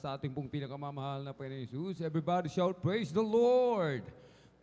sa ating pong pinakamamahal na Panginoon Jesus. Everybody shout, praise the Lord!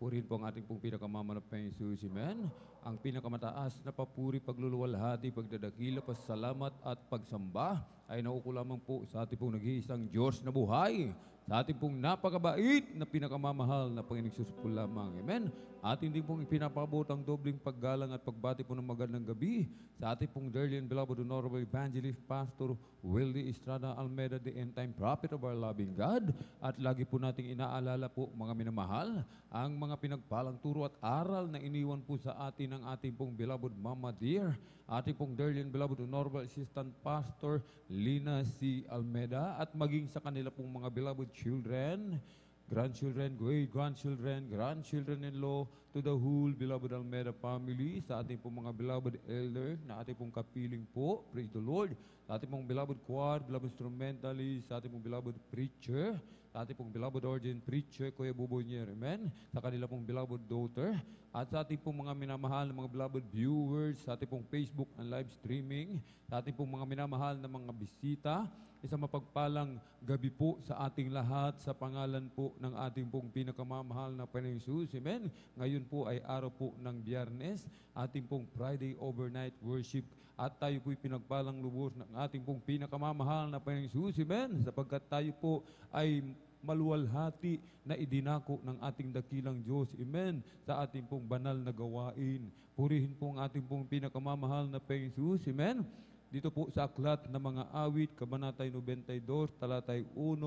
Purihin po ang ating pong pinakamamahal na Panginoon Jesus. Amen. Ang pinakamataas na papuri, pagluluwalhati, pagdadakila, pasalamat at pagsamba ay nauko lamang po sa ating pong nag-iisang Diyos na buhay, sa ating pong napakabait na pinakamamahal na Panginoong Jesus po lamang. Amen. Ating din pong ipinapabot ang dobling paggalang at pagbati po ng magandang gabi sa ating pong dearly and beloved Honorable Evangelist Pastor Willie Estrada Almeida, the end time prophet of our loving God. At lagi po nating inaalala po mga minamahal ang mga pinagpalang turo at aral na iniwan po sa atin ng ating pong beloved Mama Dear, ating pong dearly and beloved Honorable Assistant Pastor Lina C. Almeida, at maging sa kanila pong mga beloved children, grandchildren, great-grandchildren, grandchildren-in-law, to the whole beloved Almeida family, sa ating pong mga beloved elder na ating pong kapiling po, praise the Lord, sa ating pong beloved choir, beloved instrumentalist, sa ating pong beloved preacher, sa ating pong beloved ordained preacher, Kuya Bubonyer, amen, sa kanila pong beloved daughter, at sa ating pong mga minamahal na mga beloved viewers, sa ating pong Facebook and live streaming, sa ating pong mga minamahal na mga bisita, isang mapagpalang gabi po sa ating lahat sa pangalan po ng ating pong pinakamamahal na Panginoong Jesus. Amen. Ngayon po ay araw po ng Biyernes, ating pong Friday overnight worship, at tayo po'y pinagpalang lubos ng ating pong pinakamamahal na Panginoong Jesus. Amen. Sapagkat tayo po ay maluwalhati na idinako ng ating dakilang Diyos. Amen. Sa ating pong banal na gawain. Purihin po ang ating pong pinakamamahal na Panginoong Jesus. Amen. Dito po sa aklat ng mga awit, Kabanatay 92, talatay 1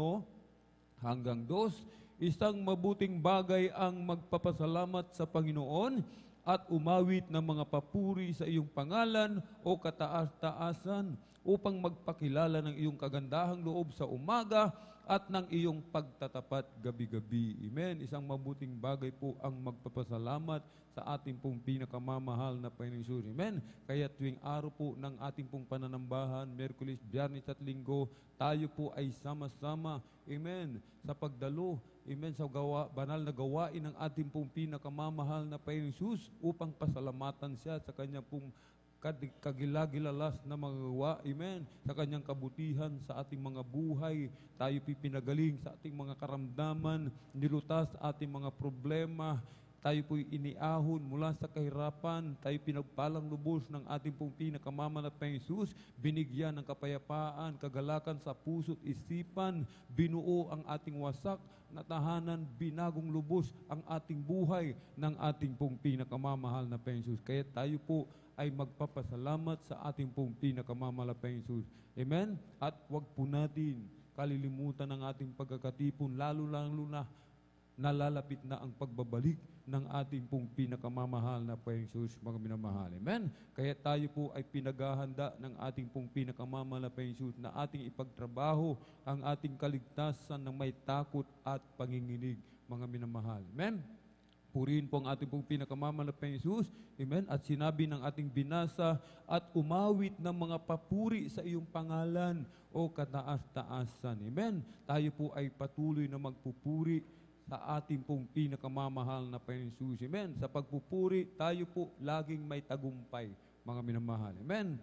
hanggang 2, isang mabuting bagay ang magpapasalamat sa Panginoon at umawit ng mga papuri sa iyong pangalan o kataas-taasan upang magpakilala ng iyong kagandahang loob sa umaga at ng iyong pagtatapat gabi-gabi. Amen. Isang mabuting bagay po ang magpapasalamat sa ating pong pinakamamahal na Panginoon Jesus. Amen. Kaya tuwing araw po ng ating pong pananambahan, Miyerkules, Biyernes at Linggo, tayo po ay sama-sama, amen, sa pagdalo, amen, sa banal na gawain ng ating pong pinakamamahal na Panginoon Jesus upang pasalamatan siya sa kanyang pong kagilagilalas na mga gawa, amen, sa kanyang kabutihan sa ating mga buhay. Tayo pinagaling sa ating mga karamdaman, nilutas sa ating mga problema, tayo po'y iniahon mula sa kahirapan, tayo pinagpalang lubos ng ating pong pinakamamahal na Panginoong Jesus, binigyan ng kapayapaan, kagalakan sa puso't isipan, binuo ang ating wasak na tahanan, binagong lubos ang ating buhay ng ating pong pinakamamahal na Panginoong Jesus. Kaya tayo po ay magpapasalamat sa ating pong pinakamamahal na Panginoong Jesus. Amen? At wag po natin kalilimutan ng ating pagkakatipon, lalo-lalo na nalalapit na ang pagbabalik ng ating pong pinakamamahal na Panginoong Jesus, mga minamahal. Amen? Kaya tayo po ay pinaghahanda ng ating pong pinakamamahal na Panginoong Jesus na ating ipagtrabaho ang ating kaligtasan ng may takot at panginginig, mga minamahal. Amen? Purihin po ang ating pong pinakamamahal na Panginoong Jesus. Amen? At sinabi ng ating binasa, at umawit ng mga papuri sa iyong pangalan o kataas-taasan. Amen? Tayo po ay patuloy na magpupuri sa ating pong pinakamamahal na Panginoong Jesus. Amen? Sa pagpupuri, tayo po laging may tagumpay, mga minamahal. Amen?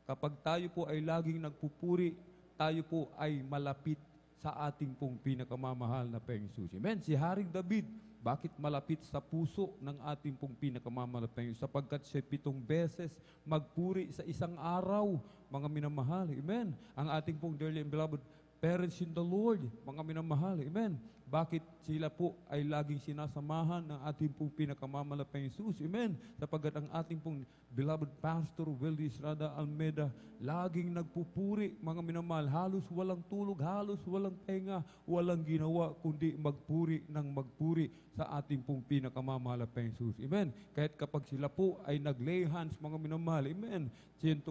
Kapag tayo po ay laging nagpupuri, tayo po ay malapit sa ating pong pinakamamahal na Panginoong Jesus. Amen? Si Haring David, bakit malapit sa puso ng ating pong pinakamamahal na Panginoon? Sapagkat siya 7 beses magpuri sa isang araw, mga minamahal. Amen? Ang ating pong dearly and beloved parents in the Lord, mga minamahal. Amen? Bakit sila po ay laging sinasamahan ng ating pong pinakamamahal na Panginoon Jesus? Amen? Sapagkat ang ating pong beloved Pastor Willie Estrada Almeida, laging nagpupuri, mga minamahal. Halos walang tulog, halos walang pahinga, walang ginawa, kundi magpuri ng magpuri sa ating pong pinakamamahal na Panginoon Jesus. Amen? Kahit kapag sila po ay nag-lay hands, mga minamahal. Amen? 100%,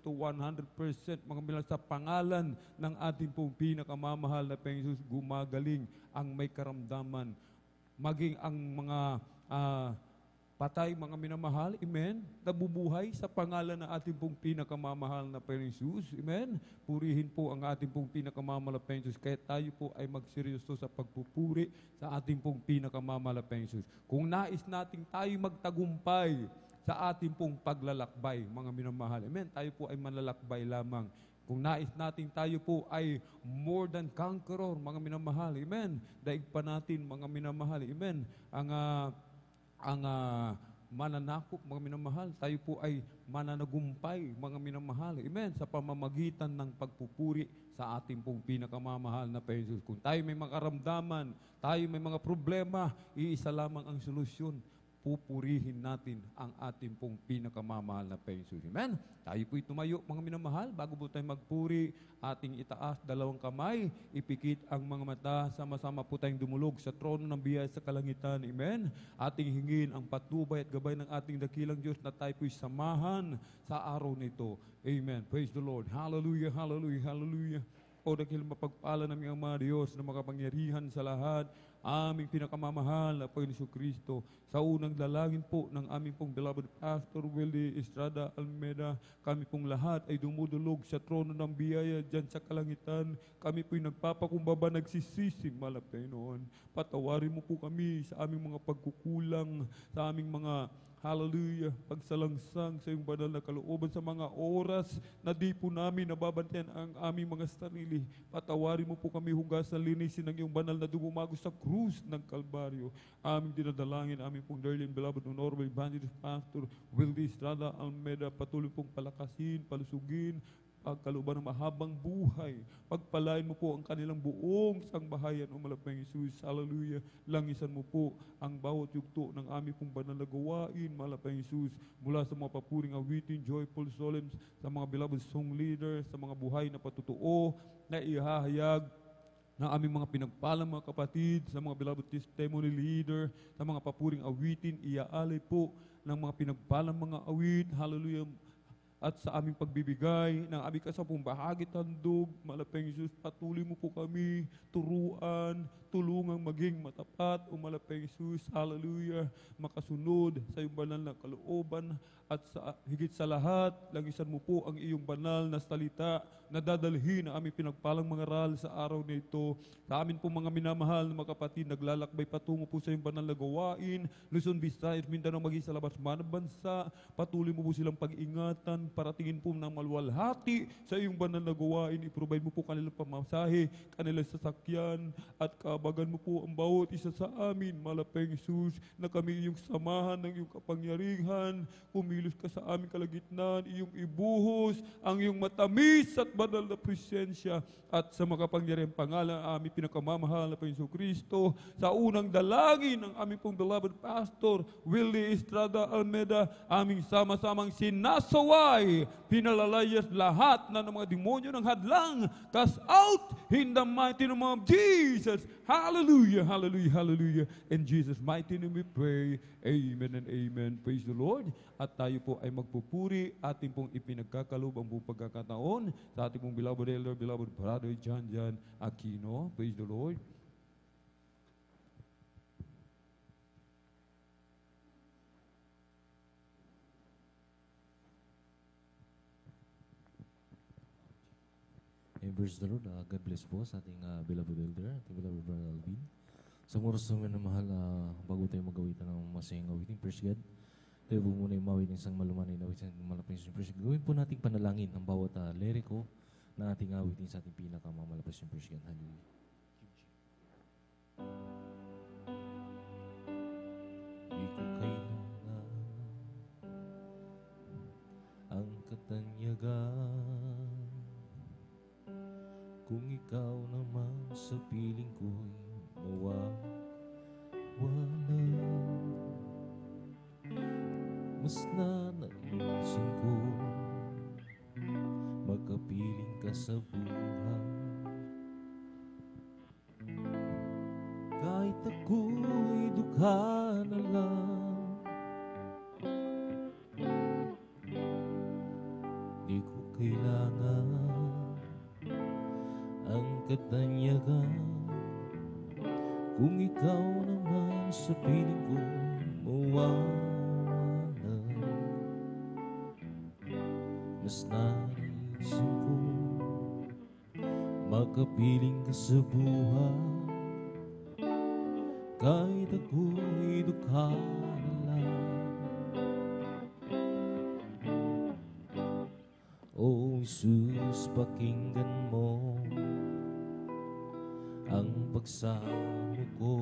100%, mga minamahal, sa pangalan ng ating pong pinakamamahal na Panginoon Jesus, gumagaling ang may karamdaman, maging ang mga patay, mga minamahal, amen, nabubuhay sa pangalan ng ating pong pinakamamahal na Panginoong Jesus, amen. Purihin po ang ating pong pinakamamahal na Panginoong Jesus, kaya tayo po ay magseryoso sa pagpupuri sa ating pong pinakamamahal na Panginoong Jesus. Kung nais nating tayo magtagumpay sa ating pong paglalakbay, mga minamahal, amen, tayo po ay manlalakbay lamang Kung nais natin tayo po ay more than conqueror, mga minamahal. Amen. Daig pa natin, mga minamahal. Amen. Ang mananakop, mga minamahal. Tayo po ay mananagumpay, mga minamahal. Amen. Sa pamamagitan ng pagpupuri sa ating pong pinakamamahal na Panginoon. Kung tayo may mga karamdaman, tayo may mga problema, iisa lamang ang solusyon. Pupurihin natin ang ating pong pinakamamahal na Panginoon. Amen? Tayo po'y tumayo, mga minamahal, bago po tayo magpuri, ating itaas, dalawang kamay, ipikit ang mga mata, sama-sama po tayong dumulog sa trono ng biyaya sa kalangitan. Amen? Ating hingin ang patnubay at gabay ng ating dakilang Diyos na tayo po'y samahan sa araw nito. Amen. Praise the Lord. Hallelujah, hallelujah, hallelujah. O dakilang mapagpala ng mga Diyos na makapangyarihan sa lahat, aming pinakamamahal na Panginoon Kristo, sa unang dalangin po ng aming pong beloved Pastor Willie Estrada Almeida, kami pong lahat ay dumudulog sa trono ng biyaya dyan sa kalangitan. Kami po'y nagpapakumbaba, nagsisisi, mahal na Panginoon. Patawarin mo po kami sa aming mga pagkukulang, sa aming mga hallelujah, pagsalangsang sa iyong banal na kalooban sa mga oras na di po namin nababantayan ang aming mga sarili. Patawarin mo po kami, hugasan, linisin ng iyong banal na dugumago sa krus ng Kalbaryo. Aming dinadalangin, aming pong dearly and beloved Honorable Evangelist Pastor Willie Estrada Almeida, patuloy pong palakasin, palusugin, pagkalooban ng mahabang buhay. Pagpalain mo po ang kanilang buong sangbahayan, O malapang Jesus. Hallelujah. Langisan mo po ang bawat yugto ng aming pong banal na gawain, malapang Jesus. Mula sa mga papuring awitin, joyful psalms, sa mga beloved song leaders, sa mga buhay na patutuo na ihahayag ng aming mga pinagpalang mga kapatid, sa mga beloved testimony leader, sa mga papuring awitin, iaalay po ng mga pinagpalang mga awit. Hallelujah. At sa aming pagbibigay ng aming kasapong bahagi tandog, malapang Jesus, patuloy mo po kami, turuan, tulungang maging matapat, O malapang Jesus, hallelujah, makasunod sa iyong banal na kalooban, at sa higit sa lahat, langisan mo po ang iyong banal na salita na dadalhin ang aming pinagpalang mga ral sa araw na ito. Sa amin po mga minamahal na mga kapatid, naglalakbay patungo po sa iyong banal na gawain, Luzon, Visayas, Mindanao, maging sa labas man ng bansa, patuloy mo po silang pag-ingatan, paratingin po ng maluwalhati sa iyong banal na gawain, i-provide mo po kanilang pamasahe, kanilang sasakyan, at kaabagan mo po ang bawat isa sa amin, malapang Jesus, na kami iyong samahan ng iyong kapangyarihan, kumilos ka sa aming kalagitnaan, iyong ibuhos ang iyong matamis at banal na presensya, at sa makapangyarihang pangalan ng aming pinakamamahal na Panginoon Kristo, sa unang dalangin ng aming pong beloved Pastor Willie Estrada Almeida, aming sama-samang sinasaway, pinalalayas lahat na ng mga demonyo ng hadlang, cast out in the mighty name of Jesus. Hallelujah, hallelujah, hallelujah. In Jesus' mighty name we pray. Amen and amen. Praise the Lord. At tayo po ay magpupuri, ating pong ipinagkakalob ang buong pagkakataon sa ating pong beloved elder, beloved brother John Aquino. Praise the Lord. And praise the Lord. God bless po sa ating beloved elder, ating beloved brother Alvin. Sa oras naman na mahal, bago tayo magawitan ng masayang awitin, praise God, tayo po muna yung mawit ng isang malumanay na awitin ng malapang yung praise God. Gawin po nating panalangin ang bawat leriko na ating awitin sa ating pinakamamalapas yung praise God. Hallelujah. Di ko kailangan ang katanyagan, kung ikaw naman sa piling ko'y mawawala. Mas nanaisin ko magkapiling ka sa buhay, kahit ako'y dukha na lang. Di ko kailangan ang katanyagan, kung ikaw naman sa piling ko mawawala. Mas naisin ko makapiling ka sa buhay, kahit ako'y dukha na lang. O Jesus, pakinggan mo ang pagsamo ko.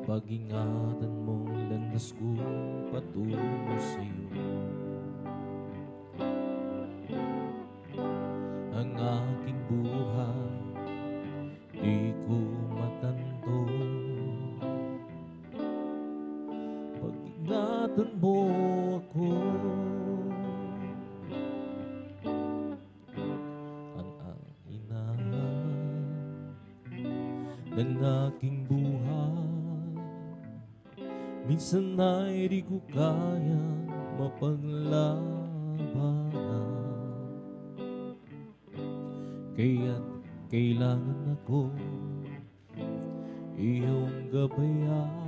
Pag-ingatan mo landas ko patungo sa'yo. Ang aking buhay di ko matanto. Pag-ingatan mo ako. Ang ng aking buhay, minsan ay di ko kayang mapaglabanan. Kaya't kailangan ako iyong gabayan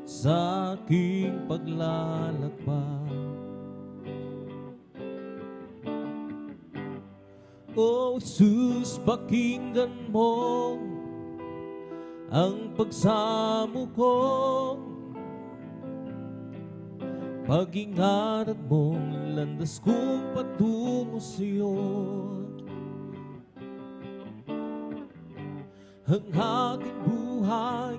sa aking paglalakbay. O Jesus, pakinggan mo ang pagsamo ko. Pag-ingatan mong landas kong patungo sa'yo. Ang aking buhay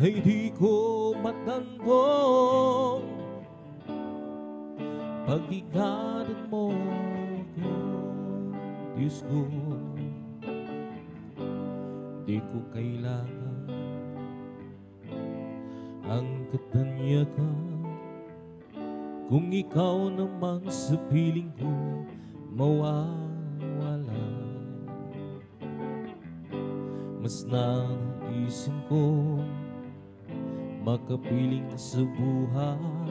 ay di ko matanggong. Pag-ingatan mo ko, Diyos ko. Di ko kailangan ang katanyagan kung ikaw naman sa piling ko mawawala. Mas naisin ko makapiling ka sa buhay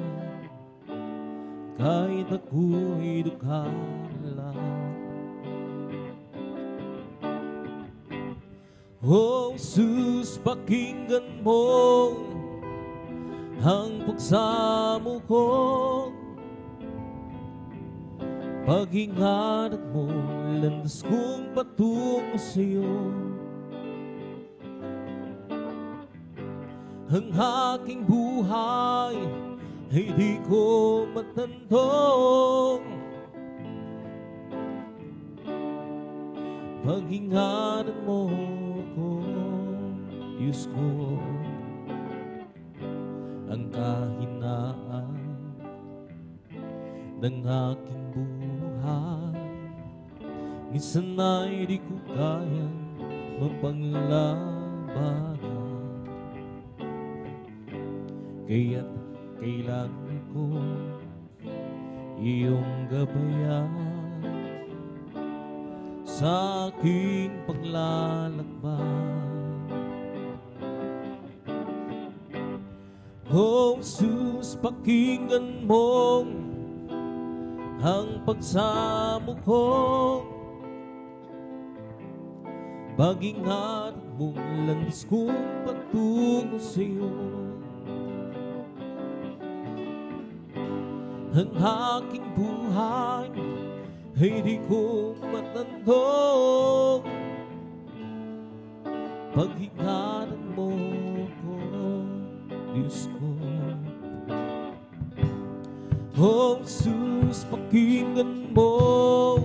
kahit ako'y dukha lang. O Jesus, pakinggan mo ang pagsamo ko. Pag-ingatan mo landas kong patungo sa'yo. Ang aking buhay ay di ko matantong. Pag-ingatan mo ko, Diyos ko. Ang kahinaan ng aking buhay minsan ay di ko kayang mapaglabanan. Kaya't kailangan ko iyong gabayan sa aking paglalakbay. O Jesus, pakinggan mo ang pagsamo ko. Pag-ingatan mo landas kong patungo sa'yo. Ang aking buhay ay di ko matandong. Pag-ingatan mo ko, Diyos ko. O Jesus, pakinggan mo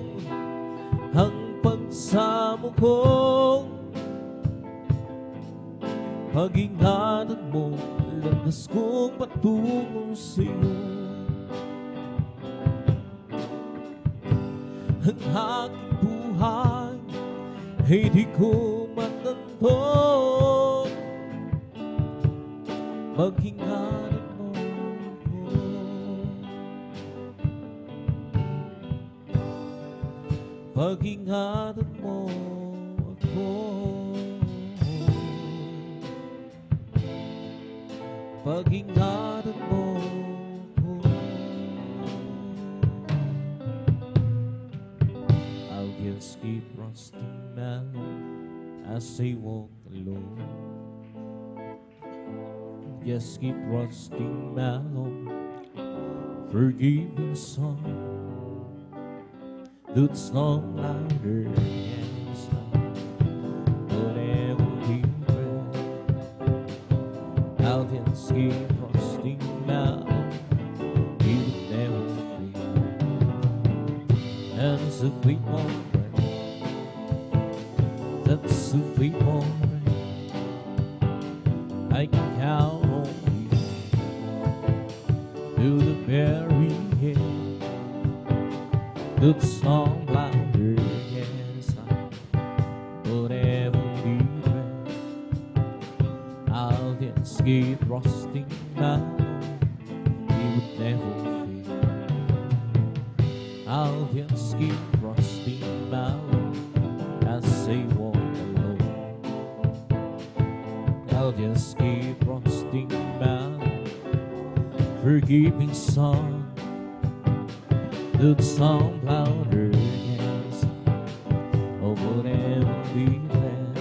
ang pagsamo ko. Pag-ingatan mo landas kong patungo sa'yo. Ang aking buhay ay di ko matantong. Pag-ingatan mo ko. Pag-ingatan mo ako. Pag-ingatan mo ko. I'll just keep trusting now as I walk alone. Just keep trusting now, forgiving song. That's long louder and slow, whatever we pray. I'll just keep trusting now a sweet moment. That's a sweet moment. I can count on you to the very end. Good song louder, yes, whatever we read. I'll just keep rusting now. You would never fail. I'll just keep rusting now as they walk alone. I'll just keep rusting now, forgiving song. The song louder, yes, oh, whatever we read.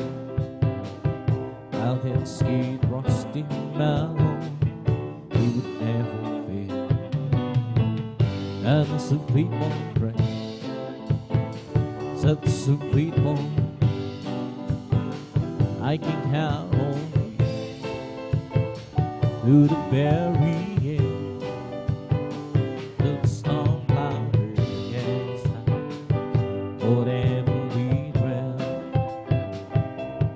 I'll just keep rusting now. You would never fail. And it's a sweet moment, such a sweet moment. I can count on you to the very end. The song louder, yes, whatever we dread.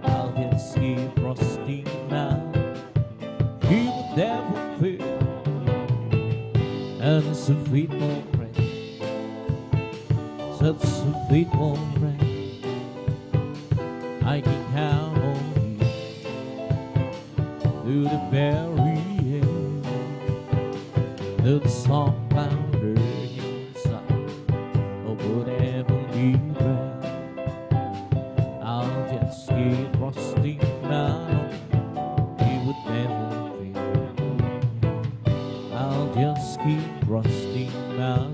I'll just keep rusting now. He would never fail. And it's a sweet moment, such a sweet moment. I can count on you to the very end. The song louder inside, or whatever we read. I'll just keep rusting now. He would never fail. I'll just keep rusting now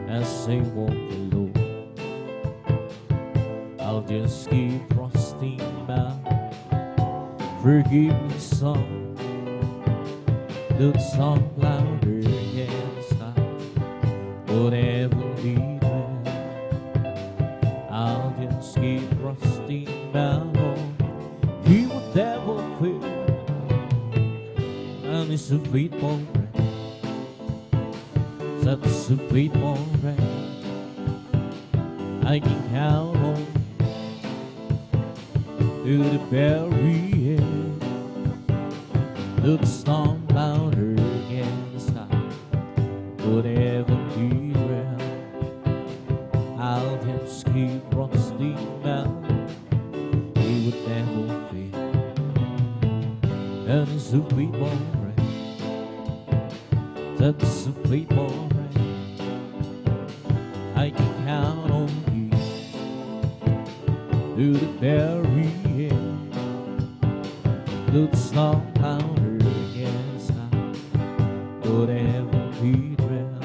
as they walk alone. I'll just keep rusting now. Forgive me, song. The song louder, yes, whatever we read. I'll just keep rusting now. He would never fail. And it's a sweet moment, such a sweet moment. I can count on to the very end. The song louder, yes, whatever we read. I'll just keep rusting now. He would never fail. And it's a sweet moment, such a sweet moment. I can count on you to the very end. The song louder, yes, whatever we dread.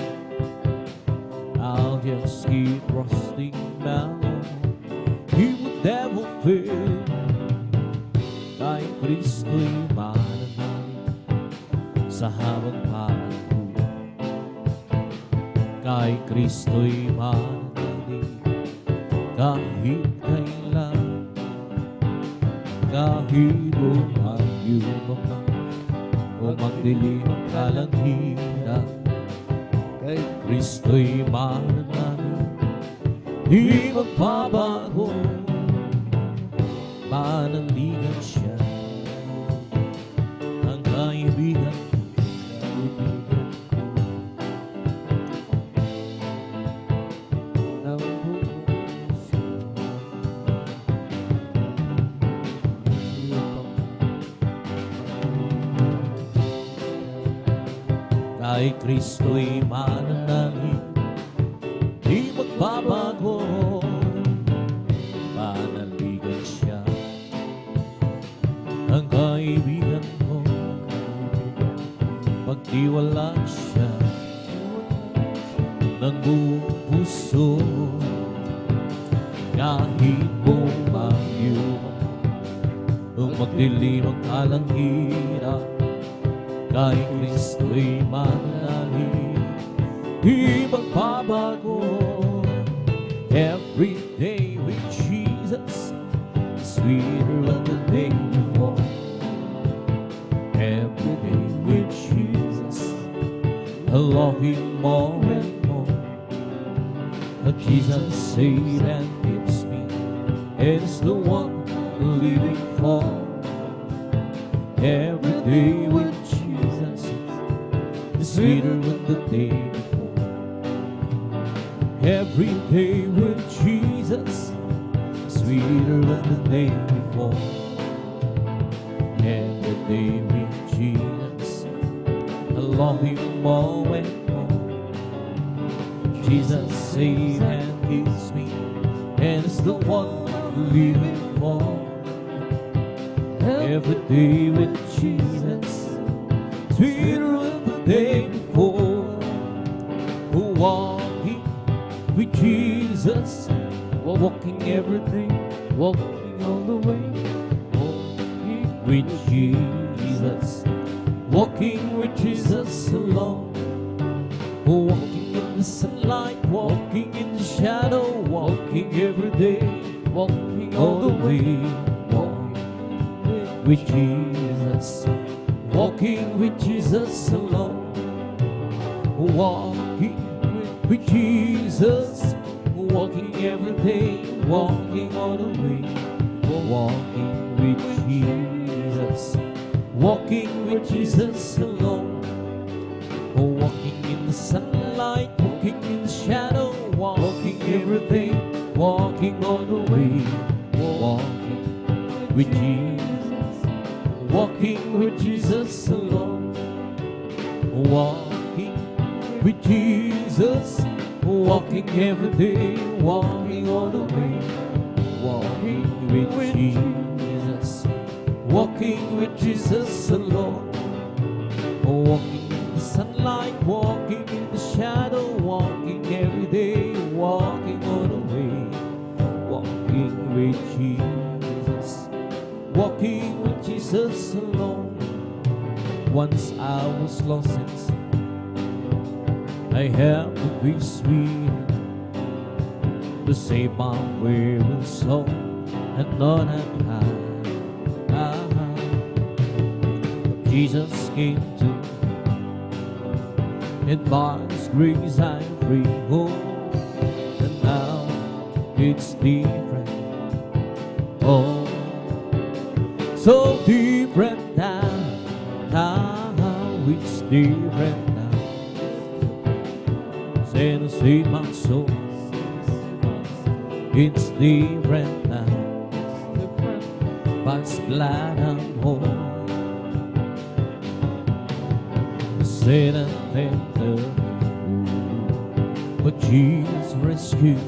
I'll just keep rusting now. He would never fail. Kay Kristo'y mananalig sa habang panahon. Kay Kristo'y mananalig kahit kailan. Kahit umayo pa o magdilim ang kalangitan, kay Kristo'y mananalig, di magbabago. Mananaligan siya, ang kaibigan ko, kaibigan ko. Ng puso, kay Kristo'y mananalig, di magbabago. Manaligan siya, ang kaibigan ko, pagtiwala siya ng buong puso. Kahit bumagyo ang magdilim ang kalangitan, kay Kristo'y mananalig, di magbabago. Every day with Jesus, sweeter than the day before. Every day with Jesus, I love Him more and more. Jesus saved and gives me, and it's the one living for. Every day with Jesus is sweeter than the day before. Every day with Jesus is sweeter than the day before. Every day with Jesus, I love Him more and more. Jesus saves and gives me, and it's the one living for. Every day with Jesus, sweeter than the day before. Walking with Jesus, walking every day, walking all the way. Walking with Jesus, walking with Jesus alone. Walking in the sunlight, walking in the shadow, walking every day, walking all the way. With Jesus, walking with Jesus alone. Walking with Jesus, walking every day, walking all the way. Walking with Jesus, walking with Jesus alone. Walking in the sunlight, walking in the shadow, walking every day, walking all the way. Walking with Jesus, walking with Jesus alone. Walking with Jesus, walking every day, walking all the way. Walking with Jesus, walking with Jesus alone. Walking in the sunlight, walking in the shadow, walking every day, walking all the way. Walking with Jesus, walking with Jesus alone. Once I was lost in sin, I had to be sweet to save my weary soul and not at high. Jesus came to me, and by His grace I'm free. Oh, and now it's different. Oh, so different now. Now it's different now. Say to save my soul. It's different now. By His blood I'm whole. Sin and entered, but Jesus rescued.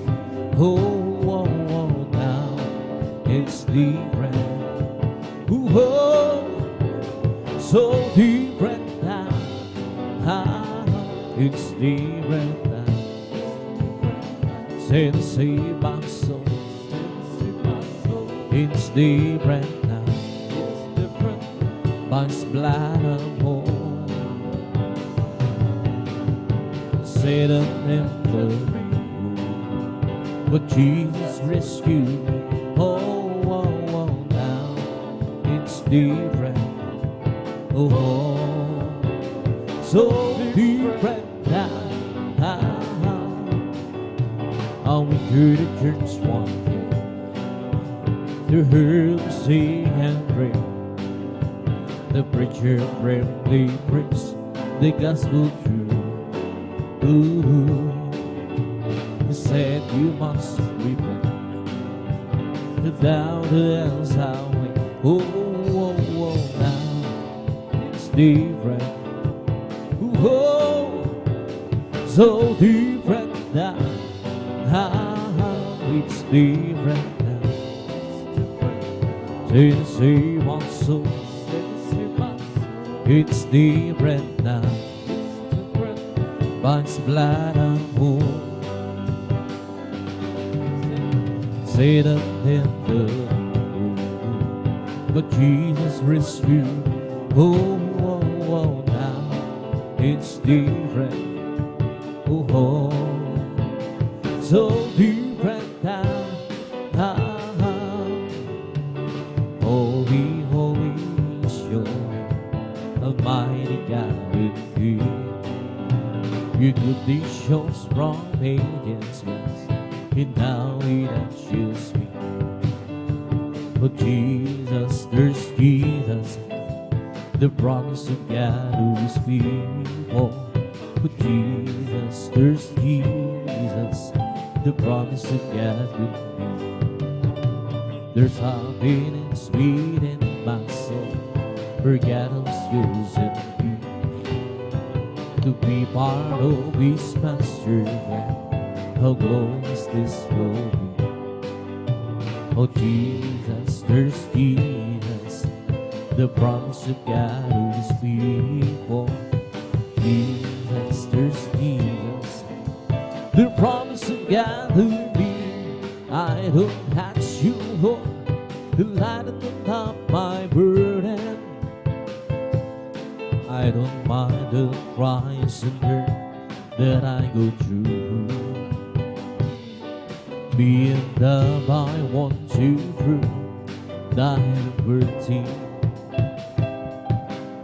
Oh, now it's different. Oh, so different now. It's different now. Sin saved my soul. It's different now. By His blood I'm whole. Satan entered, but Jesus rescued. Oh, now it's different. Oh, so different now. I went to the church one day to hear them sing and pray. The preacher bravely preached the gospel truth. He said you must repent without the else highway. Oh, now it's different. Oh, so different now. It's different now. Say to save my soul. It's different now. By His blood I'm whole. Satan entered, but Jesus rescued. Oh, now it's different. Oh, so different now. Holy, holy is your Almighty God with you. Your goodness shows strong against us. and now it achieves me. Oh Jesus, there's Jesus, the promise of God who is faithful. Oh Jesus, there's Jesus, the promise of God with me. There's happiness within my soul, for God has chosen me to be part of His master plan. How glorious this will be. Oh Jesus, there's Jesus, the promise of God who is faithful. Jesus, there's Jesus, the promise of God who be. I don't ask you, Lord, to lighten up my burden. I don't mind the cries and hurt that I go through. Being love, I want to prove that I'm worthy.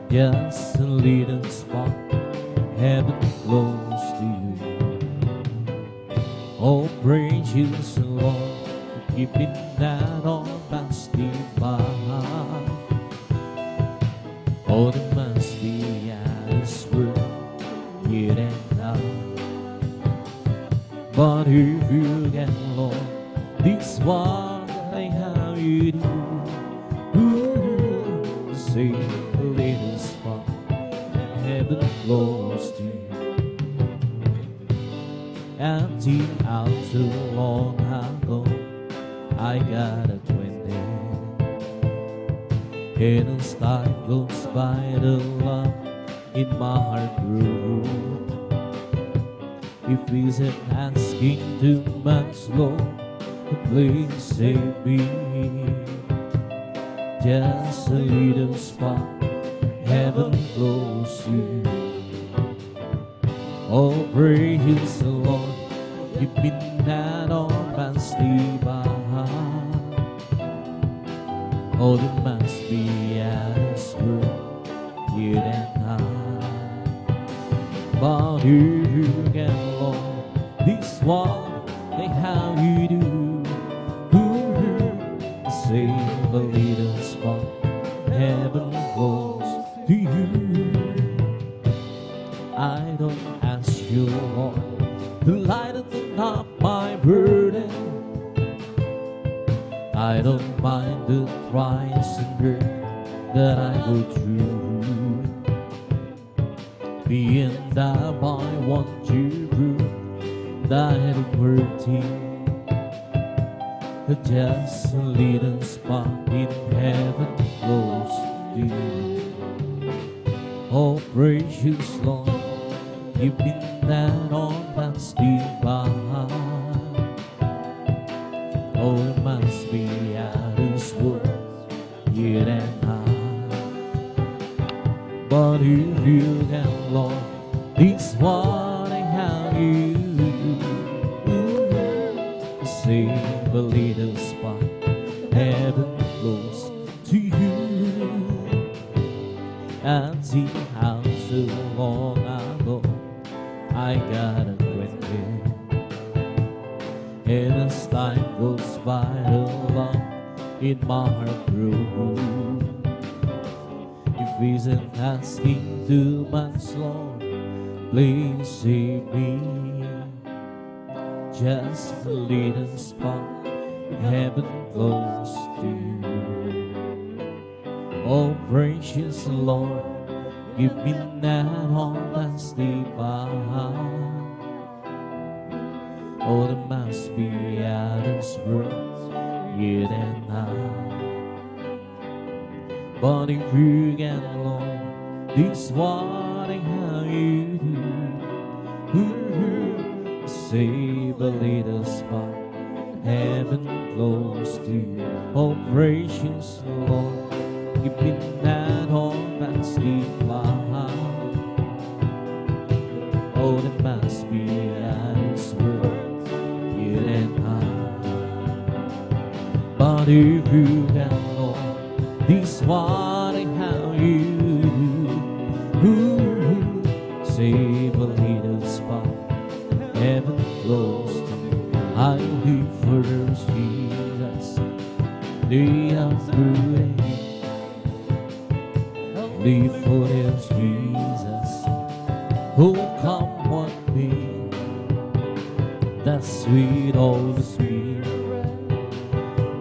Just a little spot, heaven close to you. Oh, praise you, Lord, for keeping that all past divine. Oh, there must be at His word, yet and now. But if you can, Lord, this one I have you do. Ooh, save a little spot, heaven close to you. Empty out too long ago, I got a 20. And as time goes by, the love in my heart grew. If He's asking too much, Lord, please save me. Just a little spot, heaven close to you. Oh, praise the Lord, you've been that all past divine. Oh, there must be at His word, yet and high. But you can, Lord, this one they how you do. Save a little spot, heaven close to you. I don't ask you, Lord, to lighten up my burden. I don't mind the trials and hurt that I go through. Being that I want to prove that I'm worthy. Just a little spot in heaven close to you. Oh, precious Lord, you've been that all past divine. Oh, it must be at His word, yet and high. But if you can, Lord, this what I have you save a little spot, heaven close to you. And see how so long ago I got a 20. And as time goes by, the love in my heart grew. If He's asking too much, Lord, please save me. Just a little spot, heaven close to you. Oh, precious Lord, give me that all that's divine. Oh, there must be at His word, yet and high. But if you can, Lord, this what I have you do. Save a little spot, heaven close to you. Oh, precious Lord, give me that all that's divine. Oh, there must be at His word, yet and high. But if you can, Lord, this what I have you do. Save a little spot, heaven close to you. I do dance with all the spirit.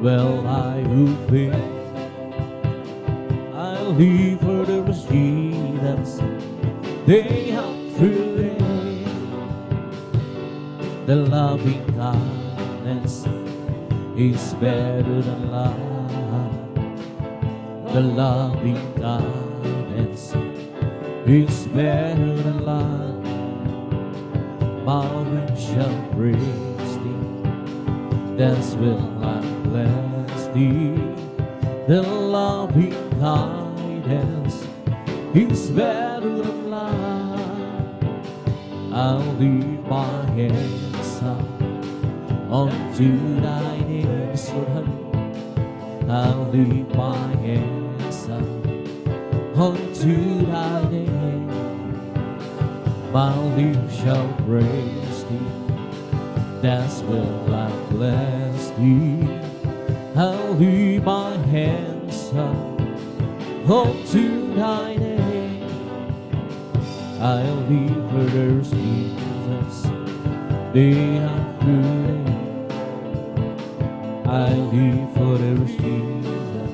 Well, I who faith, I'll live for the Jesus day after day. The loving kindness is better than life. The loving kindness is better than life. My lips shall praise thee, that's will I bless thee. The loving kindness is better than life. I'll lift my hands up unto thy name. I'll lift my hands up unto thy name. My lips shall praise thee, that's will I bless thee. I'll lift my hands up unto thy name. I'll live for there's Jesus day after day. I'll live for there's Jesus.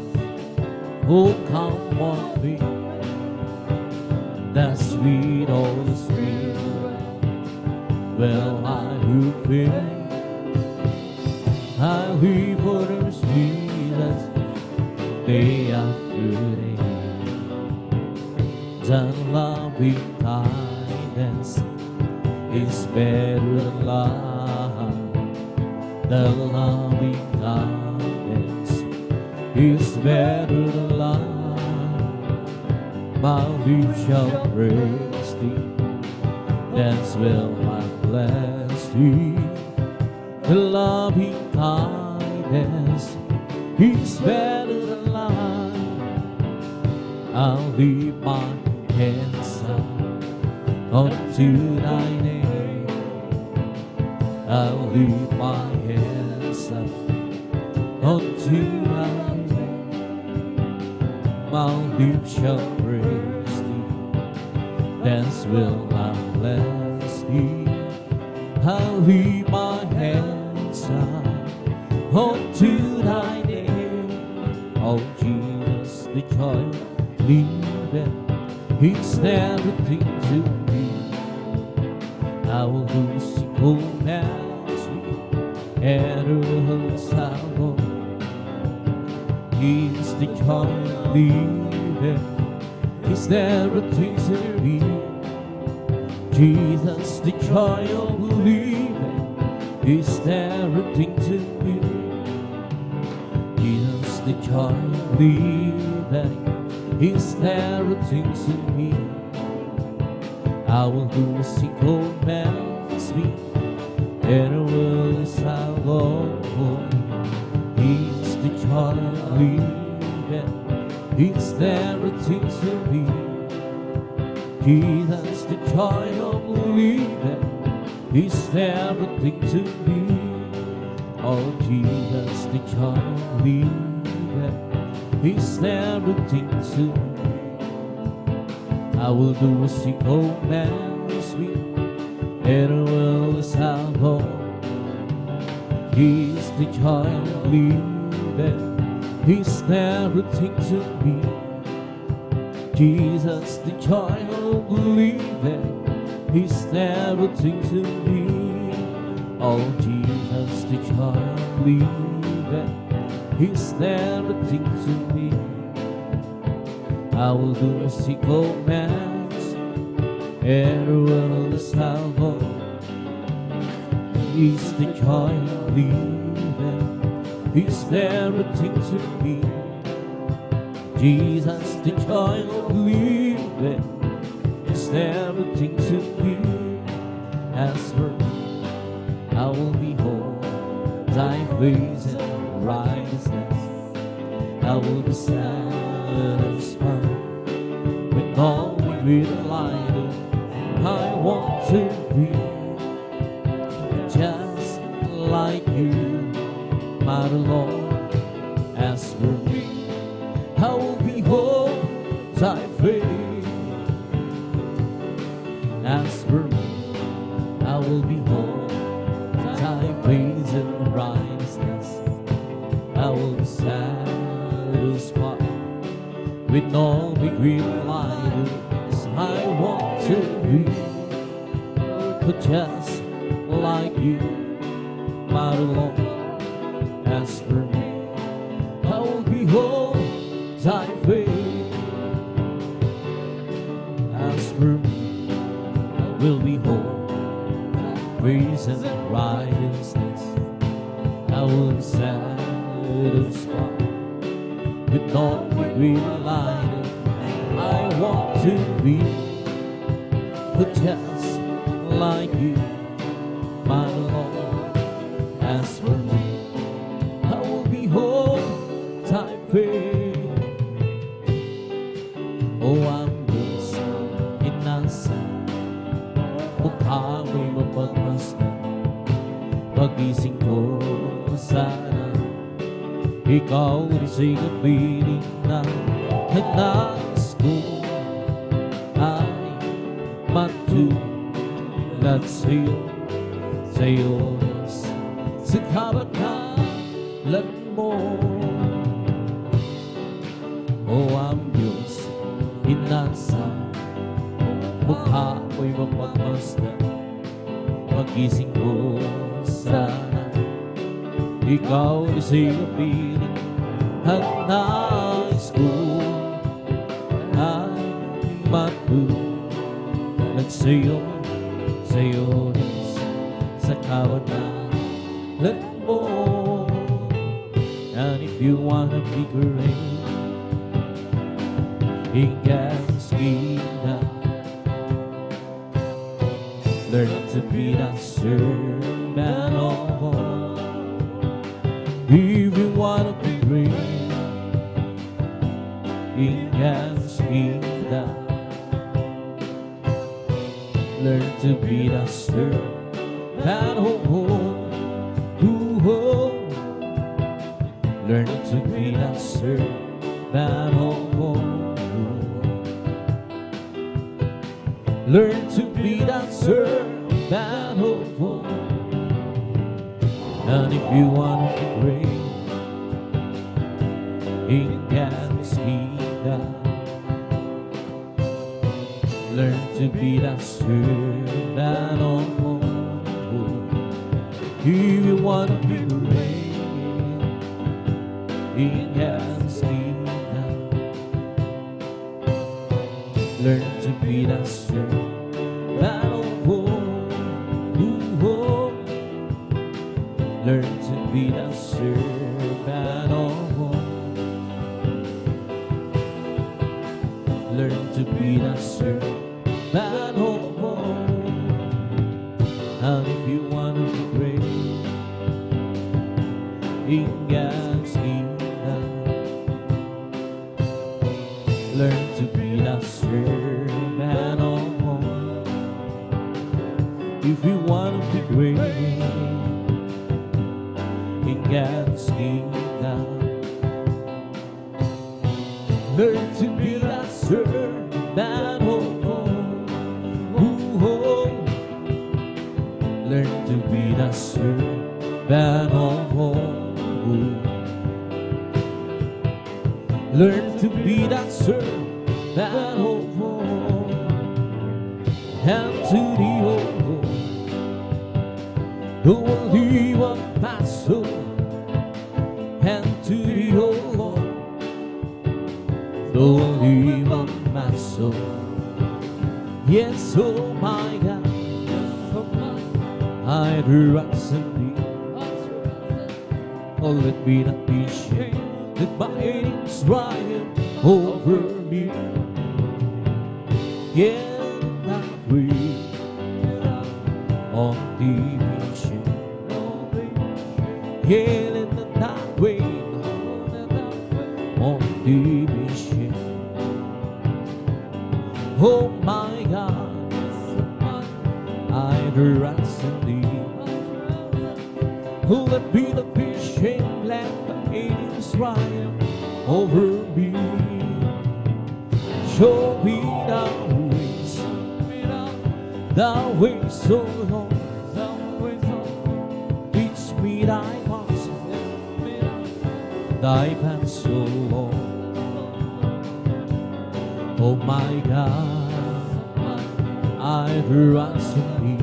Oh, come on me, that sweet Holy Spirit. Well, I who fear, I live for there's Jesus day after day. The loving kindness is better than life. The loving kindness is better than life. My lips shall praise thee, that's will I bless thee. The loving kindness is better than life. I'll lift my hands up unto thy name. I'll lift my hands up unto thy name. My lips shall praise thee, thence will I bless thee. I'll lift my hands up unto thy name. Oh Jesus, the joy liveth, it's everything to me. I will do single man's and her salvo. He's the joy liveth, it's everything to me. Jesus, the joy of believing, is everything to me. Jesus, the joy of believing, is everything to me. I will do a single man's speak, and a world is salvo. He's the joy of believing, it's everything to me. Jesus, the joy of believing, is everything to me. Oh, Jesus, the joy of believing, is everything to me. I will do a single man's week, and a world is salvo. He's the joy of believing, he's everything to me. Jesus, the joy of believing, he's everything to me. Oh, Jesus, the joy of believing, he's everything to me. I will do a single man's, and the world is salvo. He's the joy of believing, he's everything to me. Jesus, the joy of believing, is everything to me. As for me, I will behold thy face and righteousness. I will be satisfied with all with light. I want to be just like you, my Lord. As for me, I will behold thy face. As for me, I will behold thy face. with no big lighters. I want to be just like you, my Lord. As for me, I will behold thy face. As for me, I will behold praise and righteousness. I will be satisfied with all degree light. I want to be just like you, my Lord. As for me, I will behold thy face. Oh, ang Diyos, inasa, mukha mo'y mapagmasdan. Pagising ko sana, ikaw rin sa'y kapiling na ang nais ko ay matulad sa'yo, sa'yo Diyos, sa kabanalan mo. O ang Diyos, inasa, mukha mo'y mapagmasdan. Pagising ko sana, ikaw rin sa'y kapiling ang nais ko ay matulad sa'yo, sa'yo Diyos, sa kabanalan mo. And if you wanna be great in God's kingdom, learn to be that servant of all. If you wanna be great in God's kingdom, learn to be that servant of all. Learn to be that servant of all. Learn to be that servant of all. And if you want to be great in God's kingdom, learn to be that servant of all. If you want to be great in God's kingdom, learn to be that servant of all. Learn to be that servant of all. Learn to be that servant of all. And if you want to be great in God's kingdom, learn to be that servant of all. If you want to be great in God's kingdom, learn to be that servant of all. Learn to be that servant of all. Learn to be that servant of all. And to the old, the only one pass over. And to the old, the only one pass over. Yes, oh my God, I trust in thee. Oh, let me not be ashamed that my enemies triumph over me. Yeah, not we on the vision. Yeah, in the night way on the vision. Oh my God, I trust in thee. Oh, let me not be ashamed, let my enemies triumph over me. Show me the ways so long. Teach me thy paths so long. Oh my God, I ransom me.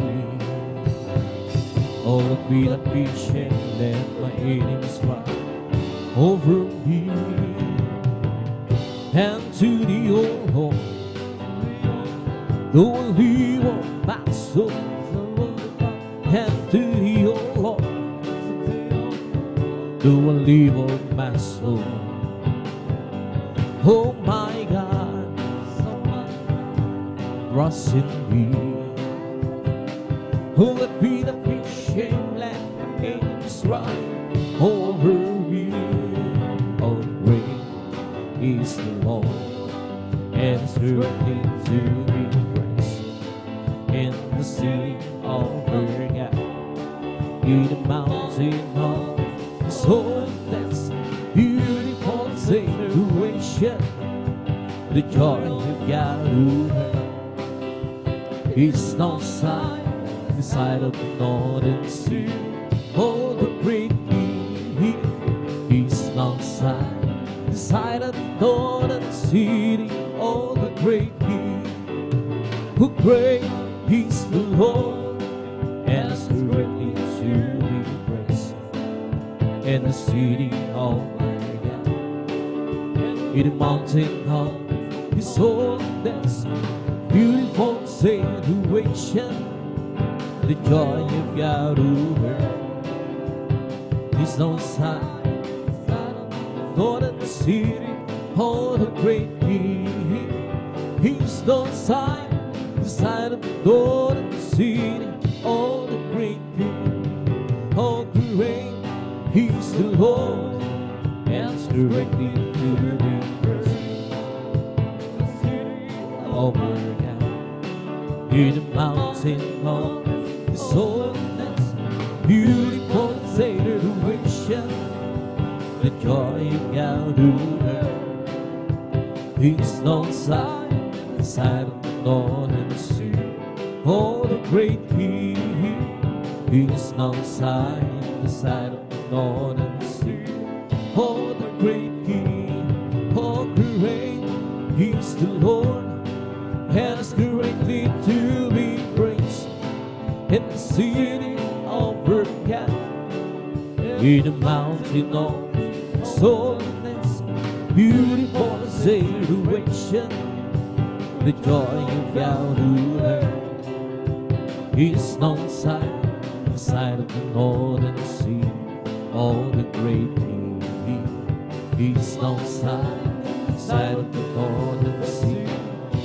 Oh, let me not be ashamed, let my enemies run over me. And to the old home, though I leave on my soul, and to the old Lord, though I leave on my soul. Oh my God, trust in me. Oh, let me not be ashamed, let the enemies run over me. Oh, great is the Lord, and His worthy to be praised. In the sea over God, in the mountain of His holiness, beautiful situation, the joy of God who heard. He's no sign the side of the northern sea. Oh, the great King, He's no sign the side of the northern city. Oh, the great King, who great is the Lord, and is greatly to be praised. In the city of my God, in the mountain of His holiness, beautiful situation, the joy of God over. He's no sign, northern city, oh, the great King. He's no sign, the side of the northern city, oh, the great King. Oh, great, He's the Lord, and directly to the praised. Oh, my God, in the mountain of His holiness, beautiful situation, the joy of God who heard. He's no sign, the side of the northern sea. Oh, the great King. He's no sign, the side of the northern sea. Oh, the great King. Oh, great, He's the Lord, and is greatly to be praised. In the city of God, in the mountain of His holiness, beautiful situation, the joy of God who heard. He's no sign, the side of the northern sea. Oh, the great King, He's no sign, the side of the northern sea.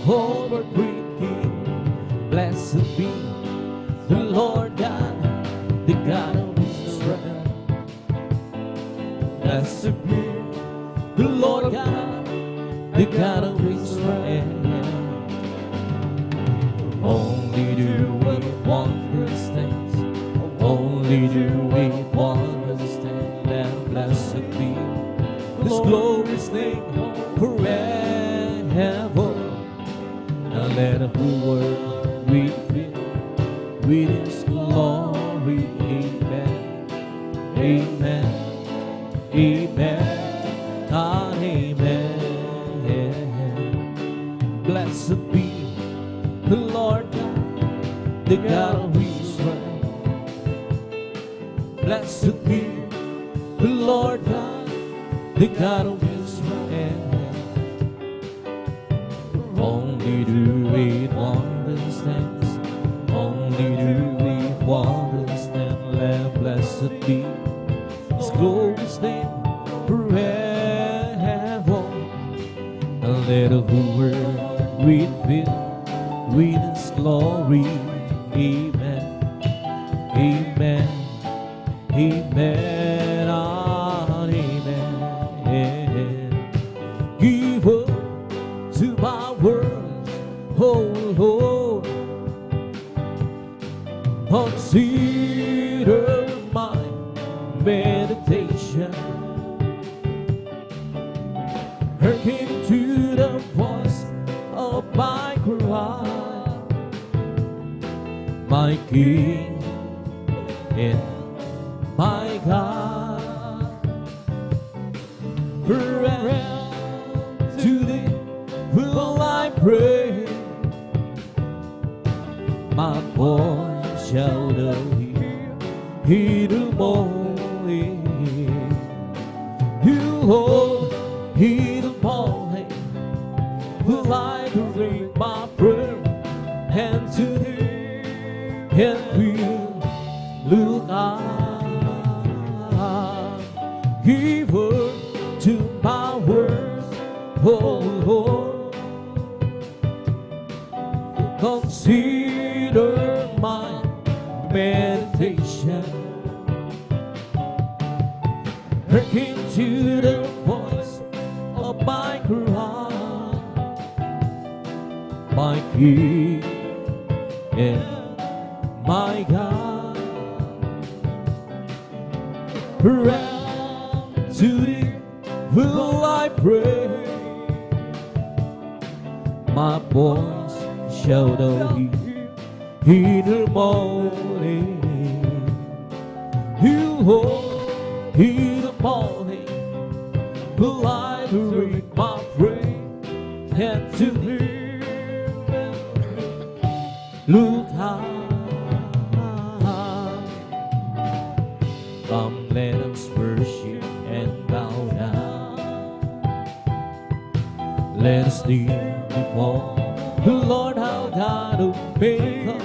Oh, the great King, blessed be the Lord God, the God of Israel. Blessed be the Lord God, the God of Israel. Only do we wondrous things, only do we wondrous things, and blessed be His glorious name forever. Now let the whole world reveal with His glory. Amen, amen, amen, and amen. Blessed be the Lord God, the God of Israel. Blessed be the Lord God, the God of Israel. Only do we wondrous things, only do we wondrous things. Let blessed be His glorious name forever. And let the whole world reveal with His glory. Amen, amen, amen, amen. Give up to my words, oh Lord. Consider my meditation. Hearken to the voice of my cry. My King and my God, forever to Thee will I shoulder in the morning. You hold in the morning, will I bring my prayer and to thee, and will look up, give word to my words, oh Lord. Consider my meditation, hearken to the voice of my cry, my King and my God. Around to thee will I pray, my voice shall thou hear in the morning. You hold in the morning, will I bring my prayer and to thee look high. Come, let us worship and bow down. Let us kneel before the Lord our God who made us.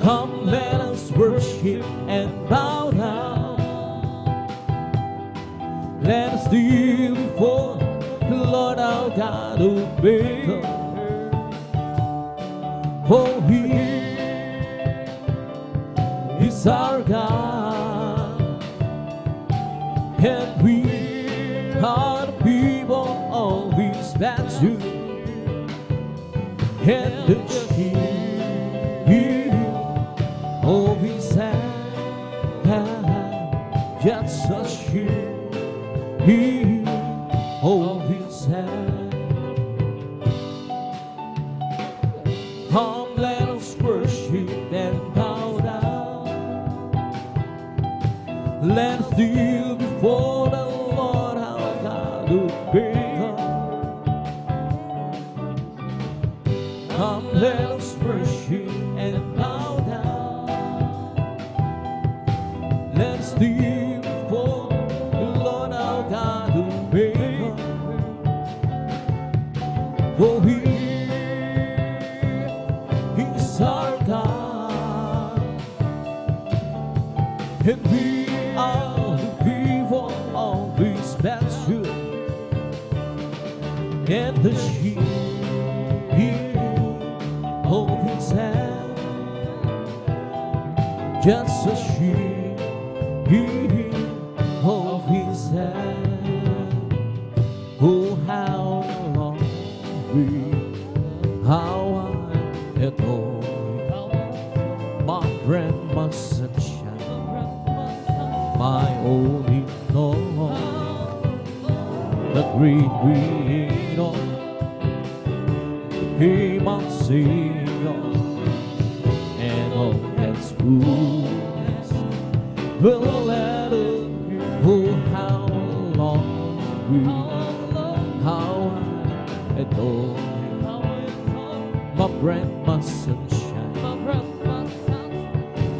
Come, let us worship and bow down. Let us kneel before the Lord our God who made us. For He is our God, and we are the people of His statue, and the sheep of His hand, just a sheep of His hand. Come, let us worship and bow down. Let us kneel before the Lord our God who made us. Come, let us worship and bow down. Let us kneel before the Lord our God who made us. For He is our God, and we are the people of His statue, and the sheep of His hand, just a sheep of His hand. Oh, how long how I adore my friend, my sunshine, my only Lord, the great Creator, He my Savior, and all that's good will let it. Oh, how long how I adore my friend, my sunshine,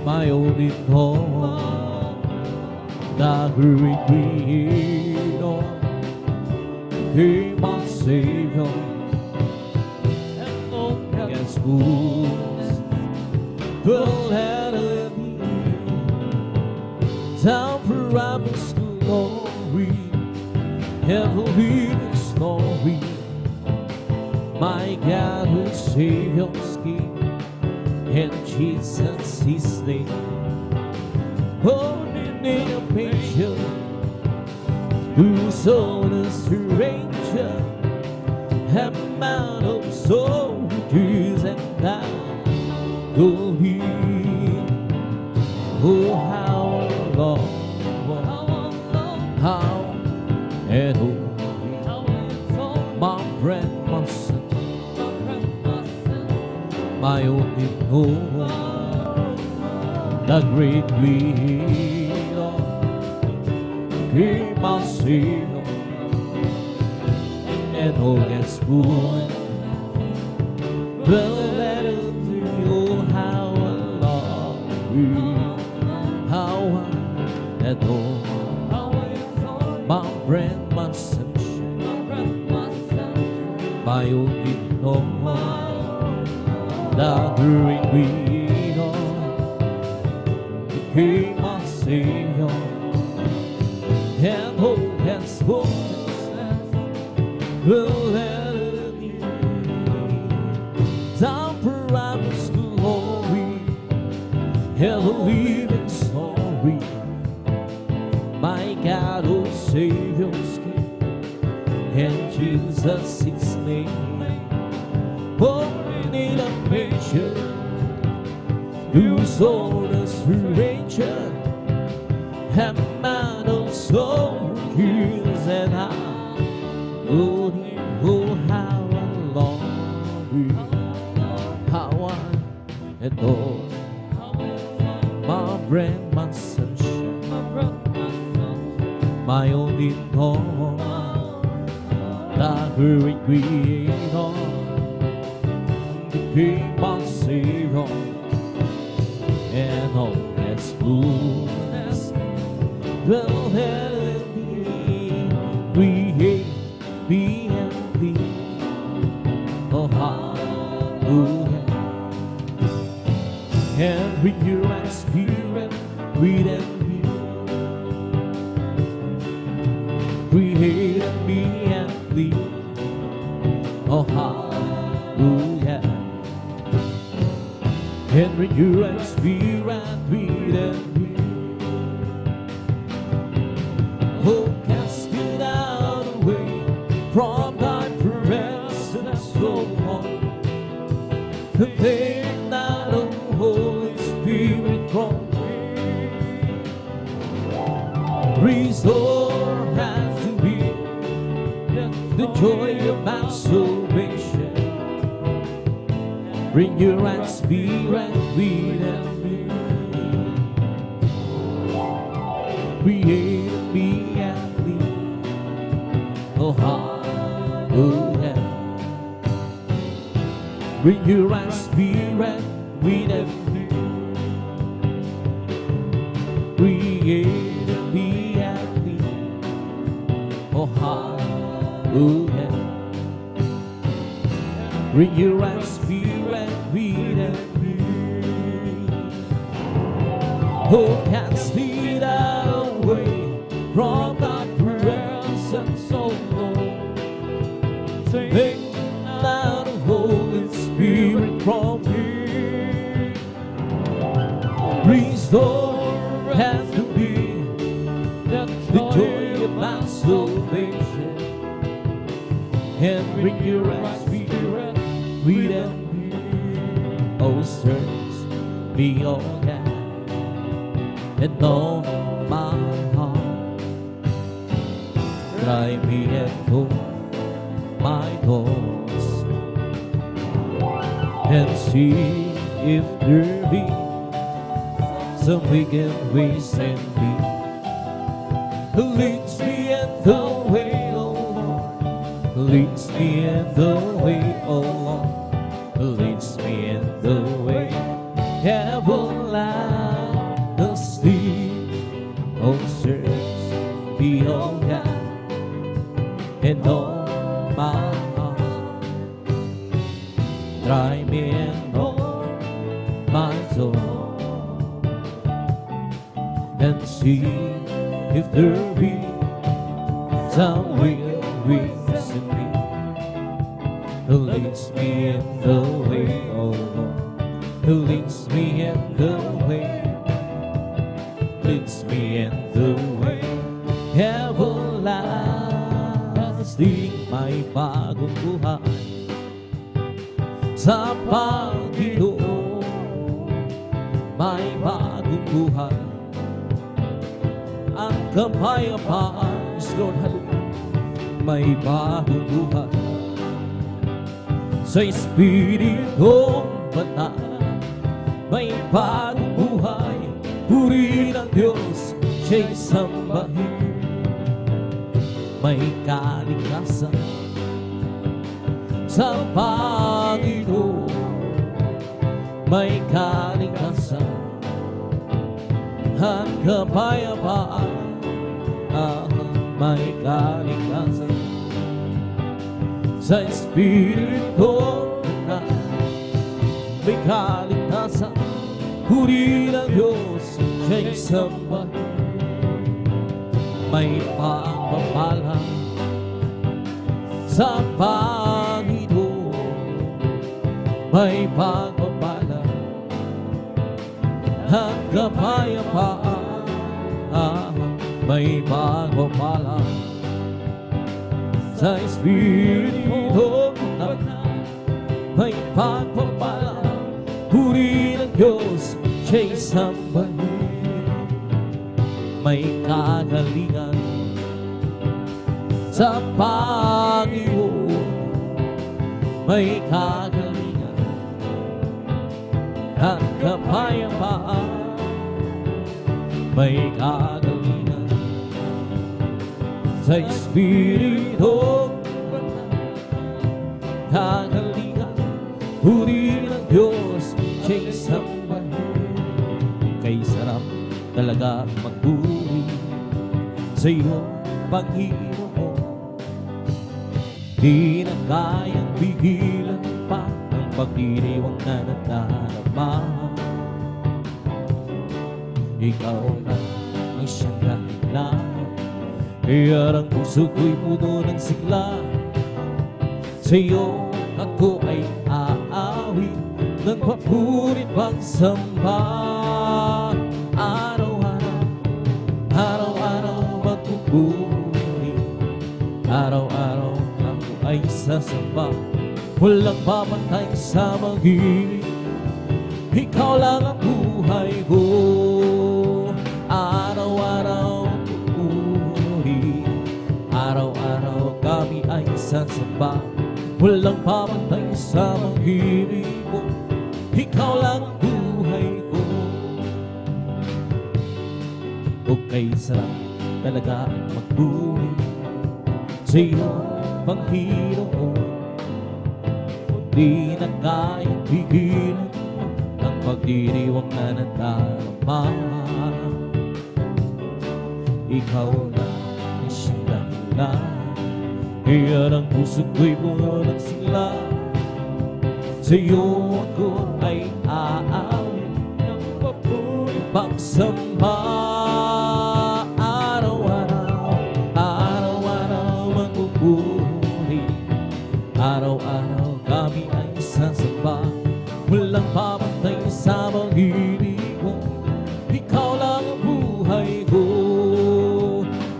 my only Lord, the great Creator, He my Savior, and all that's good will let it be. Time for promised glory, heavenly story. My God will save your skin, and Jesus His name. Holding in a manger, who's on a stranger, a man of soldiers, and now go He. Oh, how long, how and oh, my friend, my son, my only Lord, the great Creator, He my Savior, and all that's good will let it Mayo Dino, the great Creator, became my Savior, and hope henceforth will ever be. Down promise glory, ever living story. My God, oh Savior's King, and Jesus His name. Born in a manger, who sold us through nature, and man of soul, kills and I. Oh, oh, how I love you, how I adore my friend, my sunshine, my only home, the great Creator, became my Savior, and all that's fullness will never be. Create me and thee, oh hallelujah. And renew my spirit within me. Create me and thee, oh hallelujah. And renew my spirit within me. Oh, cast it out away from thy presence, so long. The thing that the Holy Spirit from me. Restore has to be the joy of my salvation. Bring your right spirit within me. Create me and thee, oh hallelujah. Bring your right spirit within me. Create me and thee, oh hallelujah. Bring your right spirit within me. Oh, cast it away from thy presence, so Lord. Take out the Holy Spirit from me. Restore has to be the joy of my salvation, and bring your right spirit within me. Oh, search me all that and know my heart. Try me and know my thoughts, and see if there be some wicked ways in me. Leads me in the way, oh Lord. Leads me in the way, oh Lord. Leads me in the way everlasting. Oh, search me, oh God, and know my heart. Try me and know my soul, and see if there be some wicked ways in me. Who leads me in the way, oh Lord. Who leads me in the way, leads me in the way everlasting. May bagong buhay sa Panginoon. May bagong buhay, ang kapayapaan, Lord, hallelujah. May bagong buhay sa Espiritong Banal. May bagong buhay, purihin ang Diyos, siya'y sambahin. May kalikasan sa Panginoon. May kalikasan at kapayapaan. May kalikasan sa Espiritu na may kaligtasan. Puri ng Diyos, siya'y sambahin. May pagpapala sa Panginoon, may pagpapala at kapayapaan. May pagpapala sa Espiritu na may pagpapala. Puri ng Diyos, siya'y sambahin. May kagalingan sa Panginoon, may kagalingan at kapayapaan. May kagalingan sa Espiritu, kagalingan. Puri ng Diyos, siya'y sambahin. Kay sarap talaga magpuri sa iyong Panginoon. Di na kayang pigilan pa ang pagdiriwang na nadarama. Ikaw na ang siyang dahilan, kaya ang puso ko'y puno ng sigla. Sa iyo ako ay aawit ng papurit pagsamba. Araw-araw, araw-araw magpupuri, araw-araw ako ay sasamba. Walang papantay sa mag-ibig, ikaw lang ang buhay ko. Araw-araw magpupuri, araw-araw kami ay sasamba. Walang papantay sa mag-ibig ko, ikaw lang ang buhay ko. Okay, sarap talaga magpuri sa iyong Panginoon. Di na kayang pigilan ang pagdiriwang na nadarama. Ikaw na ang siyang dahilan, kaya ang puso ko'y puno ng sigla. Sa iyo ako ay aawit ng papuri pagsamba. Araw-araw, araw-araw magpupuri, araw-araw kami ay sasamba. Walang papantay sa pag-ibig mo, ikaw lang ang buhay ko.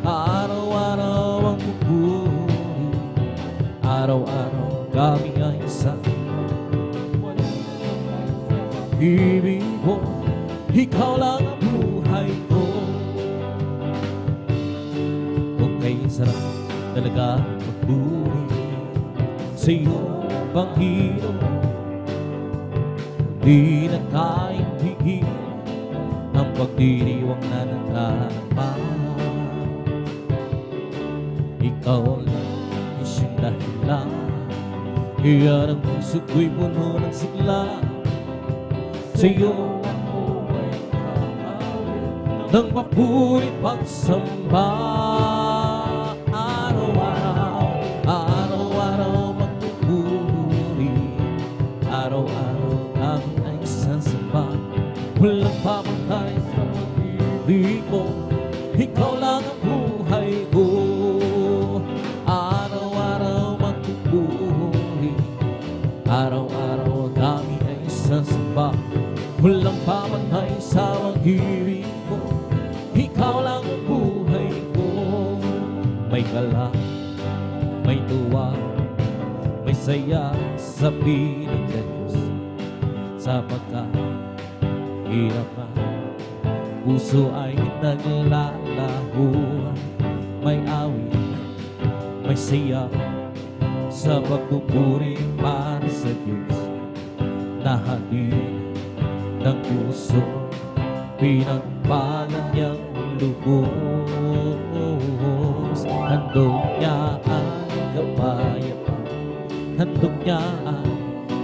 Araw-araw ang pupuri, araw-araw kami ay sasamba. Ibig mo, ikaw lang ang buhay ko. Okay, sarap talaga magpuri sa iyong Panginoon. Di na kayang tigil ang pagdiriwang na nadarama. Ikaw lang ang siyang dahilan, kaya ang puso ko'y puno ng sigla. Sa iyo ako ay aawit ng papurit pagsamba. Araw-araw, araw-araw magpupuri, araw-araw kami ay sasamba. Walang papantay sa pag-ibig mo, ikaw lang ang buhay ko. Araw-araw magpupuri, araw-araw kami ay sasamba. Walang papantay sa pag-ibig mo, ikaw lang ang buhay ko. May galak, may tuwa, may saya sa piling Diyos. Sapagkat hirap na puso ay naglalahuan. May awit, may saya sa pagpupuri para sa Diyos. Nahatid ng puso, pinagpalan niyang lubos. Handog niya ang kapayapaan, handog niya ang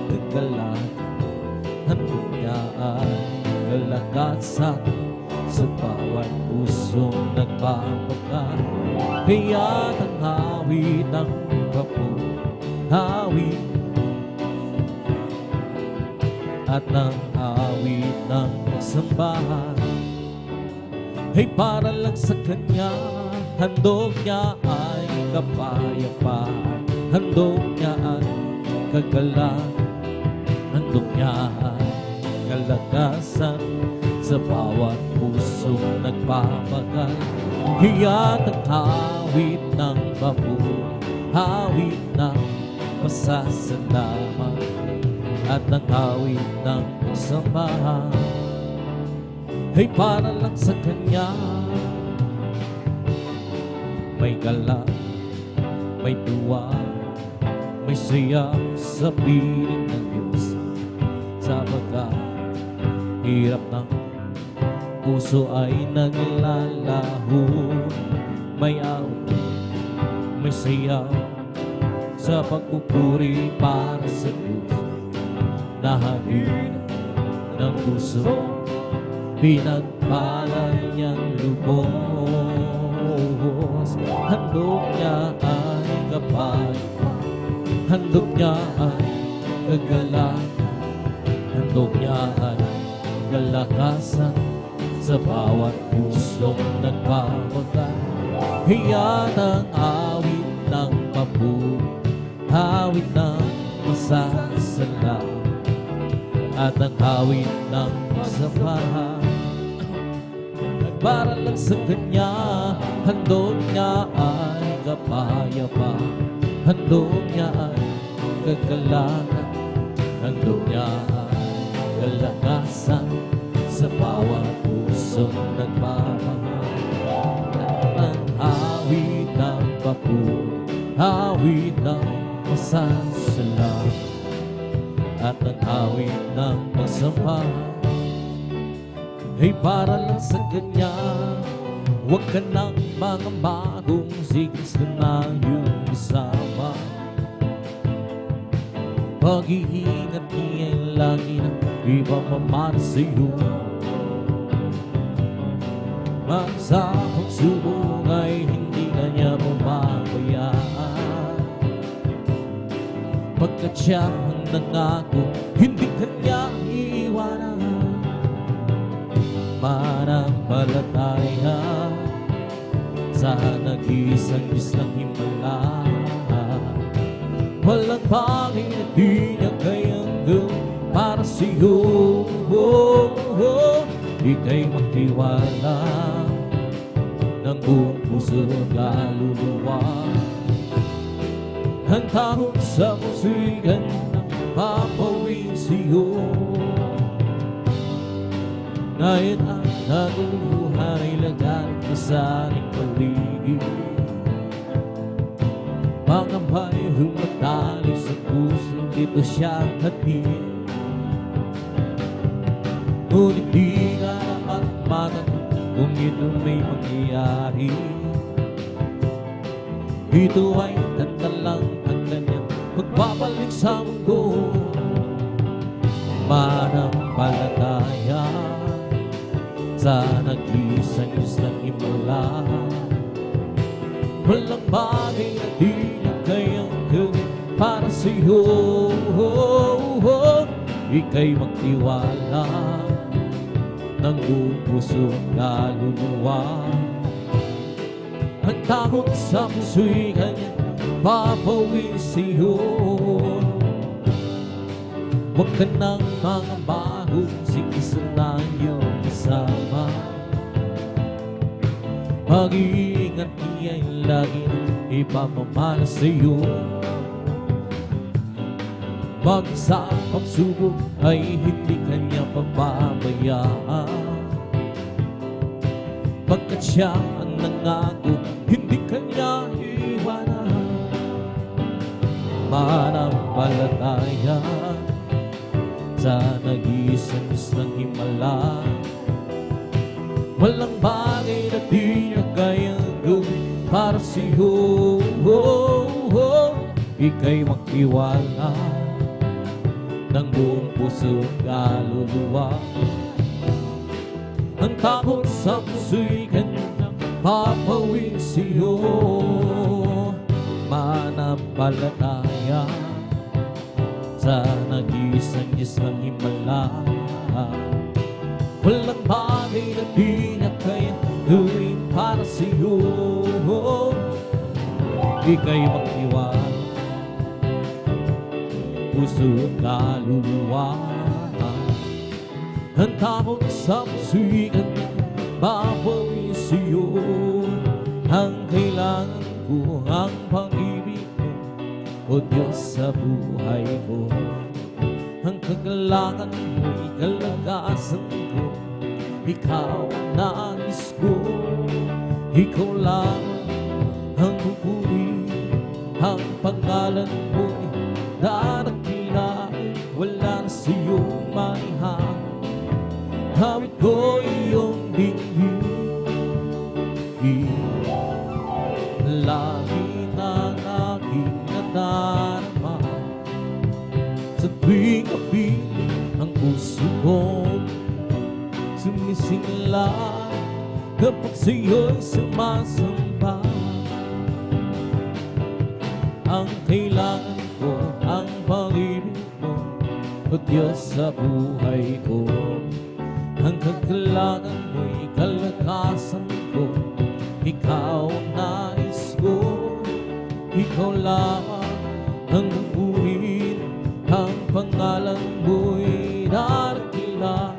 kagalakan, handog niya ang kalakasan sa bawat pusong nagpapaka. Kaya ang awit ng papuri awit at ng awit ng sambahan ay para lang sa Kanya. Handog niya ay kapayapaan, handog niya ay kagalang, handog niya ay kalagasan sa bawat pusong nagpapagal. Iyan ang awit ng papuri, awit ng pasasalamat at ang awit ng sambahan ay para lang sa Kanya. May galak, may tuwa, may saya sa piling ng Diyos. Sapagkat hirap ng puso ay naglalaho. May awit, may sayaw sa pagpupuri para sa Diyos. Nahalin ng puso, pinagpalay niyang lubos. Handog niya ay kapal, handog niya ay kagalang, handog niya ay kalakasan sa bawat pusong nagpapagal. Iyan ang awit ng papuri, awit ng pasasalamat at ang awit ng sambahan para lang sa Kanya. Handog niya ay kapayapaan, handog niya ay kagalangan, handog niya ay kalakasan sa bawat pusong nagmamahal. Ang awit ng papuri, awit ng pasasalamat at ang awit ng pasambahan ay para lang sa Kanya. Huwag ka nang mangamba kung sigis na iyong isama. Pag-iingat niya'y lagi na ipamamana sa iyo. Sa pagsubok ay hindi kanya pababayaan. Pagkat siya ang nangako, hindi kanya iiwanan. Manampalataya sa nag-iisang Diyos ng himala. Walang bagay na di niya kayang gawin para sa iyo. Ika'y magtiwala ng buong puso at kaluluwa. Ang takot sa puso'y kanyang papawin sa iyo. Ngayon ang naguluhan ay lagan na sa ating paligid. Pangambay humatali sa puso, dito siya hatid. Ngunit di ka naman matanong kung ito may mangyayari. Ito ay tanda lang ang kanyang magbabalik sa mundo. Manampalataya sa nag-iisang Diyos ng himala. Walang bagay na di niya kayang gawin para sa iyo. Ika'y magtiwala ng buong puso at kaluluwa. Ang takot sa puso'y kanyang papawin sa iyo. Huwag ka nang mangamba kung sigisan na iyong kasama. Pag-iingat niya'y laging ipamamana sa iyo. Bagsa ang pagsubok ay hindi kanya pababayaan. Pagkat siya ang nangako, hindi kanya iwanan. Manampalataya sa nag-iisang Diyos ng himala. Walang bagay na di niya kayang gawin para sa iyo. Ika'y magtiwala ng buong puso at kaluluwa. Ang takot sa puso'y kanyang papawin sa iyo. Manampalataya sa nag-iisang Diyos ng himala. Walang bagay na di na kaya gawin para sa'yo. Ika'y magtiwala, puso at kaluluwa. Handa mong sa puso'y kanyang babawi sa'yo. Ang kailangan ko, ang pag-ibig mo, o Diyos sa buhay ko. Ang kagalakan mo'y kalagasan ko, ikaw ang nais ko. Ikaw lang ang pupuri, ang pangalan mo'y darakilan. Wala na sa'yong maihang, hawit ko iyong dinggin. Langit ang aking nadarama, sa tuwing kapiling ang puso kong sumisingla. Kapag sa'yo'y sumasamba, ang kailangan ko, ang pag-ibig mo, o Diyos sa buhay ko. Ang kagalakan mo'y kalakasan ko, ikaw ang nais ko. Ikaw lamang ang bubuhin, ang pangalan mo'y darakilan.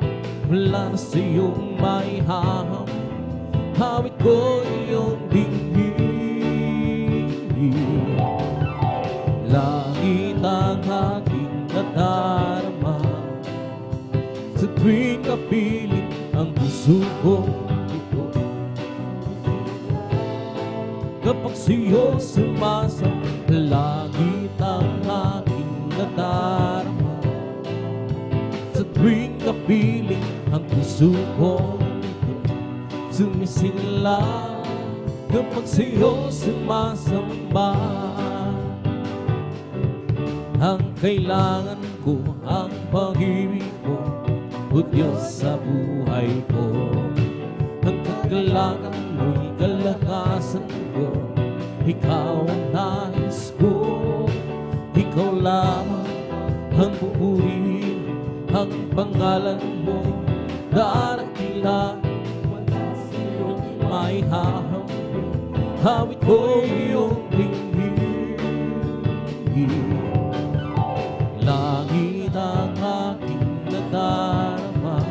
Wala na sa'yong maihaham, hawit ko iyong dinggin. Langit ang aking nadarama, sa tuwing kapiling ang puso ko. Kapag sa'yo sumasang, langit ang aking nadarama, sa tuwing kapiling ang puso ko sumisingla. Kapag sa'yo sumasamba, ang kailangan ko, ang pag-ibig mo, o Diyos sa buhay ko. Ang kagalakan mo'y kalakasan ko, ikaw ang nais ko. Ikaw lamang ang pupurihin, ang pangalan mo darakilan. Wala sa'yong maihaham, hawit ko iyong dinggin. Langit ang aking nadarama,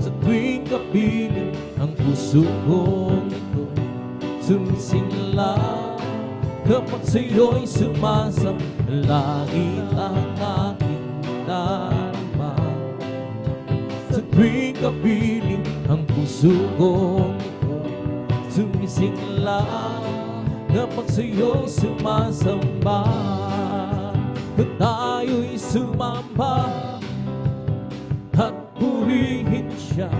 sa tuwing kapiling ang puso kong ito sumisingla. Kapag sa'yo'y sumasang, langit ang aking nadarama, sa tuwing kapiling ang puso kong ito sumisingla. Kapag sa'yo'y sumasamba, at tayo'y sumamba at purihin siya.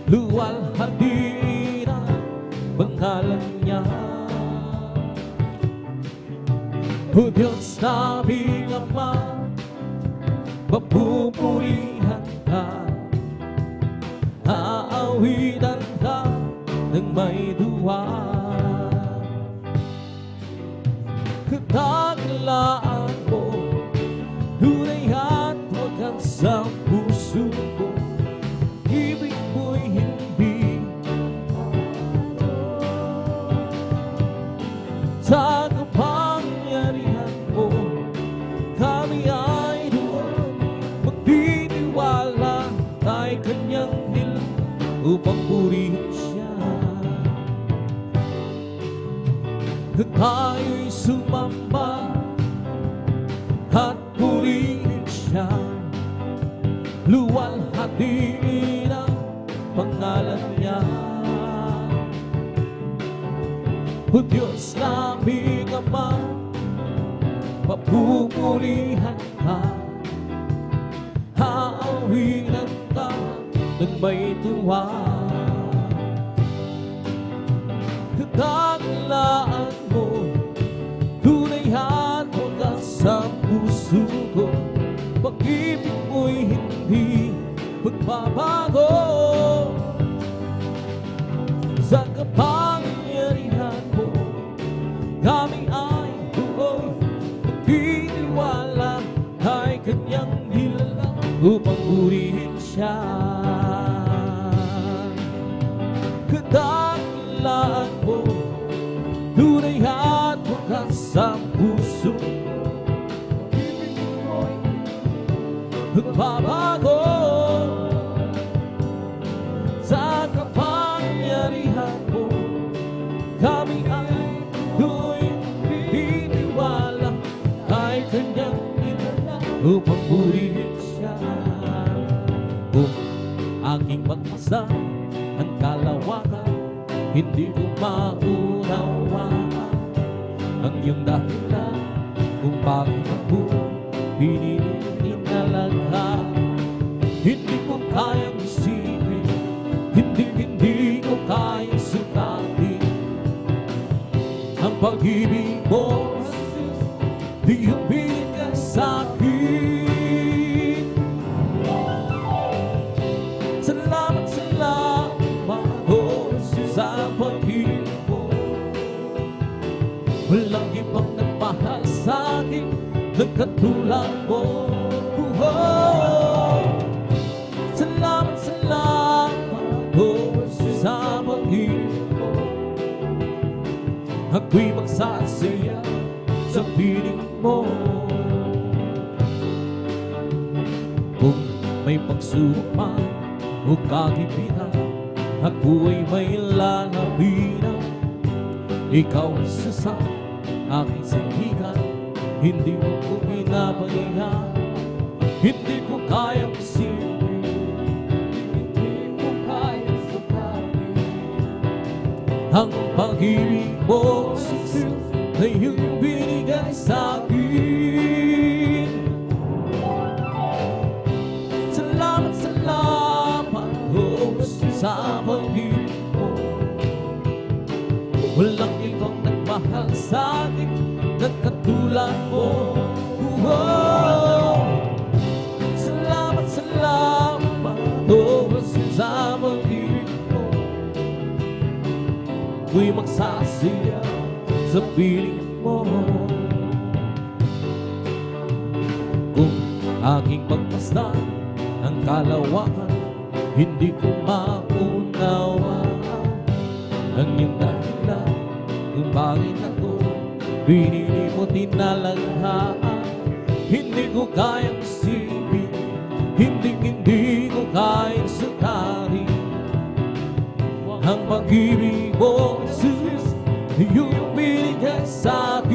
Luwalhatin ang pangalan niya. O Diyos naming Ama, papupurihan ka, aawitan ka ng may duwa. Katakilaan mo, tunay at wagas ang puso ko. Ibig mo'y hindi sa kapangyarihan mo. Kami ay doon magtitiwala, tayo kanyang nilang upang purihin siya. At tayo'y sumamba at purihin siya. Luwalhatin ang pangalan niya. O Diyos naming Ama, papupurihan ka, haawinan ka ng may tuwa. Katakilaan mo, tunay at wagas ang puso ko. Pag-ibig mo'y hindi magbabago. Sa kapangyarihan mo, kami ay buhay magtitiwala. papurihin siya. Kadakilaan mo, tunay at wakas ang puso. Nagbabago sa kapangyarihan mo. Kami ay do'y pininiwala ay kanyang inala upang purihin siya. Kung aking magmasa ang kalawakan, hindi ko maunawaan ang iyong dahilan kung bakit ako pinininalagha. Hindi ko kayang isipin, hindi ko kayang sukatin ang pag-ibig mo, di yung binigay sa'kin. Salamat, salamat, oh, sa pag-ibig mo. Walang ibang nagmahal sa'kin ng katulad mo. Salamat, salamat, oh, sa pag-ibig mo. Ako'y magsasaya sa piling mo. Kung may pagsubok man o kagipitan, ako ay may lalapitan. Ikaw ang sasang aking sandigan, hindi mo ko pinapahinga. Hindi ko kayang isipin, hindi ko kayang sukatin ang pag-ibig mo, Jesus, na iyong binigay sa'kin. Salamat, salamat, oh, sa pag-ibig mo. Walang ibang nagmahal sa'kin na katulad mo. Salamat, salamat, oh, sa pag-ibig mo. Ako'y magsasaya sa piling mo. Kung aking pagmasdan ang kalawakan, hindi ko maunawaan ang iyong dahilan kung bakit ako pinili mo tinalaghaan. Hindi ko kayang isipin, hindi ko kayang sukatin ang pag-ibig mo, Jesus, iyong binigay sa'kin.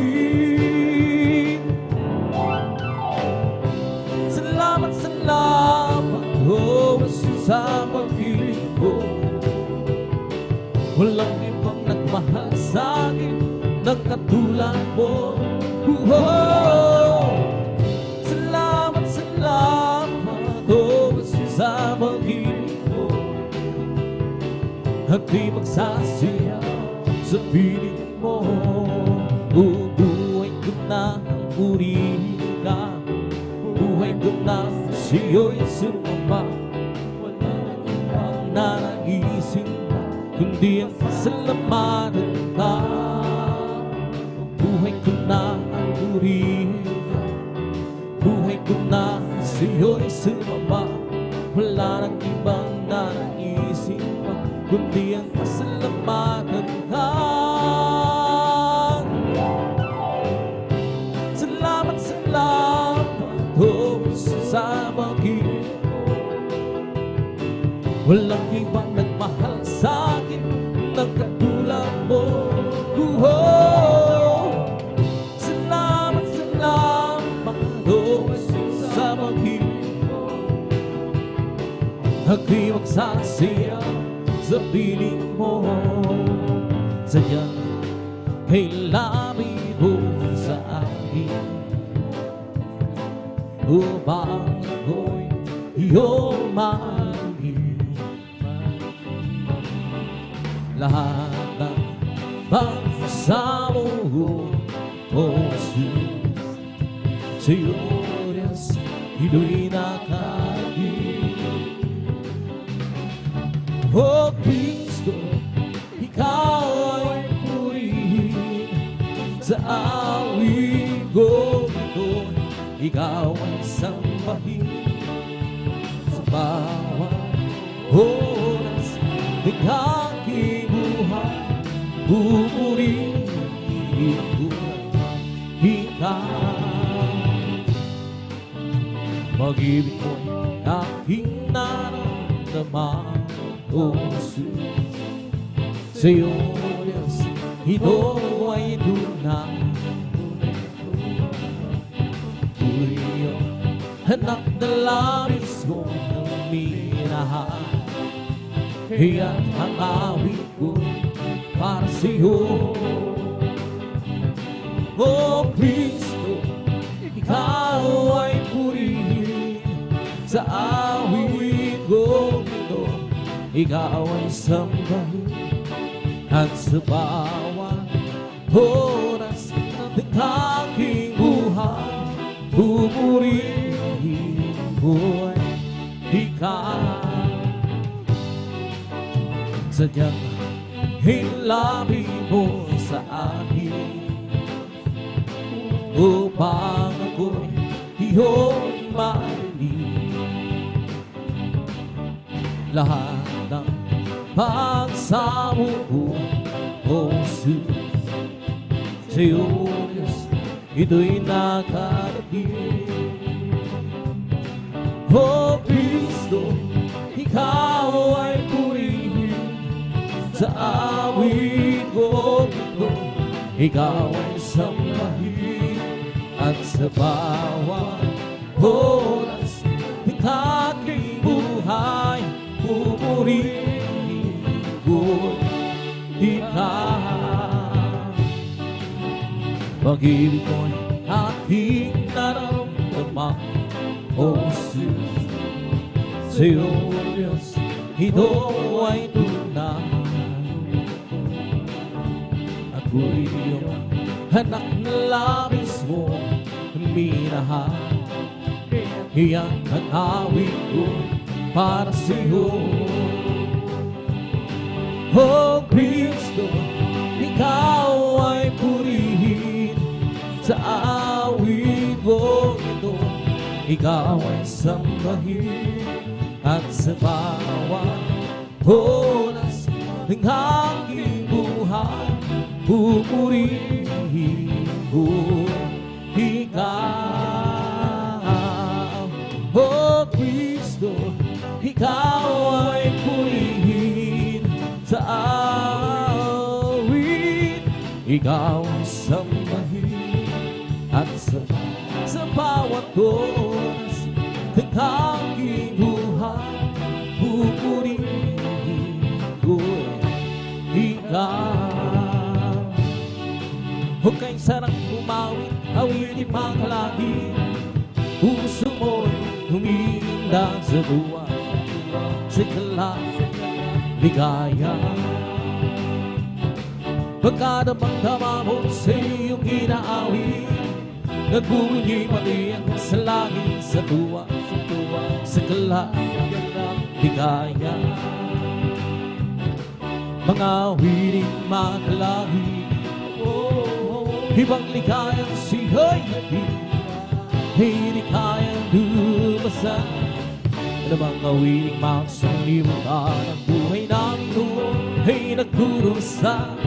Salamat, salamat, oh, sa pag-ibig mo. Walang ibang nagmahal sa'kin ng katulad mo. Salamat, salamat, oh, sa pag-ibig mo. Ako'y magsasaya sa piling mo. Buhay ko na ang purihin ka. Buhay ko na sa'yo'y sumamba. Wala nang nanaisin na kundi ang pasalamatan ka. Buhay ko na ang purihin ka. Buhay ko na sa'yo'y sumamba. Wala nang ibang nanaisin pa kundi ang pasalamatan ka. Salamat, salamat, oh, sa pag-ibig mo. Walang ibang nagmahal sa'kin ng katulad mo. Salamat, salamat, oh, sa pag-ibig mo. Ako'y magsasaya sa piling mo. Sadyang kay labing mo sa akin upang ako'y iyong mahalin. Lahat ng pagsamo o Jesus, sa'yo Diyos, ito'y nakain. O Kristo, ikaw ay purihin sa awit ko ito. Ikaw ay sambahin sa Pag-ibig mo'y aking naramdaman, O Jesus. Sa'yo, Diyos, ito ay tunay. Iyong anak na labis mo ng minahal, kaya't ang awit ko para sa'yo. O Kristo, Ikaw ay purihin sa awit ko ito. Ikaw ay sambahin at sa bawat oras ng aking buhay, pupurihin ko ay Ikaw. Sadyang hilabi mo sa akin upang ako'y iyong marinig. Lahat ng pagsamo ko, O Jesus, sa'yo, Diyos, ito'y nakarating. O Kristo, Ikaw ay purihin sa awit ko ito. Ikaw ay sambahin at sa bawat oras ng aking buhay, pupurihin ko Ikaw. Pag-ibig ko'y aking naramdaman, O Jesus. Sa'yo, Diyos, ito ay tunay. Ako'y iyong anak na labis mo minahal, iyan ang awit ko para sa'yo. O Kristo, Ikaw ay purihin sa awit ko ito. Ikaw ay sambahin at sa bawat oras ng aking buhay, pupurihin ko Ikaw. O Kristo, Ikaw ay purihin sa awit. Ikaw ay sambahin at sa bawat oras ng aking buhay, pupurihin ko Ikaw. Huwag kang sarang umawit, awitin mga langit. Puso mo'y humindang sa duwa, sa ligaya. Pagkadamang-dama mo sa iyong inaawit, nagbubunyi pati ang sa langit, sa tuwa, sa ligaya. Mga wiring makalangit, ibang ligayang siya'y hatid, hindi kayang lumasan. Ano mga wiring magsalimutan, ang buhay namin noon ay nagkurusan.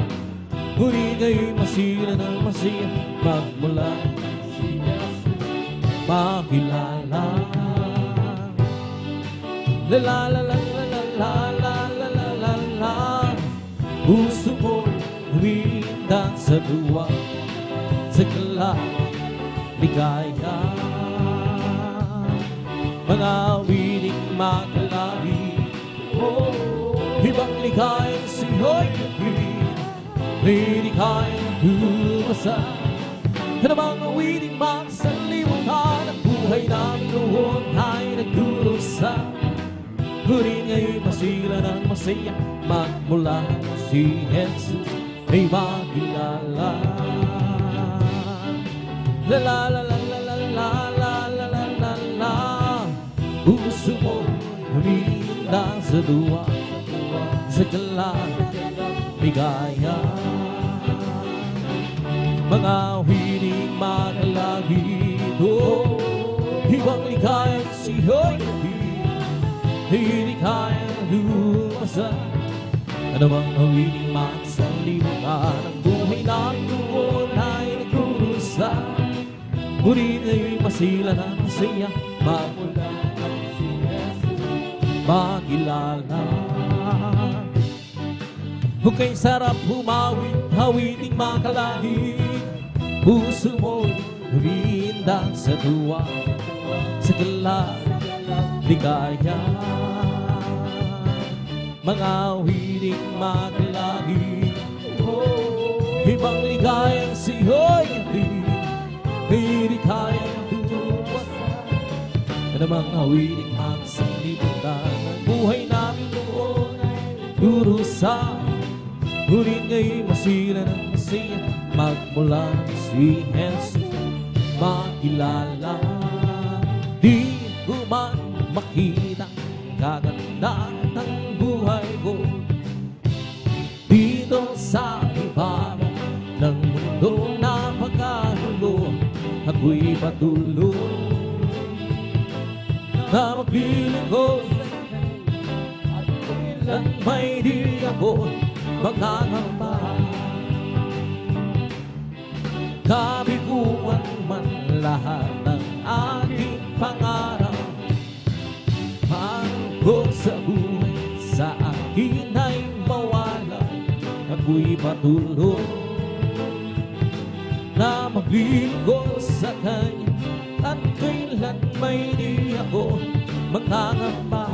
Ngunit ngayon'y masira ng masaya, magmula makilala. La la la la la la la la la la la. Puso mo'y humindang sa duwa, sa ligaya. Mga wiling makalangit, ibang ligayang siya'y hatid, hindi kayang lumasan. Ano mga wiling magsalimutan, ang buhay namin noon ay nagdurusa. Ngunit ngayon'y masira ng masaya, magmula si Jesus ay makilala. La la la la la la la la la la la la. Puso mo humindang sa duwa, sa ligaya. Mga wiling makalangit, ibang ligayang siya'y hatid, hindi kayang lumasan. Ano bang wiling magsalimutan, ang buhay namin noon ay nagkurusa. Ngunit ngayon'y masila na masaya, magmula si Jesus makilala. Hukay sarap humawit, hawiting makalangit, puso mo'y rindang sa tuwa, sa ligaya. Mga wiring makalangit, ibang ligayang siyo'y hatid, hirikayang tuwasan, na mga wiring magsalibutan. Ang buhay namin noon ay durusa, ngunit nga'y masira ng masaya, magmula si Jesus makilala. Di ko man makita ang kaganda ng buhay ko dito sa ibabaw ng mundo na pagkagulo. Ako'y patuloy na maglilingkod at kailan may di ako magkakamba. Kabiguan man lahat ng aking pangarap, hanggang sa buhay sa akin ay mawala. Ako'y patuloy na maglilingkod sa Kanya at kailan may di ako magkakamba.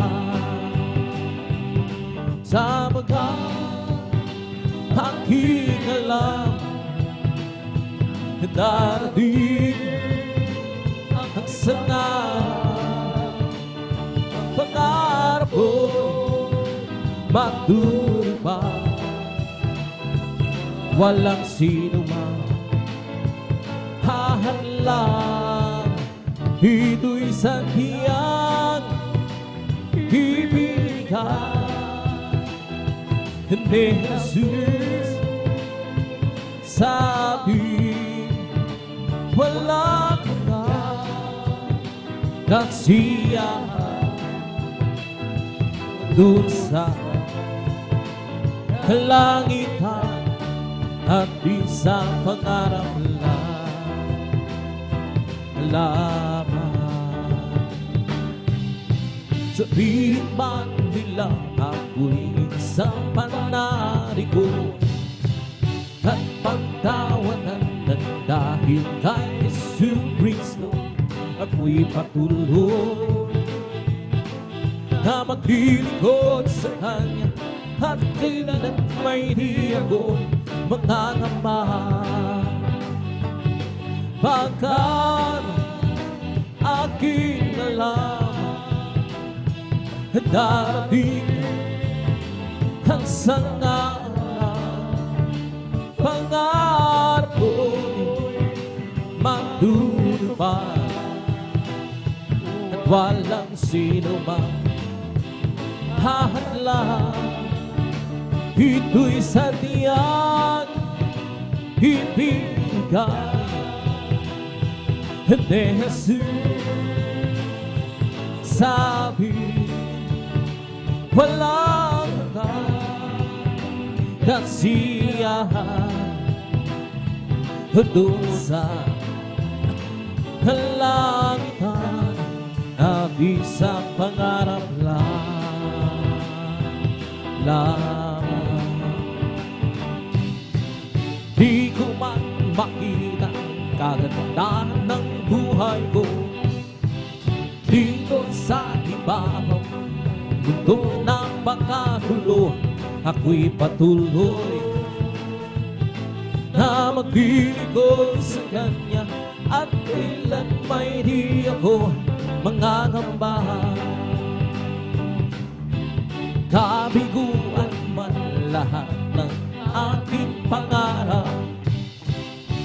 Sapagkat aking alam na darating ang sangarap, pangarap ko matutupad. Walang sino man hahalang, ito'y sadyang ibigay ni Jesus sa akin. Walang kasiyahan dun sa kalangitan at isang pangarap lamang. Sa pilit man nila ako'y isang panariko at pagtawanan na dahil kay Jesus Cristo ako'y patuloy na maglilingkod sa Kanya at kailan may di ako magkakamba. Pagkat aking alam darating ang sangarap, pangarap ko'y matutupad at walang sino mang hahadlang. Ito'y sadyang ibigay ni Jesus sabi. Walang kasiyahan doon sa kalangitan at isang pangarap lamang. Di ko man makita ang kagandahan ng buhay ko dito sa ibabaw mundo ng pagkagulo. Ako'y patuloy na maglilingkod sa Kanya at kailan may di ako mangangamba. Kabiguan man lahat ng aking pangarap,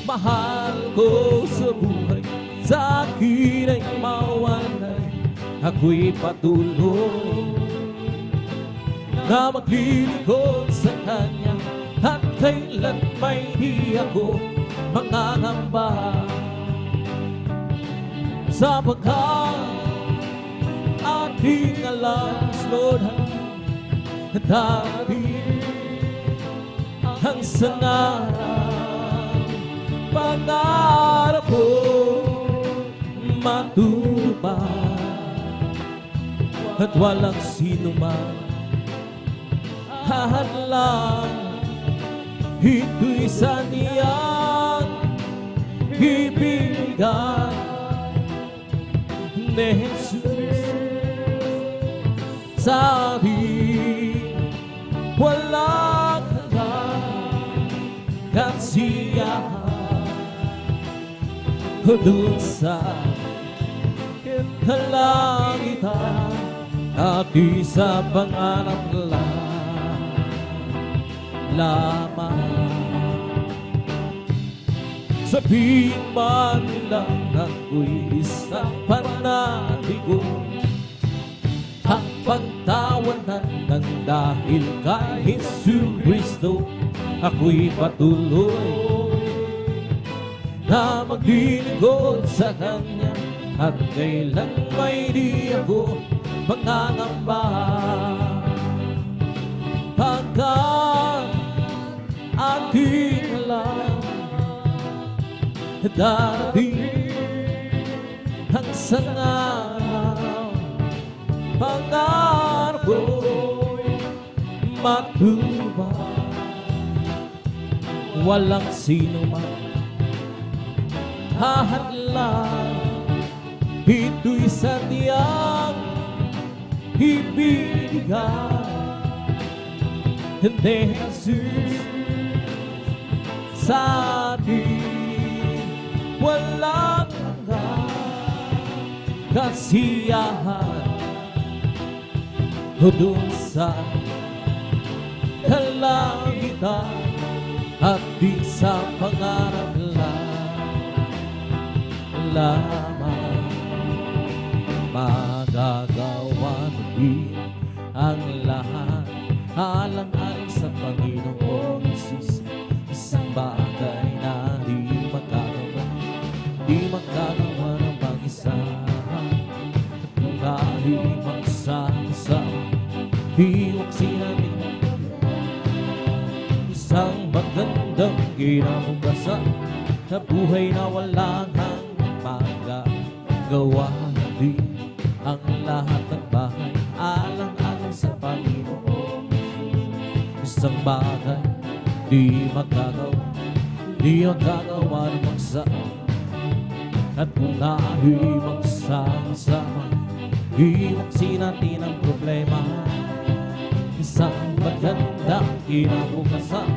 mahal ko sa buhay sa akin ay mawalay. Ako'y patuloy na maglilingkod sa Kanya at kailan may di ako mangangamba. Sapagkat aking alam, Lord, darating ang sangarap, pangarap ko matupad. at walang sino man hahadlang. Ito'y saniyang ibigay ni Jesus sa ating walang kasiyahan doon sa kalangitan at di sa pangarap lamang. Sabihin man nilang ako'y isang panatigo, ang pagtawanan ng dahil kay Hesus Kristo, ako'y patuloy na maglilingkod sa Kanya at kailan may di ako mangangamba. Pagkat ating alam darating ang sangaraw, pangarap ko'y matupad. Walang sino man hahadlang. Ito'y sadyang ibigay ni Jesus sa ating walang kasiyahan doon sa kalangitan at di sa pangarap lamang. Magagawa din ang lahat alang-alang sa Panginoong Jesus. Isang bagay na di magagawa ng mag-isa, at dahil magsasama, hiwag sinabi isang magandang kinabukasan sa buhay na walang magagawa din ang lahat ng bagay alang-alang sa Panginoon. Isang bagay di magagawa ng magsa, at kung na'y magsama-sama, iwaksin natin ang problema. Isang magandang kinabukasan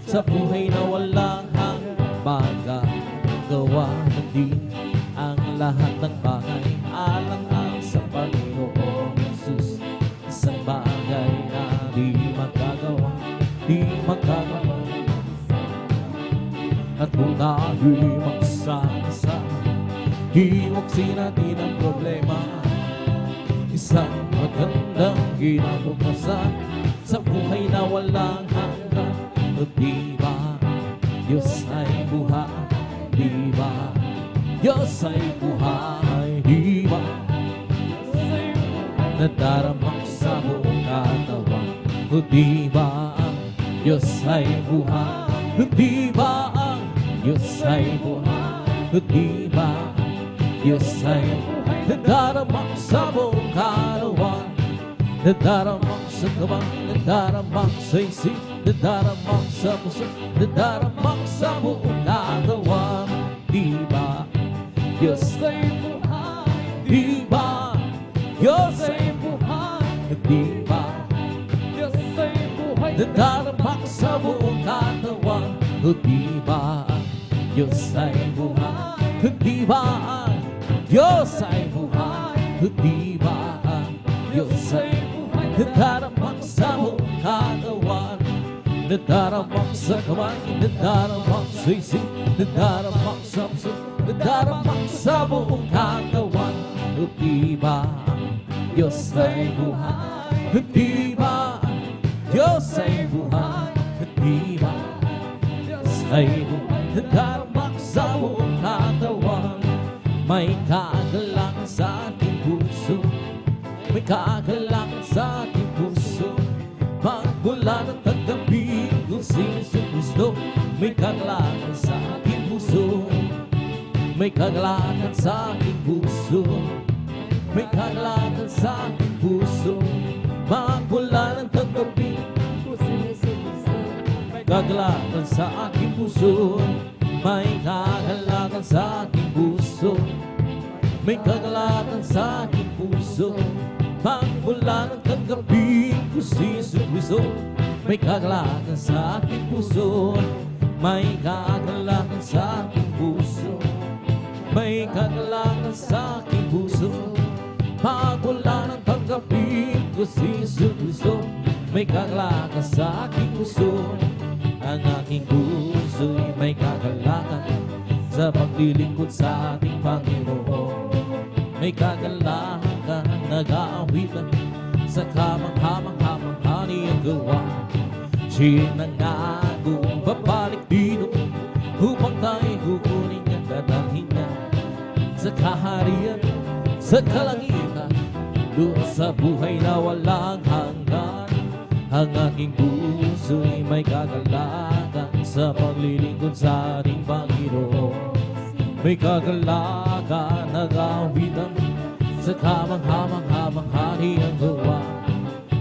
sa buhay na walang magagawa na din ang lahat ng bagay alang-alang sa Panginoong Jesus. Isang bagay na di magagawa at kung na'y magsama-sama, iwaksin natin ang problema. Isang magandang kinabukasan sa buhay na walang hanggan. O diba, Diyos ay buhay, diba? Diyos ay buhay, diba? Nadarama sa buong katawan. O diba, Diyos ay buhay, o diba? Diyos ay buhay, o diba? Diyos ay buhay. Nadarama sa buong katawan, nadarama sa kawan, nadarama sa isip, nadarama sa puso, nadarama sa buong katawan. Diba, Diyos ay buhay, diba? Diyos ay buhay, diba? Diyos ay buhay. Nadarama sa buong katawan, diba? Diyos ay buhay, diba? Diyos ay buhay, diba? Diyos ay buhay. Nadarama sa buong katawan, nadarama sa kawan, nadarama sa isip, nadarama sa puso, nadarama sa buong katawan. Diba? Diyos ay buhay, diba? Diyos ay buhay, diba? Diyos ay buhay. Nadarama sa buong katawan. May kagalangan sa ating puso, may kagalangan sa ating puso. Magmula ng tagabi kung si Hesus Kristo, may kagalangan sa ating puso, may kagalangan sa ating puso. may kagalakan sa aking puso. Magmula ng tanggapin, may kagalakan sa aking puso. May kagalakan sa aking puso. May kagalakan sa aking puso. Magmula ng tanggapin ko si Jesucristo. May kagalakan sa aking puso. May kagalakan sa aking puso. May kagalakan sa aking puso. Magmula ng tanggapin ko si Jesucristo. May kagalakan sa aking puso. Ang aking puso'y may kagalakan sa paglilingkod sa ating Panginoon. May kagalakan, nag-aawitan sa kamang-hamang-hamang niyang gawa. Siya nangako, babalik dito upang tayo kukunin niya, dadalhin niya sa kaharian, sa kalangitan, doon sa buhay na walang hanggan. Ang aking puso'y may kagalakan sa paglilingkod sa ating Panginoon. May kagalakan, nag-aawitan sa kamang-hamang-hamang hari ang gawa.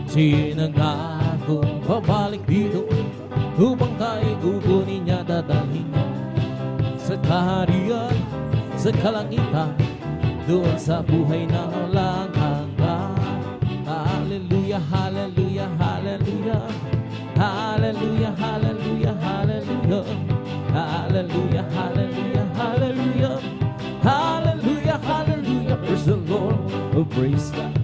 Siya nangako, babalik dito upang tayo kukunin niya, dadalhin niya sa kaharian, sa kalangitan, doon sa buhay na walang hanggan. Hallelujah, hallelujah, hallelujah. Hallelujah, hallelujah, hallelujah. Hallelujah, hallelujah, hallelujah. Hallelujah, hallelujah. Praise the Lord. Oh, praise God.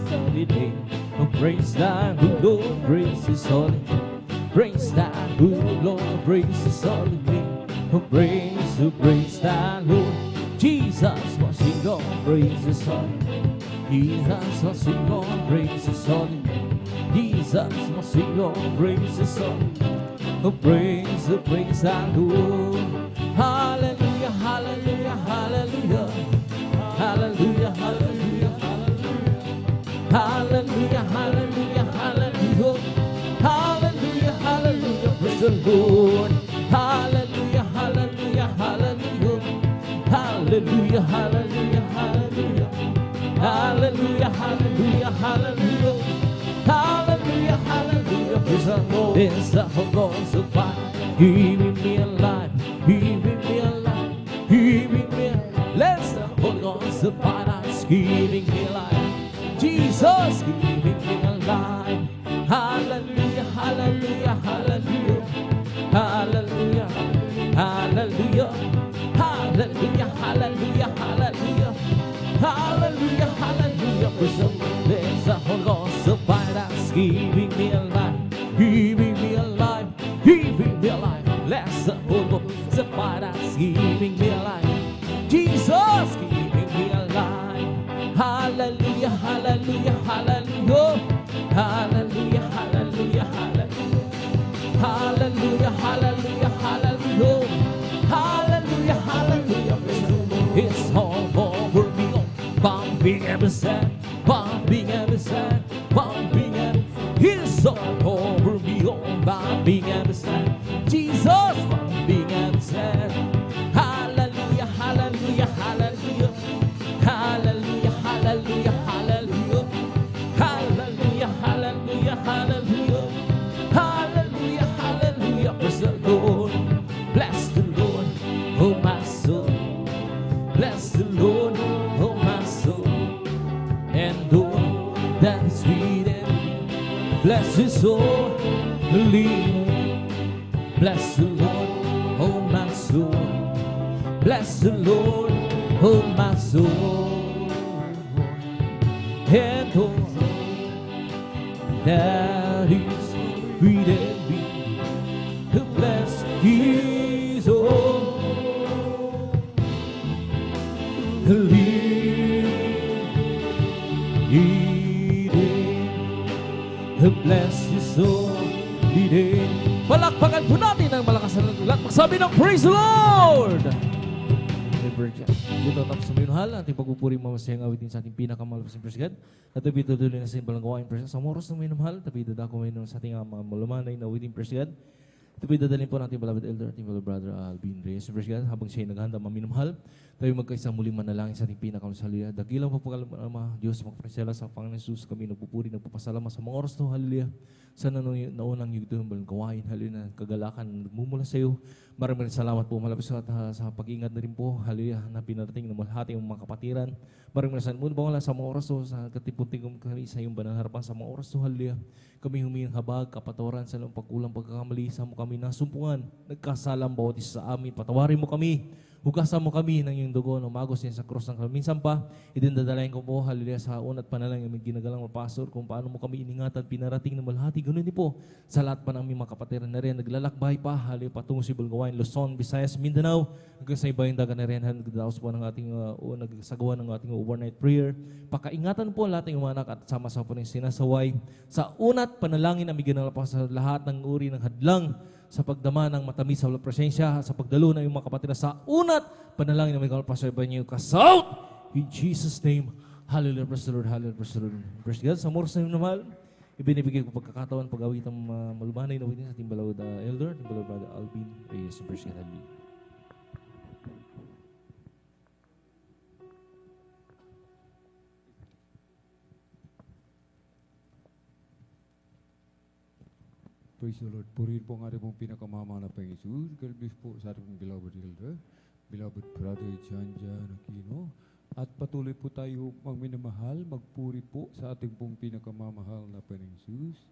Holy name. Oh, praise God, oh Lord. Praise His holy name. Praise God, oh Lord. Praise His holy name. Oh, praise God, Lord. Jesus was He God. Praise His holy name. Jesus was He God. Praise His holy name. Jesus was He God. Praise His holy name. Oh, praise the Lord. Hallelujah, hallelujah, hallelujah. Hallelujah, hallelujah, hallelujah. Hallelujah, hallelujah, hallelujah. Hallelujah, hallelujah, praise the Lord. Hallelujah, hallelujah, hallelujah. Hallelujah, hallelujah, hallelujah. Hallelujah, hallelujah, hallelujah. Hallelujah, hallelujah, praise the Lord. It's the Holy Ghost of fire. He will be alive. He will be alive. He will be alive. Let's the Holy Ghost of fire. Keeping me alive. Jesus keeping me alive. Hallelujah, hallelujah, hallelujah. Hallelujah, hallelujah. Hallelujah, hallelujah, hallelujah. Hallelujah, hallelujah. Praise the Lord. There's the Holy Ghost of fire that's keeping me alive. Keeping me alive. Keeping me alive. Let's the Holy Ghost of fire that's keeping me alive. Jesus keeping me alive. Hallelujah, hallelujah, hallelujah. Hallelujah, hallelujah, hallelujah. Hallelujah, hallelujah, hallelujah. Hallelujah, hallelujah. It's all over me. Bumping every side, bumping every side, bumping every side. It's all over me. Bumping every side. Jesus, bumping every side. Hallelujah, hallelujah, hallelujah. Hallelujah, hallelujah, hallelujah. Hallelujah, hallelujah, hallelujah. Hallelujah, hallelujah. Praise the Lord. Bless the Lord, oh my soul. Bless the Lord, oh my soul. And all that is within me. Bless His holy name. Bless the Lord, oh my soul. Bless the Lord, oh my soul. And all that is within me. Bless His holy name. Bless His holy name. Palakpakan po natin ang malakas na lahat. Magsabi ng praise the Lord! Dito tapos sa minuhal, ating pagpupuri mamasayang awitin sa ating pinakamalapasang praise God. At tabi tuloy na sa ibalang gawain praise God. Sa moros ng minumahal, tabi dada ko mayroon sa ating mga malumanay na awitin praise God. Ito po'y dadalhin po natin, beloved elder, ating beloved brother Alvin Reyes. Praise God, habang siya'y naghahanda maminumhal, tayo magkaisang muling manalangin sa ating pinakamasaliya. Dakilang po pagkalamang Diyos, magpresela sa Panginoon Jesus, kami nagpupuri, nagpapasalamat sa mga oras to, hallelujah. Sa naunang yugto ng balang kawain, hallelujah, kagalakan, nagmumula sa iyo. Maraming salamat po, malapit sa pag-ingat na rin po, hallelujah, na pinarating ng malhati yung mga kapatiran. Maraming salamat po, bawala sa mga oras to, sa katipunting kami sa iyong banal harapan sa mga oras to, hallelujah. Kami humingi ng habag, kapatawaran sa iyong pagkulang pagkakamali, sa mo kami nasumpungan, nagkasalang bawat isa sa amin, patawarin mo kami. Hugasan mo kami ng iyong dugo na umagos yan sa krus ng kami. Minsan pa, idinadalayan ko po, hallelujah, sa unat panalangin ng ginagalang mga pastor, kung paano mo kami iningatan, pinarating na malhati. Ganun din po, sa lahat pa ng aming mga kapatiran na rin, naglalakbay pa, hallelujah, patungo si Bulgawain, Luzon, Visayas, Mindanao, hanggang sa ibayang dagat na rin, nagdaos po ng ating, nagsagawa ng ating overnight prayer. Pakaingatan po lahat ng mga anak at sama-sama po ng sinasaway. Sa unat panalangin, aming ginagalang pa sa lahat ng uri ng hadlang, sa pagdama ng matamis sa presensya, sa pagdalo ng iyong mga kapatid sa unat, panalangin na may kalpasoy ba niyo ka-south? In Jesus' name, hallelujah, praise the Lord, hallelujah, praise the Lord. Praise God, sa moros na yung namal, ibinibigay ko pagkakataon, pag-awit ang malumanay na witin sa ating balawad elder, ating balawad brother Alvin Reyes, praise God, hallelujah. Praise the Lord. Purihin po ang ating pong pinakamamahal na Panginoon Jesus. God bless po sa ating pong beloved elder, beloved brother Janjan Aquino. At patuloy po tayo magminamahal, magpuri po sa ating pong pinakamamahal na Panginoon Jesus.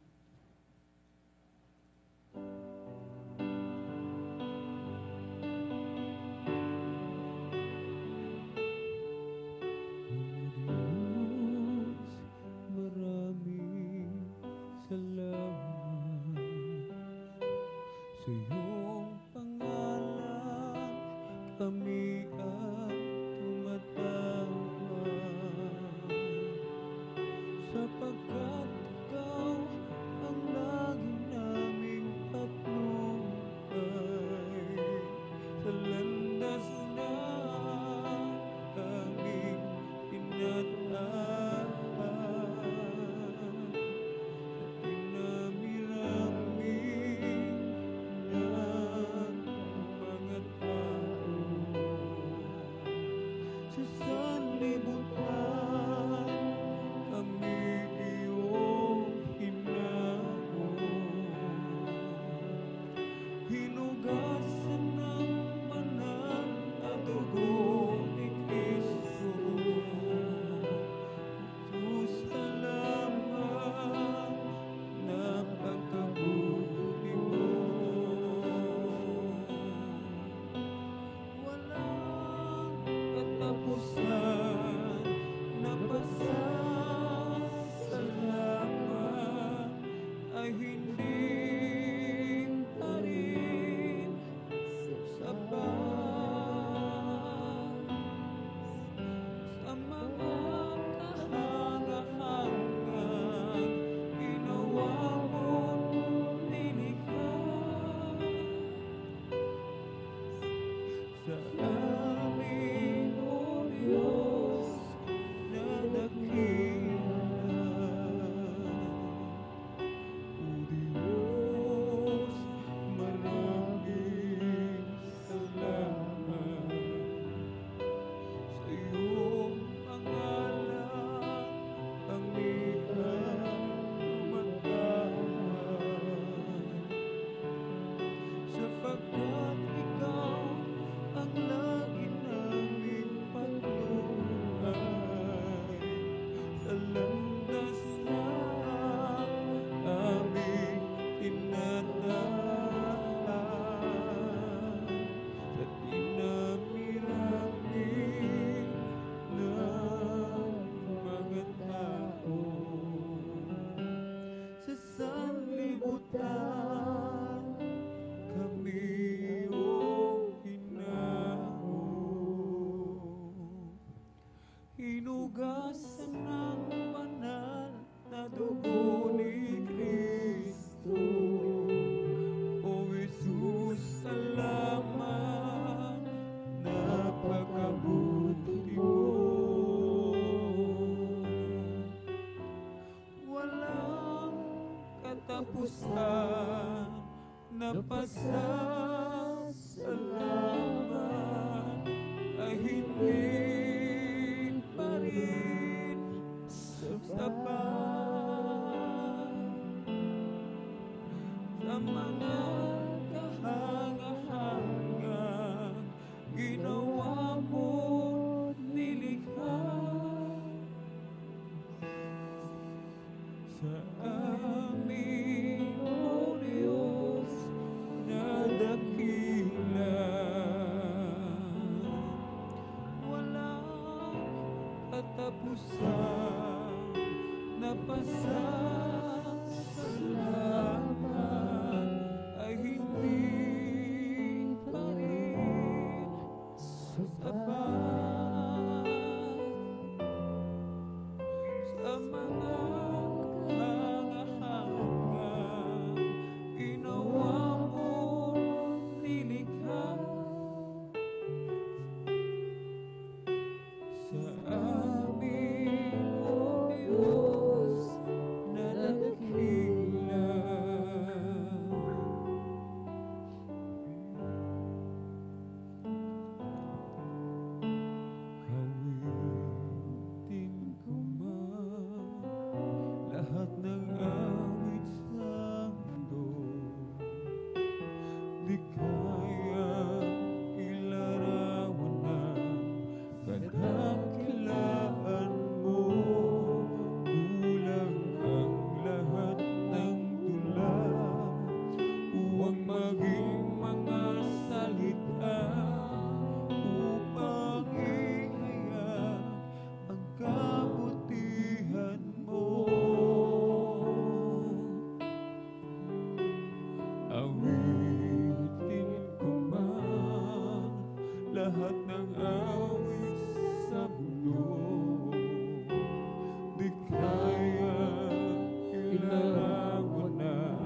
Sa iyong pangalan kami ay tumatawag, sapagkat ikaw ang lagi naming patnubay sa landas na aming tinatahak. Hinugasan ng banal na dugo ni Kristo. O Jesus, salamat, napakabuti mo. Walang katapusan napasasalamat ay hindi pa rin sapat sa mga kahangahangang ginawa mo nilikha sa amin, O Diyos, na dakila. Walang katapusan na pasasalamat ay hindi pa rin sapat sa mga kahangahangang ginawa mo nilikha sa amin, O Diyos, na dakila. Hawitin ko man lahat ng awit sa mundo, di kayang ilarawan ng kadakilaan mo. Kulang ang lahat ng tula, huwag maging mga salita upang ihayag ang kabutihan mo. Awitin ko man lahat ng awit sa mundo, di kaya ilarawan ng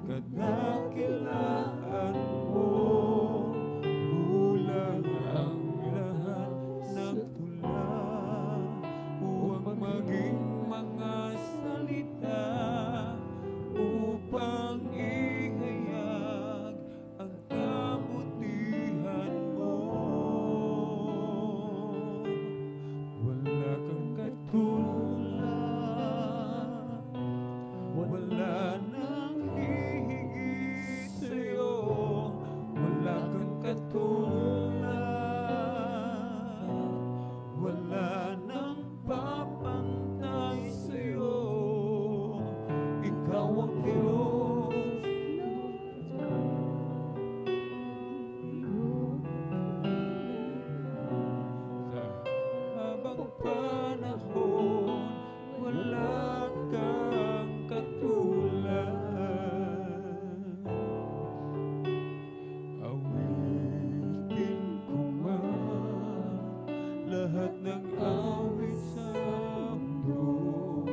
kadakilaan mo. Kulang ang lahat ng tula, huwag maging mga salita upang ihayag ang kabutihan mo. Wala kang katulad, wala nang hihigit sa'yo. Wala kang katulad, wala nang papantay sa'yo. Ikaw ang Diyos. Sa habang panahon, wala kang katulad. Awitin ko man lahat ng awit sa mundo,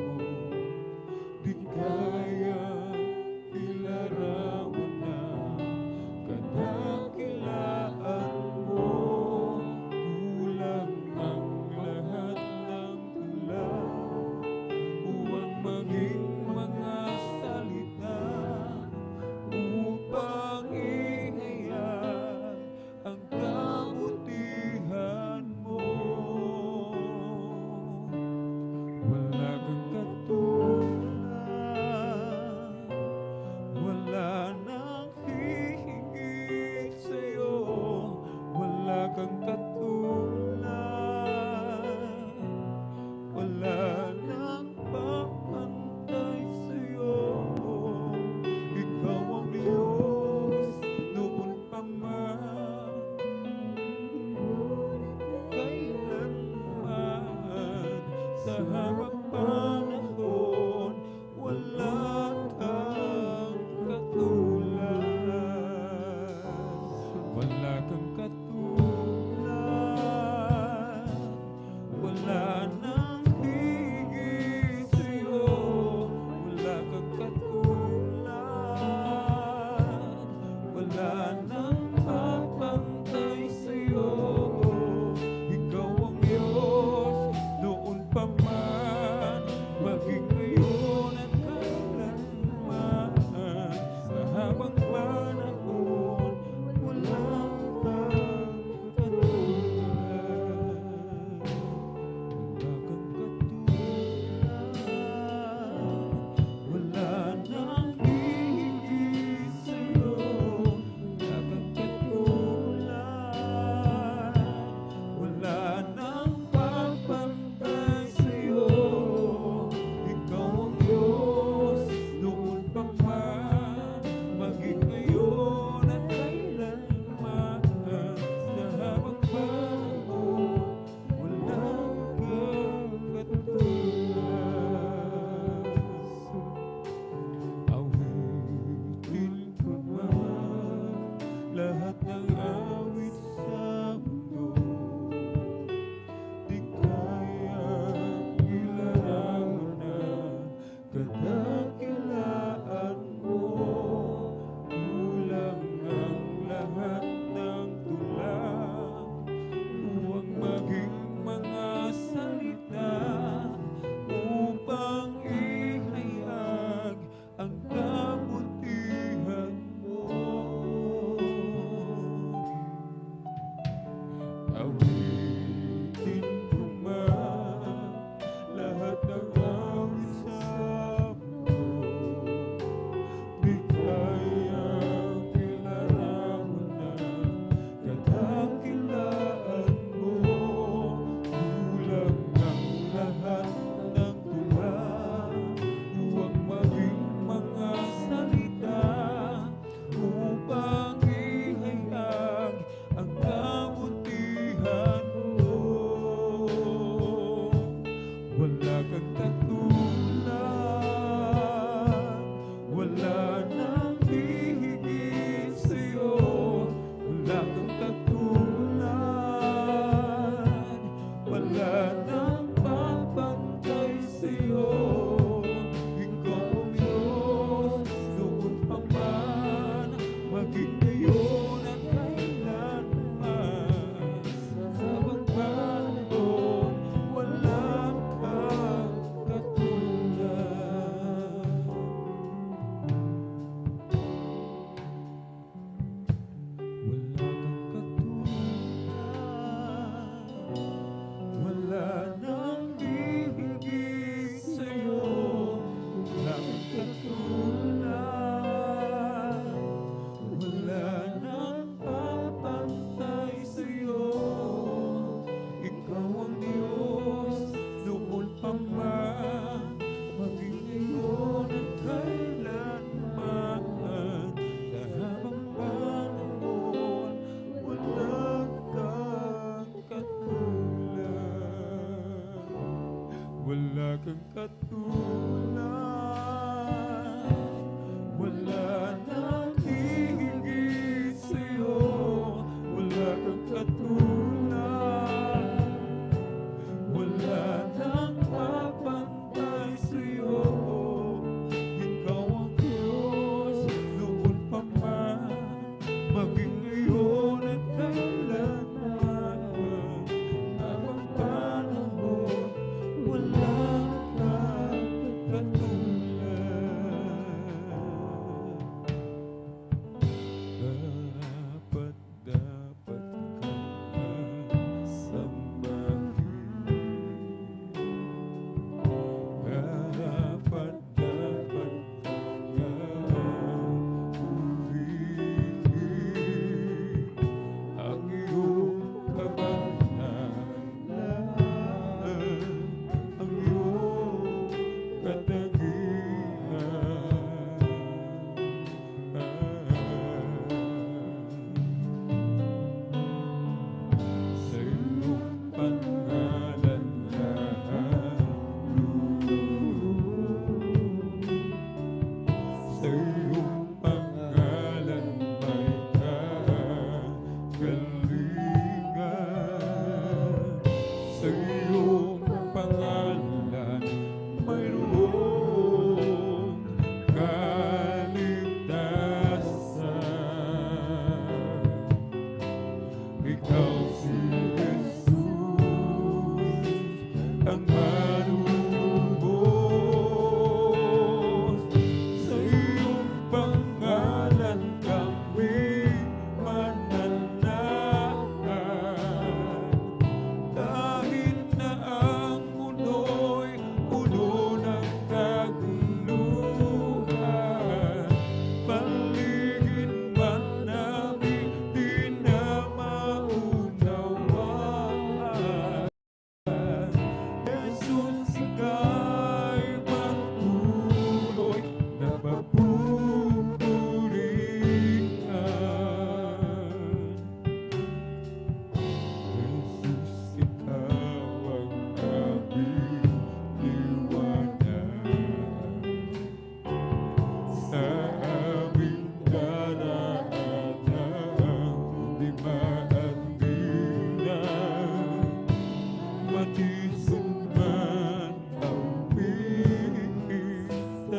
di kaya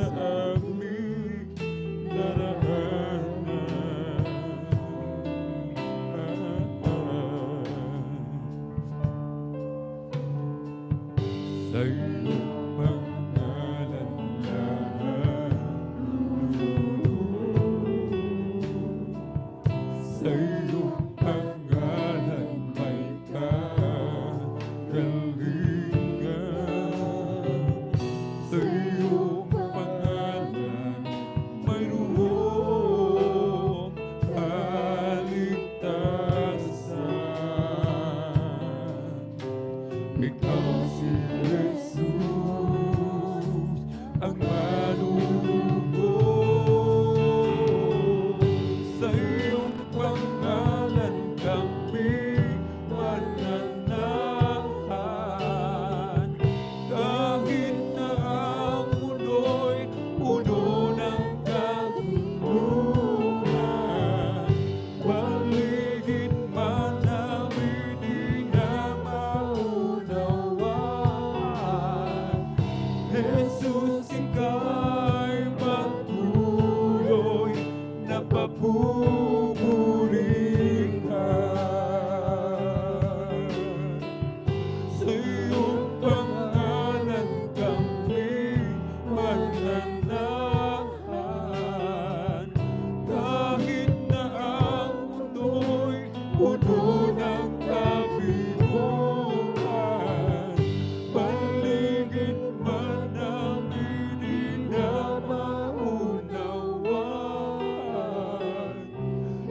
aming daraanan. Sa iyong pangalan lahat sa iyong pangalan may kagalingan. Sa iyong pangalan mayroong kaligtasan. Ikaw si Jesus, ang manunubos. Sa iyong pangalan kami mananahan. Kahit na ang mundo'y puno ng kabuluhan, paligid man namin di na maunawaan. Jesus, ika'y patuloy na papupurihan. Sa iyong pangalan kami mananahan. Kahit na ang mundo'y puno ng kabiguan, paligid man namin di na maunawaan.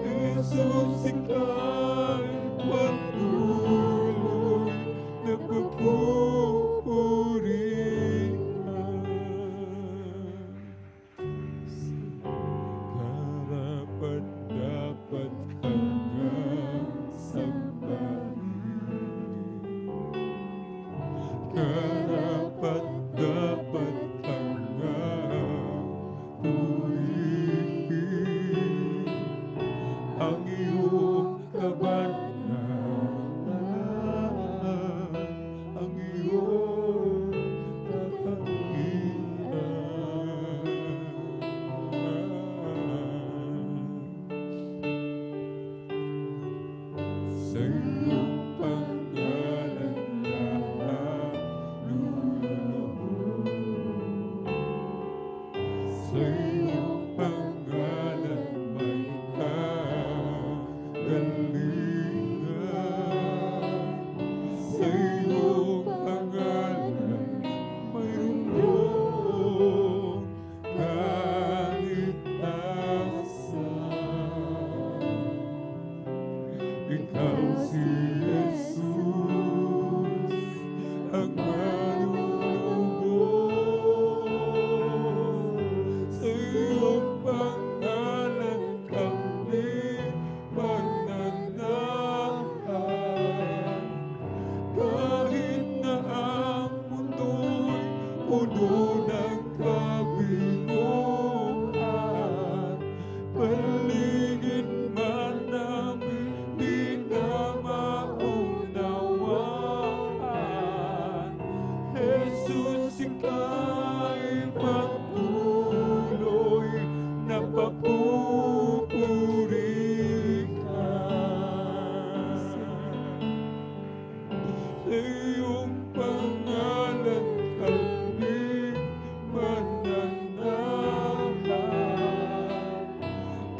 Jesus, ika'y patuloy na papupurihan. Karapat-dapat kang sambahin. Karapat-dapat kang purihin. Ang iyong kabanalan, ang iyong kapangyarihan. Sa iyong pangalan lahat lulubog. Sa iyong pangalan may kagalingan. Sa iyong pangalan mayroong kaligtasan. Ikaw si Jesus, ang manunubos. Sa iyong pangalan kami mananahan. Kahit na ang mundo'y puno ng kabiguan, paligid man namin di na maunawaan. Jesus, ika'y patuloy na papupurihan. Sa iyong pangalan kami mananahan.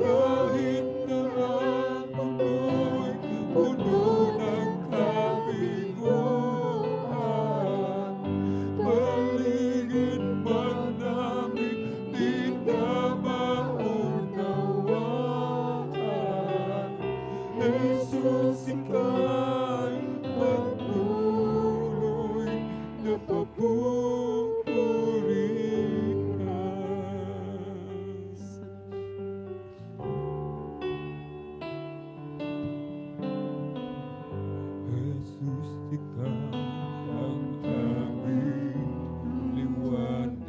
Kahit na ang mundo'y puno ng kabiguan, paligid man namin di na maunawaan. Jesus, ika'y patuloy na papupurihan. Jesus, ikaw ang aming liwanag.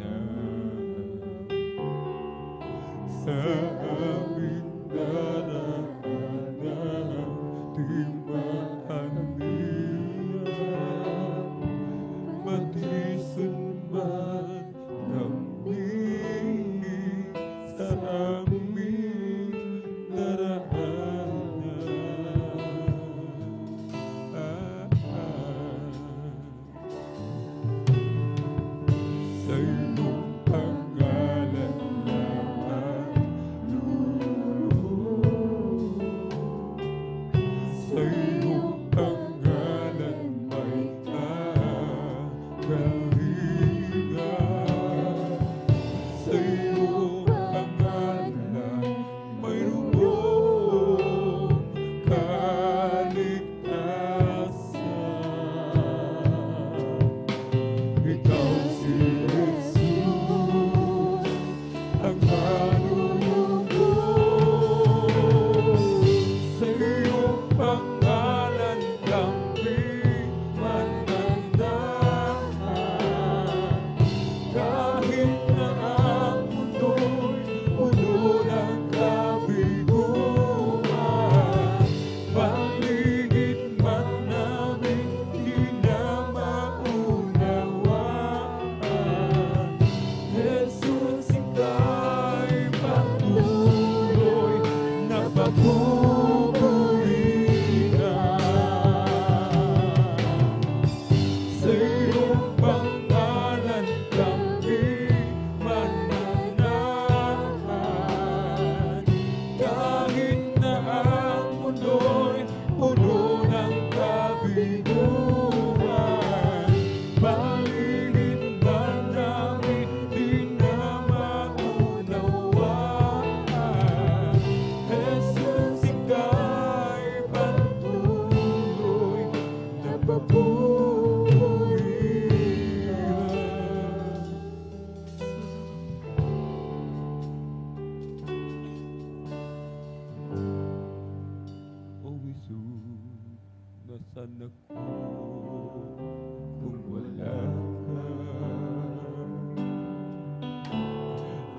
Sa aming daraanan di maanihan. Matisan man kami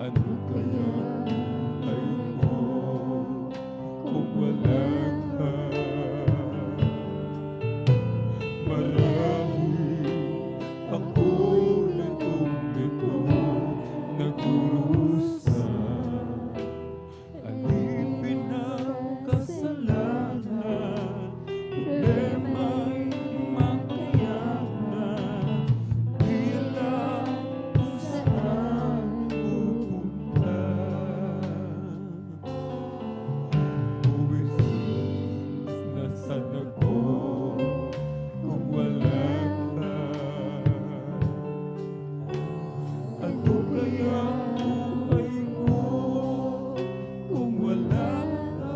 Ano kaya ay mo kung wala ka? Marahil ako nitong nagdurusa. Alipin ang kasalanan, problema'y makayanan, tila kung saan pupunta. Buwisis na sana ko kung wala ka. Ano kaya buhay mo kung wala ka?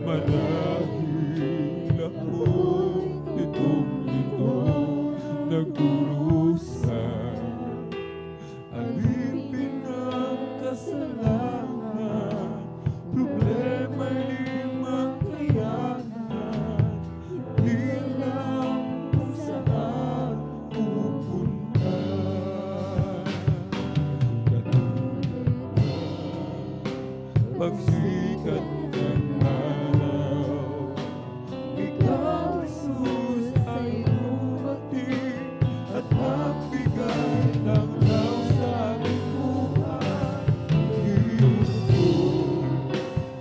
Marahil ako nitong nagdurusa. Alipin ang kasalanan, problema'y makayanan, hindi lang kung saan pupunta. Pagsikat ng araw, ikaw, Jesus, ay dumating at nagbigay ng law sa aking buhay. Iyong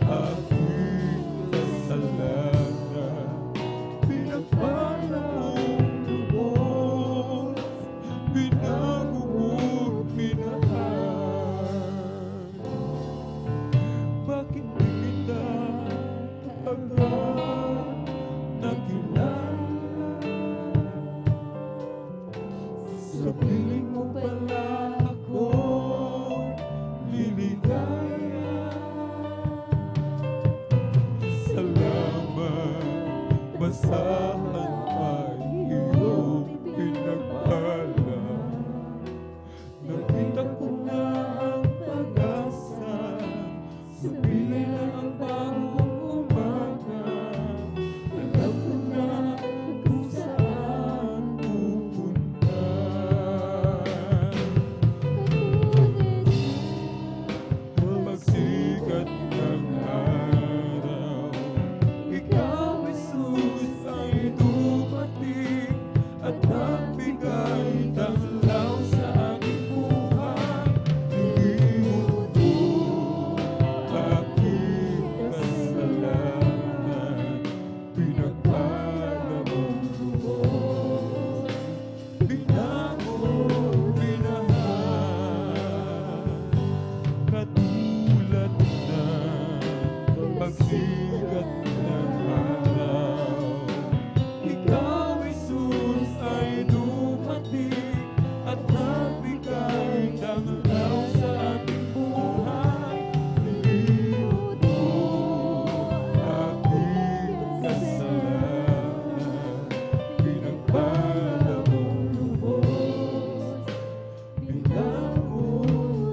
aking kasalanan, pinagpala mong lubos, binago mo't minahal. Bakit di kita agad nakilala? Sa piling mo pala ako'y liligaya. Salamat, basahan ay iyong pinagpala. Nakita ko na ang pag-asa, sa piling ng bagong umaga. Alam ko na kung saan pupunta. Magsikat ng araw, ikaw, Jesus, ay dumating at nagbigay ng law sa aking buhay. Iniwan mo aking kasalanan, pinagpala mong lubos, binago, minahal. Katulad ng pagsikat ng araw, ikaw, Jesus, ay dumating at nagbigay ng law sa aking buhay. Iniwan mo aking kasalanan, pinagpala mong lubos, binago,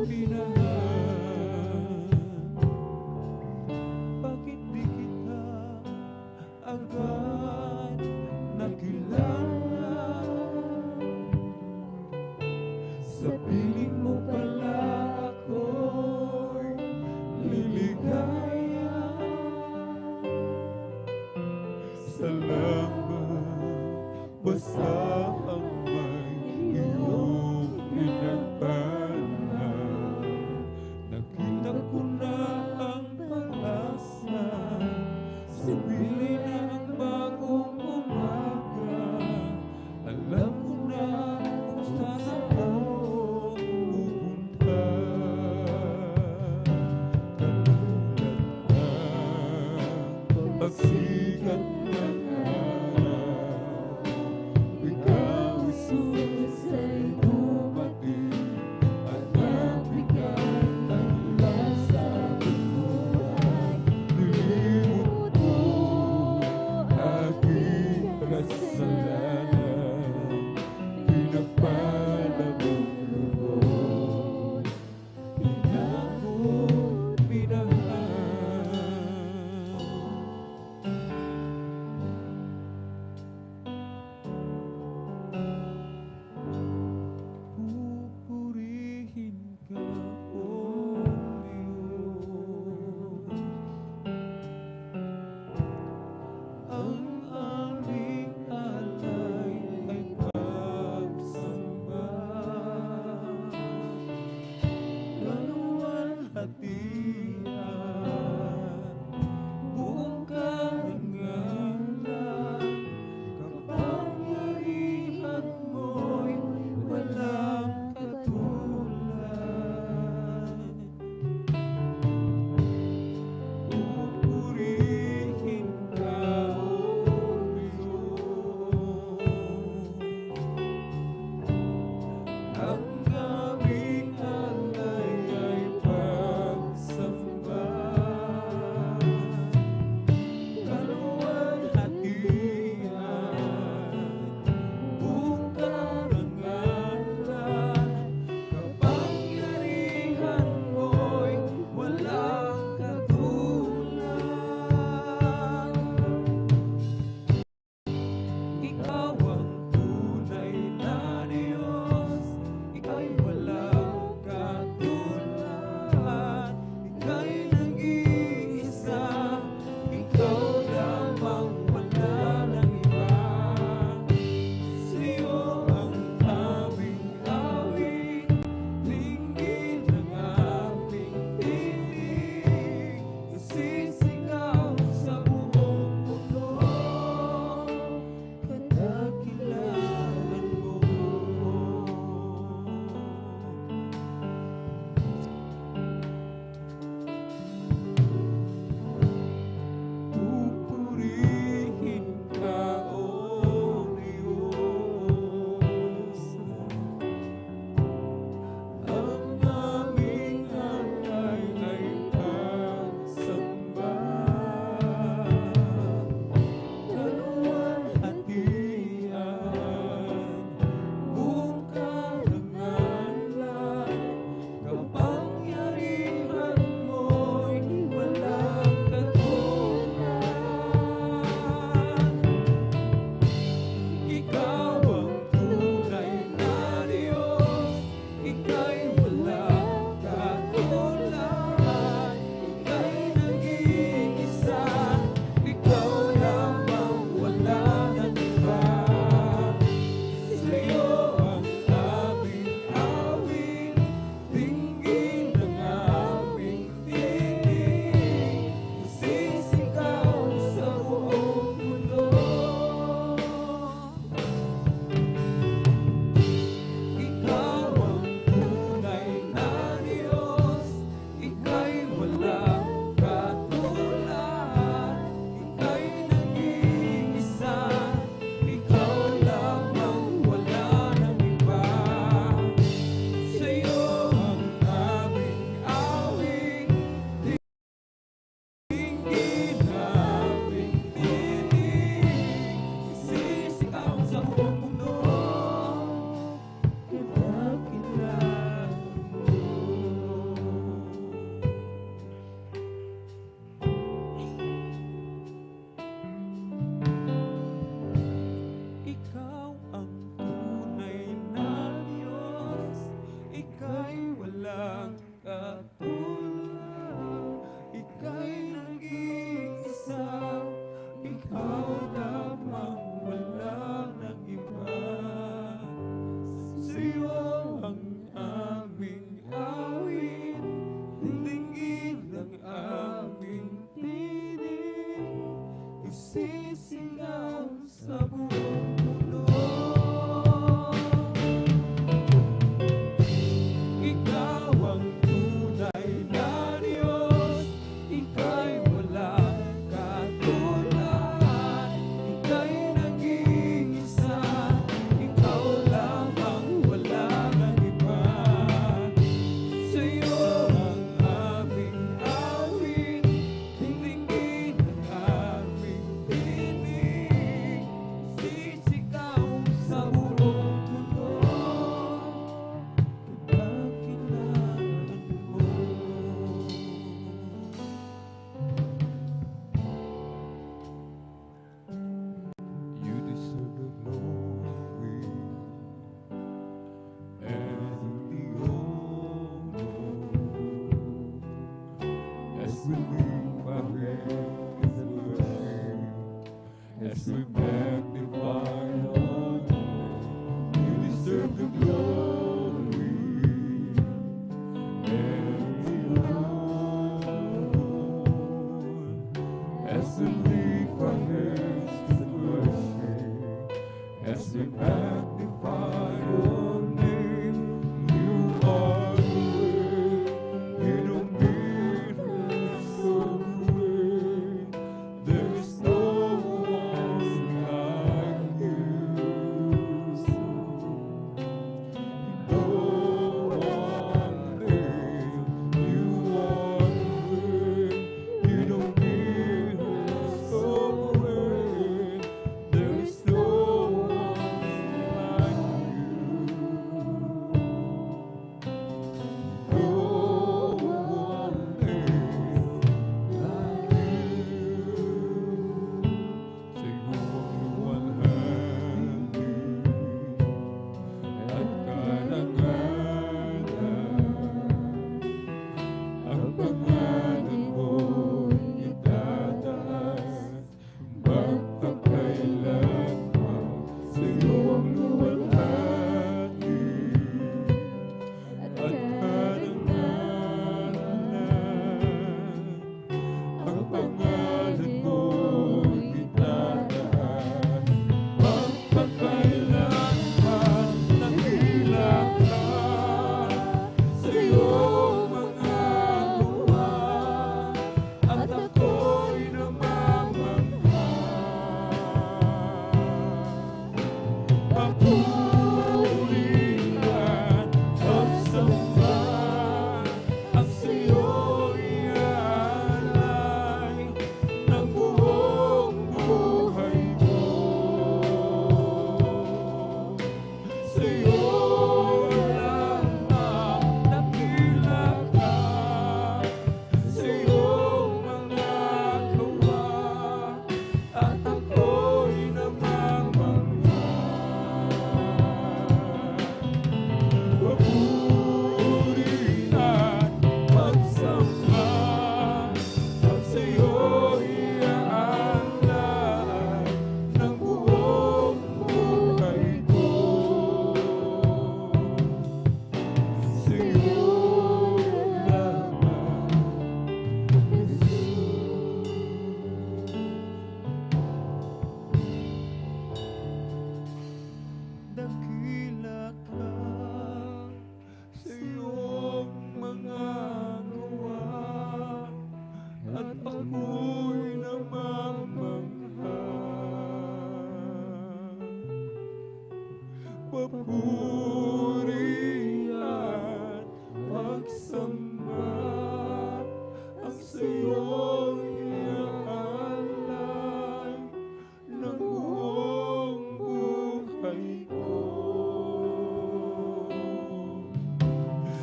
minahal. Bakit di kita agad nakilala? Sa piling mo pala ako'y liligaya. Salamat, basahan may iyong pinagpala. Nakita ko na ang pag-asa, sa piling ng bagong umaga. Alam ko na kung saan ako pupunta.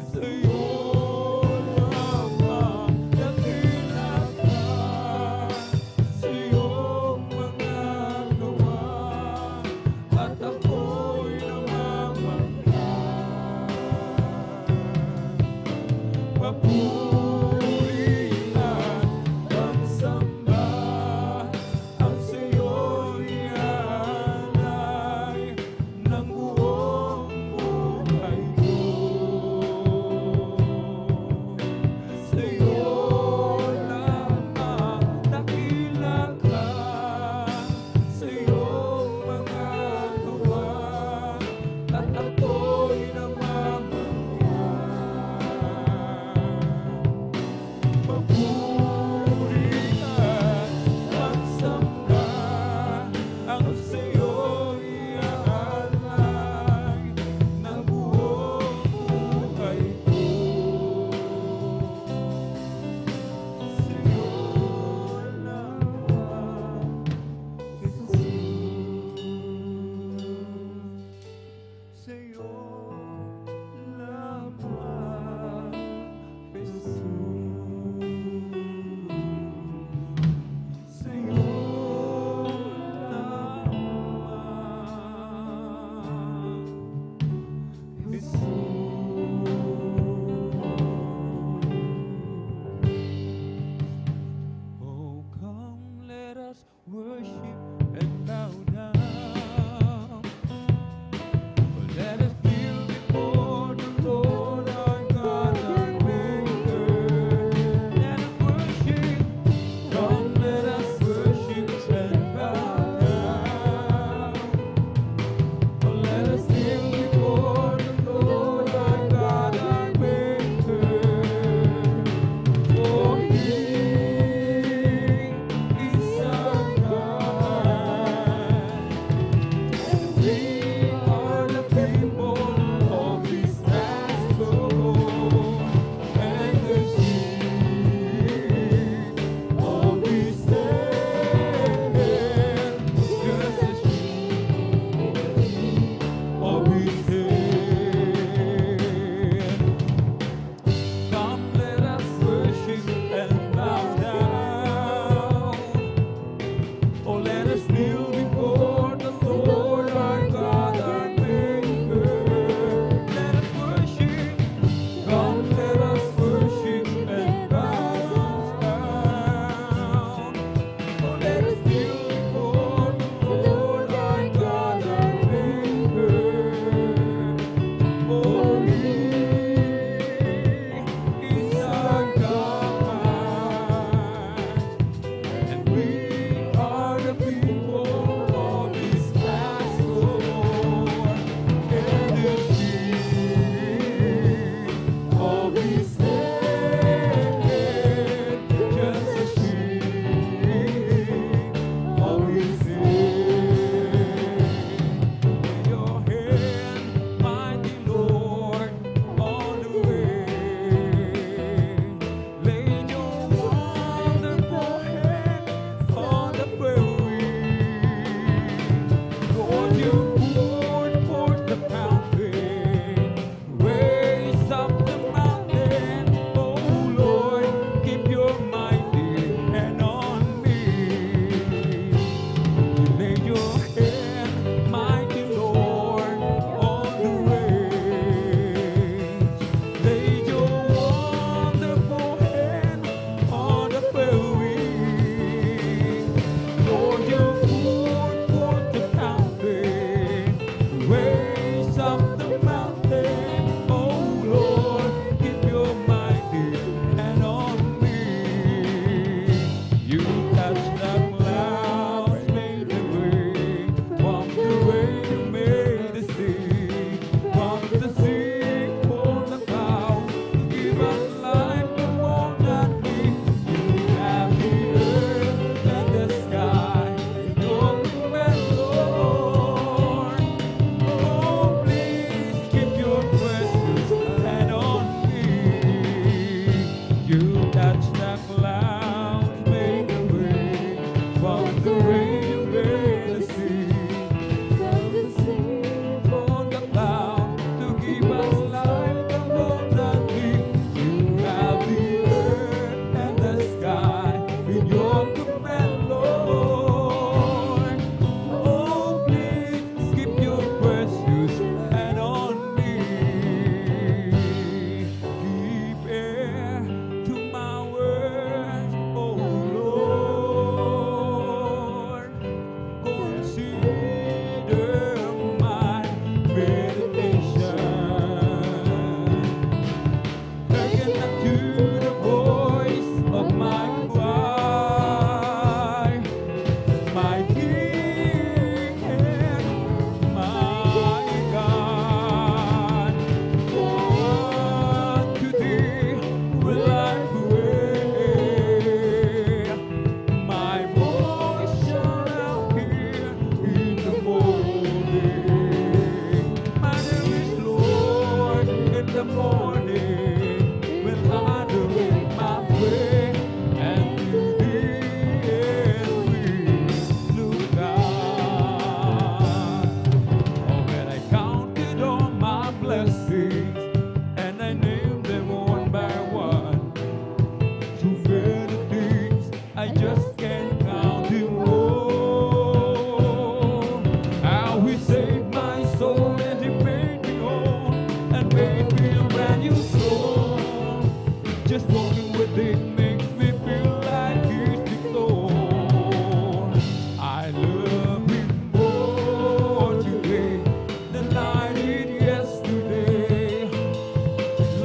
sa'yo lamang dakila ka, sa iyong mga gawa, at ako'y namamangha. Papuri at pagsamba ang sa'yo'y alay ng buong buhay ko. Sa'yo lamang dakila ka, sa iyong mga gawa, at ako'y namamangha.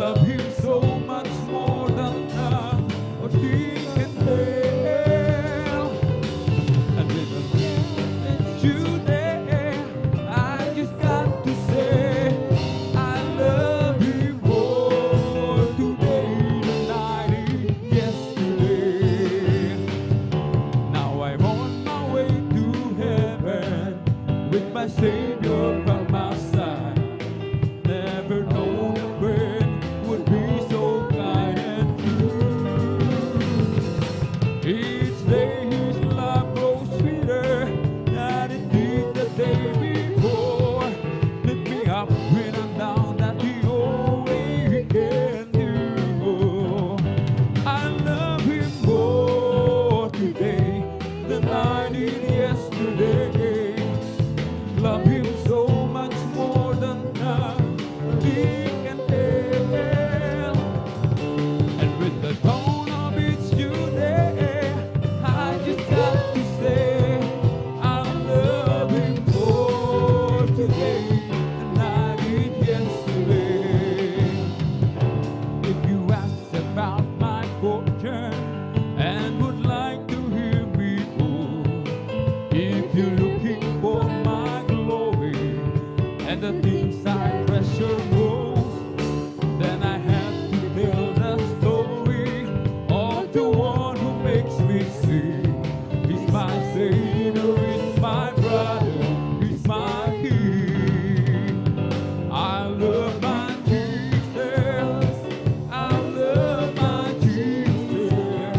love Him so much more than what He can tell. And with the you there, I just got to say, I love Him more today than I did yesterday. Now I'm on my way to heaven with my Savior by my side. Never known a friend would be so kind and true. Each day His love grows sweeter than it did the day before. Lift me up when I'm down, that's the only He can do. I love Him more today than I did yesterday. Love Him so much more than He can tell. And with the tone of each new day, I just got to say, I love Him more today than I did yesterday. If you ask about my fortune and would like to hear me more, if you're looking for my glory and the things I treasure most, then I have to tell the story of the one who makes me sing. He's my Savior, He's my brother, He's my King. I love my Jesus, I love my Jesus,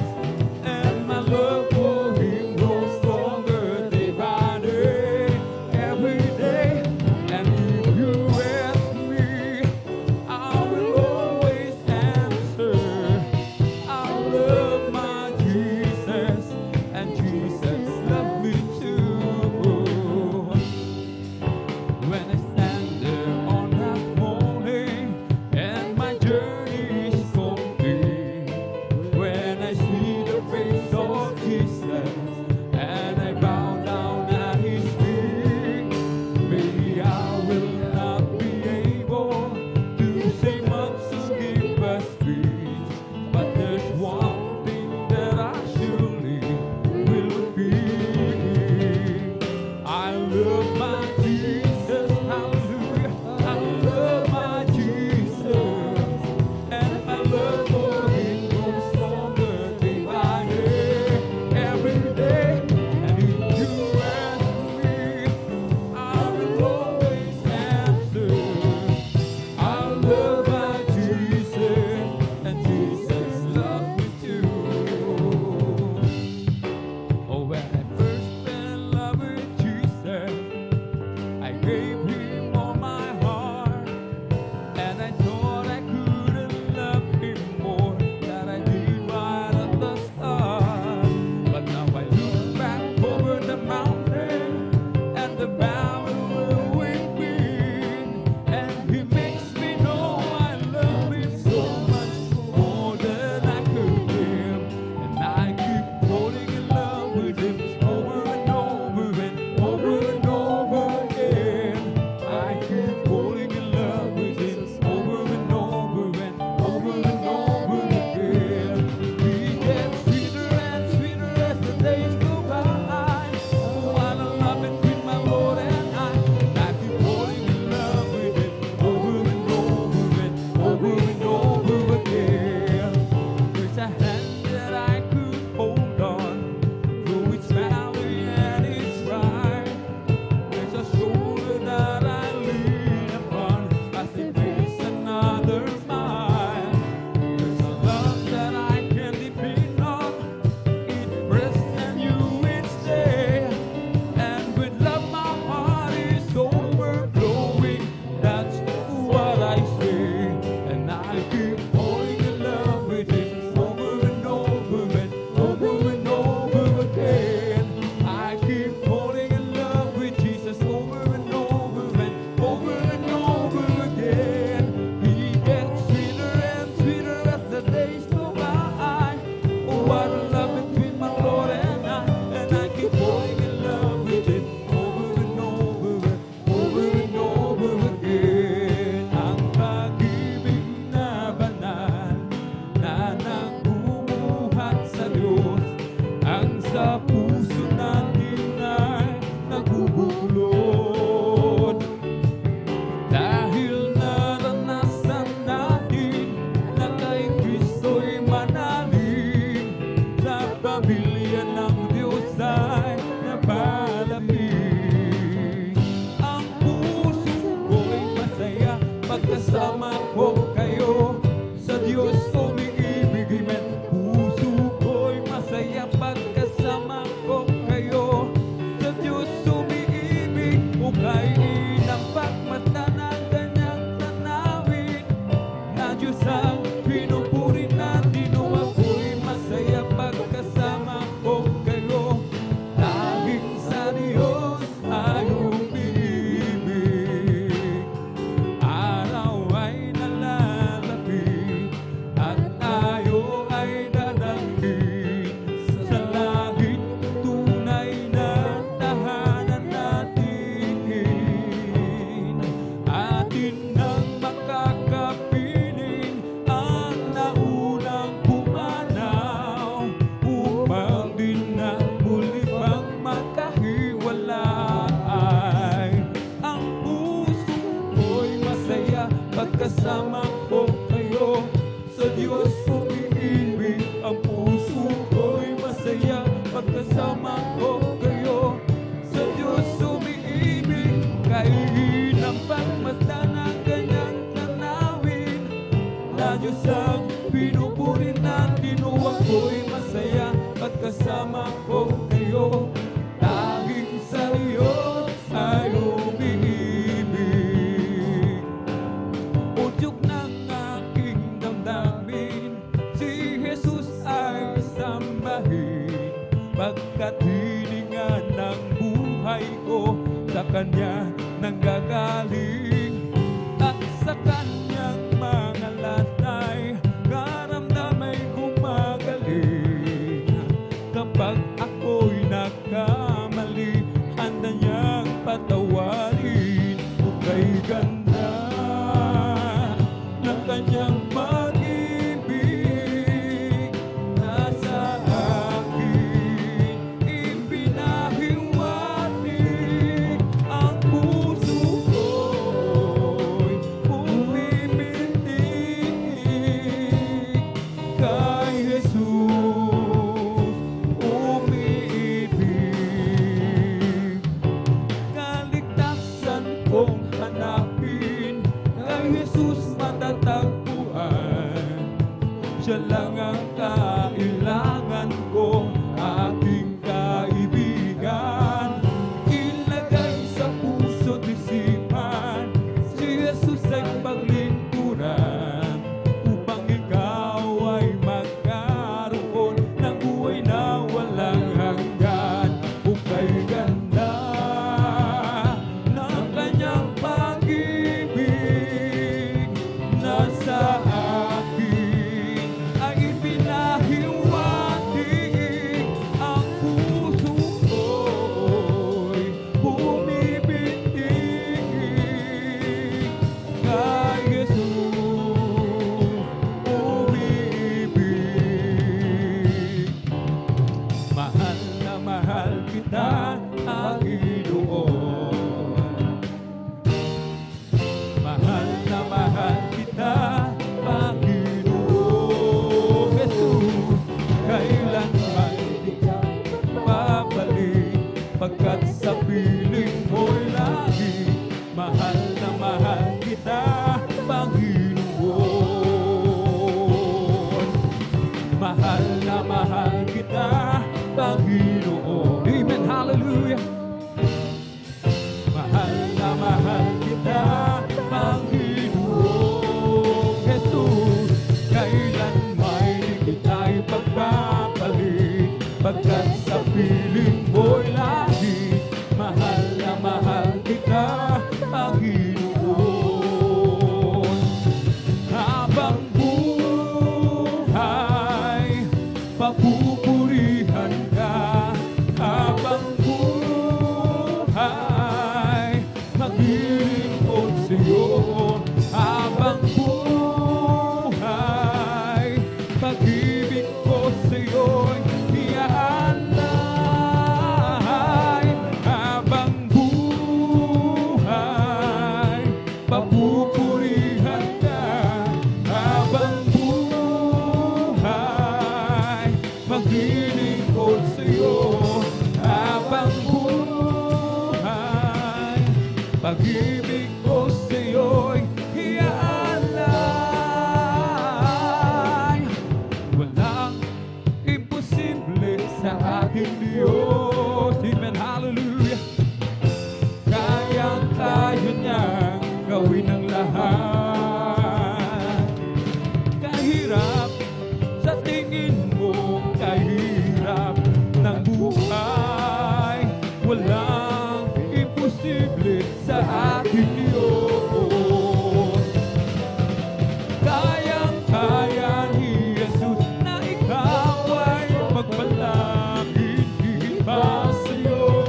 and my love for Him grows stronger day by day, every day. And if you ask me, I will always answer, I love my Jesus, and Jesus loves me too. When I stand there on that morning and my journey is complete, when I see the face of Jesus and I bow down at His feet, maybe I will not be able to say much to give a speech, but there's one thing that I surely will repeat. I love my Jesus, hallelujah. I love my Jesus, and my love for Him grows stronger day by day, every day. And if you ask me, I will always answer, I love my Jesus, and Jesus loves me too. Oh, when I first fell in love with Jesus, I gave Him all my heart, and I thought I couldn't love Him more than I did right at the start. But now I look back over the mountain and the valley where we've been, and He makes me know I love Him so much more than I could give. And I keep falling in love with Him over and over and over and over again. I keep falling in love with Him over and over and over and over again. He gets sweeter and sweeter as the days go by. Oh, what a love between my Lord and I keep falling in love with Him over and over and over and over again. There's a hand that I could hold on through its valley and its ride. There's a shoulder that I lean upon as I face another mile. There's a love that I can depend on, it present and you each day. And with love my heart is overflowing, that's what I say. And I keep falling in love with Him over and over and over and over again. I keep falling in love with Jesus over and over and over and over again. He gets sweeter and sweeter as the days go by. Oh, what a love between my Lord and I keep falling in love with Him over and over and over and over again. Ang pag-ibig na na Diyos ang pinupuri ng dinuwang ko'y masaya pagkasama ko kayo. Tanging sa Diyos ay umiibig. Udyok ng aking damdamin, si Jesus ay sambahin. Pagkat hininga ng buhay ko, sa Kanya nanggagaling. At sa Kanyang mga latay, karamdam ay gumagaling. Kapag ako'y nagkamali, handa niyang patawarin. Kay ganda ng Kanyang pag-ibig, nasa akin ipinahiwatig. Ang puso ko'y pumipitig kay Jesus umiibig. Kaligtasan kong hanapin, kay Jesus matatagpuan. Siya lang ang kailangan ko, aking kaibigan. Ilagay sa puso't isipan, si Jesus ay paglingkuran, upang ikaw ay magkaroon ng buhay na walang hanggan. Ukay ganda ng Kanyang pag-ibig, nasa akin ay ipinahiwatig. Ang puso ko'y bumibitig kay Jesus umiibig. Mahal na mahal kita, Panginoon. Mahal na mahal kita, Panginoon. Jesus, kailanman di ka babalik, pagkat sa piling mo'y lagi. Mahal na mahal kita, Panginoon. Mahal na mahal kita, Panginoon. Amen, hallelujah. Mahal na mahal kita, Panginoon. Jesus, kailan may kita'y pagbabalik, pagkat sa piling mo'y lagi. Mahal na mahal kita, Panginoon. Habang buhay, papupurihan ka. Habang buhay, maglilingkod sa'yo. Habang buhay, pag-ibig ko sa'yo'y iaalay. Habang buhay, papupurihan ka. Habang buhay, maglilingkod sa'yo. Habang buhay, pag-ibig ko sa'yo'y iaalay. Walang imposible sa ating Diyos. Amen, hallelujah. Kaya niyang gawin ang lahat. Kahirap sa tingin mo, kahirap ng buhay, walang imposible sa ating Diyos. Kayang-kaya ni Jesus na ikaw ay magpalapit. Higit pa sa'yo,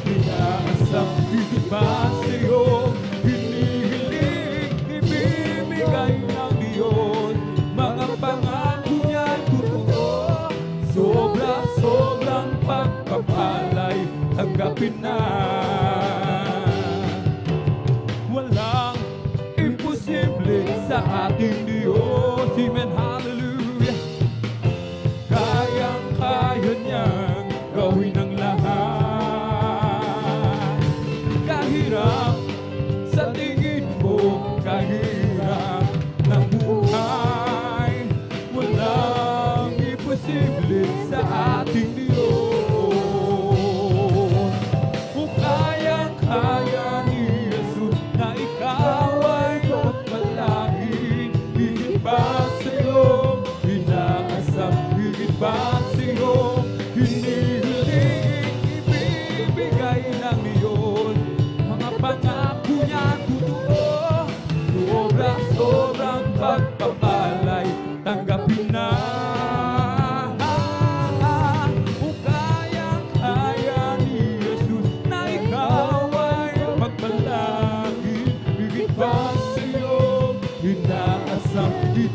inaasang higit pa sa'yo, hinihiling, ibibigay ng Diyos. Mga pangako niya'y totoo, sobra-sobrang pagpapalay, tanggapin na. Walang imposible sa ating Diyos. Amen, hallelujah. Kayang-kaya niyang gawin ang lahat. Kahirap sa tingin mo, kahirap ng buhay,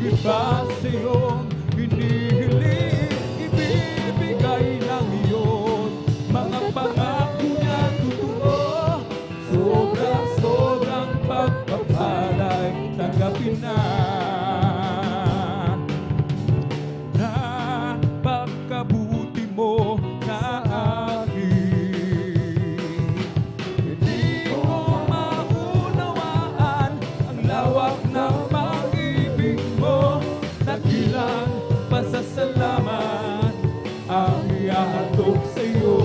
higit pa sa iyong hinihiling, ibibigay ng iyon. Mga pangako niya totoo, sobrang pagpapala'y tanggapin na. Napakabuti mo sa akin. Hindi ko maunawaan ang lawak ng pag-ibig mo. Dakilang pasasalamat ang ihahatog sa iyo.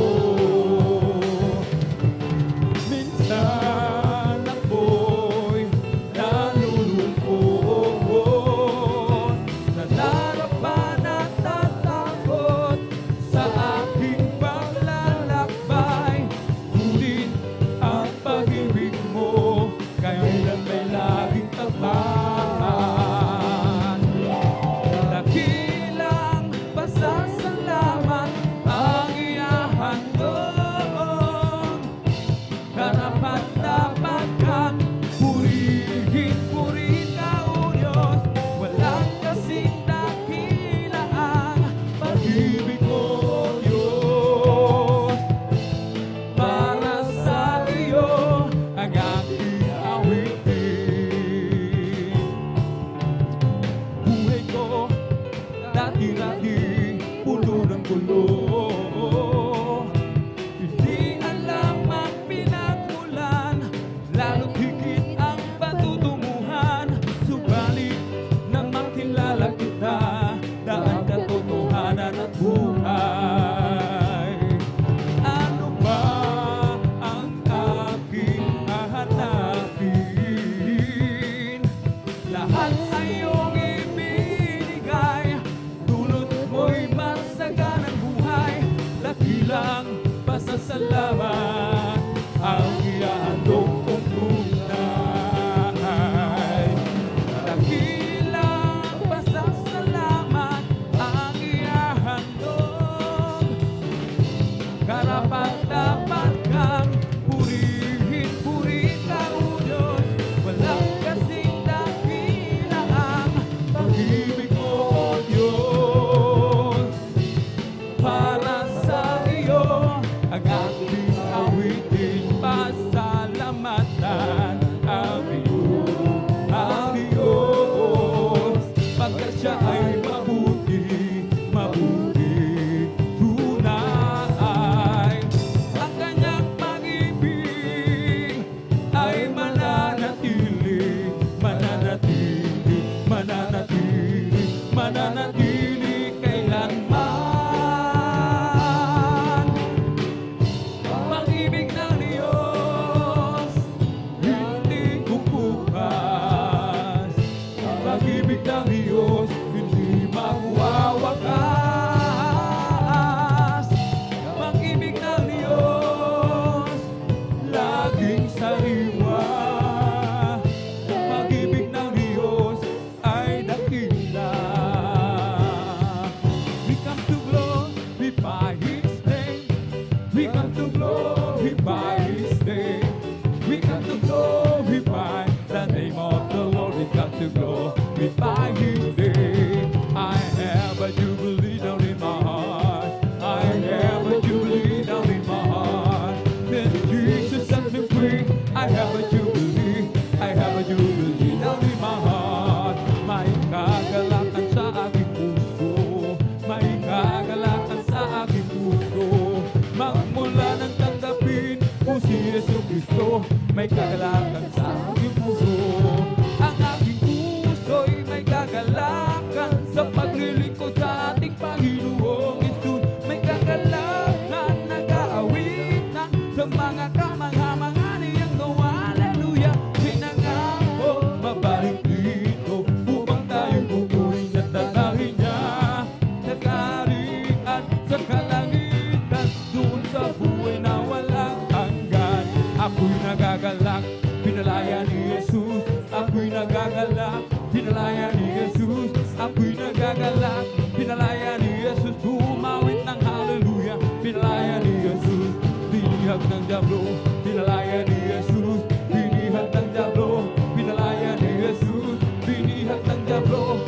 Minsan ako'y nalulungkot, nanarapan at tatakot sa aking paglalakbay. Ngunit ang pag-ibig mo kailan may laging tapat. Dakilang pasasalamat ang ihahandog. Karapat-dapat kang purihin, purihin ka, O Diyos. Walang kasing dakila ang pag-ibig mo, O Diyos. Para sa iyo ang aking awitin. Buhay ko dati-dati puno ng gulo. Hindi alam ang pinagmulan, lalo't higit ang patutunguhan. Subalit nang makilala kita, daan katotohanan at buhay. Ano ba ang aking hahanapin? Lahat sa iyong ibinigay, dulot mo'y masaganang buhay. Dakilang pasasalamat ang ihahandog kong tunay. Dakilang pasasalamat ang ihahandog. Karapat-dapat kang purihin, purihin ka, O Diyos. Walang kasing dakila ang pag-ibig mo, O Diyos. Para sa iyo ang aking awitin, pasalamatan ang Diyos. Pagkat siya ay mabuti, mabuti, tunay. Ang kanyang pag-ibig ay mananatili, mananatili, mananatili, mananatili kailanman. Pag-ibig ng Diyos hindi kukupas. Pag-ibig ng Diyos hindi magwawakas. Pag-ibig ng Diyos laging sariwa. Pag-ibig ng Diyos ay dakila. We come to glorify His name. We come to glorify His name. We come to glorify the name of the Lord. We come to glorify His name. I have a jubilee down in my heart. I have a jubilee down in my heart. Then Jesus set me free. I have a jubilee. I have a jubilee down in my heart. May kagalakan sa aking puso. May kagalakan sa aking puso. Magmula ng tanggapin kung si Yesu Cristo. May kagalakan sa aking puso. Ang aking puso'y may kagalakan sa paglilingkod sa ating Panginoong Hesus. May kagalakan, nag-aawitan sa mga kamangha-mangha niyang gawa. Hallelujah! Pinangako, babalik dito upang tayo pupurihin at dalahin niya. Nagkarian sa kalangitan, doon sa buhay na walang hanggan. Ako'y nagagalak, pinalaya ni Jesus. Ako'y nagagalak, pinalaya ni Jesus. Ako'y nagagalak, pinalaya ni Jesus. Tumawit ng hallelujah, pinalaya ni Jesus. Binihag ng diablo, pinalaya ni Jesus. Binihag ng diablo, pinalaya ni Jesus. Binihag ng diablo,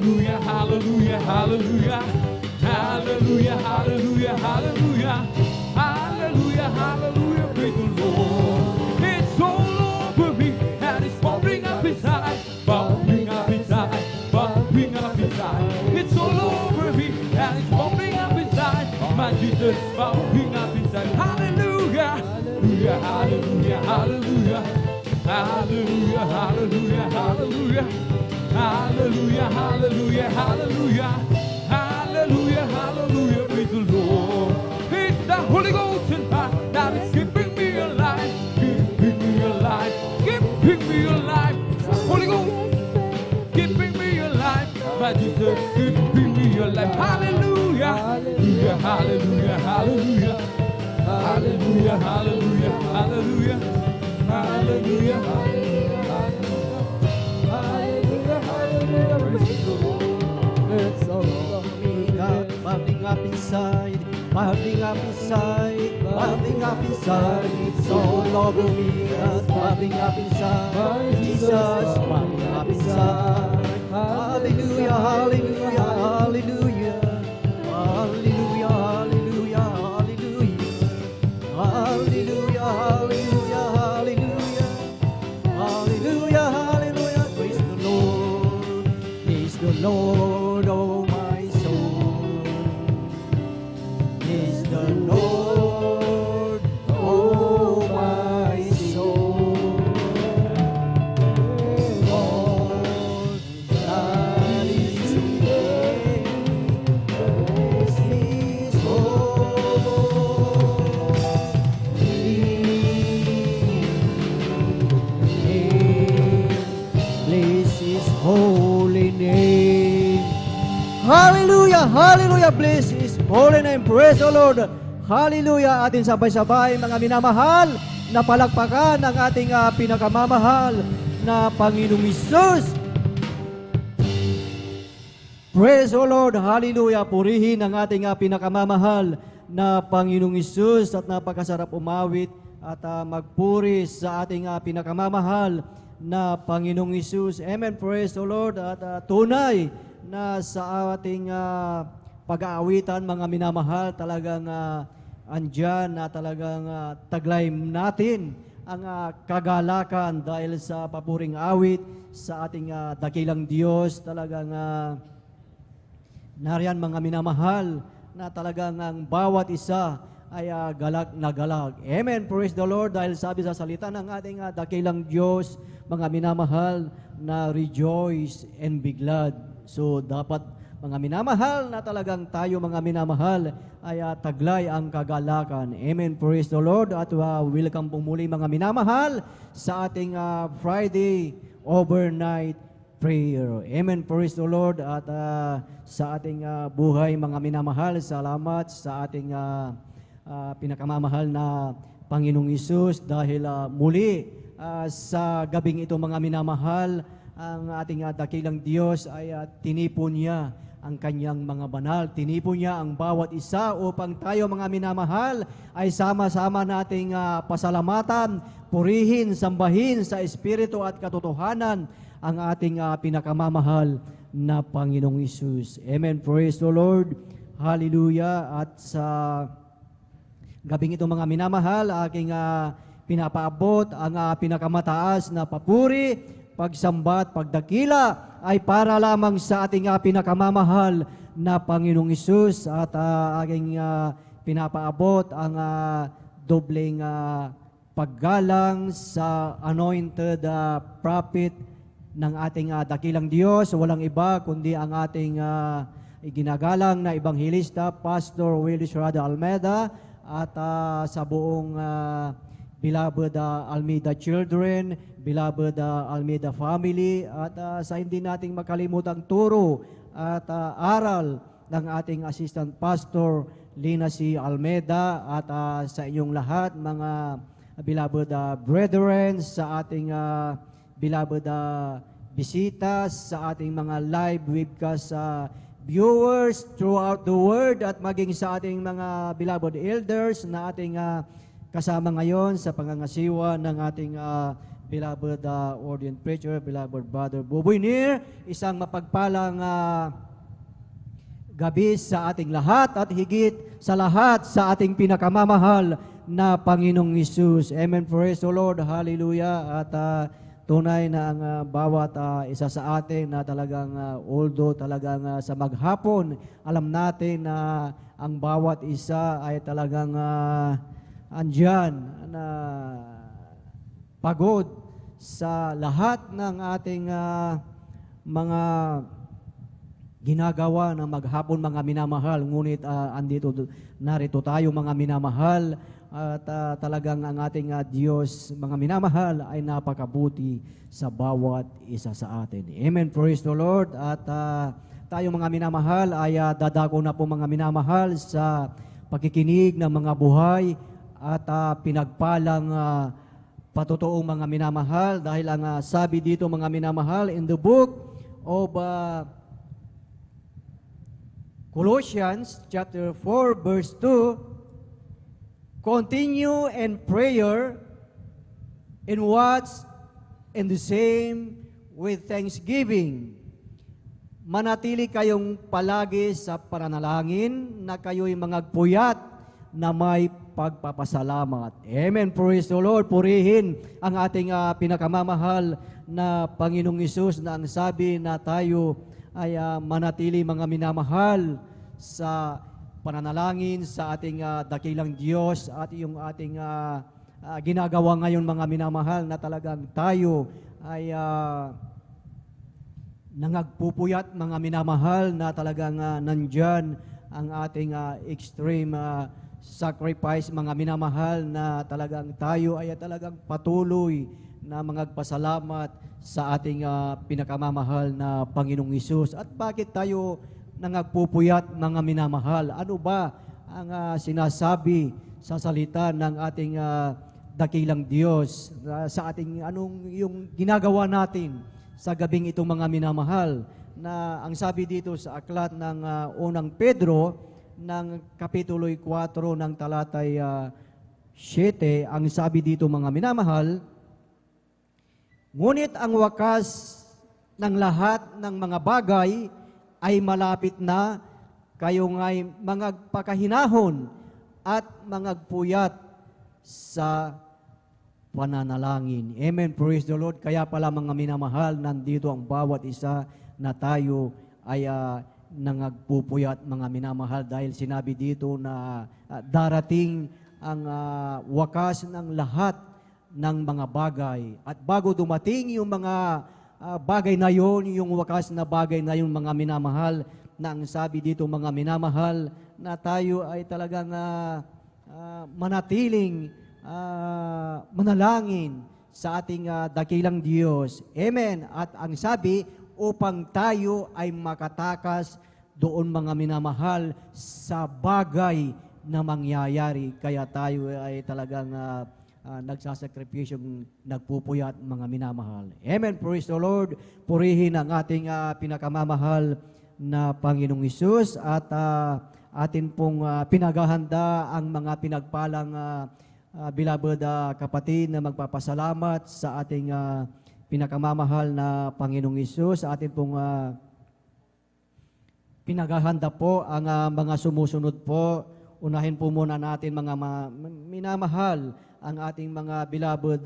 Hallelujah, hallelujah, hallelujah. Hallelujah, hallelujah, hallelujah. Hallelujah, hallelujah, praise the Lord. It's all over me and it's bubbling up inside, bubbling up inside, bubbling up inside. It's all over me and it's bubbling up inside. My Jesus bubbling up inside. Hallelujah, hallelujah, hallelujah, hallelujah. Hallelujah, hallelujah, hallelujah. Hallelujah, hallelujah, hallelujah. Hallelujah, hallelujah, praise the Lord. It's the Holy Ghost in my that is keeping me alive, keeping me alive, keeping me alive. Holy Ghost, keeping me alive. My Jesus, keeping me alive. Hallelujah, hallelujah, hallelujah, hallelujah. Hallelujah, hallelujah, hallelujah. Hallelujah, hallelujah, hallelujah, hallelujah, praise the Lord. It's all Bubbling up inside, bubbling up inside, bubbling up inside. It's all over me, it's bubbling up inside. Jesus, bubbling up inside. Hallelujah, hallelujah, hallelujah. Hallelujah, hallelujah, hallelujah. Hallelujah, hallelujah, hallelujah. Hallelujah, hallelujah. Praise the Lord. Praise the Lord, oh my soul. Praise the Lord, oh my soul. Lord, that is today. Bless His bless His holy name. Hallelujah, hallelujah, bless His holy name. Praise the Lord. Hallelujah, atin sabay-sabay mga minamahal na palakpakan ang ating pinakamamahal na Panginoong Hesus. Praise the Lord, hallelujah, purihin ang ating pinakamamahal na Panginoong Hesus at napakasarap umawit at magpuri sa ating pinakamamahal na Panginoong Hesus. Amen, praise the Lord. At tunay na sa ating pag-aawitan, mga minamahal, talagang andyan na talagang taglay natin ang kagalakan dahil sa papuring awit sa ating dakilang Diyos. Talagang nariyan mga minamahal na talagang ang bawat isa ay galak na galak. Amen, praise the Lord. Dahil sabi sa salita ng ating dakilang Diyos, mga minamahal, na rejoice and be glad. So dapat mga minamahal na talagang tayo mga minamahal ay taglay ang kagalakan. Amen, praise the Lord. At welcome po muli mga minamahal sa ating Friday overnight prayer. Amen, praise the Lord. At sa ating buhay mga minamahal, salamat sa ating pinakamamahal na Panginoong Hesus dahil muli sa gabing ito mga minamahal, ang ating dakilang Diyos ay tinipon niya ang kanyang mga banal. Tinipon niya ang bawat isa upang tayo mga minamahal ay sama-sama nating pasalamatan, purihin, sambahin sa Espiritu at katotohanan ang ating pinakamamahal na Panginoong Hesus. Amen. Praise the Lord. Hallelujah. At sa gabing ito mga minamahal, aking pinapaabot ang pinakamataas na papuri, pagsambat, pagdakila ay para lamang sa ating pinakamamahal na Panginoong Hesus. At aking pinapaabot ang dobleng paggalang sa anointed prophet ng ating dakilang Diyos. Walang iba kundi ang ating iginagalang na ebanghelista, Pastor Willis Rada Almeida, at sa buong beloved Almeida children, beloved Almeida family, at sa hindi nating makalimutang turo at aral ng ating assistant pastor Lina C. Almeida, at sa inyong lahat mga beloved brethren, sa ating beloved bisita, sa ating mga live webcast viewers throughout the world, at maging sa ating mga beloved elders na ating kasama ngayon sa pangangasiwa ng ating beloved ordained preacher, beloved brother Buboy Nir. Isang mapagpalang gabi sa ating lahat at higit sa lahat sa ating pinakamamahal na Panginoong Hesus. Amen. Praise the Lord. Hallelujah. At tunay na ang bawat isa sa atin na talagang although talagang sa maghapon, alam natin na ang bawat isa ay talagang andyan na pagod sa lahat ng ating mga ginagawa ng maghapon, mga minamahal. Ngunit narito tayo mga minamahal at talagang ang ating Diyos, mga minamahal, ay napakabuti sa bawat isa sa atin. Amen. Praise the Lord. At tayo mga minamahal ay dadako na po mga minamahal sa pakikinig ng mga buhay at pinagpalang patotoong mga minamahal dahil ang sabi dito mga minamahal in the book of Colossians chapter 4 verse 2, continue in prayer and watch in the same with thanksgiving. Manatili kayong palagi sa pananalangin na kayo'y mangagpuyat na may pagpapasalamat. Amen. Praise the Lord. Purihin ang ating pinakamamahal na Panginoong Hesus na ang sabi na tayo ay manatili mga minamahal sa pananalangin sa ating dakilang Diyos at yung ating ginagawa ngayon mga minamahal na talagang tayo ay nangagpupuyat mga minamahal na talagang nandyan ang ating extreme sacrifice mga minamahal na talagang tayo ay talagang patuloy na mangagpasalamat sa ating pinakamamahal na Panginoong Hesus. At bakit tayo nangagpupuyat mga minamahal? Ano ba ang sinasabi sa salita ng ating dakilang Diyos sa ating anong yung ginagawa natin sa gabing itong mga minamahal? Na ang sabi dito sa aklat ng unang Pedro ng kapitulo 4 ng talatay 7, ang sabi dito mga minamahal, ngunit ang wakas ng lahat ng mga bagay ay malapit na, kayo nga'y mangagpakahinahon at mangagpuyat sa pananalangin. Amen. Praise the Lord. Kaya pala mga minamahal, nandito ang bawat isa na tayo ay nangagpupuyat mga minamahal dahil sinabi dito na darating ang wakas ng lahat ng mga bagay. At bago dumating yung mga bagay na yon, yung wakas na bagay na yung mga minamahal, na ang sabi dito mga minamahal, na tayo ay talagang manatiling manalangin sa ating dakilang Diyos. Amen. At ang sabi, upang tayo ay makatakas doon mga minamahal sa bagay na mangyayari. Kaya tayo ay talagang nagsasakripisyong nagpupuyat mga minamahal. Amen. Praise the Lord. Purihin ang ating pinakamamahal na Panginoong Hesus at atin pong pinaghahanda ang mga pinagpalang beloved kapatid na magpapasalamat sa ating pinakamamahal na Panginoong Hesus. Atin pong pinaghahanda po ang mga sumusunod po. Unahin po muna natin mga minamahal ang ating mga beloved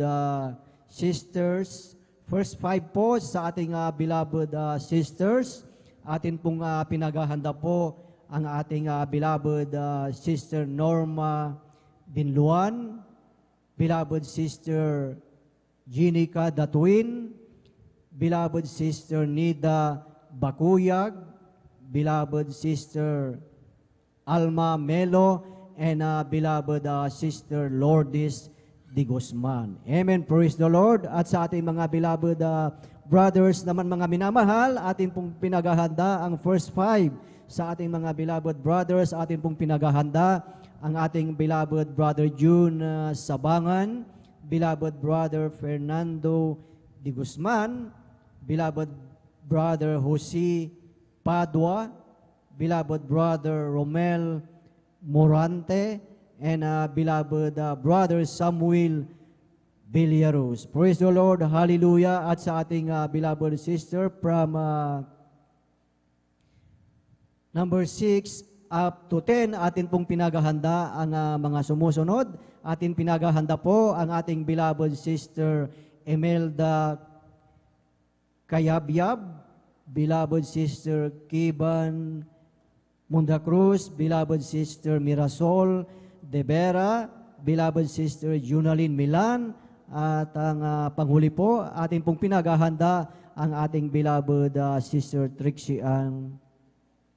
sisters. First 5 po sa ating beloved sisters. Atin pong pinaghahanda po ang ating beloved sister Norma Binluan, beloved sister Jenica Datuin, beloved sister Nida Bakuyag, beloved sister Alma Melo, and beloved sister Lourdes de Guzman. Amen. Praise the Lord. At sa ating mga beloved brothers naman mga minamahal, atin pong pinaghahanda ang first 5 sa ating mga beloved brothers. Atin pong pinaghahanda ang ating beloved brother June Sabangan, beloved brother Fernando de Guzman, beloved brother Jose Padua, beloved brother Romel Morante, and beloved brother Samuel Villarus. Praise the Lord, hallelujah. At sa ating beloved sister from number 6 up to 10, atin pong pinagahanda ang mga sumusunod. Atin pinagahanda po ang ating beloved sister Emelda Kayabyab, beloved sister Kiban Munda Cruz, beloved sister Mirasol De Vera, beloved sister Junalyn Milan, at ang panghuli po, atin pong pinagahanda ang ating beloved sister Trixie Ann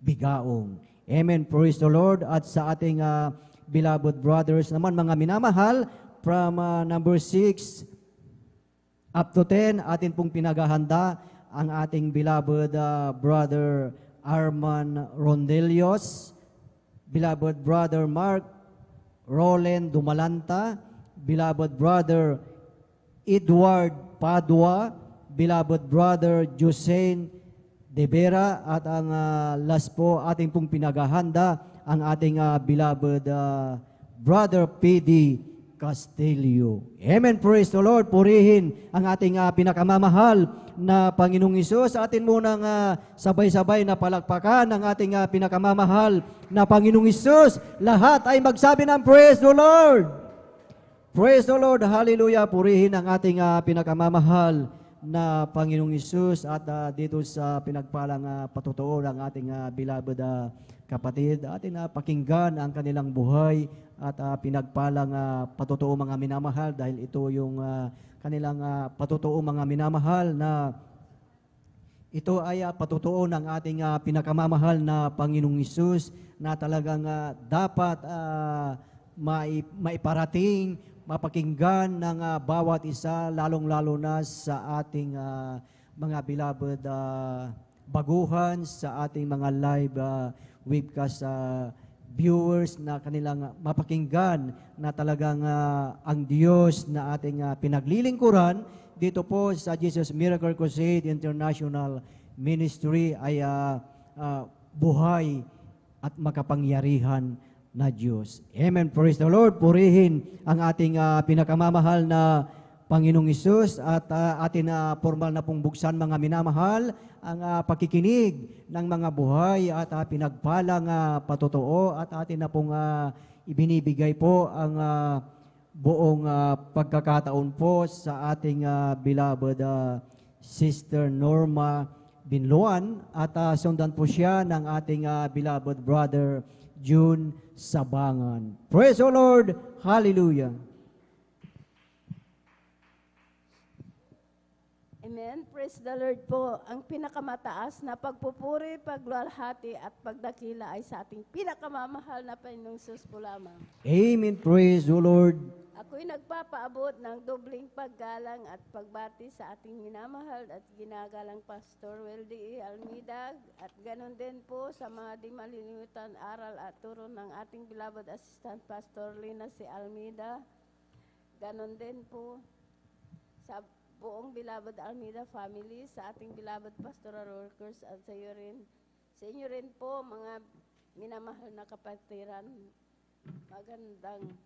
Bigaong. Amen. Praise the Lord. At sa ating beloved brothers naman, mga minamahal, from number 6 up to 10, atin pong pinagahanda ang ating beloved brother Arman Rondelios, beloved brother Mark Roland Dumalanta, beloved brother Edward Padua, beloved brother Josein De Vera, at ang last po ating pong pinagahanda ang ating beloved brother P.D. Castillo. Amen. Praise the Lord. Purihin ang ating pinakamamahal na Panginoong Hesus. Atin munang sabay-sabay na palakpakan ang ating pinakamamahal na Panginoong Hesus. Lahat ay magsabi ng Praise the Lord. Praise the Lord. Hallelujah. Purihin ang ating pinakamamahal na Panginoong Hesus, at dito sa pinagpalang patutuo ng ating beloved kapatid, atin pakinggan ang kanilang buhay at pinagpalang patutuo mga minamahal, dahil ito yung kanilang patutuo mga minamahal na ito ay patutuo ng ating pinakamamahal na Panginoong Hesus na talagang dapat maiparating, mapakinggan ng bawat isa, lalong-lalo na sa ating mga beloved baguhan, sa ating mga live webcast viewers, na kanilang mapakinggan na talagang ang Diyos na ating pinaglilingkuran dito po sa Jesus Miracle Crusade International Ministry ay buhay at makapangyarihan na Diyos. Amen. Praise the Lord. Purihin ang ating pinakamamahal na Panginoong Hesus, at atin formal na pong buksan mga minamahal ang pakikinig ng mga buhay at pinagpalang patutuo, at atin na pong ibinibigay po ang buong pagkakataon po sa ating beloved Sister Norma Binloan, at sundan po siya ng ating beloved brother June Sabangan. Praise the Lord. Hallelujah. Amen. Praise the Lord po. Ang pinakamataas na pagpupuri, pagluwalhati at pagdakila ay sa ating pinakamamahal na Panginoong Hesus po lamang. Amen. Praise the Lord. Ako'y nagpapaabot ng dobling paggalang at pagbati sa ating minamahal at ginagalang Pastor Weldy E. Almeida, at ganon din po sa mga di malilimutan aral at turo ng ating beloved Assistant Pastor Lina C. Almeida. Ganon din po sa buong beloved Almeida family, sa ating beloved pastoral workers, at sa inyo rin po mga minamahal na kapatiran. Magandang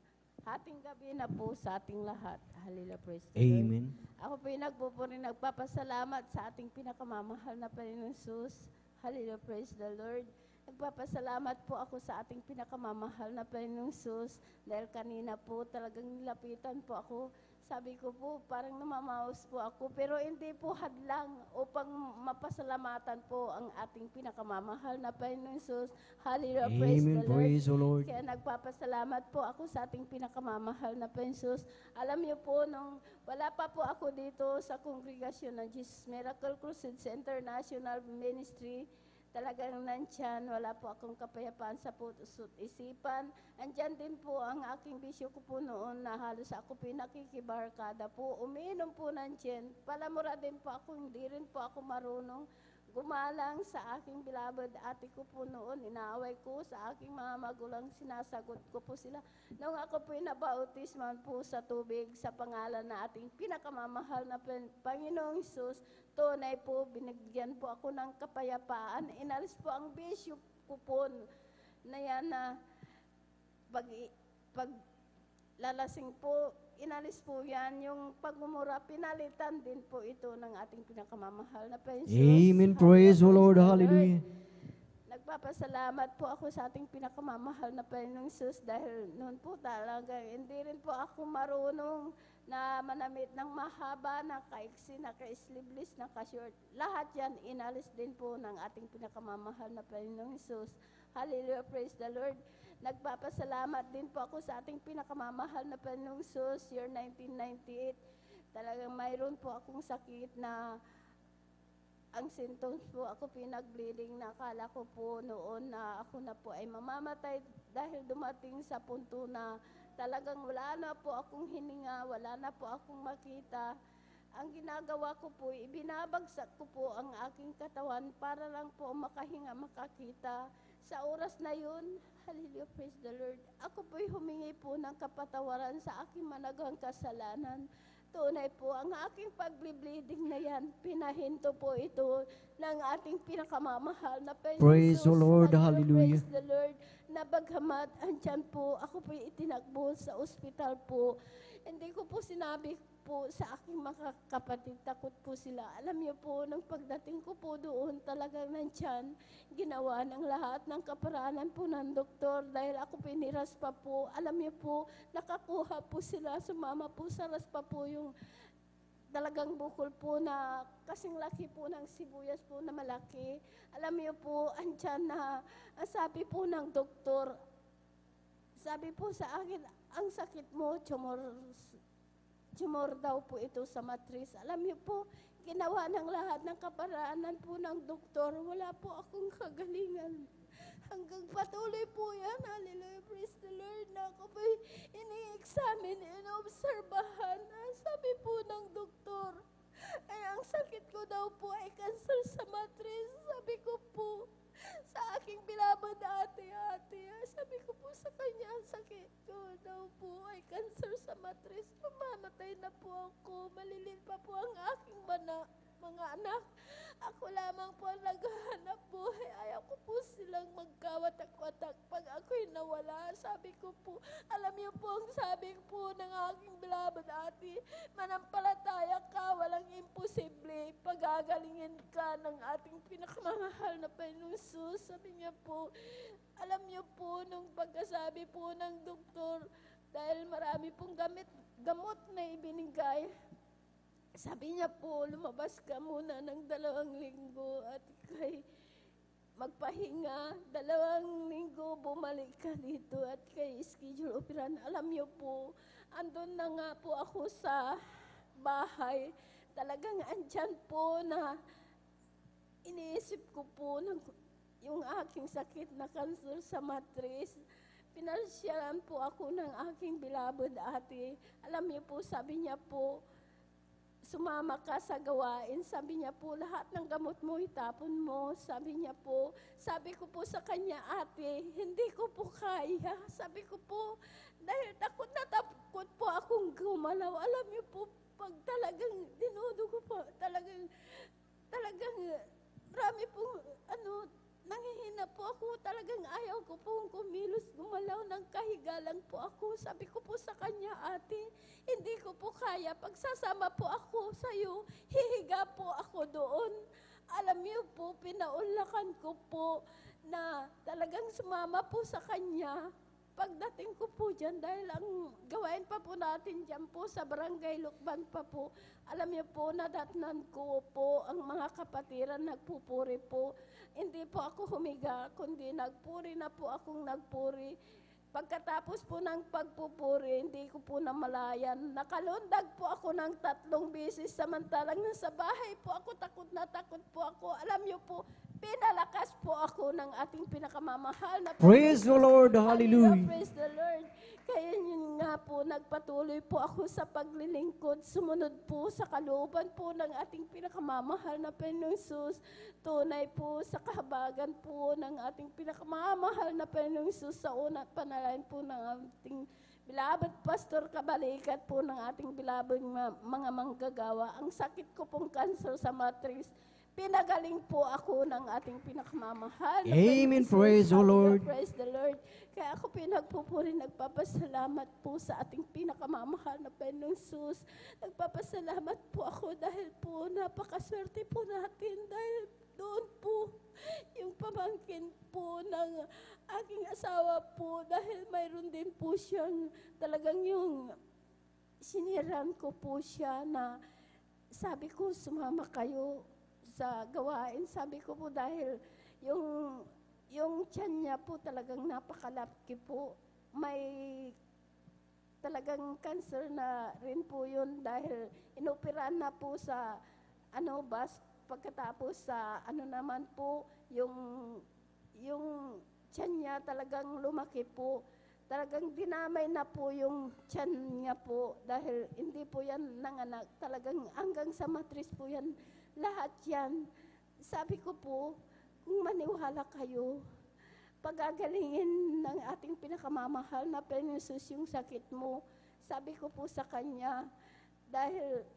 hating gabi na po sa ating lahat. Hallelujah, praise the Lord. Amen. Ako po yung nagpupuri, nagpapasalamat sa ating pinakamamahal na Panginoong Hesus. Hallelujah, praise the Lord. Nagpapasalamat po ako sa ating pinakamamahal na Panginoong Hesus, dahil kanina po talagang nilapitan po ako. Sabi ko po, parang namamaos po ako, pero hindi po hadlang upang mapasalamatan po ang ating pinakamamahal na Panginoong Hesus. Hallelujah, praise Amen. the Lord. Praise the Lord. Kaya nagpapasalamat po ako sa ating pinakamamahal na Panginoong Hesus. Alam niyo po, nung wala pa po ako dito sa kongregasyon ng Jesus Miracle Crusade International Ministry, talagang nandyan, wala po akong kapayapaan sa puso't isipan. Andyan din po ang aking bisyo ko po noon na halos ako pinakikibarkada po. Umiinom po ng gin. Palamura din po ako, hindi rin po ako marunong gumalang sa aking beloved ate ko po noon. Inaaway ko sa aking mga magulang, sinasagot ko po sila. Nung ako po nabautisman po sa tubig sa pangalan na ating pinakamamahal na Panginoong Hesus, tunay po, binigyan po ako ng kapayapaan. Inalis po ang bisyo ko po na yan na pag lalasing po, inalis po yan. Yung pagmumura, pinalitan din po ito ng ating pinakamamahal na Panginoon. Amen. Praise the Lord. Hallelujah. Nagpapasalamat po ako sa ating pinakamamahal na Panginoong Sus dahil noon po talaga hindi rin po ako marunong na manamit ng mahaba, na kaiksi, na ka-sleeveless, na ka-short. Lahat yan inalis din po ng ating pinakamamahal na Panginoong Sus. Hallelujah, praise the Lord. Nagpapasalamat din po ako sa ating pinakamamahal na Panginoong Sus, year 1998. Talagang mayroon po akong sakit na ang symptoms po, ako pinag-bleeding, na akala ko po noon na ako na po ay mamamatay dahil dumating sa punto na talagang wala na po akong hininga, wala na po akong makita. Ang ginagawa ko po, ibinabagsak ko po ang aking katawan para lang po makahinga, makakita. Sa oras na yun, hallelujah, praise the Lord, ako po'y humingi po ng kapatawaran sa aking managang kasalanan. Tunay po, ang aking pag-bleeding na yan, pinahinto po ito ng ating pinakamamahal na Panginoon. Praise the Lord. Hallelujah. Praise the Lord. Na bagamat andyan po, ako po itinakbo sa ospital po. Hindi ko po sinabi po sa aking mga kapatid, takot po sila. Alam niyo po, nang pagdating ko po doon, talagang nandyan, ginawa ng lahat ng kaparaanan po ng doktor dahil ako piniras pa po. Alam niyo po, nakakuha po sila, sumama po sa raspa po yung talagang bukol po na kasing laki po ng sibuyas po na malaki. Alam niyo po, andyan na, sabi po ng doktor, sabi po sa akin, ang sakit mo, tumor daw po ito sa matris. Alam niyo po, ginawa ng lahat ng kaparaanan po ng doktor. Wala po akong kagalingan. Hanggang patuloy po yan. Hallelujah, praise the Lord. Na ako po ini-examine, inobserbahan. Sabi po ng doktor, ay ang sakit ko daw po ay cancer sa matris. Sabi ko po, sa aking bilabad ate. Sabi ko po sa kanya, ang sakit ko daw po ay cancer sa matris. Mamamatay na po ako. Maliliit pa po ang aking mga anak. Ako lamang po ang naghahanap buhay. Ayaw ko po silang magkawatak-watak pag ako'y nawala. Sabi ko po, alam niyo po ang sabi po ng aking bilabad ate, manampalataya ka, walang imposible. Pagagalingin ka ng ating pinakamamahal na Panginoon Jesus. Sabi niya po, alam niyo po, nung pagkasabi po ng doktor, dahil marami pong gamot na ibinigay, sabi niya po, lumabas ka muna ng 2 linggo at kay magpahinga. 2 linggo, bumalik ka dito at kay schedule operan. Alam niyo po, andun na nga po ako sa bahay. Talagang andyan po na iniisip ko po yung aking sakit na cancer sa matris. Pinasyalan po ako ng aking bilabad ate. Alam niyo po, sabi niya po, sumama ka sa gawain. Sabi niya po, lahat ng gamot mo itapon mo. Sabi niya po, sabi ko po sa kanya, ate, hindi ko po kaya. Sabi ko po, dahil takot na takot po akong gumalaw. Alam niyo po, pag talagang dinudugo po, talagang marami pong nangihina po ako, talagang ayaw ko pong kumilos, gumalaw ng kahiga lang po ako. Sabi ko po sa kanya, ate, hindi ko po kaya. Pagsasama po ako sa'yo, hihiga po ako doon. Alam niyo po, pinaulakan ko po na talagang sumama po sa kanya. Pagdating ko po dyan, dahil ang gawain pa po natin dyan po sa barangay Lukban pa po, alam niyo po, nadatnan ko po ang mga kapatiran, nagpupuri po. Hindi po ako humiga, kundi nagpuri na po akong nagpuri. Pagkatapos po ng pagpupuri, hindi ko po namalayan. Nakalundag po ako ng 3 beses, samantalang nasa bahay po ako, takot na takot po ako. Alam niyo po, pinalakas po ako ng ating pinakamamahal na Praise the Lord. Hallelujah. Praise the Lord. Kaya yun nga po, nagpatuloy po ako sa paglilingkod, sumunod po sa kalooban po ng ating pinakamamahal na Panginoong Jesus. Tunay po sa kahabagan po ng ating pinakamamahal na Panginoong Jesus sa unang panalangin po ng ating bilabad Pastor Kabalikat po ng ating bilabad mga manggagawa. Ang sakit ko pong cancer sa matris, pinagaling po ako ng ating pinakamamahal. na Amen. Panginoon. Praise the Hallelujah. Lord. Praise the Lord. Kaya ako pinagpupuri, nagpapasalamat po sa ating pinakamamahal na Panginoong Sus. Nagpapasalamat po ako dahil po napakaswerte po natin dahil doon po yung pamangkin po ng aking asawa po dahil mayroon din po siyang talagang yung siniran ko po siya na sabi ko sumama kayo sa gawain. Sabi ko po dahil yung tiyan niya po talagang napakalaki po. May talagang cancer na rin po yun dahil inoperan na po sa pagkatapos sa naman po yung tiyan niya talagang lumaki po. Talagang dinamay na po yung tiyan niya po dahil hindi po yan nanganak. Talagang hanggang sa matris po yan, lahat yan. Sabi ko po, kung maniwala kayo, pagagalingin ng ating pinakamamahal na Panginoon Jesus yung sakit mo. Sabi ko po sa kanya, dahil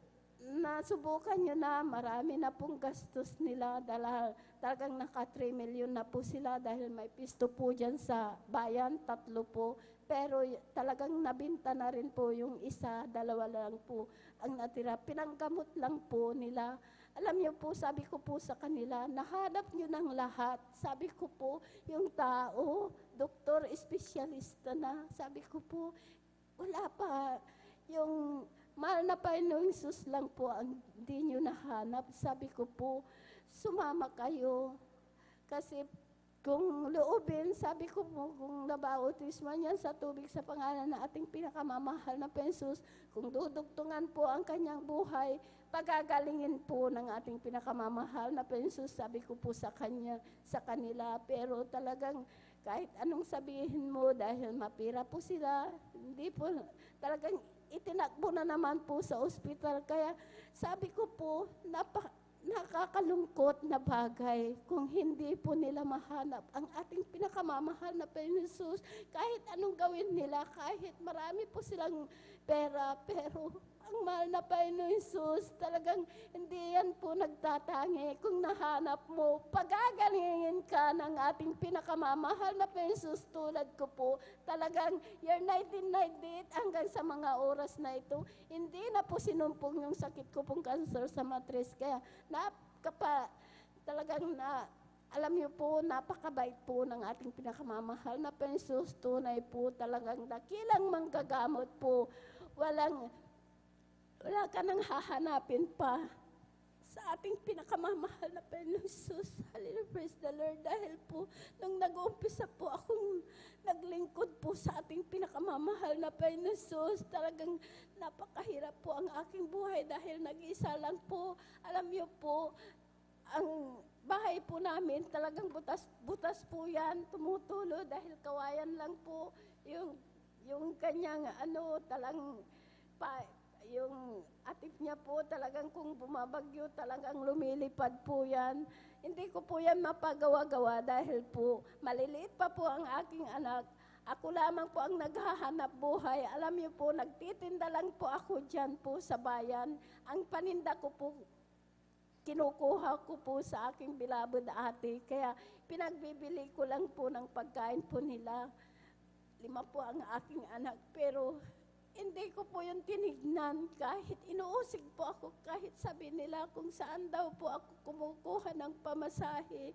nasubukan nyo na, marami na pong gastos nila, dahil talagang naka 3 million na po sila dahil may pisto po dyan sa bayan, 3 po. Pero talagang nabinta na rin po yung isa, 2 lang po ang natira. Pinanggamot lang po nila. Alam niyo po, sabi ko po sa kanila, nahanap niyo ng lahat. Sabi ko po, yung tao, doktor, espesyalista na. Sabi ko po, wala pa. Yung mahal na Panginoong Jesus lang po ang hindi niyo nahanap. Sabi ko po, sumama kayo. Kasi kung loobin, sabi ko po, kung nabautisman yan sa tubig sa pangalan na ating pinakamamahal na Jesus, kung dudugtungan po ang kanyang buhay, pagagalingin po ng ating pinakamamahal na Jesus, sabi ko po sa kanila, pero talagang kahit anong sabihin mo, dahil mapira po sila, hindi po, talagang itinakbo na naman po sa ospital. Kaya sabi ko po, nakakalungkot na bagay kung hindi po nila mahanap ang ating pinakamamahal na Panginoon Jesus. Kahit anong gawin nila, kahit marami po silang pera, pero ang mahal na Panginoon Jesus, talagang hindi yan po nagtatangi. Kung nahanap mo, pagagalingin ka ng ating pinakamamahal na Panginoon Jesus tulad ko po. Talagang year 1998 hanggang sa mga oras na ito, hindi na po sinumpong yung sakit ko pong cancer sa matris. Kaya talagang alam niyo po, napakabait po ng ating pinakamamahal na Panginoon Jesus. Tunay po talagang dakilang manggagamot po. Wala ka nang hahanapin pa sa ating pinakamamahal na Panginoon Jesus. Hallelujah, praise the Lord. Dahil po, nung nag-uumpisa po akong naglingkod po sa ating pinakamamahal na Panginoon Jesus, talagang napakahirap po ang aking buhay dahil nag-isa lang po. Alam niyo po, ang bahay po namin talagang butas po yan, tumutulo dahil kawayan lang po yung kanyang yung atip niya po talagang kung bumabagyo talagang lumilipad po yan. Hindi ko po yan mapagawa-gawa dahil po maliliit pa po ang aking anak. Ako lamang po ang naghahanap buhay. Alam niyo po, nagtitinda lang po ako dyan po sa bayan. Ang paninda ko po, kinukuha ko po sa aking bilabod ate. Kaya pinagbibili ko lang po ng pagkain po nila. 5 po ang aking anak. Pero hindi ko po yung tinignan. Kahit inuusig po ako, kahit sabi nila kung saan daw po ako kumukuha ng pamasahe.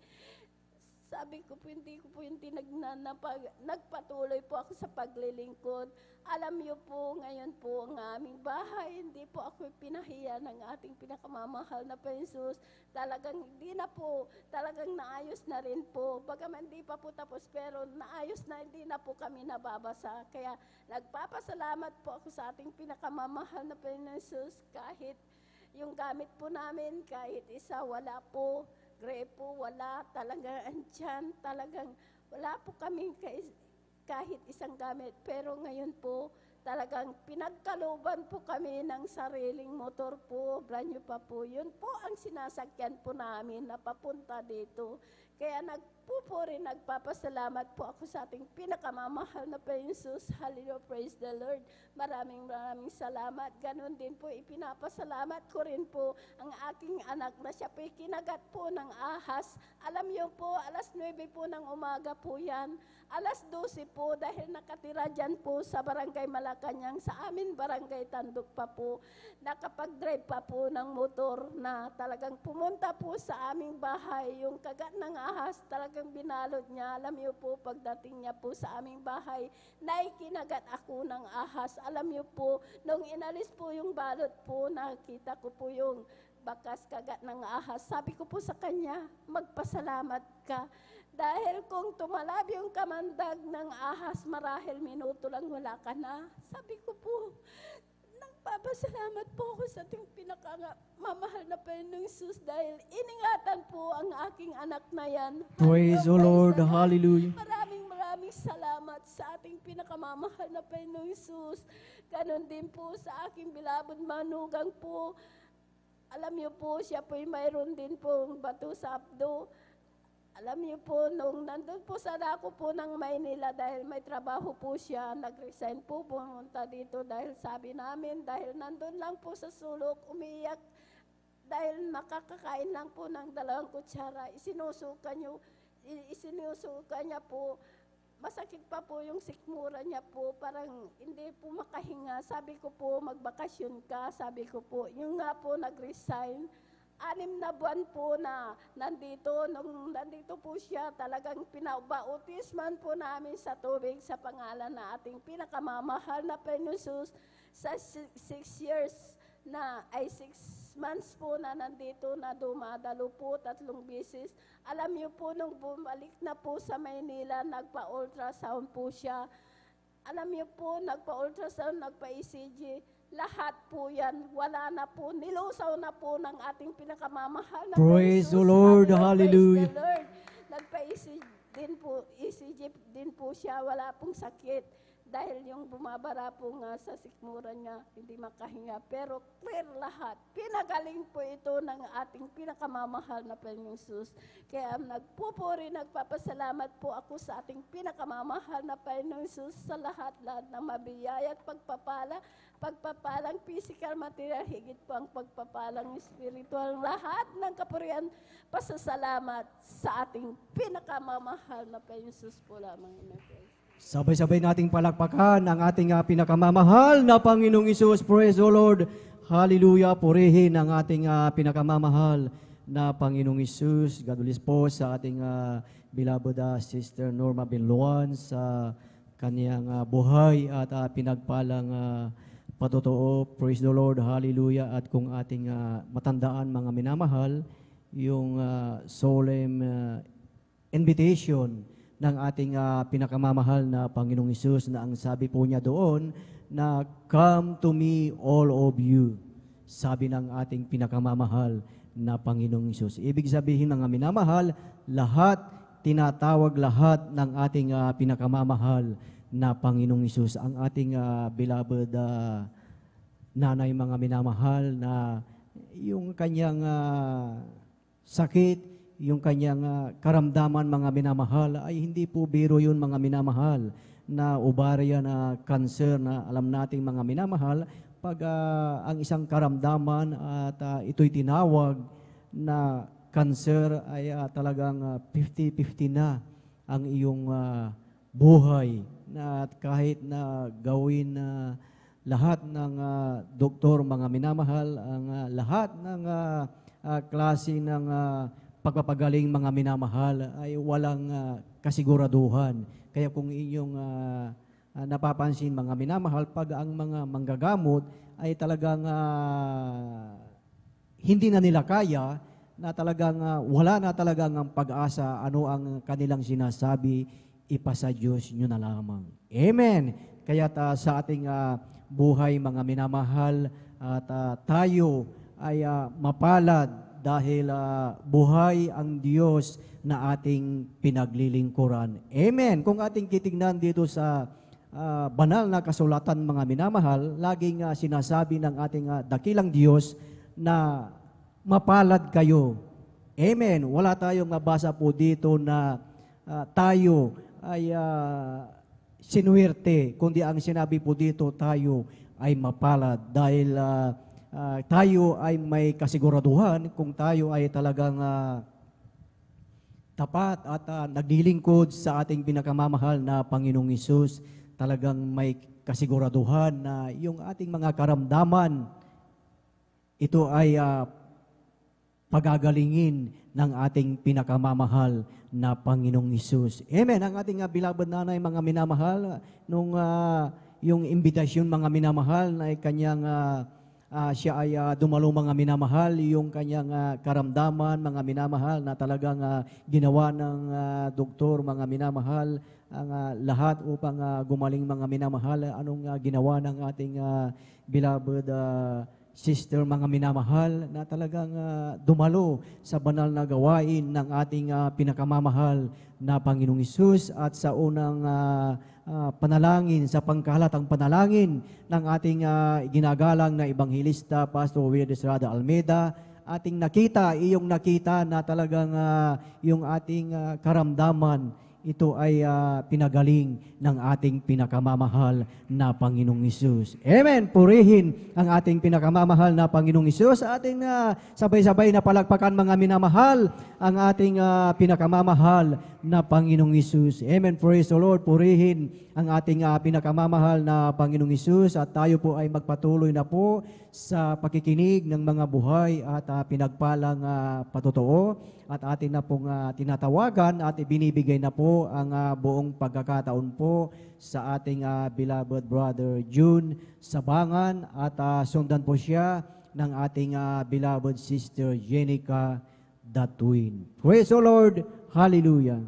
Sabi ko po, hindi ko po yung tinignan na nagpatuloy po ako sa paglilingkod. Alam niyo po, ngayon po ang aming bahay, hindi po ako pinahiya ng ating pinakamamahal na Jesus. Talagang hindi na po, talagang naayos na rin po. Bagaman hindi pa po tapos, pero naayos na, hindi na po kami nababasa. Kaya nagpapasalamat po ako sa ating pinakamamahal na Jesus. Kahit yung gamit po namin, kahit isa, wala po. Grepo, wala, talagang andyan, talagang wala po kami kahit isang gamit. Pero ngayon po, talagang pinagkaluban po kami ng sariling motor po, brand new pa po. Yun po ang sinasakyan po namin na papunta dito. Kaya Nagpupuri, nagpapasalamat po ako sa ating pinakamamahal na Panginoon Jesus. Hallelujah, praise the Lord. Maraming salamat. Ganon din po, ipinapasalamat ko rin po ang aking anak na siya po kinagat po ng ahas. Alam niyo po, alas 9 po ng umaga po yan. Alas 12 po dahil nakatira dyan po sa barangay Malacanang, sa amin barangay Tanduk pa po. Nakapag-drive pa po ng motor na talagang pumunta po sa aming bahay. Yung kagat ng ahas talagang binalot niya. Alam niyo po, pagdating niya po sa aming bahay, naikinagat ako ng ahas. Alam niyo po, nung inalis po yung balot po, nakita ko po yung bakas kagat ng ahas. Sabi ko po sa kanya, magpasalamat ka. Dahil kung tumalab yung kamandag ng ahas, marahil minuto lang wala ka na. Sabi ko po, nagpapasalamat po ako sa ating pinakamamahal na Panginoong Jesus dahil iningatan po ang aking anak na yan. Praise the Lord. Lord. Hallelujah. Maraming salamat sa ating pinakamamahal na Panginoong Jesus. Ganon din po sa aking bilabod manugang po. Alam niyo po, siya po'y mayroon din pong bato sa abdo. Alam niyo po, nung nandun po sa dako po ng Maynila dahil may trabaho po siya, nag-resign po, pumunta dito dahil sabi namin, dahil nandun lang po sa sulok, umiyak, dahil makakakain lang po ng 2 kutsara, isinusuka niya po, masakit pa po yung sikmura niya po, parang hindi po makahinga. Sabi ko po, magbakasyon ka, sabi ko po, yung nga po nag-resign, 6 na buwan po na nandito, nung nandito po siya, talagang pinabautisman po namin sa tubig sa pangalan na ating pinakamamahal na Panginoon Jesus sa 6 months po na nandito na dumadalo po 3 beses. Alam niyo po, nung bumalik na po sa Maynila, nagpa-ultrasound po siya. Alam niyo po, nagpa-ultrasound, nagpa-ECG. Lahat po yan, wala na po, nilusaw na po ng ating pinakamamahal na Praise the Jesus. Lord, Hallelujah. hallelujah. Praise the Lord. Nagpa-ECG din po siya, wala pong sakit. Dahil yung bumabara po nga sa sikmura niya, hindi makahinga. Pero clear lahat. Pinagaling po ito ng ating pinakamamahal na Panginoong Jesus. Kaya nagpupuri, nagpapasalamat po ako sa ating pinakamamahal na Panginoong Jesus sa lahat-lahat na mabiyaya at pagpapalang physical, material, higit po ang pagpapalang spiritual. Lahat ng kapurihan, pasasalamat sa ating pinakamamahal na Panginoong Jesus po lamang. Sabay-sabay nating palakpakan ang ating pinakamamahal na Panginoong Isus. Praise the Lord. Hallelujah. Purihin ang ating pinakamamahal na Panginoong Isus. God bless po sa ating beloved Sister Norma Benluan sa kaniyang buhay at pinagpalang patotoo. Praise the Lord. Hallelujah. At kung ating matandaan mga minamahal, yung solemn invitation ng ating pinakamamahal na Panginoong Hesus na ang sabi po niya doon na come to me all of you, sabi ng ating pinakamamahal na Panginoong Hesus. Ibig sabihin mga minamahal, lahat, tinatawag lahat ng ating pinakamamahal na Panginoong Hesus. Ang ating beloved nanay mga minamahal na yung kanyang sakit, yung kanyang karamdaman mga minamahal ay hindi po biro yun mga minamahal na ovarian na cancer na alam nating mga minamahal pag ang isang karamdaman at ito'y tinawag na cancer ay talagang 50-50 na ang iyong buhay na kahit na gawin lahat ng doktor mga minamahal ang lahat ng klase ng pagpapagaling mga minamahal ay walang kasiguraduhan. Kaya kung inyong napapansin mga minamahal, pag ang mga manggagamot ay talagang hindi na nila kaya, na talagang wala na talagang ang pag-asa, ano ang kanilang sinasabi, ipasa Diyos nyo na lamang. Amen! Kaya sa ating buhay mga minamahal at tayo ay mapalad dahil buhay ang Diyos na ating pinaglilingkuran. Amen. Kung ating titignan dito sa banal na kasulatan mga minamahal, laging sinasabi ng ating dakilang Diyos na mapalad kayo. Amen. Wala tayong mabasa po dito na tayo ay sinuwerte, kundi ang sinabi po dito, tayo ay mapalad dahil tayo ay may kasiguraduhan kung tayo ay talagang tapat at naglilingkod sa ating pinakamamahal na Panginoong Hesus. Talagang may kasiguraduhan na yung ating mga karamdaman, ito ay pagagalingin ng ating pinakamamahal na Panginoong Hesus. Amen. Ang ating beloved nanay, mga minamahal, nung yung imbitasyon, mga minamahal, na kanyang siya ay dumalo, mga minamahal, yung kanyang karamdaman, mga minamahal, na talagang ginawa ng doktor, mga minamahal, ang lahat upang gumaling, mga minamahal. Anong ginawa ng ating beloved sister, mga minamahal, na talagang dumalo sa banal na gawain ng ating pinakamamahal na Panginoong Hesus, at sa unang panalangin, sa pangkahalatang panalangin ng ating ginagalang na Ebanghilista, Pastor Will Estrada Almeida, ating nakita, iyong nakita na talagang yung ating karamdaman, ito ay pinagaling ng ating pinakamamahal na Panginoong Hesus. Amen! Purihin ang ating pinakamamahal na Panginoong Hesus. Ating sabay-sabay na palakpakan, mga minamahal, ang ating pinakamamahal na Panginoong Hesus. Amen! Praise the Lord! Purihin ang ating pinakamamahal na Panginoong Hesus, at tayo po ay magpatuloy na po sa pakikinig ng mga buhay at pinagpalang patotoo, at atin na pong tinatawagan at ibinibigay na po ang buong pagkakataon po sa ating beloved brother June Sabangan, at sundan po siya ng ating beloved sister Jenica Datuin. Praise the Lord! Hallelujah!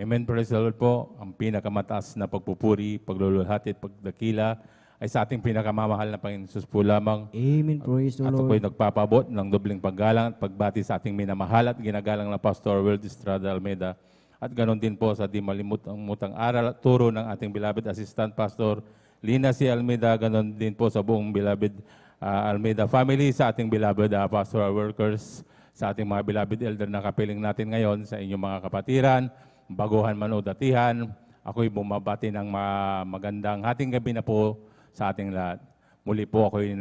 Amen, praise the Lord po. Ang pinakamataas na pagpupuri, pagluluhati at pagdakila ay sa ating pinakamamahal na Panginoon Jesus po lamang. Amen. Praise the At Lord. ako'y nagpapabot ng dobling paggalang at pagbati sa ating minamahal at ginagalang na Pastor Will Estrada Almeida. At ganon din po sa di malimutang aral at turo ng ating beloved Assistant Pastor Lina C. Almeida. Ganon din po sa buong beloved Almeida family, sa ating beloved pastoral workers, sa ating mga beloved elder na kapiling natin ngayon, sa inyong mga kapatiran, baguhan man o datihan. Ako'y bumabati ng magandang hating gabi na po sa ating lahat. Muli po ako'y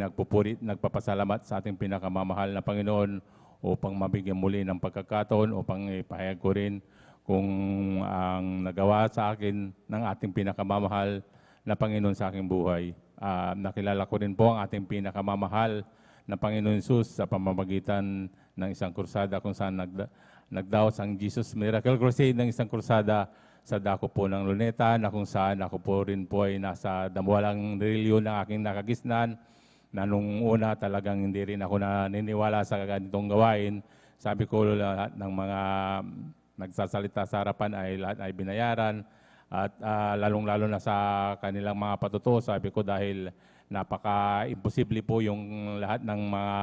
nagpapasalamat sa ating pinakamamahal na Panginoon upang mabigyan muli ng pagkakataon upang ipahayag ko rin kung ang nagawa sa akin ng ating pinakamamahal na Panginoon sa aking buhay. Nakilala ko rin po ang ating pinakamamahal na Panginoon Jesus sa pamamagitan ng isang kursada kung saan nagdaos ang Jesus Miracle Crusade, ng isang kursada sa dako po ng Luneta, na kung saan ako po rin po ay nasa damuwalang reliyon ng aking nakagisnan, na nung una talagang hindi rin ako naniniwala sa ganitong gawain. Sabi ko, lahat ng mga nagsasalita sa harapan ay lahat ay binayaran, at lalong-lalo na sa kanilang mga patuto, sabi ko, dahil napaka-imposible po yung lahat ng mga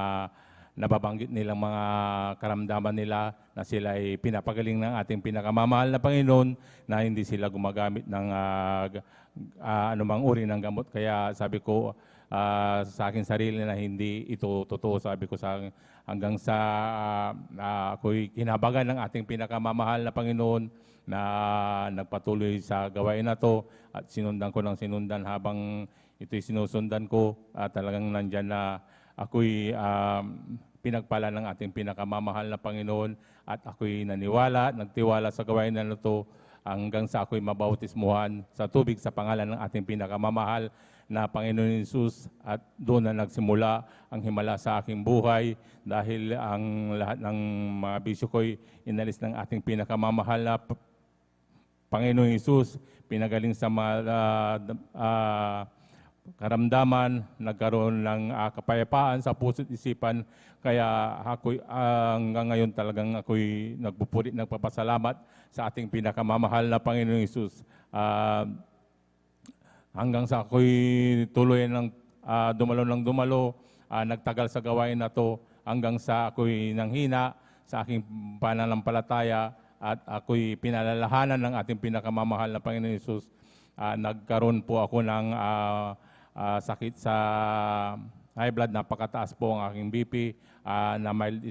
nababanggit nilang mga karamdaman nila, na sila ay pinapagaling ng ating pinakamamahal na Panginoon, na hindi sila gumagamit ng anumang uri ng gamot. Kaya sabi ko sa aking sarili na hindi ito totoo. Sabi ko hanggang sa ako'y kinabagan ng ating pinakamamahal na Panginoon, na nagpatuloy sa gawain na to, at sinundan ko ng sinundan habang ito'y sinusundan ko. Talagang nandyan na ako'y pinagpala ng ating pinakamamahal na Panginoon, at ako'y nagtiwala sa gawain na ito hanggang sa ako'y mabautismuhan sa tubig sa pangalan ng ating pinakamamahal na Panginoon Jesus. At doon na nagsimula ang himala sa aking buhay, dahil ang lahat ng mga bisyo ko'y inalis ng ating pinakamamahal na Panginoon Jesus. Pinagaling sa karamdaman, nagkaroon ng kapayapaan sa puso't isipan. Kaya ako'y hanggang ngayon talagang ako'y nagpapasalamat sa ating pinakamamahal na Panginoong Jesus. Hanggang sa ako'y tuloy ng dumalo, nagtagal sa gawain na to, hanggang sa ako'y nanghina sa aking pananampalataya, at ako'y pinalalahanan ng ating pinakamamahal na Panginoon Hesus. Nagkaroon po ako ng sakit sa high blood, napakataas po ang aking BP, na mild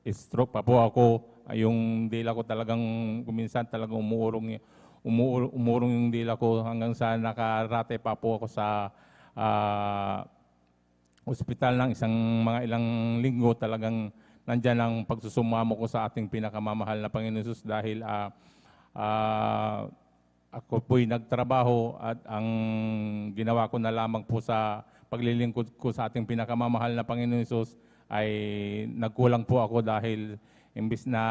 stroke pa po ako. Yung dila ko talagang kuminsan talagang umurong yung dila ko hanggang sa nakarate pa po ako sa ospital ng mga ilang linggo. Talagang nandyan ang pagsusumamo ko sa ating pinakamamahal na Panginoon Hesus dahil ako po'y nagtrabaho at ang ginawa ko na lamang po sa paglilingkod ko sa ating pinakamamahal na Panginoon Hesus ay nagkulang po ako dahil imbis na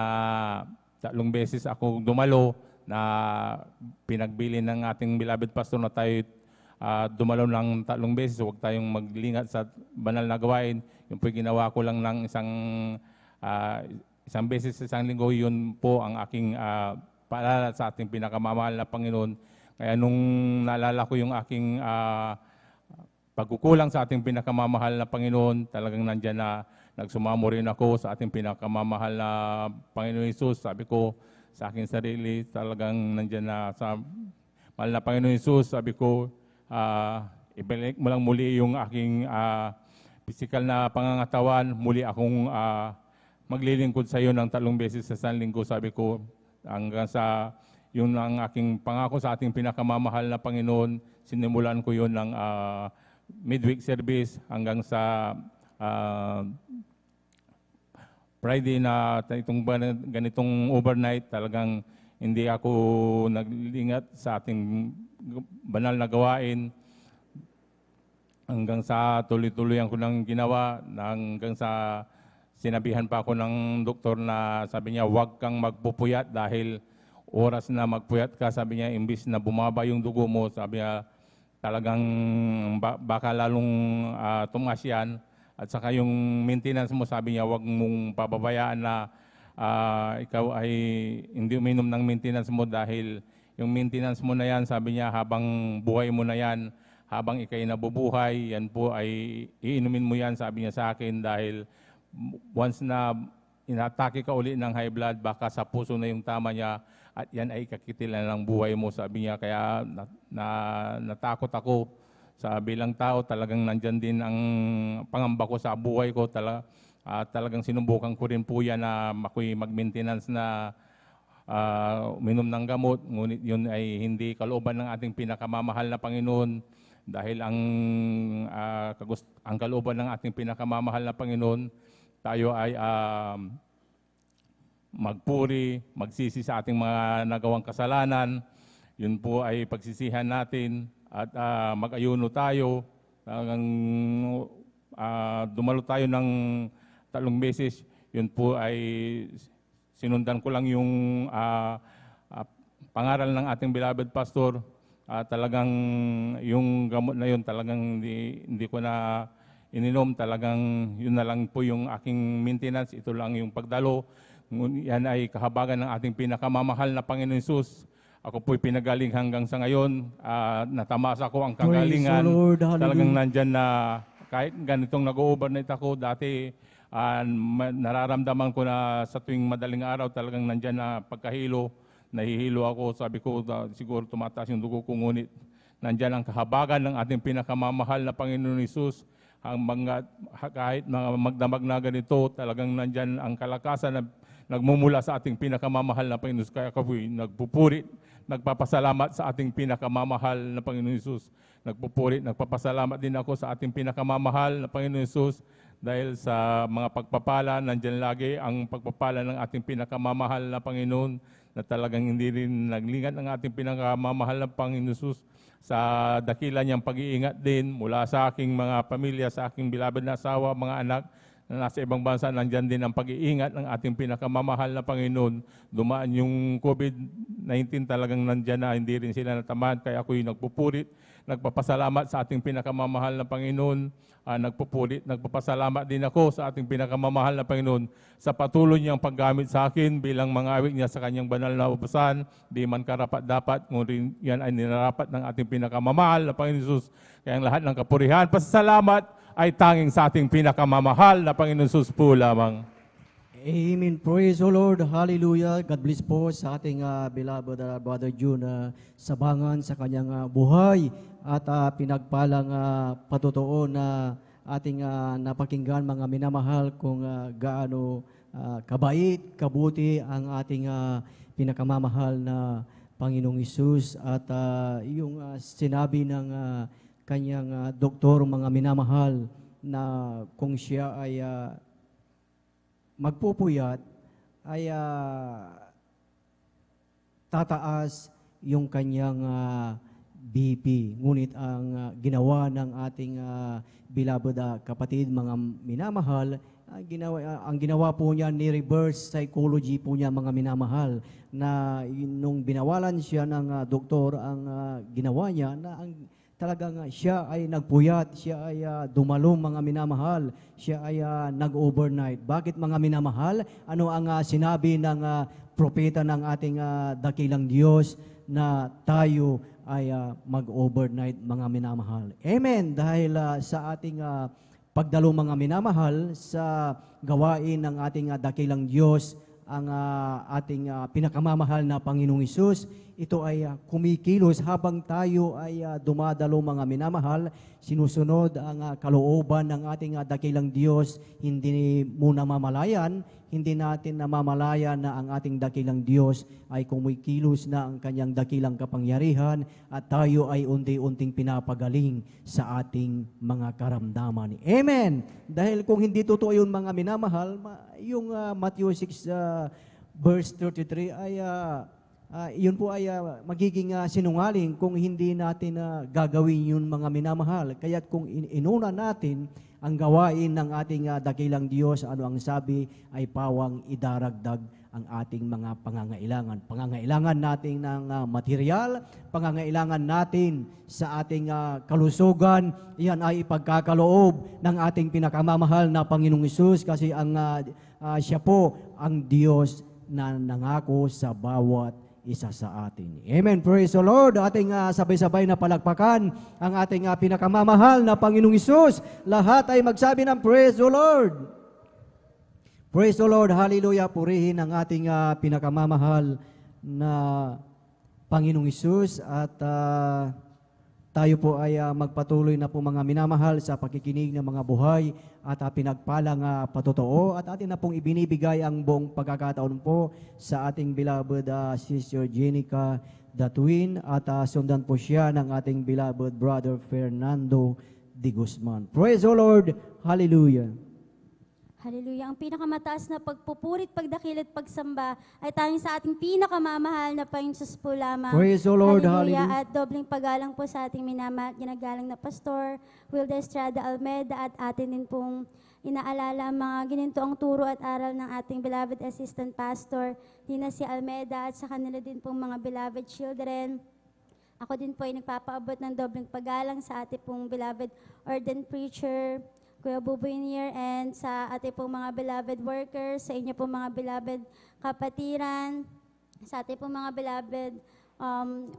3 beses ako dumalo na pinagbili ng ating beloved pastor na tayo dumalo ng 3 beses, huwag tayong maglingat sa banal na gawain. Yung po ginawa ko lang ng isang beses sa isang linggo, yun po ang aking paalala sa ating pinakamamahal na Panginoon. Kaya nung naalala ko yung aking pagkukulang sa ating pinakamamahal na Panginoon, talagang nandyan na nagsumamo rin ako sa ating pinakamamahal na Panginoon Hesus. Sabi ko sa aking sarili, talagang nandyan na sa mahal na Panginoon Hesus. Sabi ko, ibalik mo lang muli yung aking physical na pangangatawan. Muli akong maglilingkod sa iyo ng 3 beses sa isang linggo. Sabi ko, hanggang sa yun ang aking pangako sa ating pinakamamahal na Panginoon. Sinimulan ko yun ng midweek service hanggang sa Friday na itong ganitong overnight. Talagang hindi ako naglingat sa ating banal na gawain hanggang sa tuloy-tuloy ko ng ginawa, hanggang sa sinabihan pa ako ng doktor na sabi niya, huwag kang magpupuyat dahil oras na magpuyat ka, sabi niya, imbis na bumaba yung dugo mo, sabi niya, talagang baka lalong tumaas yan. At saka yung maintenance mo, sabi niya, huwag mong pababayaan na ikaw ay hindi uminom ng maintenance mo dahil yung maintenance mo na yan, sabi niya, habang buhay mo na yan, habang ikay nabubuhay, yan po ay iinumin mo yan, sabi niya sa akin, dahil once na inatake ka uli ng high blood, baka sa puso na yung tama niya at yan ay kakitilan ng buhay mo, sabi niya. Kaya natakot ako sa bilang tao, talagang nandyan din ang pangamba ko sa buhay ko. Talagang sinubukan ko rin po yan na ako'y mag-maintenance na uminom ng gamot, ngunit yun ay hindi kalooban ng ating pinakamamahal na Panginoon dahil ang kalooban ng ating pinakamamahal na Panginoon, tayo ay magpuri, magsisi sa ating mga nagawang kasalanan. Yun po ay pagsisihan natin at mag-ayuno tayo. Dumalo tayo ng 3 beses. Yun po ay sinundan ko lang yung pangaral ng ating beloved pastor. Talagang yung gamot na yun, talagang hindi ko na ininom. Talagang yun na lang po yung aking maintenance. Ito lang yung pagdalo. Yan ay kahabagan ng ating pinakamamahal na Panginoon Hesus. Ako po'y pinagaling hanggang sa ngayon. Natamasa ko ang kagalingan. Praise the Lord. Talagang nandyan na kahit ganitong nag-overnight ako dati, nararamdaman ko na sa tuwing madaling araw talagang nandyan na pagkahilo. Nahihilo ako. Sabi ko siguro tumataas yung dugo ko, ngunit nandyan ang kahabagan ng ating pinakamamahal na Panginoon Hesus. Kahit magdamag na ganito, talagang nandyan ang kalakasan na nagmumula sa ating pinakamamahal na Panginoon. Kaya kapoy nagpupuri, nagpapasalamat sa ating pinakamamahal na Panginoon Hesus. Nagpupuri, nagpapasalamat din ako sa ating pinakamamahal na Panginoon Hesus dahil sa mga pagpapala, nandyan lagi ang pagpapala ng ating pinakamamahal na Panginoon na talagang hindi rin naglingat ng ating pinakamamahal na Panginoon Hesus sa dakila niyang pag-iingat din mula sa aking mga pamilya, sa aking beloved na asawa, mga anak na nasa ibang bansa. Nandyan din ang pag-iingat ng ating pinakamamahal na Panginoon. Dumaan yung COVID-19, talagang nandyan na, hindi rin sila natamad. Kaya ako'y nagpupurit, nagpapasalamat sa ating pinakamamahal na Panginoon. Nagpupurit, nagpapasalamat din ako sa ating pinakamamahal na Panginoon sa patuloy niyang paggamit sa akin bilang mga awit niya sa kanyang banal na upasan. Di man karapat-dapat, ngunit yan ay ninarapat ng ating pinakamamahal na Panginoon Hesus. Kaya ang lahat ng kapurihan, pasasalamat ay tanging sa ating pinakamamahal na Panginoon Hesus po lamang. Amen. Praise the Lord. Hallelujah. God bless po sa ating beloved Brother June Sabangan sa kanyang buhay at pinagpalang patotoo na ating napakinggan mga minamahal kung gaano kabait, kabuti ang ating pinakamamahal na Panginoong Hesus at yung sinabi ng kanyang doktor mga minamahal na kung siya ay magpupuyat ay tataas yung kanyang BP. Ngunit ang ginawa ng ating beloved kapatid, mga minamahal, ang ginawa po niya ni reverse psychology po niya mga minamahal na nung binawalan siya ng doktor, ang ginawa niya na talagang siya ay nagpuyat, siya ay dumalong mga minamahal, siya ay nag-overnight. Bakit mga minamahal? Ano ang sinabi ng propeta ng ating dakilang Diyos na tayo ay mag-overnight mga minamahal? Amen. Dahil sa ating pagdalo mga minamahal sa gawain ng ating dakilang Diyos, ang ating pinakamamahal na Panginoong Hesus, ito ay kumikilos habang tayo ay dumadalo mga minamahal, sinusunod ang kalooban ng ating dakilang Diyos, hindi mo namamalayan, hindi natin namamalayan na ang ating dakilang Diyos ay kumikilos na ang kanyang dakilang kapangyarihan at tayo ay unti-unting pinapagaling sa ating mga karamdaman. Amen! Dahil kung hindi totoo yun mga minamahal, yung Matthew 6 verse 33 ay yun po ay magiging sinungaling kung hindi natin gagawin yun mga minamahal. Kaya't kung inuna natin ang gawain ng ating dakilang Diyos, ano ang sabi ay pawang idaragdag ang ating mga pangangailangan. Pangangailangan natin ng material, pangangailangan natin sa ating kalusugan, yan ay ipagkakaloob ng ating pinakamamahal na Panginoong Hesus kasi siya po ang Diyos na nangako sa bawat isa sa atin. Amen. Praise the Lord. Ating sabay-sabay na palakpakan ang ating pinakamamahal na Panginoong Hesus. Lahat ay magsabi ng praise the Lord. Praise the Lord. Hallelujah. Purihin ang ating pinakamamahal na Panginoong Hesus at tayo po ay magpatuloy na po mga minamahal sa pakikinig ng mga buhay at pinagpalang patotoo at atin na pong ibinibigay ang buong pagkakataon po sa ating beloved Sister Jenica Datuin at sundan po siya ng ating beloved Brother Fernando de Guzman. Praise the Lord! Hallelujah! Hallelujah. Ang pinakamataas na pagpupurit, pagdakil at pagsamba ay tanging sa ating pinakamamahal na Panginoon Hesus po lamang. Praise the Lord. Hallelujah. Hallelujah. At dobling paggalang po sa ating minamahal, ginagalang na Pastor Wilde Estrada Almeda at atin din pong inaalala ang mga ginintoang turo at aral ng ating beloved Assistant Pastor, Lina C. Almeda at sa kanila din pong mga beloved children. Ako din po ay nagpapaabot ng dobling paggalang sa ating pong beloved ordained preacher, Kuya Buboy Nier, and sa ating pong mga beloved workers, sa inyo pong mga beloved kapatiran, sa ating pong mga beloved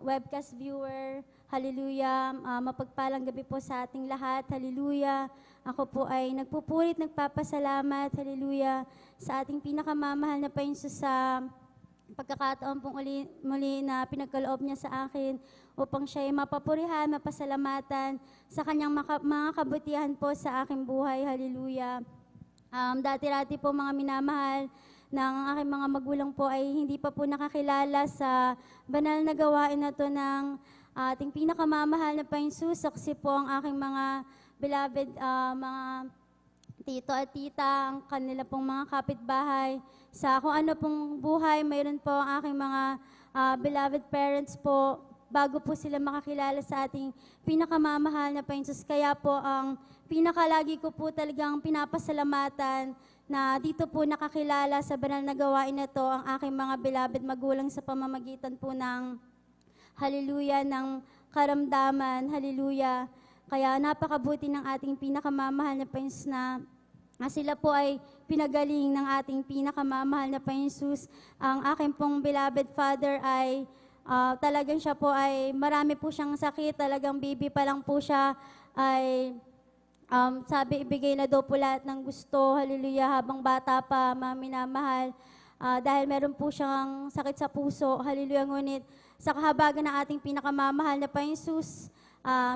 webcast viewer. Hallelujah. Mapagpalang gabi po sa ating lahat. Hallelujah. Ako po ay nagpupurit, nagpapasalamat. Hallelujah. Sa ating pinakamamahal na Panginoon sa pagkakataon pong muli na pinagkaloob niya sa akin upang siya ay mapapurihan, mapasalamatan sa kanyang mga kabutihan po sa aking buhay. Hallelujah. Dati-rati po mga minamahal ng aking mga magulang po ay hindi pa po nakakilala sa banal na gawain na to ng ating pinakamamahal na Panginoon Hesus. Kasi po ang aking mga beloved mga tito at tita, ang kanila pong mga kapitbahay, sa kung ano pong buhay, mayroon po ang aking mga beloved parents po, bago po sila makakilala sa ating pinakamamahal na Panginoon Hesus. Kaya po ang pinakalagi ko po talagang pinapasalamatan na dito po nakakilala sa banal na gawain na to ang aking mga beloved magulang sa pamamagitan po ng hallelujah, ng karamdaman, hallelujah. Kaya napakabuti ng ating pinakamamahal na Panginoon Hesus na sila po ay pinagaling ng ating pinakamamahal na Panginoon Hesus. Ang aking pong beloved father ay talagang siya po ay marami po siyang sakit, talagang baby pa lang po siya ay sabi, ibigay na daw po lahat ng gusto, hallelujah, habang bata pa, mga minamahal. Dahil meron po siyang sakit sa puso, hallelujah, ngunit sa kahabagan ng ating pinakamamahal na Panginoon Jesus,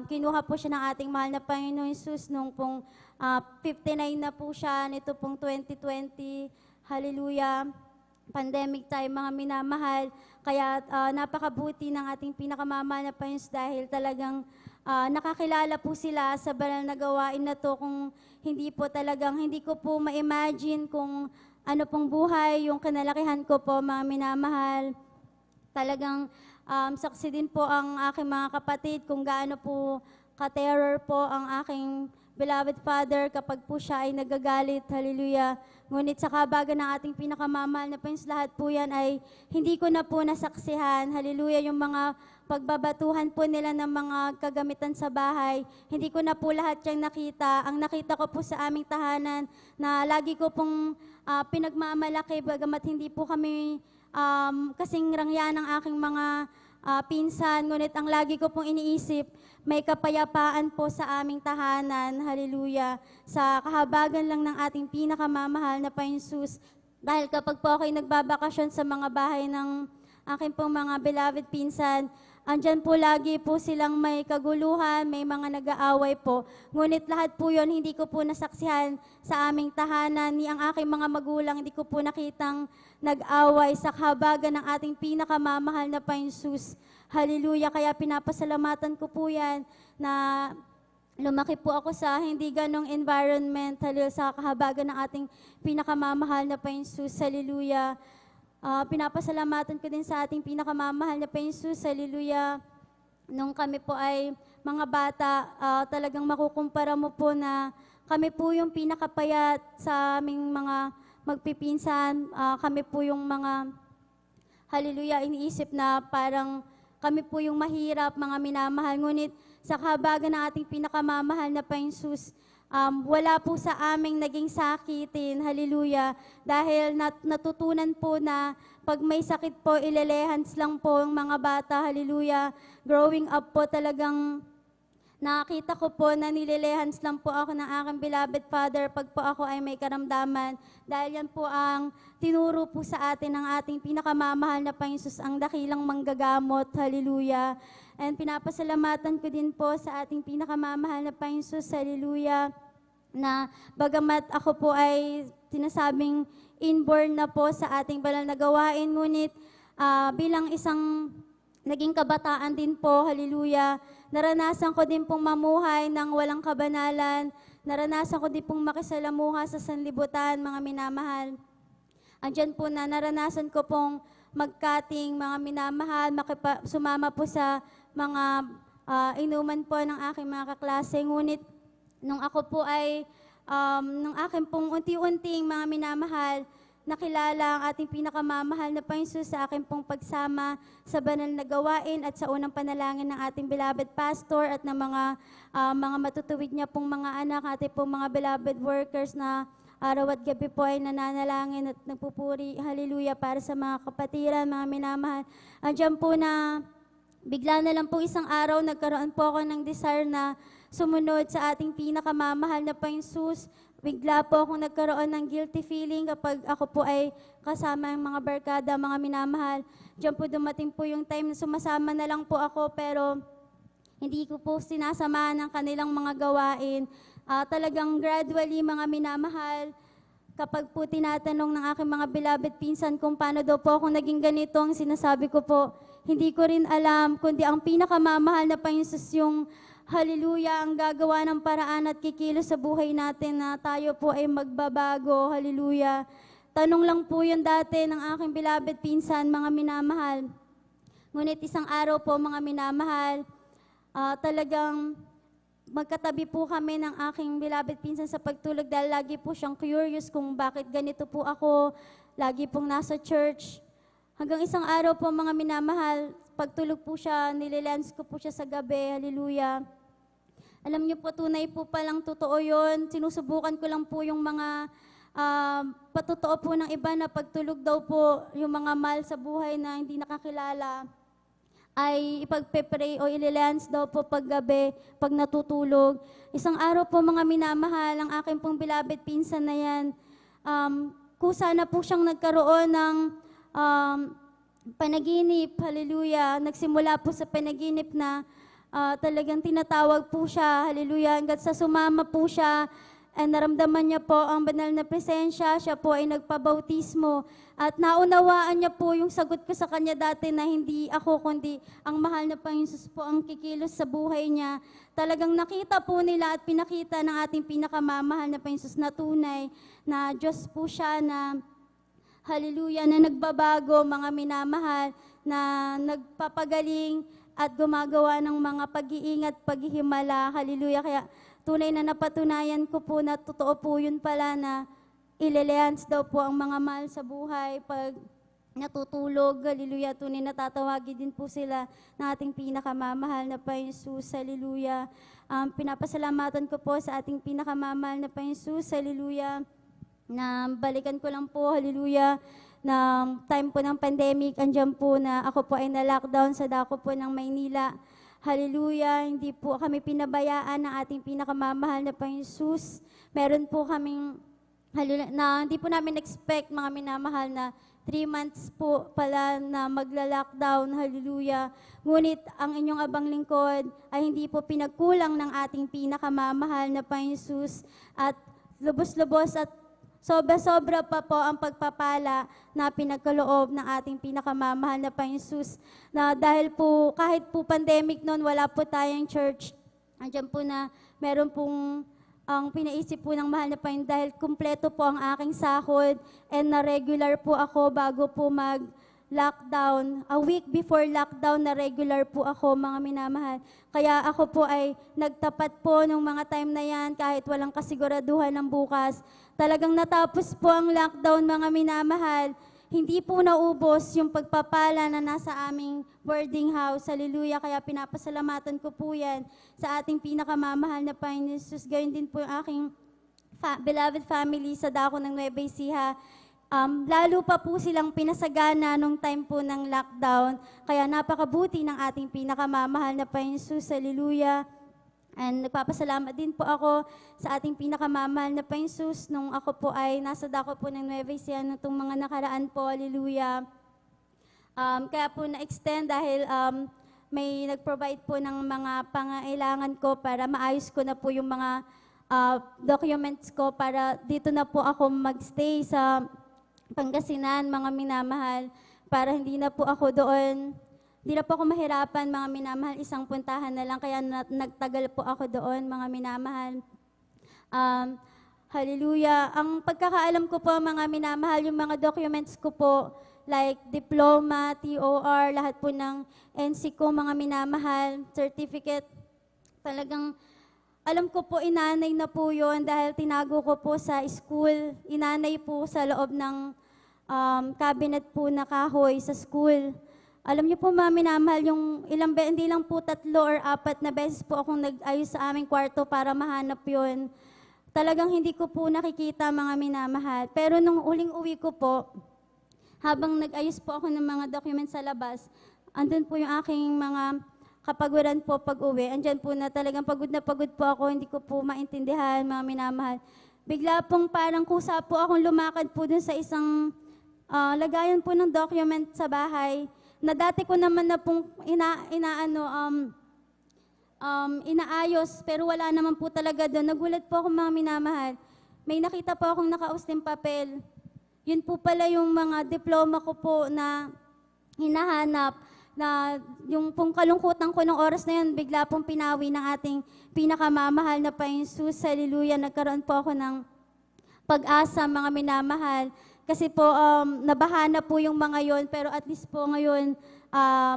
kinuha po siya ng ating mahal na Panginoon Jesus nung pong 59 na po siya, nito pong 2020, hallelujah, pandemic time, mga minamahal. Kaya napakabuti ng ating pinakamamahal na Panginoon Jesus dahil talagang nakakilala po sila sa banal na gawain na to. Kung hindi po talagang, hindi ko po ma-imagine kung ano pong buhay, yung kinalakihan ko po, mga minamahal. Talagang saksi din po ang aking mga kapatid kung gaano po ka-terror po ang aking beloved father kapag po siya ay nagagalit, hallelujah. Ngunit sa kabagan ng ating pinakamamahal na Panginoon, lahat po yan ay hindi ko na po nasaksihan, hallelujah, yung mga pagbabatuhan po nila ng mga kagamitan sa bahay, hindi ko na po lahat yung nakita. Ang nakita ko po sa aming tahanan na lagi ko pong pinagmamalaki, bagamat hindi po kami kasing rangya ng aking mga pinsan, ngunit ang lagi ko pong iniisip, may kapayapaan po sa aming tahanan, hallelujah, sa kahabagan lang ng ating pinakamamahal na Panginoon Jesus. Dahil kapag po ako'y nagbabakasyon sa mga bahay ng aking pong mga beloved pinsan, andyan po lagi po silang may kaguluhan, may mga nag-aaway po. Ngunit lahat po yon hindi ko po nasaksihan sa aming tahanan, ni ang aking mga magulang, hindi ko po nakitang nag-away sa kahabagan ng ating pinakamamahal na Panginoon Jesus. Hallelujah, kaya pinapasalamatan ko po yan na lumaki po ako sa hindi ganong environment, hallelujah, sa kahabagan ng ating pinakamamahal na Panginoon Jesus. Hallelujah. Pinapasalamatan ko din sa ating pinakamamahal na Panginoon Jesus, hallelujah. Nung kami po ay mga bata, talagang makukumpara mo po na kami po yung pinakapayat sa aming mga magpipinsan. Kami po yung mga, hallelujah, iniisip na parang kami po yung mahirap, mga minamahal. Ngunit sa kahabagan ng ating pinakamamahal na Panginoon Jesus, wala po sa aming naging sakitin, hallelujah, dahil natutunan po na pag may sakit po, ilelehans lang po ang mga bata, hallelujah. Growing up po talagang nakita ko po na nililehans lang po ako ng aking beloved father pag po ako ay may karamdaman. Dahil yan po ang tinuro po sa atin ng ating pinakamamahal na Panginoon Jesus, ang dakilang manggagamot, hallelujah. And pinapasalamatan ko din po sa ating pinakamamahal na Panginoon Jesus, hallelujah, na bagamat ako po ay tinasabing inborn na po sa ating banal na gawain, ngunit bilang isang naging kabataan din po, hallelujah, naranasan ko din pong mamuhay ng walang kabanalan, naranasan ko din pong makisalamuha sa sanlibutan, mga minamahal. Andyan po na naranasan ko pong magkating, mga minamahal, sumama po sa mga inuman po ng aking mga kaklase. Ngunit nung ako po ay, nung aking pong unti-unting mga minamahal, nakilala ang ating pinakamamahal na Panginoon Jesus sa aking pong pagsama sa banal na gawain at sa unang panalangin ng ating beloved pastor at ng mga matutuwid niya pong mga anak, ating pong mga beloved workers na araw at gabi po ay nananalangin at nagpupuri, hallelujah, para sa mga kapatiran, mga minamahal. Andiyan po na bigla na lang po isang araw nagkaroon po ako ng desire na sumunod sa ating pinakamamahal na Panginoon Jesus. Bigla po akong nagkaroon ng guilty feeling kapag ako po ay kasama ang mga barkada, mga minamahal. Diyan po dumating po yung time na sumasama na lang po ako pero hindi ko po sinasamahan ng kanilang mga gawain. Talagang gradually, mga minamahal, kapag po tinatanong ng aking mga beloved pinsan kung paano daw po ako naging ganito, ang sinasabi ko po, hindi ko rin alam, kundi ang pinakamamahal na Panginoon Jesus yung hallelujah, ang gagawa ng paraan at kikilos sa buhay natin na tayo po ay magbabago, hallelujah. Tanong lang po yun dati ng aking beloved pinsan, mga minamahal. Ngunit isang araw po, mga minamahal, talagang magkatabi po kami ng aking beloved pinsan sa pagtulog dahil lagi po siyang curious kung bakit ganito po ako, lagi pong nasa church. Hanggang isang araw po, mga minamahal, pagtulog po siya, nililens ko po siya sa gabi, hallelujah. Alam niyo po, tunay po palang totoo yun. Sinusubukan ko lang po yung mga patotoo po ng iba na pagtulog daw po yung mga mahal sa buhay na hindi nakakilala. ay ipagpe-pray o ililans daw po paggabi, pag natutulog. Isang araw po mga minamahal, ang aking pong beloved pinsan na yan, kusa na po siyang nagkaroon ng panaginip, hallelujah. Nagsimula po sa panaginip na talagang tinatawag po siya, hallelujah, hanggat sa sumama po siya, and naramdaman niya po ang banal na presensya, siya po ay nagpabautismo, at naunawaan niya po yung sagot ko sa kanya dati na hindi ako, kundi ang mahal na Panginoon Jesus po ang kikilos sa buhay niya. Talagang nakita po nila at pinakita ng ating pinakamamahal na Panginoon Jesus na tunay, na Diyos po siya na, hallelujah, na nagbabago, mga minamahal, na nagpapagaling at gumagawa ng mga pag-iingat, paghihimala, hallelujah. Kaya tunay na napatunayan ko po na totoo po yun pala na ililians daw po ang mga mahal sa buhay pag natutulog, hallelujah. Tunay na tatawagin din po sila ng ating pinakamamahal na Panginoon Jesus, hallelujah. Pinapasalamatan ko po sa ating pinakamamahal na Panginoon Jesus, hallelujah, na balikan ko lang po, hallelujah, na time po ng pandemic, andyan po na ako po ay na-lockdown sa dako po ng Maynila. Hallelujah, hindi po kami pinabayaan ng ating pinakamamahal na Panginoon Jesus. Meron po kaming, hallelujah, na hindi po namin expect, mga minamahal, na 3 months po pala na magla-lockdown, hallelujah. Ngunit ang inyong abang lingkod ay hindi po pinagkulang ng ating pinakamamahal na Panginoon Jesus, at lubos-lubos at sobra-sobra pa po ang pagpapala na pinagkaloob ng ating pinakamamahal na Panginoon Jesus. Na dahil po, kahit po pandemic noon, wala po tayong church. Andiyan po na meron pong ang pinaisip po ng mahal na Panginoon dahil kumpleto po ang aking sahod, and na regular po ako bago po mag-lockdown. A week before lockdown, na regular po ako, mga minamahal. Kaya ako po ay nagtapat po nung mga time na yan kahit walang kasiguraduhan ng bukas. Talagang natapos po ang lockdown, mga minamahal. Hindi po naubos yung pagpapala na nasa aming boarding house. Hallelujah. Kaya pinapasalamatan ko po yan sa ating pinakamamahal na Panginoon Jesus. Gayun din po yung aking beloved family sa dako ng Nueva Ecija. Lalo pa po silang pinasagana nung time po ng lockdown. Kaya napakabuti ng ating pinakamamahal na Panginoon Jesus. Hallelujah. And nagpapasalamat din po ako sa ating pinakamamahal na Panginoon Jesus nung ako po ay nasa dako po ng Nueva Ecija nitong mga nakaraan po, hallelujah. Kaya po na-extend dahil may nag-provide po ng mga pangailangan ko para maayos ko na po yung mga documents ko para dito na po ako magstay sa Pangasinan, mga minamahal, para hindi na po ako doon. Hindi na po ako mahirapan, mga minamahal, isang puntahan na lang, kaya nagtagal po ako doon, mga minamahal. Hallelujah. Ang pagkakaalam ko po, mga minamahal, yung mga documents ko po, like diploma, TOR, lahat po ng NC ko, mga minamahal, certificate, talagang alam ko po, inanay na po yun dahil tinago ko po sa school. Inanay po sa loob ng cabinet po na kahoy sa school. Alam niyo po, mga minamahal, yung hindi lang po 3 or 4 na beses po akong nag-ayos sa aming kwarto para mahanap yun. Talagang hindi ko po nakikita, mga minamahal. Pero nung uling uwi ko po, habang nag-ayos po ako ng mga documents sa labas, andun po yung aking mga kapaguran po pag-uwi. Andyan po na talagang pagod na pagod po ako, hindi ko po maintindihan, mga minamahal. Bigla pong parang kusa po akong lumakad po dun sa isang lagayan po ng document sa bahay, na dati ko naman na pong inaayos, pero wala naman po talaga doon. Nagulat po ako, mga minamahal. May nakita po akong nakausting papel. Yun po pala yung mga diploma ko po na hinahanap, na yung pong kalungkutan ko ng oras na yun, bigla pong pinawi ng ating pinakamamahal na Panginoon Jesus. Hallelujah. Nagkaroon po ako ng pag-asa, mga minamahal. Kasi po, nabaha na po yung mga yon, pero at least po ngayon,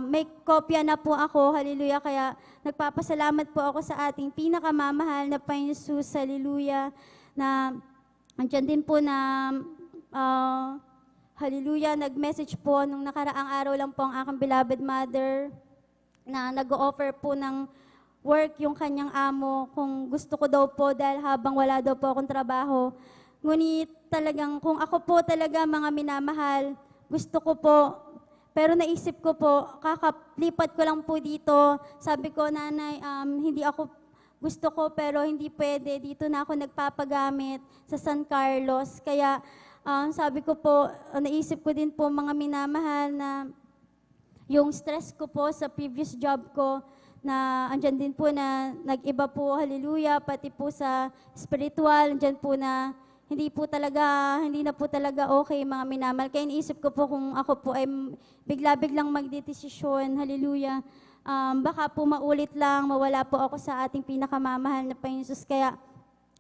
may kopya na po ako, hallelujah. Kaya nagpapasalamat po ako sa ating pinakamamahal na Panginoon Jesus, hallelujah. Na andyan din po na, hallelujah, nag-message po nung nakaraang araw lang po ang aking beloved mother, na nag-o-offer po ng work yung kanyang amo, kung gusto ko daw po, dahil habang wala daw po akong trabaho. Ngunit talagang kung ako po talaga, mga minamahal, gusto ko po pero naisip ko po, kakalipat ko lang po dito. Sabi ko, nanay, hindi ako gusto ko pero hindi pwede. Dito na ako nagpapagamit sa San Carlos. Kaya sabi ko po, naisip ko din po mga minamahal na yung stress ko po sa previous job ko na andyan din po na nag-iba po, hallelujah, pati po sa spiritual, andyan po na hindi na po talaga okay mga minamahal. Kaya iniisip ko po kung ako po ay bigla-biglang magdedesisyon, hallelujah, baka po maulit lang, mawala po ako sa ating pinakamamahal na Panginoon Jesus. Kaya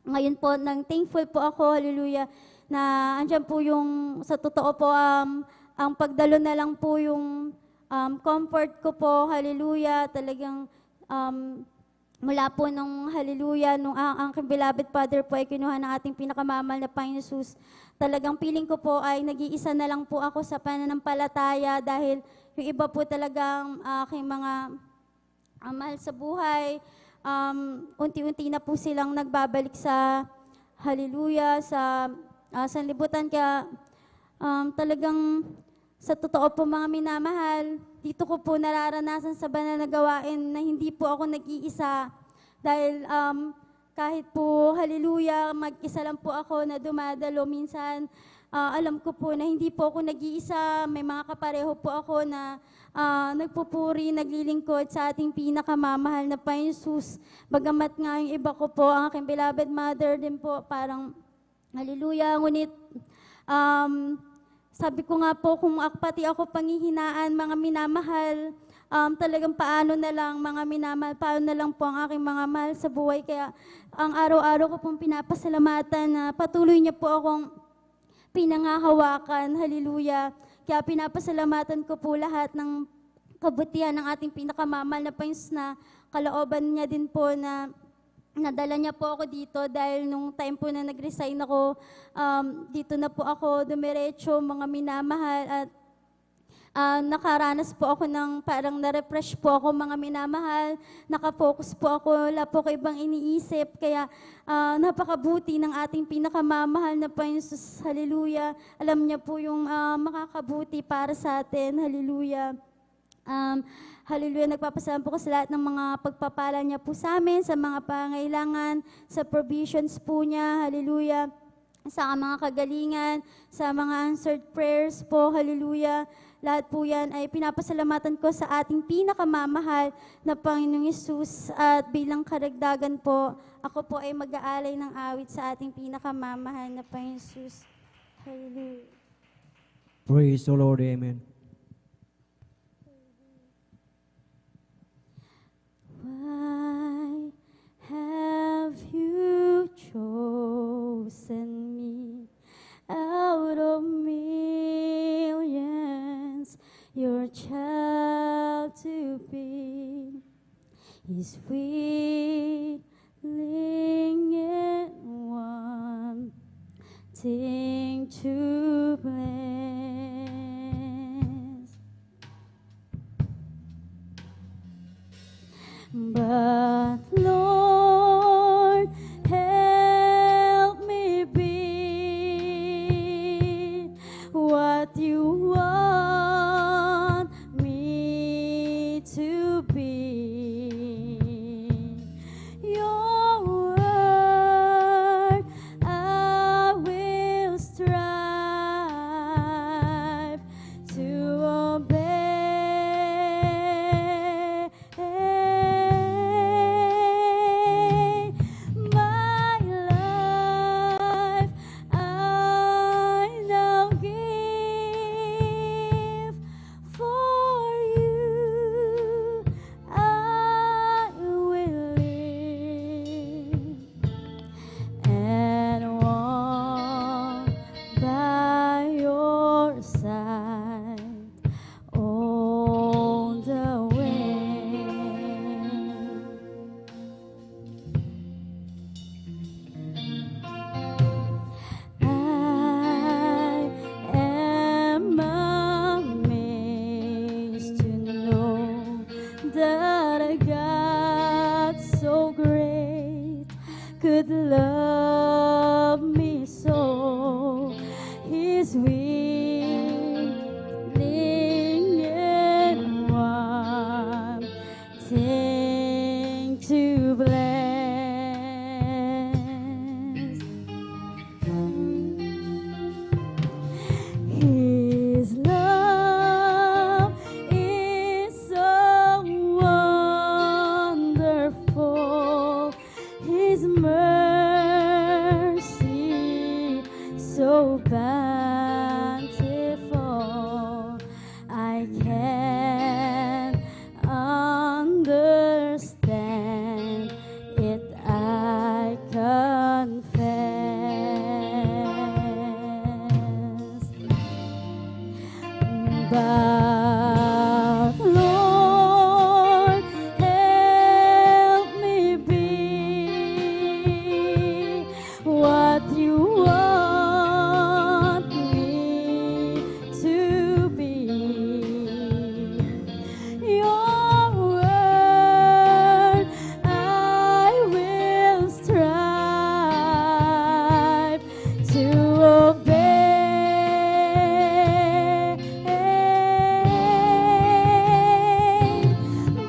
ngayon po, nang thankful po ako, hallelujah, na andyan po yung, sa totoo po, ang pagdalo na lang po yung comfort ko po, hallelujah, talagang mula po nung hallelujah, nung ang aking beloved Father po ay kinuha ng ating pinakamamahal na Panginoon Jesus. Talagang feeling ko po ay nag-iisa na lang po ako sa pananampalataya dahil yung iba po talagang aking mga mahal sa buhay, unti-unti na po silang nagbabalik sa hallelujah, sa sanlibutan. Kaya talagang sa totoo po mga minamahal, dito ko po nararanasan sa banal na gawain na hindi po ako nag-iisa. Dahil kahit po, hallelujah, mag-isa lang po ako na dumadalo. Minsan, alam ko po na hindi po ako nag-iisa. May mga kapareho po ako na nagpupuri, naglilingkod sa ating pinakamamahal na Panginoon Jesus. Bagamat nga yung iba ko po, ang aking beloved mother din po, parang hallelujah, ngunit sabi ko nga po, kung pati ako panghihinaan, mga minamahal, talagang paano na lang, mga minamahal, paano na lang po ang aking mga mahal sa buhay. Kaya ang araw-araw ko pong pinapasalamatan na patuloy niya po akong pinangahawakan, hallelujah. Kaya pinapasalamatan ko po lahat ng kabutihan ng ating pinakamamahal na Panginoon na kalooban niya din po na nadala niya po ako dito dahil nung time po na nag-resign ako, dito na po ako dumiretso, mga minamahal, at nakaranas po ako ng parang na-refresh po ako, mga minamahal, nakafocus po ako, wala po ko ibang iniisip, kaya napakabuti ng ating pinakamamahal na Panginoon Jesus, hallelujah. Alam niya po yung makakabuti para sa atin, hallelujah. Hallelujah, nagpapasalamat po ko sa lahat ng mga pagpapala niya po sa amin, sa mga pangailangan, sa provisions po niya, hallelujah, sa mga kagalingan, sa mga answered prayers po, hallelujah. Lahat po yan ay pinapasalamatan ko sa ating pinakamamahal na Panginoong Yesus, at bilang karagdagan po, ako po ay mag-aalay ng awit sa ating pinakamamahal na Panginoong Yesus. Hallelujah. Praise the Lord, amen. Why have you chosen me out of millions, your child to be? Is willing and wanting to bless. But Lord, help me be what you want me to be. Your word I will strive to obey. My life I now give for you. I will live and walk by your side all the way. I am amazed to know that a God so great could love me so. He's willing But Lord, help me be what you want me to be. Your word I will strive to obey.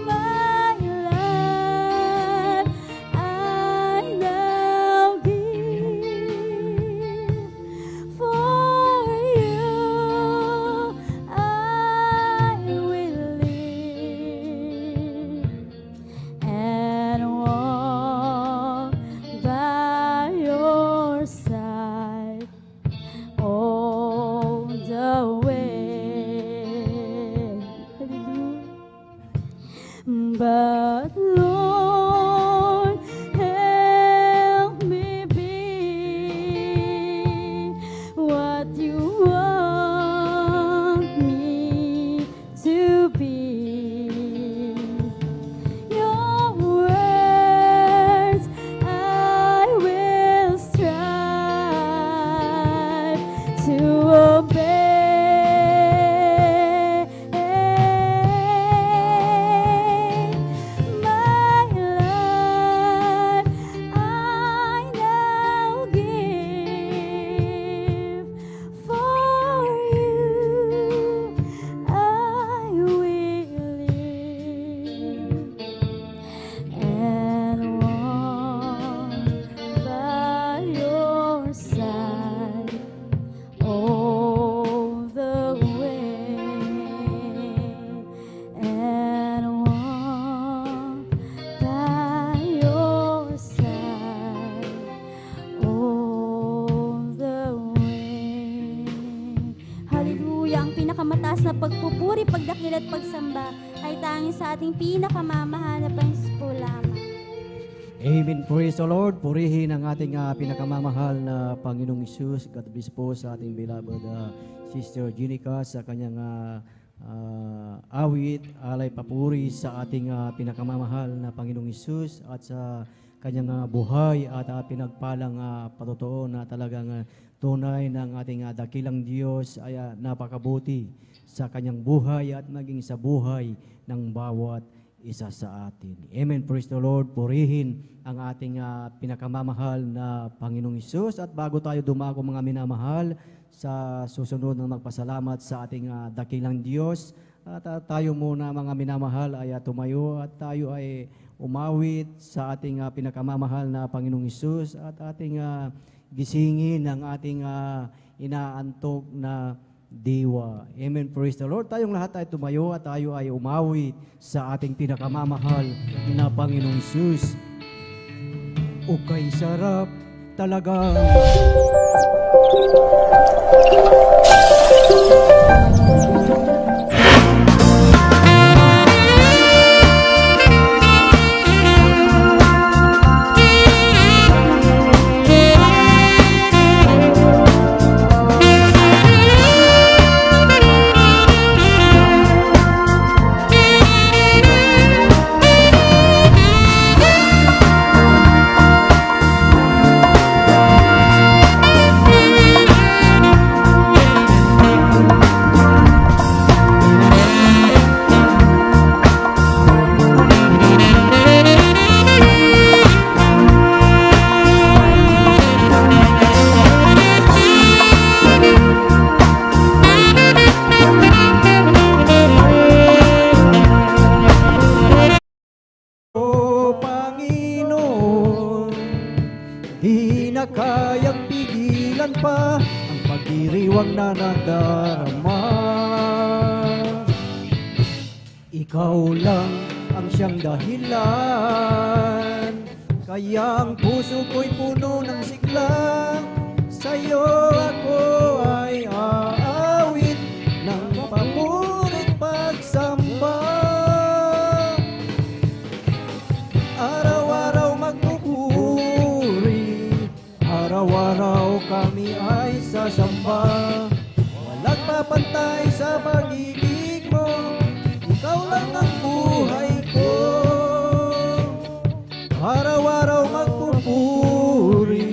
My life I now give. For you I will live and walk by your side all the way. Hallelujah. But Lord, help me be what you want me to be. Your words I will strive to obey. My life I now give. For you I will live and walk by your side all the way, and walk by your side all the way. Hallelujah! Ang pinakamataas na pagpupuri, pagdakil at pagsamba ay tanging sa ating pinakamamahal na Panginoon po lamang. Amen. Praise the Lord. Purihin ang ating pinakamamahal na Panginoong Isus. God bless po sa ating beloved Sister Jenica sa kanyang awit, alay papuri sa ating pinakamamahal na Panginoong Isus at sa kanyang buhay at pinagpalang patotoo na talagang tunay ng ating dakilang Diyos ay napakabuti sa kanyang buhay at maging sa buhay ng bawat isa sa atin. Amen. Praise the Lord. Purihin ang ating pinakamamahal na Panginoong Isus. At bago tayo dumako mga minamahal, sa susunod na magpasalamat sa ating dakilang Diyos, at tayo muna mga minamahal ay tumayo at tayo ay umawit sa ating pinakamamahal na Panginoong Isus at ating gisingin ang ating inaantok na diwa. Amen. Praise the Lord. Tayong lahat ay tumayo at tayo ay umawit sa ating pinakamamahal na Panginoong Isus. O kay sarap talaga. Di na kayang pigilan pa ang pagdiriwang na nadarama. Ikaw lang ang siyang dahilan, kaya ang puso ko'y puno ng sigla. Sa'yo ako ay aawit ng papuri't pagsamba. Araw-araw magpupuri, araw-araw kami ay sasamba. Walang papantay sa pag-ibig mo. Ikaw lang ang buhay ko. Araw-araw magpupuri,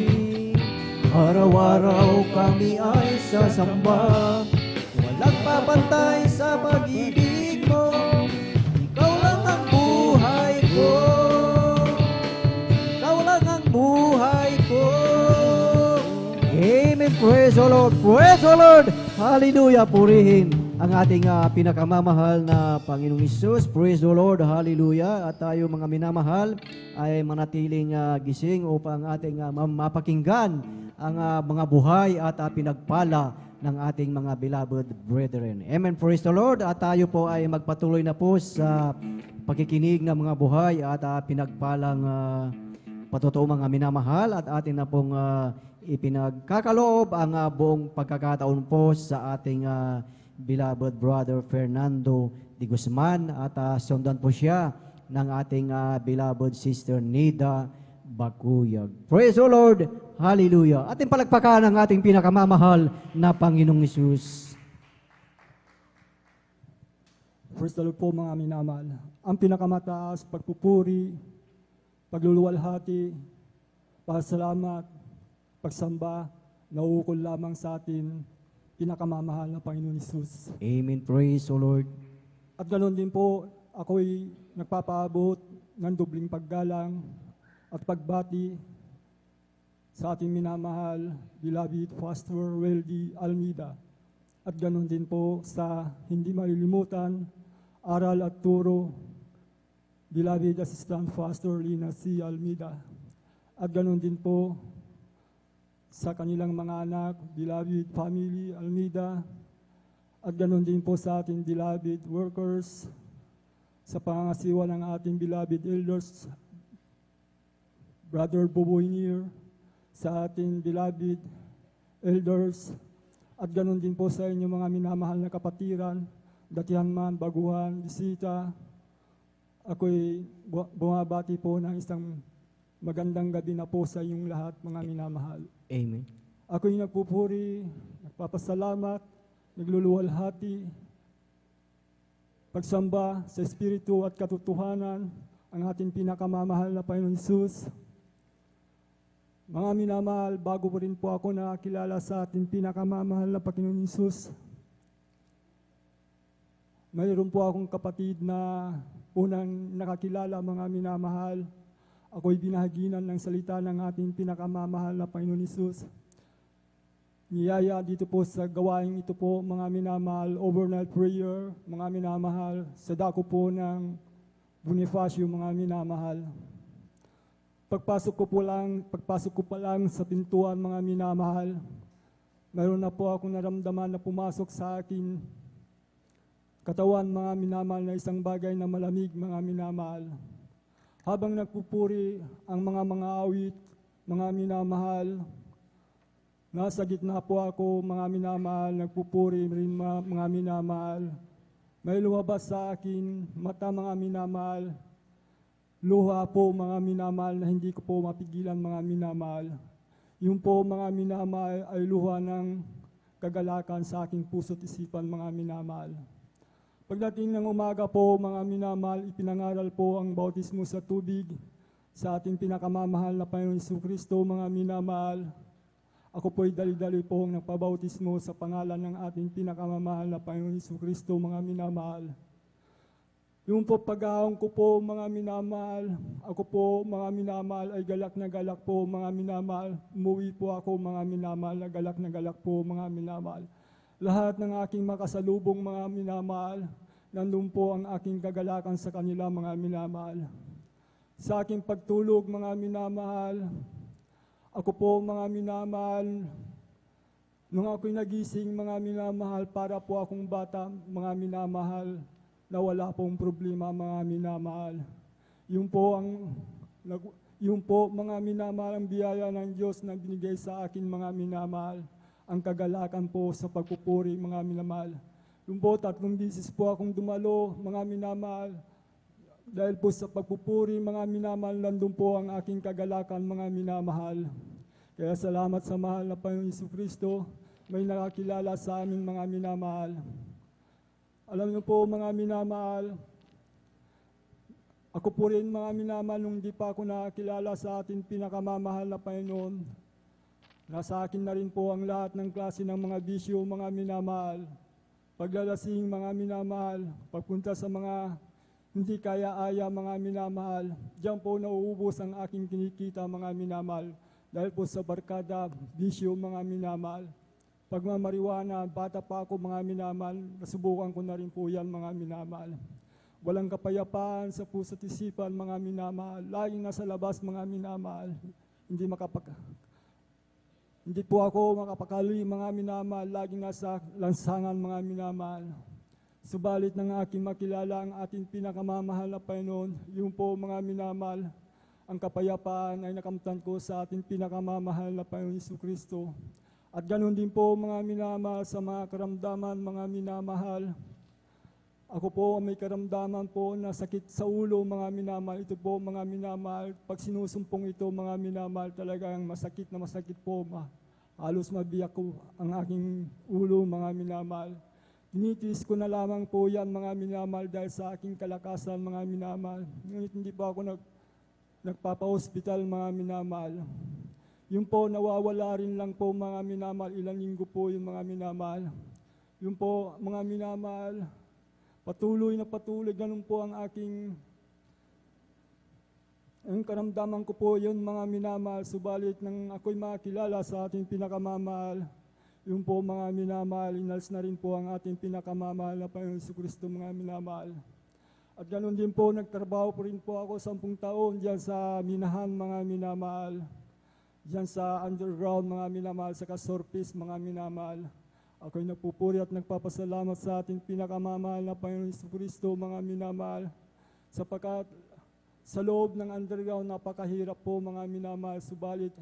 araw-araw kami ay sasamba. Walang papantay sa pag-ibig mo. Ikaw lang ang buhay ko. Ikaw lang ang buhay ko. Amen. Praise the Lord. Praise the Lord. Hallelujah. Purihin ang ating pinakamamahal na Panginoong Hesus. Praise the Lord. Hallelujah. At tayo mga minamahal ay manatiling gising upang ating mapakinggan ang mga buhay at pinagpala ng ating mga beloved brethren. Amen. Praise the Lord. At tayo po ay magpatuloy na po sa pakikinig ng mga buhay at pinagpalang patotoo mga minamahal at atin na pong ipinagkakaloob ang buong pagkakataon po sa ating beloved brother Fernando de Guzman at sundan po siya ng ating beloved sister Nida Bakuyag. Praise the Lord. Hallelujah. Ating palagpakan ang ating pinakamamahal na Panginoong Hesus. Praise the Lord po mga minamahal. Ang pinakamataas, pagpupuri, pagluluwalhati, pasalamat, pagsamba, nauukol lamang sa atin, pinakamamahal na Panginoon Hesus. Amen. Praise the Lord. At ganoon din po, ako'y nagpapaabot ng dobling paggalang at pagbati sa ating minamahal, beloved Pastor Weldy Almeida. At ganoon din po sa hindi malilimutan, aral at turo, beloved Assistant Pastor Lina C. Almeida. At ganoon din po sa kanilang mga anak, beloved family Almeida. At ganoon din po sa ating beloved workers, sa pangangasiwa ng ating beloved elders, Brother Boboy Nier, sa ating beloved elders, at ganoon din po sa inyong mga minamahal na kapatiran, datihan man, baguhan, bisita. Ako'y bumabati po ng isang magandang gabi na po sa inyong lahat, mga minamahal. Amen. Ako'y nagpupuri, nagpapasalamat, nagluluwalhati, pagsamba sa Espiritu at katotohanan ang ating pinakamamahal na Panginoon Hesus. Mga minamahal, bago po rin po ako nakakilala sa ating pinakamamahal na Panginoon Hesus, mayroon po akong kapatid na unang nakakilala, mga minamahal. Ako'y binahaginan ng salita ng ating pinakamamahal na Panginoon Hesus. Niyaya dito po sa gawaing ito po, mga minamahal, overnight prayer, mga minamahal, sa dako po ng Bonifacio, mga minamahal. Pagpasok ko pa lang sa pintuan, mga minamahal, mayroon na po akong naramdaman na pumasok sa akin katawan, mga minamahal, na isang bagay na malamig, mga minamahal. Habang nagpupuri ang mga awit, mga minamahal, nasa gitna po ako, mga minamahal, nagpupuri rin, mga minamahal. May lumabas sa akin mata, mga minamahal, luha po, mga minamahal, na hindi ko po mapigilan, mga minamahal. Yung po, mga minamahal, ay luha ng kagalakan sa aking puso't isipan, mga minamahal. Pagdating ng umaga po, mga minamahal, ipinangaral po ang bautismo sa tubig sa ating pinakamamahal na Panginoon Jesucristo, mga minamahal. Ako po'y dali-dali po ang nagpabautismo sa pangalan ng ating pinakamamahal na Panginoon Jesucristo, mga minamahal. Yung po pag-ahong ko po, mga minamahal, ako po, mga minamahal, ay galak na galak po, mga minamahal. Umuwi po ako, mga minamahal, na galak po, mga minamahal. Lahat ng aking makasalubong, mga minamahal, nandun po ang aking kagalakan sa kanila, mga minamahal. Sa aking pagtulog, mga minamahal, ako po, mga minamahal, nung ako'y nagising, mga minamahal, para po akong bata, mga minamahal, na wala pong problema, mga minamahal. Yung po, mga minamahal, ang biyaya ng Diyos na binigay sa akin, mga minamahal, ang kagalakan po sa pagpupuri, mga minamahal. Yung po, 3 bisis po akong dumalo, mga minamahal, dahil po sa pagpupuri, mga minamahal, nandun po ang aking kagalakan, mga minamahal. Kaya salamat sa mahal na Panginoon Jesucristo, may nakakilala sa amin mga minamahal. Alam niyo po mga minamahal, ako po rin mga minamahal nung di pa ako nakakilala sa ating pinakamamahal na Panginoon. Nasa akin na rin po ang lahat ng klase ng mga bisyo mga minamahal. Paglalasing mga minamahal, pagpunta sa mga hindi kaya-aya mga minamahal. Diyan po nauubos ang aking kinikita mga minamahal. Dahil po sa barkada, bisyo mga minamahal. Pagmamariwana, bata pa ako mga minamahal, nasubukan ko na rin po yan mga minamahal. Walang kapayapaan sa puso't isipan mga minamahal, laging nasa labas mga minamahal, hindi po ako makapakali mga minamahal, laging nasa lansangan mga minamahal. Subalit ng aking makilala ang ating pinakamamahal na Panginoon, yung po mga minamahal, ang kapayapaan ay nakamtan ko sa ating pinakamamahal na Panginoon Jesucristo. At ganoon din po mga minamahal sa mga karamdaman mga minamahal. Ako po may karamdaman po na sakit sa ulo mga minamahal. Ito po mga minamahal, pag sinusumpong ito mga minamahal, talagang masakit na masakit po. Halos mabiyak ko ang aking ulo mga minamahal. Tinitiis ko na lamang po yan mga minamahal dahil sa aking kalakasan mga minamahal. Ngunit hindi po ako nagpapa-hospital mga minamahal. Yung po nawawala rin lang po mga minamahal, ilang linggo po yung mga minamahal. Yung po mga minamahal, patuloy na patuloy, ganun po ang karamdaman ko po yun mga minamahal. Subalit nang ako'y makilala sa ating pinakamamahal, yung po mga minamahal, inalis na rin po ang ating pinakamamahal na Panginoon Jesucristo mga minamahal. At ganun din po, nagtrabaho po rin po ako 10 taon dyan sa Minahan mga minamahal. Diyan sa underground mga minamahal, sa surface mga minamahal. Ako'y nagpupuri at nagpapasalamat sa ating pinakamamahal na Panginoon Jesucristo mga minamahal. Sapagkat sa loob ng underground napakahirap po mga minamahal. Subalit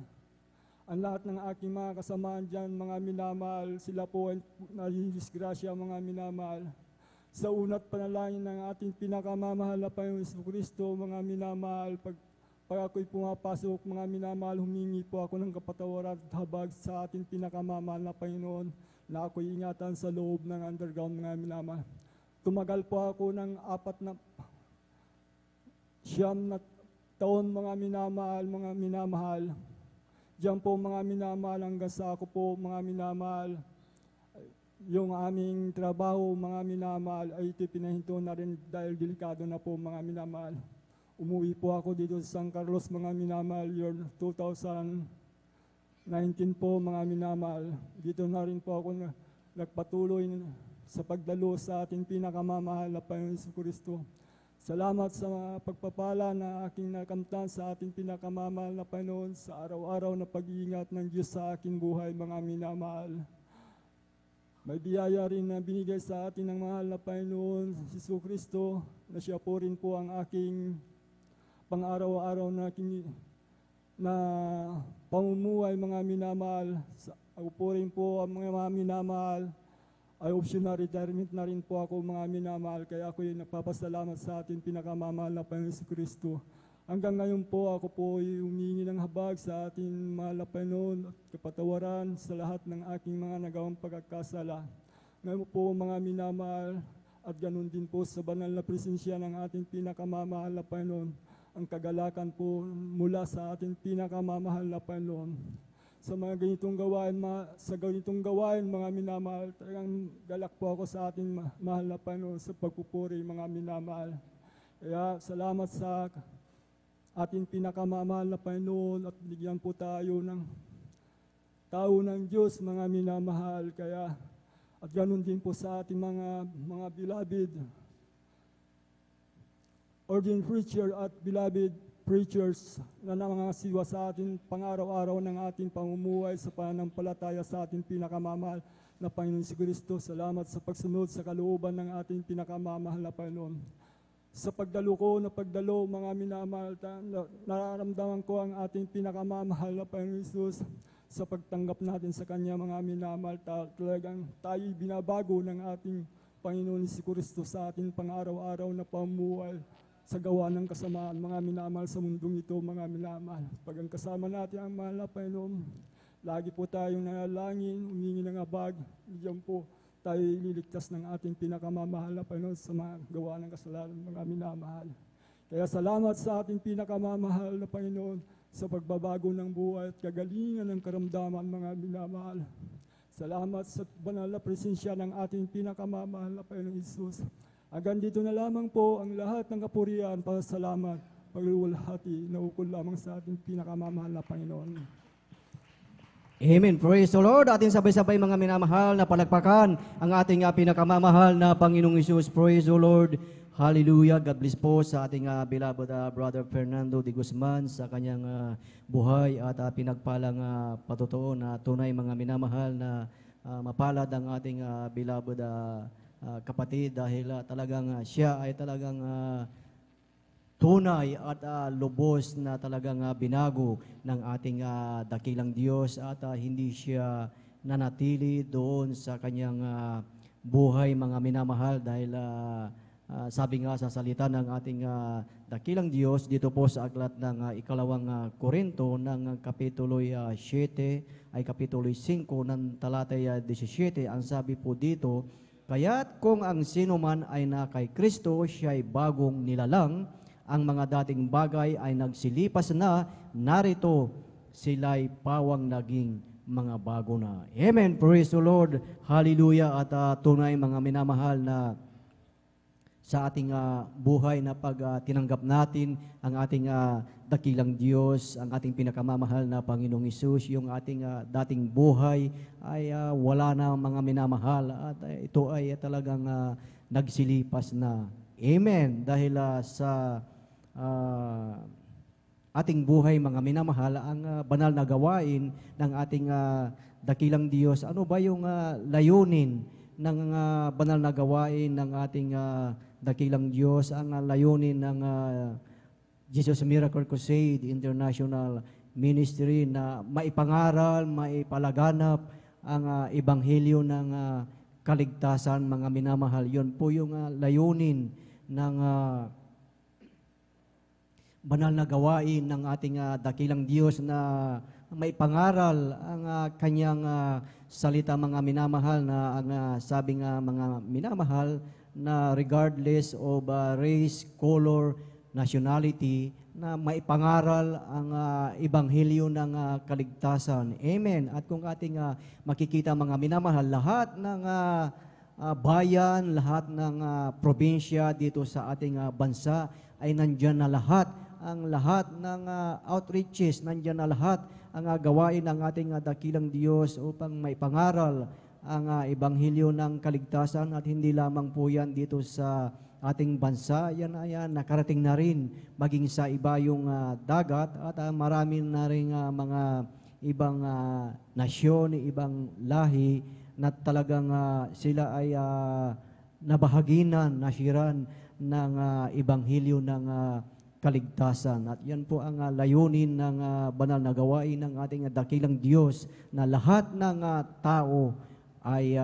ang lahat ng aking mga kasamaan dyan mga minamahal, sila po ay nalidisgrasya mga minamahal. Sa unat panalangin ng ating pinakamamahal na Panginoon Jesucristo mga minamahal, pag ako'y pumapasok, mga minamahal, humingi po ako ng kapatawaran at habag sa ating pinakamamahal na Panginoon na ako'y ingatan sa loob ng underground mga minamahal. Tumagal po ako ng 9 taon mga minamahal. Diyan po mga minamahal hanggang sa ako po mga minamahal. Yung aming trabaho mga minamahal ay ito pinahinto na rin dahil delikado na po mga minamahal. Umuwi po ako dito sa San Carlos mga minamahal, year 2019 po mga minamahal. Dito na rin po ako nagpatuloy sa pagdalo sa ating pinakamamahal na Panginoon Jesucristo. Salamat sa pagpapala na aking nakamtan sa ating pinakamamahal na Panginoon sa araw-araw na pag-iingat ng Diyos sa aking buhay mga minamahal. May biyaya rin na binigay sa atin ng mahal na Panginoon Jesucristo na siya po rin po ang aking pang-araw-araw na pamumuhay mga minamahal. Ako po rin po ang mga minamahal ay optional retirement na rin po ako mga minamahal. Kaya ako yung nagpapasalamat sa ating pinakamamahal na Panginoon Kristo. Hanggang ngayon po ako po ay humingi ng habag sa ating mahal na Panginoon at kapatawaran sa lahat ng aking mga nagawang pagkakasala. Ngayon po mga minamahal at ganun din po sa banal na presensya ng ating pinakamamahal na Panginoon, ang kagalakan po mula sa ating pinakamamahal na Panginoon. Sa mga ganitong gawain mga minamahal, talagang galak po ako sa ating mahal na Panginoon sa pagpupuri mga minamahal. Kaya salamat sa ating pinakamamahal na Panginoon at bigyan po tayo ng tao ng Diyos mga minamahal. Kaya at ganun din po sa ating mga beloved ordained preacher at beloved preachers na nangangasiwa sa ating pang-araw-araw ng ating pamumuhay sa pananampalataya sa ating pinakamamahal na Panginoon Jesucristo. Salamat sa pagsunod sa kalooban ng ating pinakamamahal na Panginoon. Sa pagdalo mga minamahal, nararamdaman ko ang ating pinakamamahal na Panginoon Jesus sa pagtanggap natin sa Kanya mga minamahal. Talagang tayo binabago ng ating Panginoon Jesucristo sa ating pang-araw-araw na pamumuhay sa gawa ng kasamaan, mga minamahal sa mundong ito, mga minamahal. Pag ang kasama natin ang mahal na Panginoon, Lagi po tayong nanalangin, humingi ng abag. Diyan po tayo ililigtas ng ating pinakamamahal na Panginoon sa mga gawa ng kasalanan ng mga minamahal. Kaya salamat sa ating pinakamamahal na Panginoon sa pagbabago ng buhay at kagalingan ng karamdaman mga minamahal. Salamat sa banal na presensya ng ating pinakamamahal na Panginoon Hesus. Hanggang dito na lamang po ang lahat ng kapurihan, pasalamat, pagluluwalhati na ukol lamang sa ating pinakamamahal na Panginoon. Amen. Praise the Lord. Ating sabay-sabay mga minamahal na palakpakan ang ating pinakamamahal na Panginoong Hesus. Praise the Lord. Hallelujah. God bless po sa ating beloved Brother Fernando de Guzman sa kanyang buhay at pinagpalang patotoo na tunay mga minamahal na mapalad ang ating beloved kapatid dahil talagang siya ay talagang tunay at lubos na talagang binago ng ating dakilang Diyos at hindi siya nanatili doon sa kanyang buhay mga minamahal dahil sabi nga sa salita ng ating dakilang Diyos dito po sa aklat ng ikalawang Korinto ng kapitulo 7 ay kapitulo 5 ng talatay 17 ang sabi po dito, kaya't kung ang sino man ay na kay Kristo, siya ay bagong nilalang, ang mga dating bagay ay nagsilipas na, narito sila'y pawang naging mga bago na. Amen. Praise the Lord. Hallelujah. At tunay mga minamahal na sa ating buhay na pag tinanggap natin ang ating dakilang Diyos, ang ating pinakamamahal na Panginoong Hesus, yung ating dating buhay ay wala na mga minamahal at ito ay talagang nagsilipas na. Amen. Dahil sa ating buhay mga minamahal, ang banal na gawain ng ating dakilang Diyos. Ano ba yung layunin ng banal na gawain ng ating dakilang Diyos? Ang layunin ng Jesus Miracle Crusade International Ministry na maipangaral, maipalaganap ang ebanghelyo ng kaligtasan mga minamahal. Yun po yung layunin ng banal na gawain ng ating dakilang Diyos na may pangaral ang kanyang salita mga minamahal na ang sabi nga mga minamahal na regardless of race, color, nationality na may pangaral ang ebanghelyo ng kaligtasan. Amen. At kung ating makikita mga minamahal, lahat ng bayan, lahat ng probinsya dito sa ating bansa ay nandyan na lahat. Ang lahat ng outreaches, nandyan na lahat ang gawain ng ating dakilang Diyos upang may pangaral ang ebanghelyo ng kaligtasan at hindi lamang po yan dito sa ating bansa. Yan ay nakarating na rin maging sa iba yung dagat at marami na rin mga ibang nasyon, ibang lahi na talagang sila ay nabahaginan, nasiran ng ebanghelyo ng kaligtasan. At yan po ang layunin ng banal na gawain ng ating dakilang Diyos na lahat ng tao ay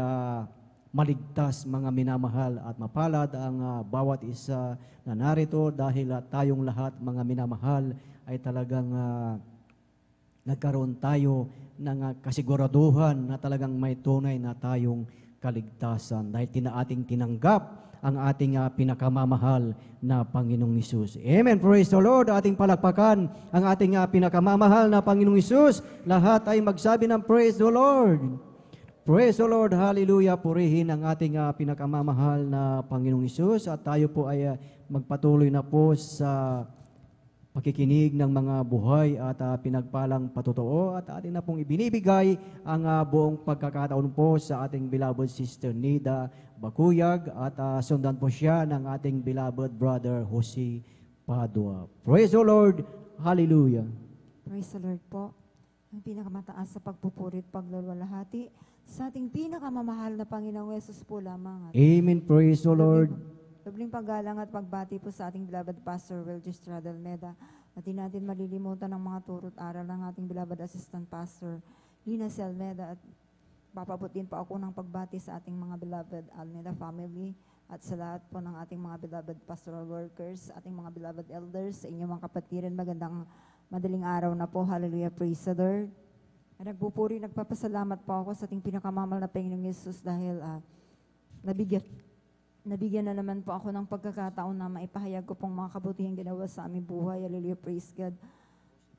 maligtas mga minamahal at mapalad ang bawat isa na narito dahil tayong lahat mga minamahal ay talagang nagkaroon tayo ng kasiguraduhan na talagang may tunay na tayong kaligtasan dahil ating tinanggap ang ating pinakamamahal na Panginoong Hesus. Amen. Praise the Lord. Ating palakpakan ang ating pinakamamahal na Panginoong Hesus. Lahat ay magsabi ng praise the Lord. Praise the Lord. Hallelujah. Purihin ang ating pinakamamahal na Panginoong Hesus. At tayo po ay magpatuloy na po sa pakikinig ng mga buhay at pinagpalang patotoo at atin na pong ibinibigay ang buong pagkakataon po sa ating beloved Sister Nida Bakuyag at sundan po siya ng ating beloved Brother Jose Padua. Praise the Lord. Hallelujah. Praise the Lord po. Ang pinakamataas sa pagpupuri at pagluluwalhati sa ating pinakamamahal na Panginoong Yesus po lamang. Amen. Praise the Lord. Dobling paggalang at pagbati po sa ating beloved Pastor Will Estrada Almeda. At di natin malilimutan ang mga turo't aral ng ating beloved Assistant Pastor Lina C. Almeda. At papabutin po ako ng pagbati sa ating mga beloved Almeda family at sa lahat po ng ating mga beloved pastoral workers, ating mga beloved elders, sa inyong mga kapatiran. Magandang madaling araw na po. Hallelujah. Praise the Lord. Nagpupuri, nagpapasalamat po ako sa ating pinakamamahal na Panginoong Yesus dahil nabigyan na naman po ako ng pagkakataon na maipahayag ko pong mga kabutihang ginawa sa aming buhay. Hallelujah, praise God.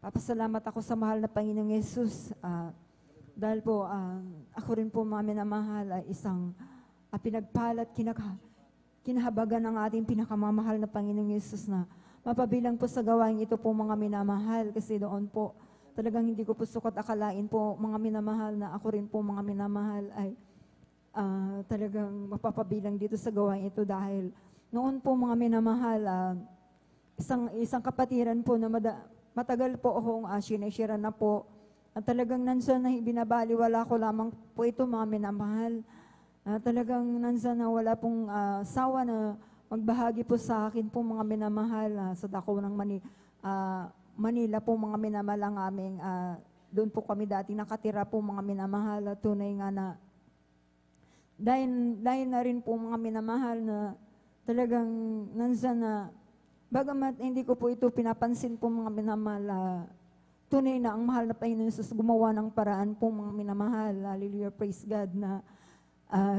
Papasalamat ako sa mahal na Panginoong Yesus dahil po ako rin po mga minamahal ay isang pinagpalat, kinahabagan ng ating pinakamamahal na Panginoong Yesus na mapabilang po sa gawain ito po mga minamahal kasi doon po talagang hindi ko po sukat akalain po mga minamahal na ako rin po mga minamahal ay talagang mapapabilang dito sa gawain ito dahil noon po mga minamahal, isang kapatiran po na matagal po akong sinishare na po at talagang nandiyan na binabaliwala ko lamang po ito mga minamahal. Talagang nandiyan na wala pong sawa na magbahagi po sa akin po mga minamahal sa dako ng Manila po mga minamahal ang aming doon po kami dati nakatira po mga minamahal at tunay nga na dahil na rin po mga minamahal na talagang nandiyan na bagamat hindi ko po ito pinapansin po mga minamahal tunay na ang mahal na Panginoon Jesus gumawa ng paraan po mga minamahal. Hallelujah, praise God na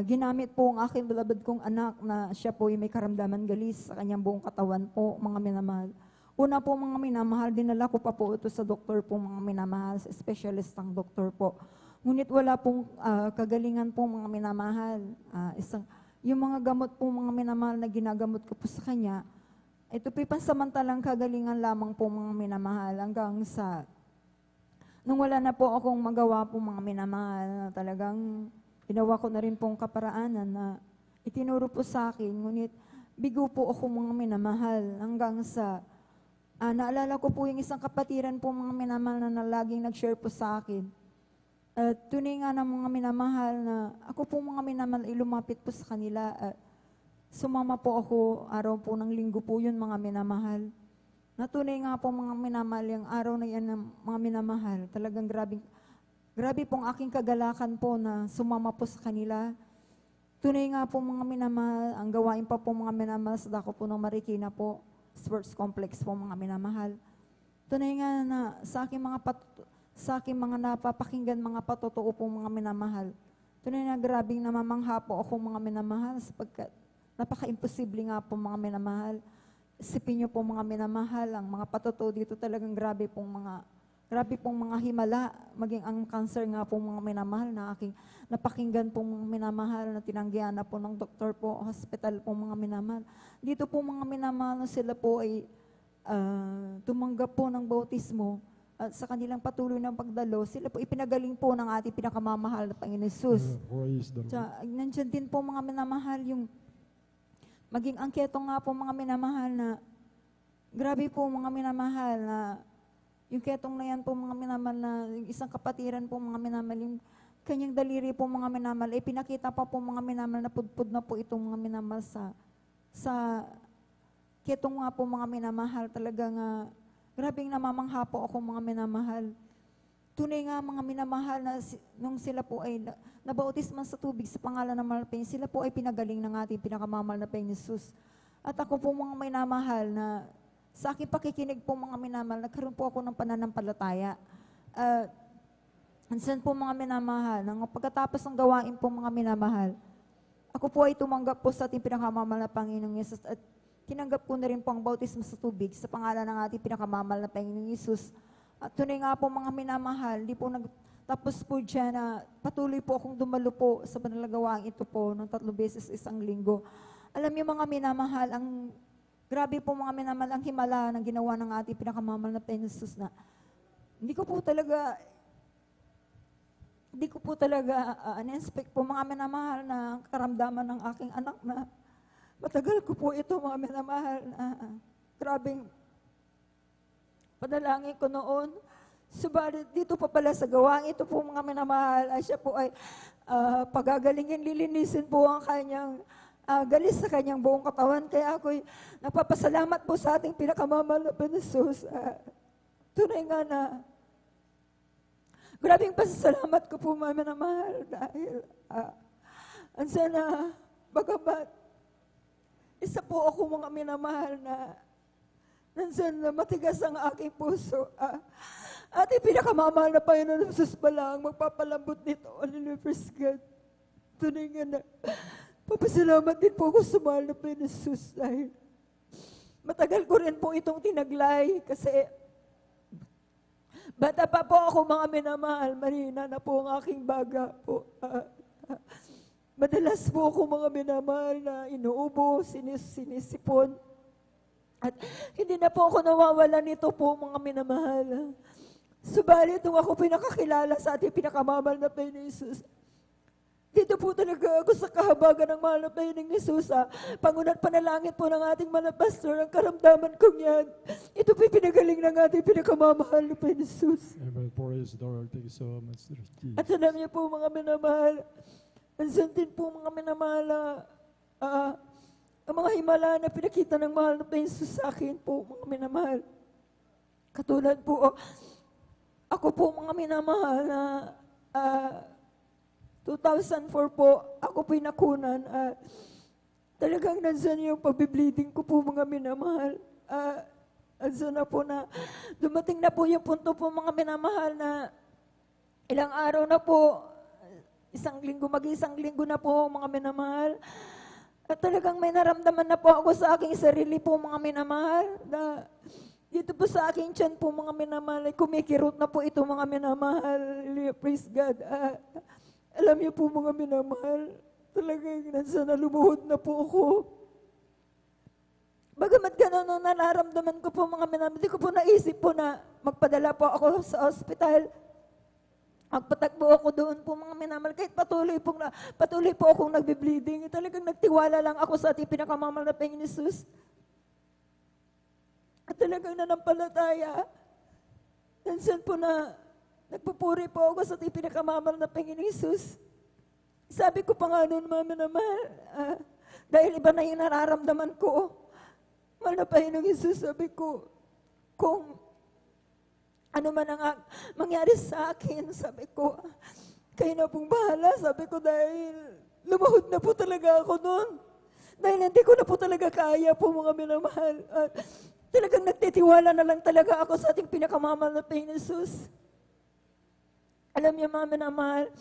ginamit po ang aking beloved kong anak na siya po ay may karamdaman galis sa kanyang buong katawan po mga minamahal. Una po mga minamahal, dinala ko pa po ito sa doktor po mga minamahal, sa specialist ng doktor po. Ngunit wala pong kagalingan po mga minamahal. Yung mga gamot po mga minamahal na ginagamot ko po sa kanya, ito po pansamantalang kagalingan lamang po mga minamahal hanggang sa nung wala na po akong magawa po mga minamahal na talagang ginawa ko na rin pong kaparaanan na itinuro po sa akin. Ngunit bigo po ako mga minamahal hanggang sa naalala ko po yung isang kapatiran po mga minamahal na laging nag-share po sa akin. Tunay nga ng mga minamahal na ako po mga minamahal ilumapit po sa kanila. Sumama po ako araw po ng linggo po yun mga minamahal. Natunay nga po mga minamahal yung araw na yan ng mga minamahal. Talagang grabe pong aking kagalakan po na sumama po sa kanila. Tunay nga po mga minamahal, ang gawain pa po mga minamahal sa dako po ng Marikina po, sports complex po mga minamahal. Tunay nga na sa aking mga napapakinggan mga patotoo po mga minamahal. Tunay na grabing namamangha po ako mga minamahal sapagkat napaka-imposible nga po mga minamahal. Isipin niyo po mga minamahal, ang mga patotoo dito talagang grabe pong mga himala. Maging ang cancer nga po mga minamahal na aking napakinggan po mga minamahal na tinanggihan na po ng doktor po, hospital po mga minamahal. Dito po mga minamahal sila po ay tumanggap po ng bautismo at sa kanilang patuloy ng pagdalo, sila po ipinagaling po ng ating pinakamamahal na Panginoon Jesus. Nandiyan din po mga minamahal yung maging angketo nga po mga minamahal na grabe po mga minamahal na yung ketong na yan po mga minamahal na yung isang kapatiran po mga minamahal yung kanyang daliri po mga minamahal ay pinakita pa po mga minamahal na pudpud na po itong mga minamahal sa ketong nga po mga minamahal talagang grabing namamangha po ako mga minamahal. Tunay nga mga minamahal na nung sila po ay nabautisman sa tubig sa pangalan ng Malapin, sila po ay pinagaling ng ating pinakamamahal na Panginoon Jesus. At ako po mga minamahal na sa aking pakikinig po mga minamahal, nagkaroon po ako ng pananampalataya. Ansan po mga minamahal, nang pagkatapos ng gawain po mga minamahal, ako po ay tumanggap po sa ating pinakamamahal na Panginoong Jesus at tinanggap ko na rin po ang bautismo sa tubig sa pangalan ng ating pinakamamahal na Panginoong Jesus. At tunay nga po mga minamahal, di po nagtapos po dyan na patuloy po akong dumalo po sa panalagawaang ito po ng 3 beses isang linggo. Alam niyo mga minamahal, grabe po mga minamahal ang himala ng ginawa ng ating pinakamamahal na Panginoon Jesus na hindi ko po talaga in-expect po mga minamahal na karamdaman ng aking anak na matagal ko po ito mga minamahal na grabing panalangin ko noon. Subalit dito pa pala sa gawaang ito po mga minamahal, siya po ay pagagalingin, lilinisin po ang kanyang galis sa kanyang buong katawan. Kaya ako'y napapasalamat po sa ating pinakamamahal na Panginoon. Tunay nga na grabing pasasalamat ko po mga minamahal dahil sana bagamat isa po ako mga minamahal na nandiyan na matigas ang aking puso. Ating pinakamamahal na Panginoon Jesus pala ang magpapalambot nito. Hallelujah, praise God. Tunay nga na, papasalamat din po ako sa mahal na Panginoon Jesus dahil matagal ko rin po itong tinaglay kasi bata pa po ako mga minamahal, marina na po ang aking baga po. Madalas po ako mga minamahal na inuubo, sinisipon. At hindi na po ako nawawala nito po mga minamahal. Subalit nung ako pinakakilala sa ating pinakamamahal na Panginoon Jesus, dito po talaga ako sa kahabagan ng mahal na Panginoong Jesus. Pangunat panalangin po ng ating mahal na pastor, ang karamdaman kong yan. Ito po pinagaling ng ating pinakamamahal na Panginoong Jesus. Amen. Praise the Lord. Thank you so much, Sir Jesus. At alam niyo po mga minamahal, ansan din po mga minamahal ang mga himala na pinakita ng mahal na Panginoong Jesus sa akin po mga minamahal. Katulad po, ako po mga minamahal na 2004 po, ako pinakunan. Talagang nandiyan yung pag-bleeding ko po mga minamahal. Nandiyan na po na, dumating na po yung punto po mga minamahal na ilang araw na po, mag-isang linggo na po mga minamahal. At talagang may naramdaman na po ako sa aking sarili po mga minamahal. Na dito po sa aking tiyan po mga minamahal, kumikirot na po ito mga minamahal. Praise God. Alam niyo po mga minamahal, talagang nasa nalumuhod na po ako. Bagamat gano'n nararamdaman ko po mga minamahal, hindi ko po naisip po na magpadala po ako sa ospital. Magpatakbo ako doon po mga minamahal, kahit patuloy po akong nagbe-bleeding. Talagang nagtiwala lang ako sa ating pinakamamahal na Panginoon Jesus. At talagang nanampalataya. Nandiyan po na nagpupuri po ako sa ating pinakamamahal na Panginoon Jesus. Sabi ko pa nga noon, mga minamahal, dahil iba na yung nararamdaman ko, mahal na Panginoon Jesus, sabi ko, kung ano man ang mangyari sa akin, sabi ko, kayo na pong bahala, sabi ko, dahil lumuhod na po talaga ako noon. Dahil hindi ko na po talaga kaya po mga minamahal. Talagang nagtitiwala na lang talaga ako sa ating pinakamamahal na Panginoon Jesus. Alam niyo mga minamahal,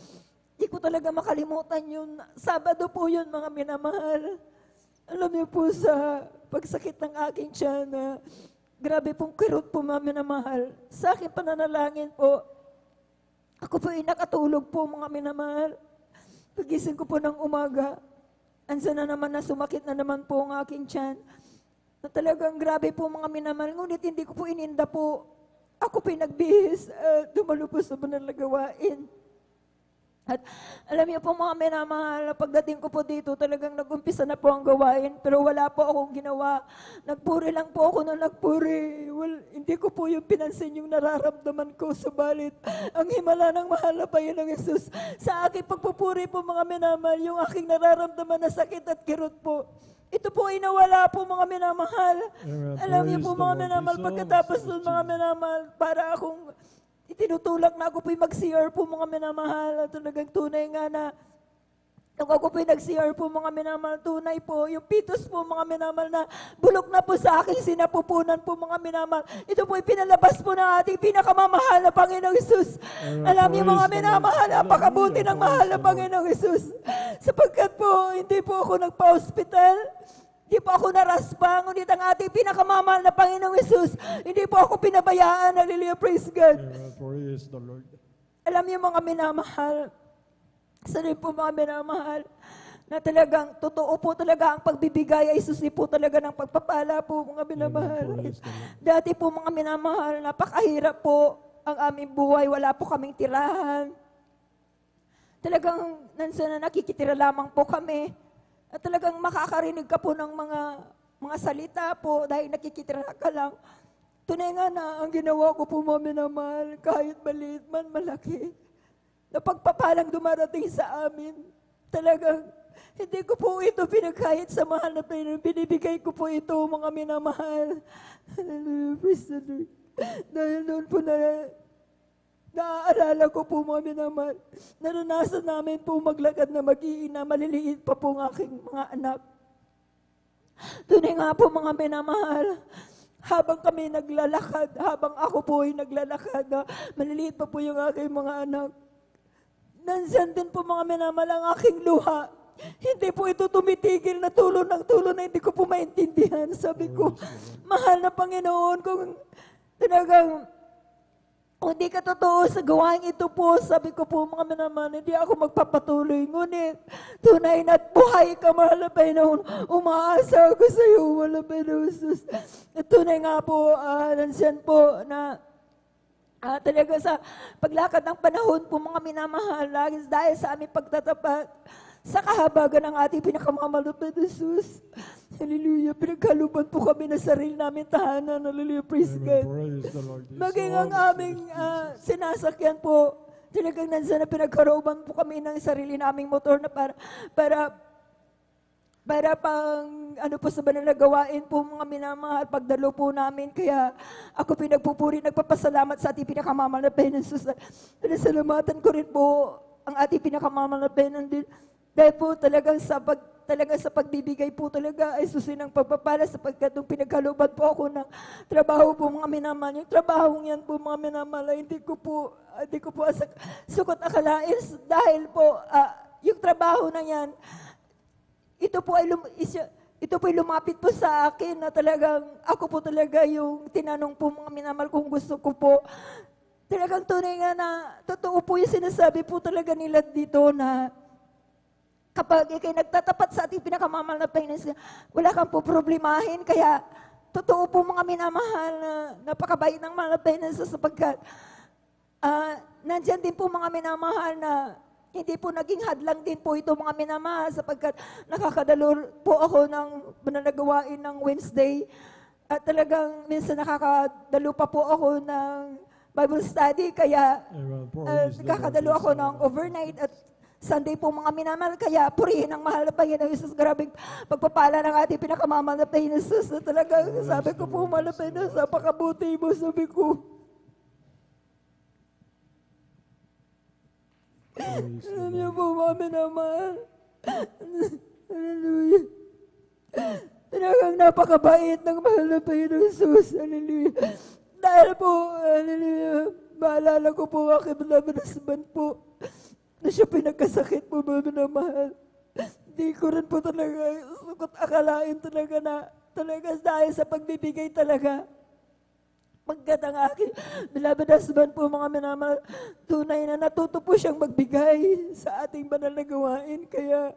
di ko talaga makalimutan yun. Sabado po yun mga minamahal. Alam niyo po sa pagsakit ng aking tiyan na grabe pong kirot po mga minamahal. Sa aking pananalangin po, ako po ay nakatulog po mga minamahal. Pagising ko po ng umaga, ansa na naman na sumakit na naman po ang aking tiyan. Na talagang grabe po mga minamahal. Ngunit hindi ko po ininda po. Ako pinagbihis, dumalo po sa banal na gawain. At alam niyo po mga minamahal, pagdating ko po dito, talagang nag-umpisa na po ang gawain, pero wala po akong ginawa. Nagpuri lang po ako nung nagpuri. Well, hindi ko po yung pinansin yung nararamdaman ko, subalit ang himala ng mahal na Panginoong Jesus. Sa aking pagpupuri po mga minamahal, yung aking nararamdaman na sakit at kirot po, ito po ay nawala po mga minamahal. Alam niyo po mga minamahal, pagkatapos nun mga minamahal, para akong itinutulak na ako po'y mag-CR po mga minamahal. At talagang tunay nga na, nung ako po'y nag-CR po mga minamahal, tunay po, yung pitos po mga minamahal na bulok na po sa aking sinapupunan po mga minamahal. Ito po'y pinalabas po ng ating pinakamamahal na Panginoong Jesus. Alam niyo mga minamahal, napakabuti ng mahal na Panginoong Jesus. Sapagkat po, hindi po ako nagpa-hospital, hindi po ako naraspa, ngunit ang ating pinakamamahal na Panginoong Jesus, hindi po ako pinabayaan. Hallelujah, praise God. Praise the Lord. Alam niyo mga minamahal, sa rin po mga minamahal, na talagang totoo po talaga ang pagbibigay ay susi po talaga ng pagpapala po mga minamahal. Dati po mga minamahal, napakahirap po ang aming buhay, wala po kaming tirahan. Talagang nansa na nakikitira lamang po kami. At talagang makakarinig ka po ng mga salita po dahil nakikitira ka lang. Tunay nga na ang ginawa ko po mga minamahal, kahit maliit man malaki, na pagpapalang dumarating sa amin, talagang hindi ko po ito pinagkahit sa mahal na Panginoon. Binibigay ko po ito mga minamahal. Praise the Lord. Dahil noon po naaalala ko po mga minamahal, naranasan namin po maglakad na mag-iina, maliliit pa po ang aking mga anak. Tunay nga po mga minamahal, habang kami naglalakad, habang ako po ay naglalakad, maliliit pa po yung aking mga anak. Nandyan din po mga minamahal ang aking luha. Hindi po ito tumitigil na tulo ng tulo na hindi ko po maintindihan. Sabi ko, mahal na Panginoon, kung talagang kung di ka totoo sa gawain ito po, sabi ko po mga minamahal, hindi ako magpapatuloy. Ngunit tunay na buhay ka, mahal na Panginoon. Umaasa ako sa iyo, mahal na Panginoon Jesus. At tunay nga po, nandyan po na talaga sa paglakad ng panahon po mga minamahal, lagi dahil sa aming pagtatapat sa kahabagan ng ating pinakamamahal na Jesus. Hallelujah. Pinagkaluban po kami na sarili namin tahanan. Hallelujah. Praise God. Praise the Lord. Maging ang aming sinasakyan po, talagang nandiyan na pinagkaroban po kami ng sarili naming motor na para pang ano po sa banal na gawain po mga minamahal, pagdalo po namin. Kaya ako pinagpupuri, nagpapasalamat sa ating pinakamamahal na Panginoon Jesus. Pinasalamatan ko rin po ang ating pinakamamahal na Panginoon din. Dahil po talagang sa pagbibigay po talaga ay susi ng pagpapala sapagkat nung pinagkalooban po ako ng trabaho po mga minamahal. Yung trabaho yan po mga minamahal, hindi ko po sukot akalain dahil po yung trabaho na yan, ito po ay lumapit po sa akin na talagang ako po talaga yung tinanong po mga minamahal kung gusto ko po. Talagang tunay nga na totoo po yung sinasabi po talaga nila dito na kapag ikay nagtatapat sa ating pinakamamahal na Panginoon, wala kang po problemahin. Kaya, totoo po mga minamahal na napakabait ng mahal na Panginoon sapagkat nandyan din po mga minamahal na hindi po naging hadlang din po ito mga minamahal sapagkat nakakadalo po ako ng mananagawain ng Wednesday at talagang minsan nakakadalo pa po ako ng Bible study kaya nakakadalo ako ng overnight at Sunday po mga minamahal, kaya purihin ang mahal na Panginoon Jesus. Grabing pagpapala ng ating pinakamamahal na Panginoon Jesus. Na talaga, sabi ko po, mahal na Panginoon, napakabuti mo, sabi ko. Alam niyo po, mga minamahal. Hallelujah. Talagang napakabait ng mahal na Panginoon Jesus. Hallelujah. Dahil po, hallelujah, maalala ko po aking beloved husband po na siya pinagkasakit po mga minamahal. Hindi ko rin po talaga sukot akalain talaga na talaga dahil sa pagbibigay talaga. Pagkat ang aking beloved husband po mga minamahal, tunay na natuto po siyang magbigay sa ating banal na gawain. Kaya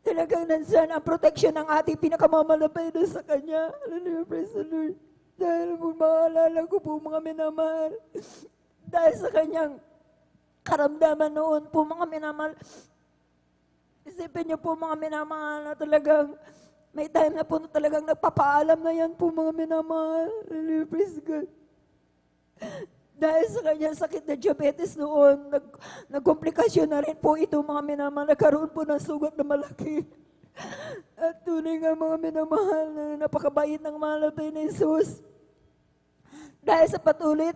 talagang nandyan ang protection ng ating pinakamamahal na Panginoon sa Kanya. Hallelujah, praise the Lord. Dahil po maalala ko po mga minamahal, dahil sa Kanyang karamdaman noon po mga minamahal. Isipin niyo po mga minamahal na talagang may time na po na talagang nagpapaalam na yan po mga minamahal. Praise God. Dahil sa kanyang sakit na diabetes noon, nagkomplikasyon na rin po ito mga minamahal. Nagkaroon po ng sugat na malaki. At tunay nga mga minamahal na napakabait ng mahal natin ni Jesus. Dahil sa patuloy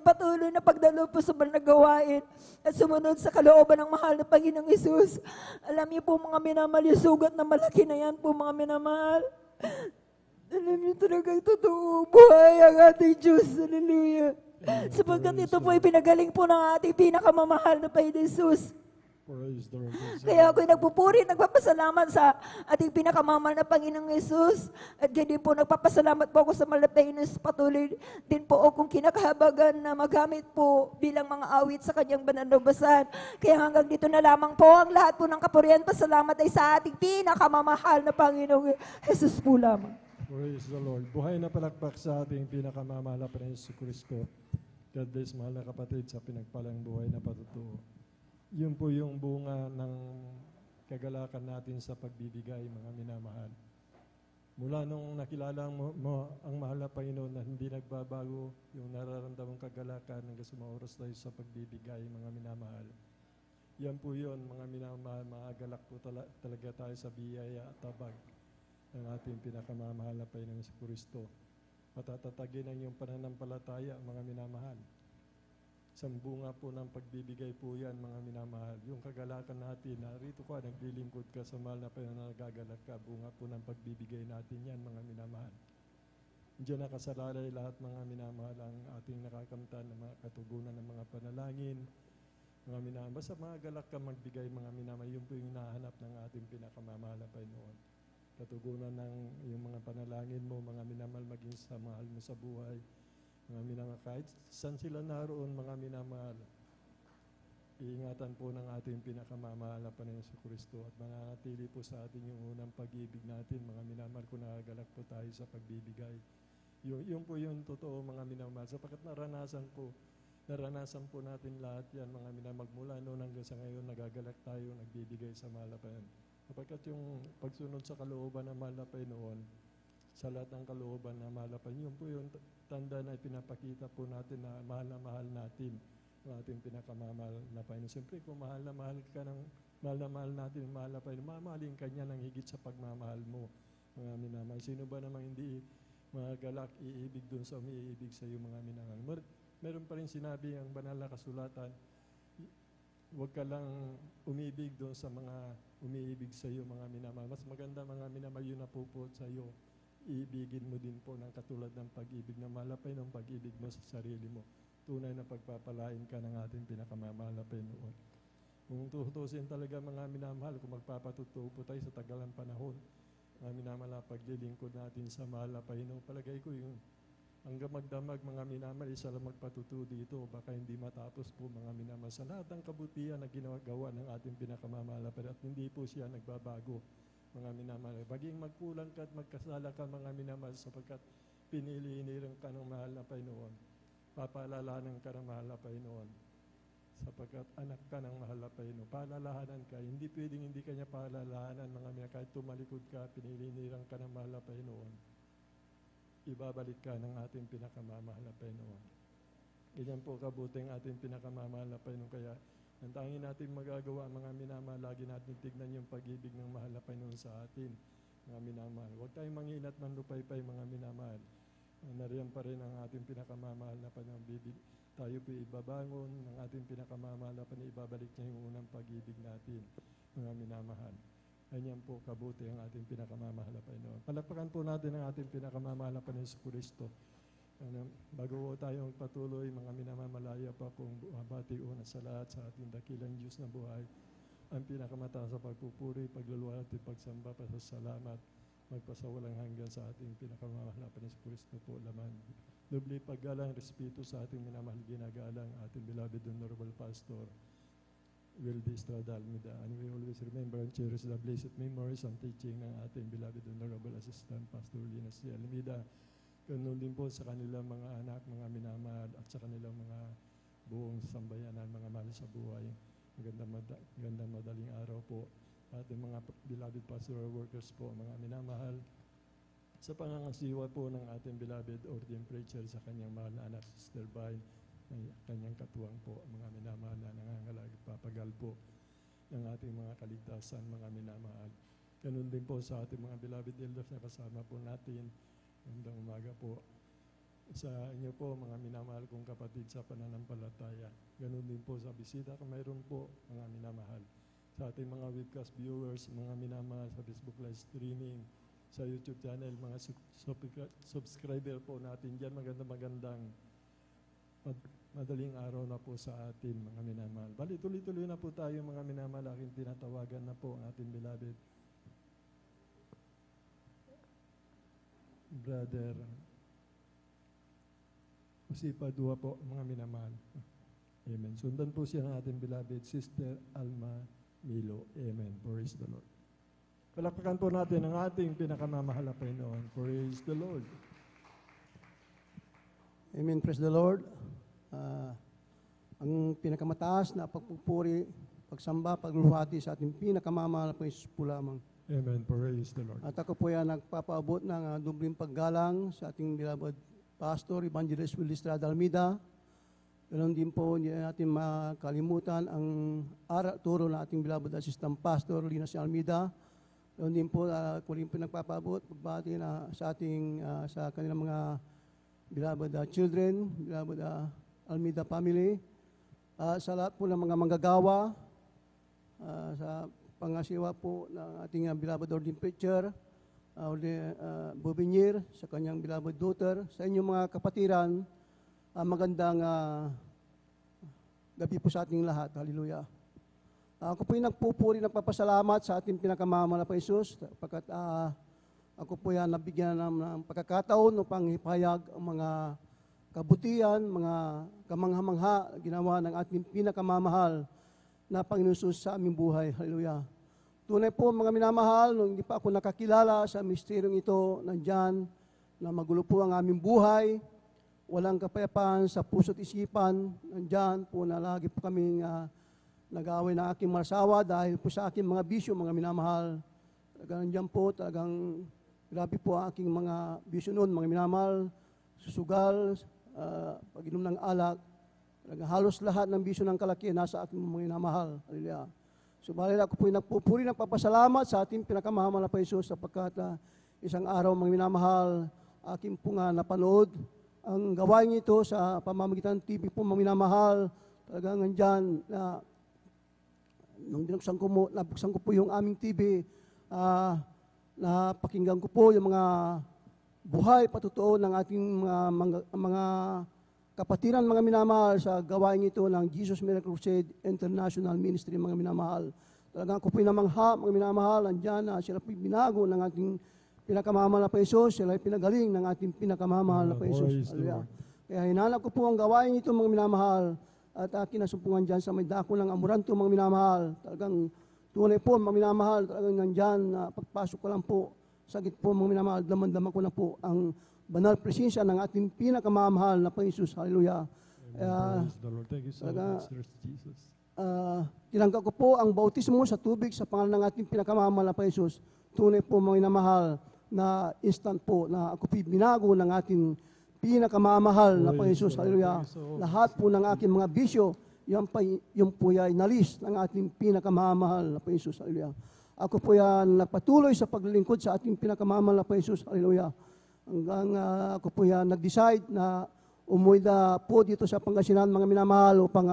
na pagdalo po sa managawain at sumunod sa kalooban ng mahal na Panginoong Isus. Alam niyo po mga minamahal, yung sugat na malaki na yan po mga minamahal. Alam niyo talagang totoo, buhay ang ating Diyos. Hallelujah. Sapagkat ito po ay pinagaling po ng ating pinakamamahal na Panginoong Isus. Kaya ako'y nagpupuri, nagpapasalamat sa ating pinakamamahal na Panginoong Yesus. At ganyan po, nagpapasalamat po ako sa mahal na Panginoon. Patuloy din po akong kinakahabagan na magamit po bilang mga awit sa kanyang banal na basan. Kaya hanggang dito na lamang po ang lahat po ng kapurihan. Pasalamat ay sa ating pinakamamahal na Panginoong Yesus po lamang. Praise the Lord. Buhay na palakpak sa ating pinakamamahal na Panginoon Yesus Kristo. God bless, mahal na kapatid, sa pinagpalang buhay na patutuo. Yun po yung bunga ng kagalakan natin sa pagbibigay, mga minamahal. Mula nung nakilala mo ang mahal na Panginoon na hindi nagbabago yung nararamdamang kagalakan hanggang sa mga oras tayo sa pagbibigay, mga minamahal. Yan po yun, mga minamahal, maagalak po talaga tayo sa biyaya at tabag ng ating pinakamamahal na Panginoon sa Kristo. Patatatagin ang iyong pananampalataya, mga minamahal. Isang bunga po ng pagbibigay po yan, mga minamahal. Yung kagalakan natin, narito ka, naglilingkod ka sa mahal na Panginoon, nagagalak ka, bunga po ng pagbibigay natin yan, mga minamahal. Diyan nakasalalay lahat mga minamahal ang ating nakakamtan ng mga katugunan ng mga panalangin, mga minamahal. Basta mga galak ka magbigay mga minamahal, yun po yung hinahanap ng ating pinakamamahal na Panginoon. Katugunan ng yung mga panalangin mo, mga minamahal, maging sa mahal mo sa buhay, mga minamahal, kahit saan sila naroon, mga minamahal, iingatan po ng ating pinakamamahal na Panginoon sa Kristo at mananatili po sa atin yung unang pag-ibig natin, mga minamahal, kung nakagalak po tayo sa pagbibigay. Yun po yung totoo, mga minamahal, sapagkat naranasan po natin lahat yan, mga minamahal, magmula noon hanggang sa ngayon, nagagalak tayo, nagbibigay sa mahal na Panginoon. Sapagkat yung pagsunod sa kalooban ng mahal na Panginoon, sa lahat ng kalooban na mahal na Panginoon, yun po yung tanda na ipinapakita po natin na mahal natin ang ating pinakamamahal na Panginoon. Siyempre, kung mahal na mahal natin, mahal na Panginoon, mamahalin ka niya ng higit sa pagmamahal mo, mga minamahal. Sino ba namang hindi mga galak iibig doon sa umiibig sa iyo, mga minamahal? Meron pa rin sinabi ang banal na kasulatan, huwag ka lang umibig doon sa mga umiibig sa iyo, mga minamahal. Mas maganda, mga minamahal, yun na po sa iyo. Iibigin mo din po ng katulad ng pag-ibig na malapay ng pag-ibig mo sa sarili mo. Tunay na pagpapalain ka ng ating pinakamamahal na Panginoon. Kung tutusin talaga, mga minamahal, kung magpapatutuo po tayo sa tagalang panahon, mga minamahal, paglilingkod natin sa mahal na Panginoon, palagay ko yung hanggang magdamag, mga minamahal, isa lang magpatutuo dito, baka hindi matapos po, mga minamahal, sa lahat ng kabutihan na ginagawa ng ating pinakamamahal na Panginoon, at hindi po siya nagbabago, mga minamahal. Baging magkulang ka at magkasala ka, mga minamahal, sapagkat pinili-inirang ka ng mahal na Panginoon, papaalalahanan ka ng mahal na Panginoon, sapagkat anak ka ng mahal na Panginoon. Paalalahanan ka, hindi pwedeng hindi ka niya paalalahanan, mga minamahal, kahit tumalikod ka, pinili-inirang ka ng mahal na Panginoon, ibabalik ka ng ating pinakamamahal na Panginoon. Ganyan po kabuti ang ating pinakamamahal na Panginoon. Kaya ang tanging natin magagawa, mga minamahal, lagi natin tignan yung pag-ibig ng mahal na Panginoon sa atin, mga minamahal. Huwag tayong manghinat manlupaypay, mga minamahal. Nariyan pa rin ang ating pinakamamahal na Panginoon. Tayo po ibabangon ng ating pinakamamahal na Panginoon. Ibabalik niya yung unang pag-ibig natin, mga minamahal. Ganyan po kabuti ang ating pinakamamahal na Panginoon. Palakpakan po natin ang ating pinakamamahal na Panginoon sa Kristo. Bago tayo patuloy, mga minamamalaya pa kung bati una sa lahat sa ating dakilang Diyos na buhay. Ang pinakamataas sa pagpupuri, pagluluwa at pagsamba, pasasalamat, magpasawalang hanggan sa ating pinakamamahal na Panginoon sa Kristo po laman. Doble paggalang, respeto sa ating minamahal ginagalang, ating beloved Honorable Pastor Wildy Estrada Almeida. And we always remember and cherish the blessed memories and teaching ng ating beloved Honorable Assistant Pastor Lina C. Almeida. Ganun din po sa kanilang mga anak, mga minamahal, at sa kanilang mga buong sambayanan, mga mahal sa buhay. Magandang madaling araw po. Ating mga beloved pastoral workers po, mga minamahal, sa pangangasiwa po ng ating beloved ordained preacher sa kanyang mahal na anak, Sister Vine, kanyang katuwang po, mga minamahal na nangangalag, papagal po ng ating mga kaligtasan, mga minamahal. Ganun din po sa ating mga beloved elders na kasama po natin. Magandang umaga po sa inyo po, mga minamahal kong kapatid sa pananampalataya. Ganun din po sa bisita kung mayroon po, mga minamahal. Sa ating mga webcast viewers, mga minamahal sa Facebook live streaming, sa YouTube channel, mga subscriber po natin dyan. Magandang madaling araw na po sa atin, mga minamahal. Bali, tuloy-tuloy na po tayo, mga minamahal. Aking tinatawagan na po ang ating beloved Brother Jose Padua po, mga minamahal. Amen. Sundan po siya ng ating beloved Sister Alma Milo. Amen. Praise the Lord. Palakpakan po natin ang ating pinakamamahal na Panginoon. Praise the Lord. Amen. Praise the Lord. Ang pinakamataas na pagpupuri, pagsamba, pagluluhati sa ating pinakamamahal na Panginoon po lamang. Amen. Praise the Lord. At ako po yan nagpapaabot ng dubling paggalang sa ating beloved Pastor, Evangelist Wildy Estrada Almeida. Ganon din po, hindi natin makalimutan ang turo ng ating beloved Assistant Pastor, Lina C. Almeida. Ganon din po, ako rin po nagpapaabot, pagbati na sa ating, sa kanilang mga beloved children, beloved Almeida family. Sa lahat po ng mga manggagawa, sa pangasiwa po ng ating beloved ordained preacher, Bobinier, sa kanyang beloved daughter, sa inyong mga kapatiran, magandang gabi po sa ating lahat. Hallelujah. Ako po yung nagpupuri, nagpapasalamat sa ating pinakamamahal na Jesus, pagkat ako po yan nabigyan ng pagkakataon upang ipahayag ang mga kabutihan, mga kamangha-mangha ginawa ng ating pinakamamahal na Panginoon Jesus sa aming buhay. Hallelujah. Tunay po mga minamahal, nung hindi pa ako nakakilala sa misteryong ito, nandyan, na magulo po ang aming buhay, walang kapayapaan sa puso't isipan, nandyan po na lagi po kaming nag-aaway na aking masawa dahil po sa aking mga bisyo, mga minamahal. Talagang nandyan po, talagang grabe po ang aking mga bisyo noon, mga minamahal, susugal, pag-inom ng alak, talagang halos lahat ng bisyo ng kalakihan nasa aking mga minamahal. Hallelujah. Subalit ako po nagpupuri ng papasalamat sa ating pinakamahal na Jesus sapagkat isang araw mga minamahal, aking po nga napanood ang gawain ito sa pamamagitan ng TV po mga minamahal. Talagang nandyan na nung nabuksan ko po yung aming TV, napakinggan ko po yung mga buhay patotoo ng ating mga kapatiran mga minamahal sa gawain ito ng Jesus Miracle Crusade International Ministry mga minamahal. Talagang ako po namangha mga minamahal, andyan na sila po binago ng ating pinakamamahal na Jesus, sila ay pinagaling ng ating pinakamamahal na Jesus. Kaya hinanap ko po ang gawain ito mga minamahal at kinasumpungan dyan sa may dako ng Amoranto mga minamahal. Talagang tunay po mga minamahal, talagang nandyan na pagpasok ko lang po, sagit po mga minamahal, daman-daman ko na po ang banal presensya ng ating pinakamamahal na Jesus. Hallelujah. Praise the Lord. Thank you so much, Jesus. Tinanggap ko po ang bautismo sa tubig sa pangalan ng ating pinakamamahal na Jesus. Tunay po mga minamahal na instant po na ako binago ng ating pinakamamahal na Jesus. Hallelujah. Lahat po ng aking mga bisyo, yung po ay nalis ng ating pinakamamahal na Jesus. Hallelujah. Ako po yan nagpatuloy sa paglilingkod sa ating pinakamamahal na Jesus. Hallelujah. Hanggang ako po yan nag-decide na umuwi na po dito sa Pangasinan mga minamahal upang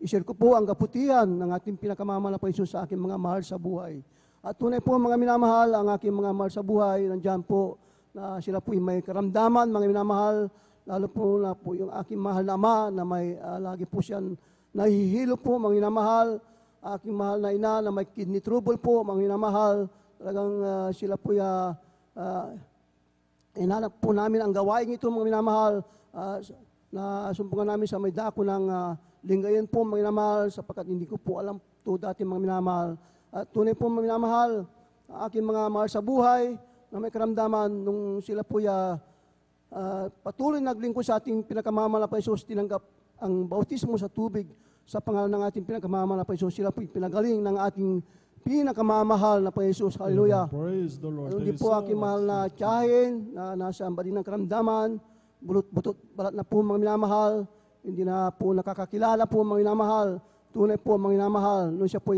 i-share ko po ang kaputihan ng ating pinakamamahal na Jesus sa aking mga mahal sa buhay. At tunay po mga minamahal, ang aking mga mahal sa buhay, nandyan po na sila po may karamdaman mga minamahal, lalo po na po yung aking mahal na ama na may lagi po siyang nahihilo po mga minamahal, aking mahal na ina na may kidney trouble po mga minamahal, talagang sila po inanap po namin ang gawain ito mga minamahal na sumpungan namin sa may dako ng Lingayen po mga minamahal sapagkat hindi ko po alam ito dati mga minamahal. At tunay po mga minamahal, aking mga mahal sa buhay na may karamdaman nung sila po patuloy naglingkod sa ating pinakamamahal na Jesus, tinanggap ang bautismo sa tubig sa pangalan ng ating pinakamamahal na Jesus. Sila po pinagaling ng ating pinakamamahal na Jesus. Hallelujah. Praise the Lord. Hindi po aking mahal na tiyahin na nasa ambadin ng karamdaman, butot balat na po mga minamahal, hindi na po nakakakilala po mga minamahal, tunay po mga minamahal, nung siya po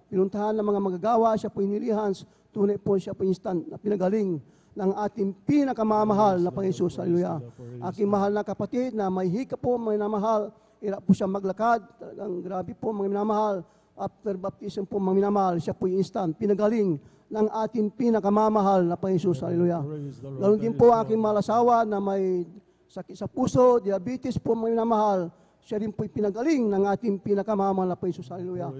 pinuntahan ng mga magagawa, siya po inilihan, tunay po siya po instant na pinagaling ng ating pinakamamahal na Jesus. Hallelujah. Aking mahal na kapatid na may hika po mga minamahal, hirap po siya maglakad, talagang grabe po mga minamahal, after baptism po mga minamahal, siya po instant, pinagaling ng ating pinakamamahal na Jesus. Hallelujah. Ganoon din po aking malasawa na may sakit sa puso, diabetes po mga minamahal, siya rin po'y pinagaling ng ating pinakamamahal na Jesus. Hallelujah.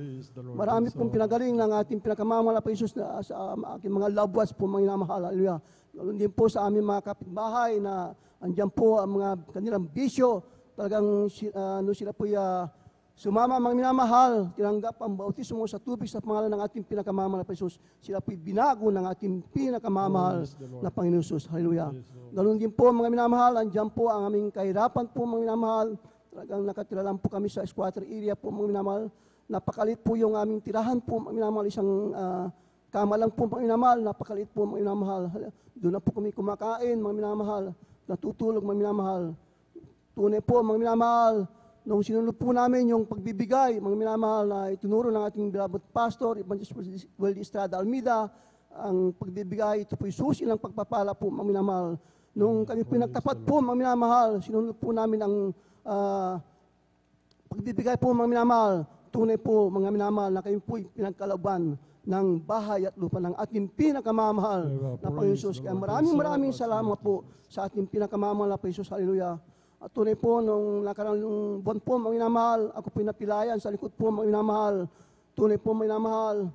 Marami pong pinagaling ng ating pinakamamahal na Jesus sa aking mga loved ones po mga minamahal. Hallelujah. Ganoon din po sa aming mga kapitbahay na andyan po ang mga kanilang bisyo, talagang sila po'y sumama mga minamahal, tinanggap ang bautismo sa tubig sa pangalan ng ating pinakamamahal na Jesus. Sila po'y binago ng ating pinakamamahal na Panginoon Jesus. Hallelujah. Ganoon din po mga minamahal, andyan po ang aming kahirapan po mga minamahal. Talagang nakatira lang po kami sa squatter area po mga minamahal. Napakalit po yung aming tirahan po mga minamahal. Isang kama lang po mga minamahal. Napakalit po mga minamahal. Doon na po kami kumakain mga minamahal. Natutulog mga minamahal. Tunay po mga minamahal. Nung sinunod po namin yung pagbibigay, mga minamahal na itinuro ng ating beloved pastor, Evangelist Weldy Estrada Almeida, ang pagbibigay, ito po yung susi ng pagpapala po, mga minamahal. Nung kami pinagtapat po, mga minamahal, sinunod po namin ang pagbibigay po, mga minamahal. Tunay po, mga minamahal, na kayo po pinagkalaban ng bahay at lupa ng ating pinakamamahal na Panginoon Jesus. Kaya maraming salamat po sa ating pinakamamahal na Panginoon Jesus. Hallelujah. At tunay po, nung nakaraang buwan po, mga minamahal, ako po napilayan sa likod po, mga minamahal. Tunay po, mga minamahal.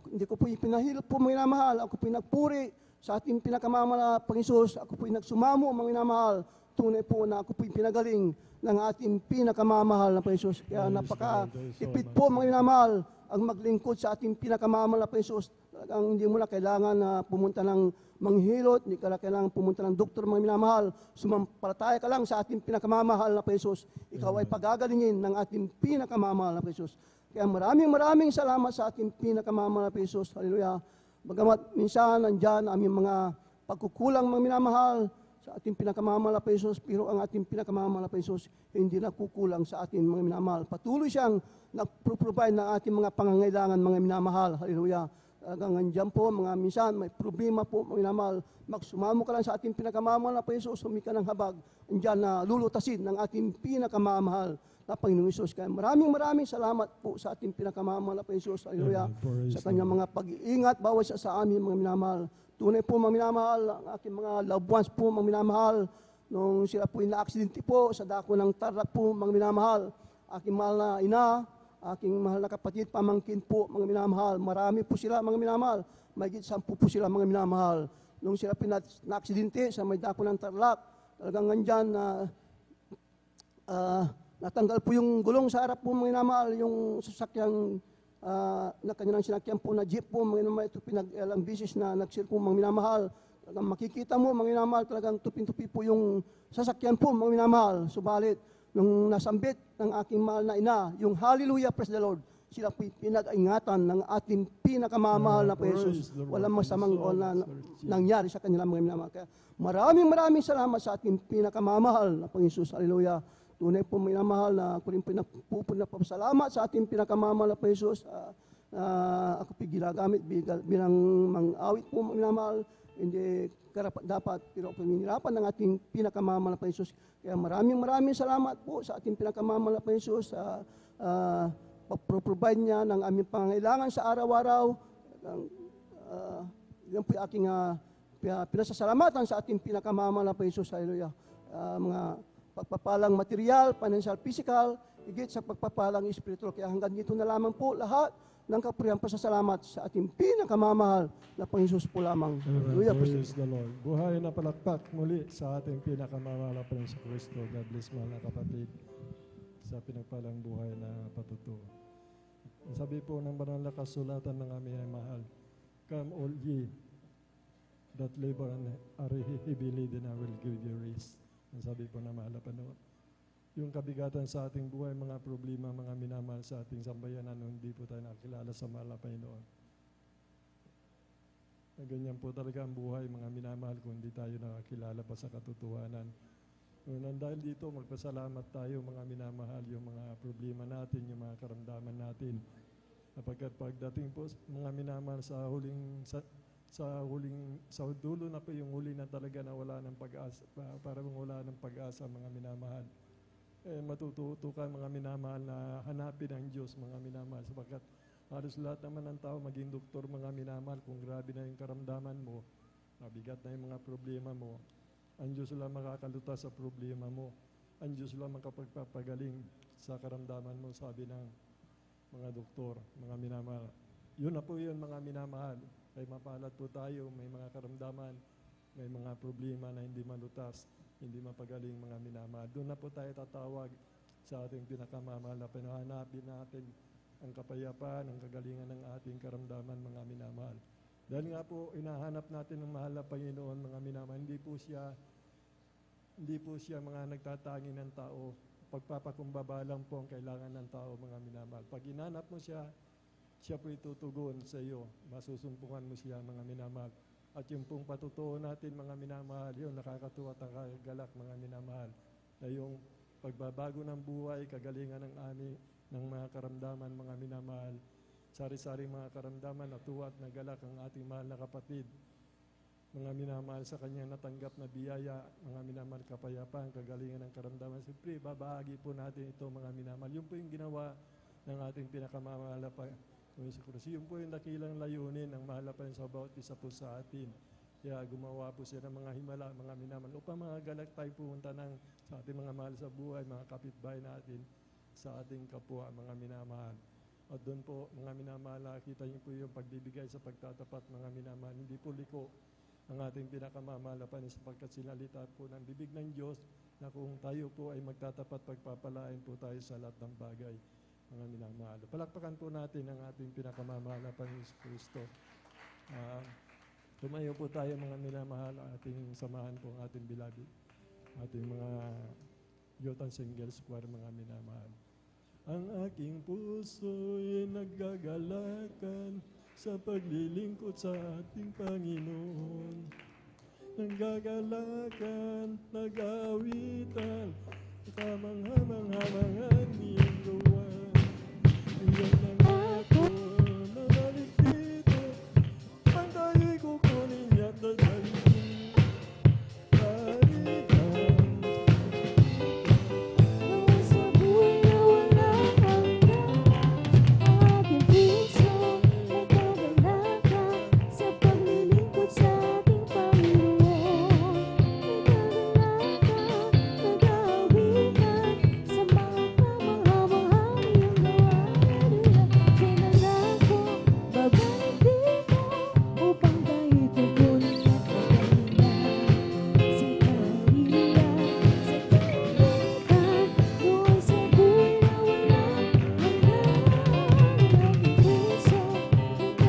Hindi ko po ipinahilap po, mga minamahal. Ako po nagpuri sa ating pinakamamahal na Panginoon Jesus. Ako po nagsumamo, mga minamahal. Tunay po na ako po pinagaling ng ating pinakamamahal na Panginoon Jesus. Kaya napaka-tipid po, mga minamahal, ang maglingkod sa ating pinakamamahal na Panginoon Jesus. Talagang hindi mo na kailangan na pumunta ng manghilot, hindi ka na kailangan pumunta ng doktor, mga minamahal. Sumampalataya ka lang sa ating pinakamamahal na Panginoon Jesus. Ikaw ay pagagalingin ng ating pinakamamahal na Panginoon Jesus. Kaya maraming salamat sa ating pinakamamahal na Panginoon Jesus. Hallelujah. Bagamat minsan nandyan aming mga pagkukulang, mga minamahal, sa ating pinakamamahal na Panginoon Jesus, pero ang ating pinakamamahal na Panginoon Jesus hindi nakukulang sa ating mga minamahal. Patuloy siyang nagpro-provide ng ating mga pangangailangan, mga minamahal. Hallelujah. Hanggang nandiyan po, mga minsan, may problema po, mga minamahal. Magsumamo ka lang sa ating pinakamamahal na Panginoon Jesus, humika ng habag, nandiyan na lulutasin ng ating pinakamamahal na Panginoong Jesus. Kaya maraming salamat po sa ating pinakamamahal na Panginoong Jesus. Hallelujah. Sa kanyang mga pag-iingat, bawat sa amin, mga minamahal. Tunay po, mga minamahal, ang aking mga loved ones po, mga minamahal, nung sila po na-aksidente po sa dako ng Tarlac po, mga minamahal, aking mahal na ina, aking mahal na kapatid, pamangkin po, mga minamahal, marami po sila, mga minamahal, mahigit 10 po sila, mga minamahal. Nung sila po na-aksidente sa may dako ng Tarlac, talagang nandyan na natanggal po yung gulong sa harap po, mga minamahal, yung sasakyang na kanilang sinakyan po na jeep po, mga minamahal, ito pinag-ilang bisis na nagsir po, mga minamahal. Talagang makikita mo, mga minamahal, talagang tupin-tupi po yung sasakyan po, mga minamahal. Subalit, nung nasambit ng aking mahal na ina, yung hallelujah, praise the Lord, sila po pinag-ingatan ng ating pinakamamahal na Panginoon Jesus. Walang masamang na nangyari sa kanilang mga minamahal. Kaya maraming salamat sa ating pinakamamahal na Panginoon Jesus. Hallelujah. Tunay po minamahal na ako rin pinapasalamat sa ating pinakamamahal na Panginoon Jesus. Ako po ginagamit bilang mang-awit po minamahal. Hindi dapat, pero ako minirapan ng ating pinakamamahal na Panginoon Jesus. Kaya maraming salamat po sa ating pinakamamahal na Panginoon Jesus. Pag-provide niya ng aming pangangailangan sa araw-araw. Yan po yung aking pinasasalamatan sa ating pinakamamahal na Panginoon Jesus. Hallelujah. Mga pagpapalang material, financial, physical, higit sa pagpapalang spiritual. Kaya hanggang dito na lamang po lahat ng kapurihan pasasalamat sa ating pinakamamahal na Panginoon Jesus po lamang. Hallelujah. Praise the Lord. Buhay na palakpak muli sa ating pinakamamahal na Panginoon Kristo. God bless mga kapatid sa pinagpalang buhay na patutuo. Sabi po ng banal na kasulatan ng aming mahal, come all ye that labor and are heavy laden, I will give you rest. Ang sabi po na mahal na Panginoon. Yung kabigatan sa ating buhay, mga problema, mga minamahal sa ating sambayanan, hindi po tayo nakakilala sa mahal na Panginoon. Ganyan po talaga ang buhay, mga minamahal, kung hindi tayo nakakilala pa sa katotohanan. Nang dahil dito, magpasalamat tayo, mga minamahal, yung mga problema natin, yung mga karamdaman natin. Napagkat pagdating po, mga minamahal, sa dulo na po yung huli na talaga na wala ng pag-asa, parang wala ng pag-asa, mga minamahal. Matututukan, mga minamahal, na hanapin ang Diyos, mga minamahal, sapagkat halos lahat naman ng tao maging doktor, mga minamahal, kung grabe na yung karamdaman mo, mabigat na yung mga problema mo, ang Diyos lang makakalutas sa problema mo, ang Diyos lang makapagpapagaling sa karamdaman mo, sabi ng mga doktor, mga minamahal. Yun na po yun, mga minamahal. Ay mapalad po tayo, may mga karamdaman, may mga problema na hindi malutas, hindi mapagaling, mga minamahal. Doon na po tayo tatawag sa ating pinakamamahal na pinahanapin natin ang kapayapaan, ang kagalingan ng ating karamdaman, mga minamahal. Dahil nga po, inahanap natin ng mahal na Panginoon, mga minamahal. Hindi po siya mga nagtatangi ng tao. Pagpapakumbaba lang po ang kailangan ng tao, mga minamahal. Pag inanap mo siya po itutugon sa iyo. Masusumpungan mo siya, mga minamahal. At yung pong patutuo natin, mga minamahal, yun, nakakatuwa at nakagalak, mga minamahal. Na yung pagbabago ng buhay, kagalingan ng mga karamdaman, mga minamahal. Sari-sari mga karamdaman, natuwa at nagalak ang ating mahal na kapatid. Mga minamahal, sa kanyang natanggap na biyaya, mga minamahal, kapayapaan, kagalingan ng karamdaman. Siyempre, babahagi po natin ito, mga minamahal. Yun po yung ginawa ng ating pinakamamahal ng Yesu Kristo. Yun po yung dakilang layunin ng mahal na Panginoon sa bawat isa po sa atin. Kaya gumawa po siya ng mga himala, mga minamahal, upang mga galak tayo pumunta sa ating mga mahal sa buhay, mga kapitbahay natin, sa ating kapwa, mga minamahal. At doon po, mga minamahal, nakita niyo po yung pagbibigay sa pagtatapat, mga minamahal. Hindi po liko ang ating pinakamamahal na Panginoon sapagkat sinalita po ng bibig ng Diyos na kung tayo po ay magtatapat, pagpapalain po tayo sa lahat ng bagay, mga minamahal. Palakpakan po natin ang ating pinakamamahal na Panginoon Kristo. Tumayo po tayo, mga minamahal, ating samahan po ang ating beloved, ating mga youth and singles choir, mga minamahal. Ang aking puso'y naggagalakan sa paglilingkod sa ating Panginoon. Naggagalakan, nag-aawitan, kamangha-mangha-mangan niyang luwan. Iyan ang ako na balik dito, pantayo'y kukunin niya't dadalhin. Balikan. Noon sa buhay na walang hanggan, ang aking puso nagdadalakan sa paglilingkod sa ating Panginoon. Nagdadalakan, nag-aawitan sa mga kamangha-manghang iyong gawa. Sinala ko, babalik dito upang tayo'y kukunin at dadalhin sa kaharian, sa kalungkutan. Noon sa buhay na walang hanggan, ang aking puso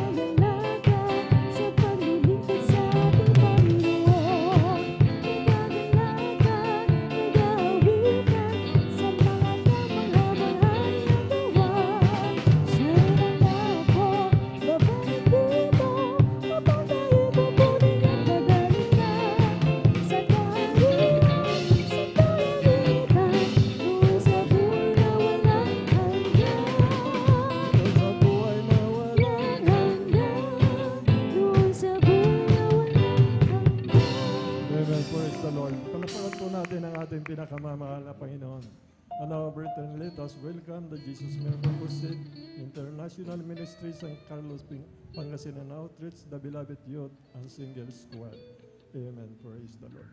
nagdadalakan sa paglilingkod sa ating Panginoon. Nagdadalakan, nag-aawitan sa mga kamangha-manghang iyong gawa. Sinala ko, babalik dito upang tayo'y kukunin at dadalhin na sa kaharian, sa kalangitan. Noon sa buhay na walang hanggan, Sa buhay na walang noon sa buhay na walang hanggan. Amen. Praise the Lord. Palakpakan po natin ang ating pinakamamahal na Panginoon. And now, brethren, let us welcome the Jesus Miracle Crusade International Ministry San Carlos Pangasinan Outreach, the beloved youth and singles choir. Amen. Praise the Lord.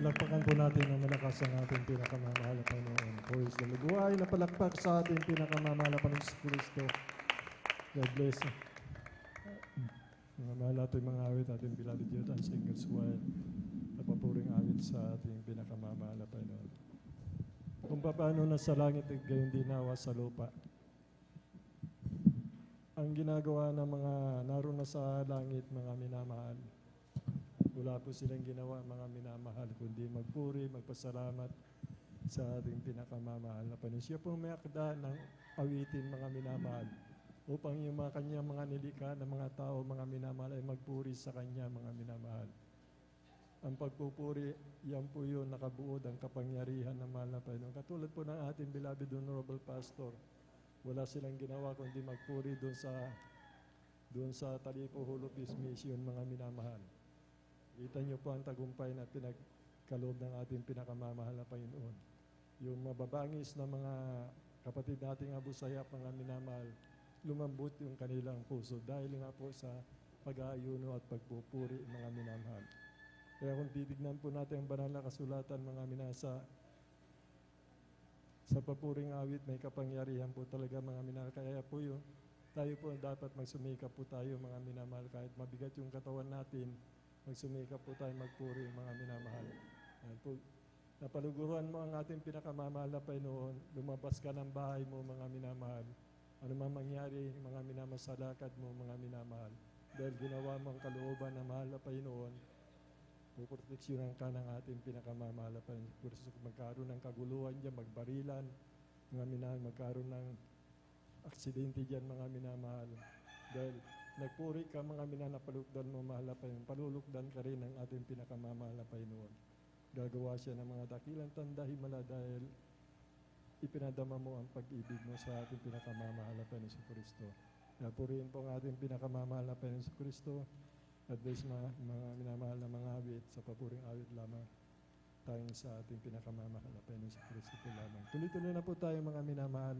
Palakpakan po natin ng malakas ang ating pinakamamahal na Panginoon. Praise the Lord. Buhay na palakpak sa ating pinakamamahal na Panginoon Kristo. God bless you. Mga mahal natin mga awit, ating beloved youth and singers choir, napapuring awit sa ating pinakamamahal na Panginoon. Kung paano na sa langit at gayon dinawa sa lupa. Ang ginagawa ng mga naroon na sa langit, mga minamahal, wala po silang ginawa mga minamahal, kundi magpuri, magpasalamat sa ating pinakamamahal na Panginoon. Siya po may akda ng awitin mga minamahal upang yung mga kanyang mga nilikha ng mga tao, mga minamahal, ay magpuri sa kanya mga minamahal. Ang pagpupuri, yan po yun, nakabuod ang kapangyarihan ng mahal na Panginoon. Katulad po ng ating beloved Honorable Pastor, wala silang ginawa kundi magpuri doon sa Talipo Holopis Mission mga minamahal. Kita niyo po ang tagumpay na pinagkaloob ng ating pinakamamahal na Panginoon. Yung mababangis na mga kapatid nating Abu Sayyaf, mga minamahal, lumambot yung kanilang puso dahil nga po sa pag-aayuno at pagpupuri mga minamahal. Kaya kung titignan po natin ang banal na kasulatan mga minasa, sa papuring awit may kapangyarihan po talaga mga minamahal. Kaya po yun, tayo po dapat magsumikap po tayo mga minamahal kahit mabigat yung katawan natin, magsumikap po tayo magpuri mga minamahal. Po, napaluguran mo ang ating pinakamamahal na Panginoon, lumabas ka ng bahay mo mga minamahal. Ano man mangyari mga minamahal sa lakad mo mga minamahal. Dahil ginawa mo ang kalooban na mahal na Panginoon, puproteksyonan ka ng ating pinakamamahal na Panginoon. Kung magkaroon ng kaguluhan dyan, magbarilan, mga minamahal, magkaroon ng aksidente dyan mga minamahal. Dahil nagpuri ka mga minamahal, palulukdan mo mahal na Panginoon. Palulukdan ka rin ng ating pinakamamahal na Panginoon. Gagawa siya ng mga dakilang tanda himala dahil ipinadama mo ang pag-ibig mo sa ating pinakamamahal na Panginoon sa Kristo. Kaya purihin po ang ating pinakamamahal na Panginoon sa Kristo. At least mga minamahal na mga awit, sa papuring awit lamang tayong sa ating pinakamamahal na Panginoon sa Kristo po lamang. Tuloy-tuloy na po tayo mga minamahal.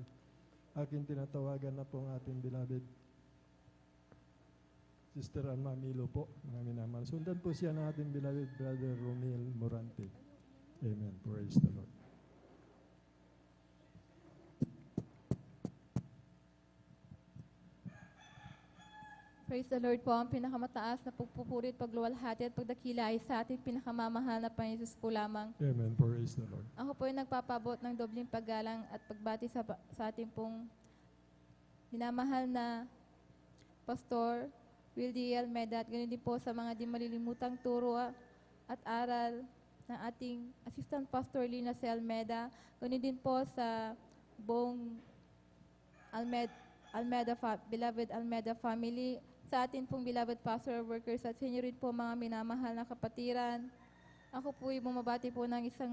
Aking tinatawagan na po ang ating beloved Sister Alma Milo po, mga minamahal. Sundan po siya ng ating beloved Brother Romil Morante. Amen. Praise the Lord. Praise the Lord po, ang pinakamataas na pagpupuri at pagluwalhati at pagdakila ay sa ating pinakamamahal na Panginoon Jesus po lamang. Amen. Praise the Lord. Ako po ay nagpapabot ng dobling paggalang at pagbati sa ating pong minamahal na Pastor Will D. Almeida at ganoon din po sa mga di malilimutang turo at aral ng ating Assistant Pastor Lina C. Almeida, ganoon din po sa buong beloved Almeida family, sa atin pong beloved pastor workers at sa inyo rin po mga minamahal na kapatiran. Ako po ay bumabati po ng isang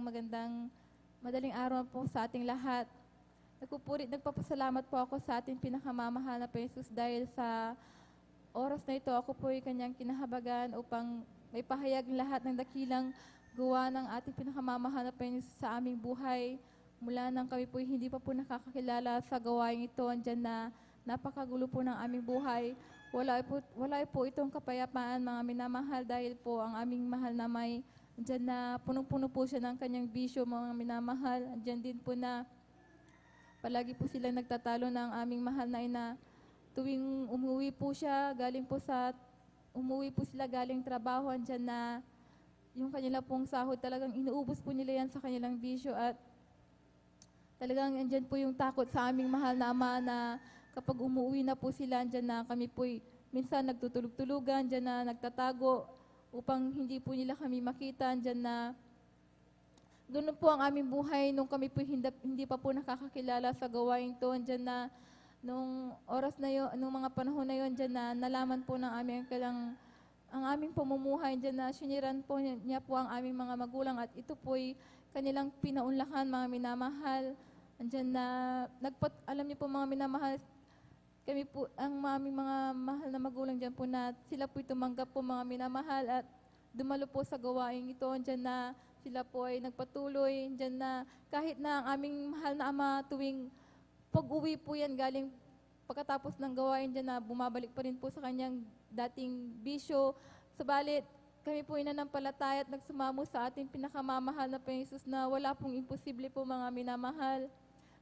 madaling araw po sa ating lahat. Nagpapasalamat po ako sa ating pinakamamahal na Jesus dahil sa oras na ito ako po ay kanyang kinahabagan upang may pahayag lahat ng dakilang gawa ng ating pinakamamahal na Jesus sa aming buhay. Mula nang kami po hindi pa po nakakakilala sa gawain ito, andyan na napakagulo po ng aming buhay. Wala po itong kapayapaan mga minamahal dahil po ang aming mahal na may andyan na punong-puno po siya ng kanyang bisyo mga minamahal. Andyan din po na palagi po silang nagtatalo ng aming mahal na ina. Tuwing umuwi po sila galing trabaho, andyan na yung kanila pong sahod talagang inuubos po nila yan sa kanilang bisyo at talagang andyan po yung takot sa aming mahal na ama na kapag umuwi na po sila, andyan na kami po minsan nagtutulog-tulugan, andyan na nagtatago upang hindi po nila kami makita, andyan na ganoon po ang aming buhay nung kami po hindi pa po nakakakilala sa gawain to, andyan na nung oras na yun, nung mga panahon na yun, andyan na nalaman po ng aming ang aming pamumuhay, andyan na siniran po niya po ang aming mga magulang at ito po'y kanilang pinaunlakan mga minamahal. Andyan na, alam niyo po mga minamahal, kami po, ang aming mga mahal na magulang dyan po na sila po'y tumanggap po mga minamahal at dumalo po sa gawain ito. Andyan na sila po ay nagpatuloy. Andyan na kahit na ang aming mahal na ama tuwing pag-uwi po yan galing pagkatapos ng gawain dyan na bumabalik pa rin po sa kanyang dating bisyo. Subalit, kami po inanampalataya at nagsumamo sa ating pinakamamahal na Panginoong Jesus na wala pong imposible po mga minamahal.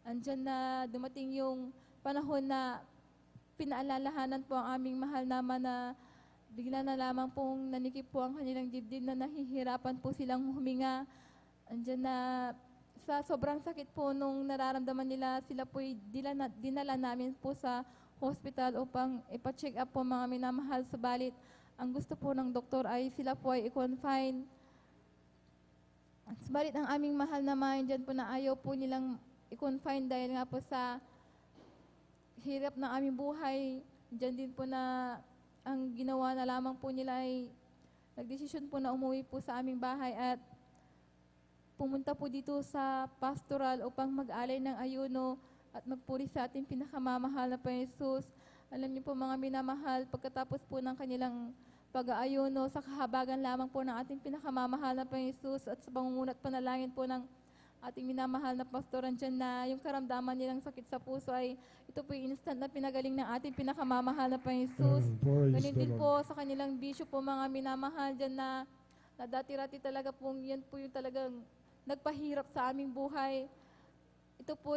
Andyan na dumating yung panahon na pinaalalahanan po ang aming mahal naman na bigla na lamang pong nanikip po ang kanilang dibdib na nahihirapan po silang huminga. Andyan na sa sobrang sakit po nung nararamdaman nila, sila po'y dinala namin po sa hospital upang ipa-check up po mga minamahal. Subalit, ang gusto po ng doktor ay sila po ay i-confine. Subalit, ang aming mahal na mga dyan po na ayaw po nilang i-confine dahil nga po sa hirap ng aming buhay. Dyan din po na ang ginawa na lamang po nila ay nagdesisyon po na umuwi po sa aming bahay at pumunta po dito sa pastoral upang mag-alay ng ayuno at magpuri sa ating pinakamamahal na Panginoon Jesus. Alam niyo po mga minamahal, pagkatapos po ng kanilang pag-aayuno sa kahabagan lamang po ng ating pinakamamahal na Panginoon Jesus at sa pangunguna't panalangin po ng ating minamahal na pastor, andyan na yung karamdaman nilang sakit sa puso ay ito po yung instant na pinagaling ng ating pinakamamahal na Panginoon Jesus. Ganun din po sa kanilang bisyo po mga minamahal dyan na dati-rati talaga pong yan po yung talagang nagpahirap sa aming buhay. Ito po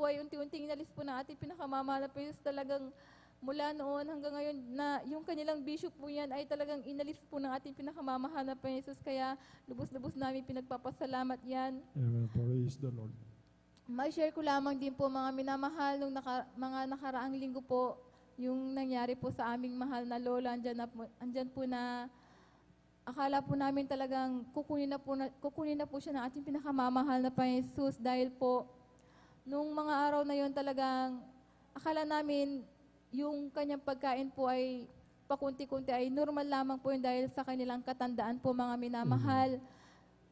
ay unti-unting inalis po ng ating pinakamamahal na Panginoon Jesus. Talagang mula noon hanggang ngayon na yung kanilang bisyo po yan ay talagang inalis po ng ating pinakamamahal na Panginoon Jesus. Kaya lubos-lubos namin pinagpapasalamat yan. Amen. Praise the Lord. May share ko lamang din po mga minamahal nung mga nakaraang linggo po yung nangyari po sa aming mahal na lola. Andyan po na akala po namin talagang kukunin na po siya ng ating pinakamamahal na Panginoon Jesus dahil po nung mga araw na yon talagang akala namin yung kanyang pagkain po ay pakunti-kunti ay normal lamang po yun dahil sa kanilang katandaan po mga minamahal.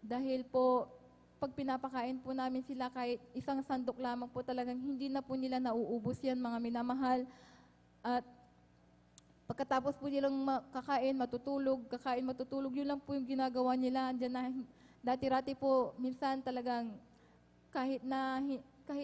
Dahil po pag pinapakain po namin sila kahit isang sandok lamang po talagang hindi na po nila nauubos yan mga minamahal. At pagkatapos po nilang kakain, matutulog, yun lang po yung ginagawa nila. Andyan na, dati-rati po, minsan talagang kahit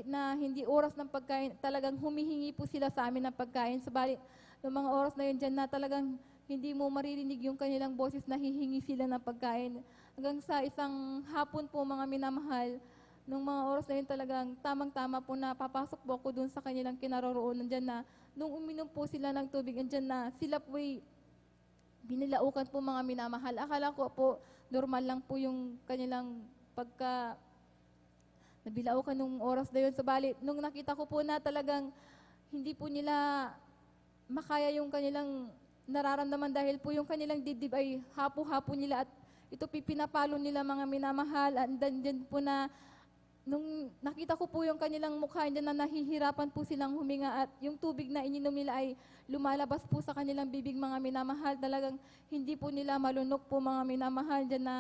na hindi oras ng pagkain, talagang humihingi po sila sa amin ng pagkain. Subalit, noong mga oras na yun dyan na talagang hindi mo maririnig yung kanilang boses na hihingi sila ng pagkain. Hanggang sa isang hapon po mga minamahal, nung mga oras na yun talagang tamang-tama po na papasok po ako dun sa kanilang kinaroroonan dyan na nung uminom po sila ng tubig, andyan na sila po'y binilaukan po mga minamahal. Akala ko po normal lang po yung kanilang pagka nabilaukan nung oras na yun. Subalit, nung nakita ko po na talagang hindi po nila makaya yung kanilang nararamdaman dahil po yung kanilang dibdib ay hapo-hapo nila at ito pinapalo nila mga minamahal. At dyan po na nung nakita ko po yung kanilang mukha dyan na nahihirapan po silang huminga at yung tubig na ininom nila ay lumalabas po sa kanilang bibig mga minamahal. Talagang hindi po nila malunok po mga minamahal dyan na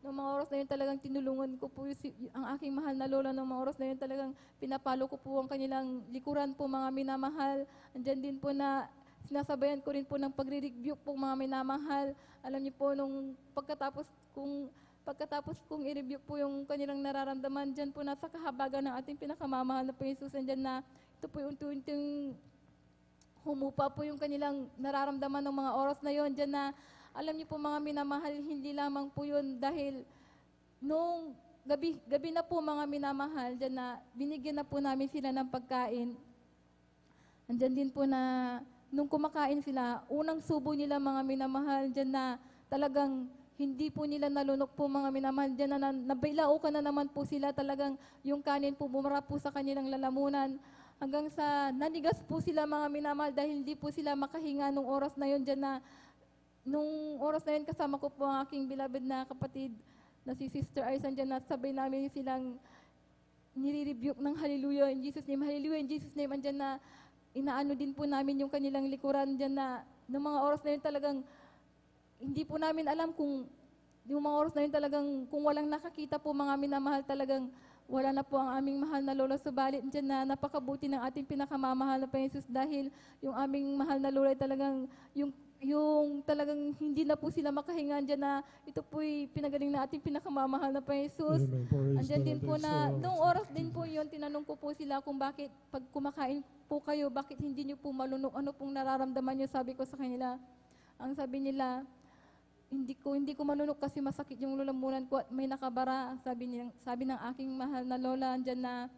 noong mga oras na yun talagang tinulungan ko po ang aking mahal na lola. Noong mga oras na yun talagang pinapalo ko po ang kanilang likuran po mga minamahal. Andyan din po na sinasabayan ko rin po ng pagre-rebuke po mga minamahal. Alam niyo po nung pagkatapos kong i-review po yung kanilang nararamdaman dyan po nasa kahabagan ng ating pinakamamahal na Panginoon Jesus. Dyan na ito po yung unti-unting humupa po yung kanilang nararamdaman ng mga oras na yon. Dyan na alam niyo po mga minamahal, hindi lamang po yun dahil nung gabi na po mga minamahal, dyan na binigyan na po namin sila ng pagkain. Andyan din po na nung kumakain sila, unang subo nila mga minamahal, dyan na talagang hindi po nila nalunok po mga minamahal. Diyan na nabailaukan na naman po sila. Talagang yung kanin po bumara po sa kanilang lalamunan. Hanggang sa nanigas po sila mga minamahal dahil hindi po sila makahinga nung oras na yun. Diyan na, nung oras na yun kasama ko po ang aking beloved na kapatid na si Sister Aisan. Diyan na sabay namin silang nire-rebuke ng hallelujah in Jesus name. Hallelujah in Jesus name. Andyan na inaano din po namin yung kanilang likuran. Diyan na nung mga oras na yun talagang hindi po namin alam kung yung mga oras na yun talagang kung walang nakakita po mga minamahal talagang wala na po ang aming mahal na lola. Subalit dyan na napakabuti ng ating pinakamamahal na Panginoon Jesus dahil yung aming mahal na lola ay talagang yung talagang hindi na po sila makahinga dyan na ito po'y pinagaling na ating pinakamamahal na Panginoon Jesus. Andyan din po na nung oras din po yun tinanong ko po sila kung bakit pag kumakain po kayo bakit hindi nyo po malunok ano pong nararamdaman nyo. Sabi ko sa kanila, ang sabi nila, hindi ko manunok kasi masakit yung lalamunan ko at may nakabara. Sabi ng aking mahal na lola, andyan na,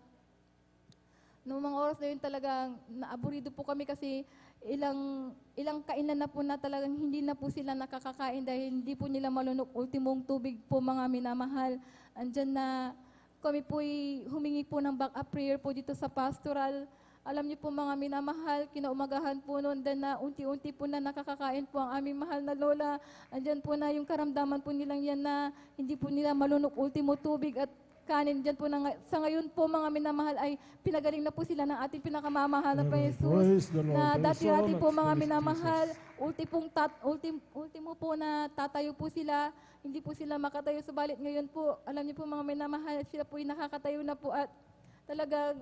noong mga oras na yun talagang naaburido po kami kasi ilang kainan na po na talagang hindi na po sila nakakakain dahil hindi po nila malunok ultimong tubig po mga minamahal. Andyan na kami po humingi po ng back-up prayer po dito sa pastoral. Alam niyo po mga minamahal, kinaumagahan po noon din na unti-unti po na nakakakain po ang aming mahal na lola. Andyan po na yung karamdaman po nilang yan na hindi po nila malunok ultimo tubig at kanin. Diyan po sa ngayon po mga minamahal ay pinagaling na po sila ng ating pinakamamahal na Jesus na dati-dati po mga minamahal, ultimo po na tatayo po sila, hindi po sila makatayo, subalit ngayon po, alam niyo po mga minamahal, sila po ay nakakatayo na po at talagang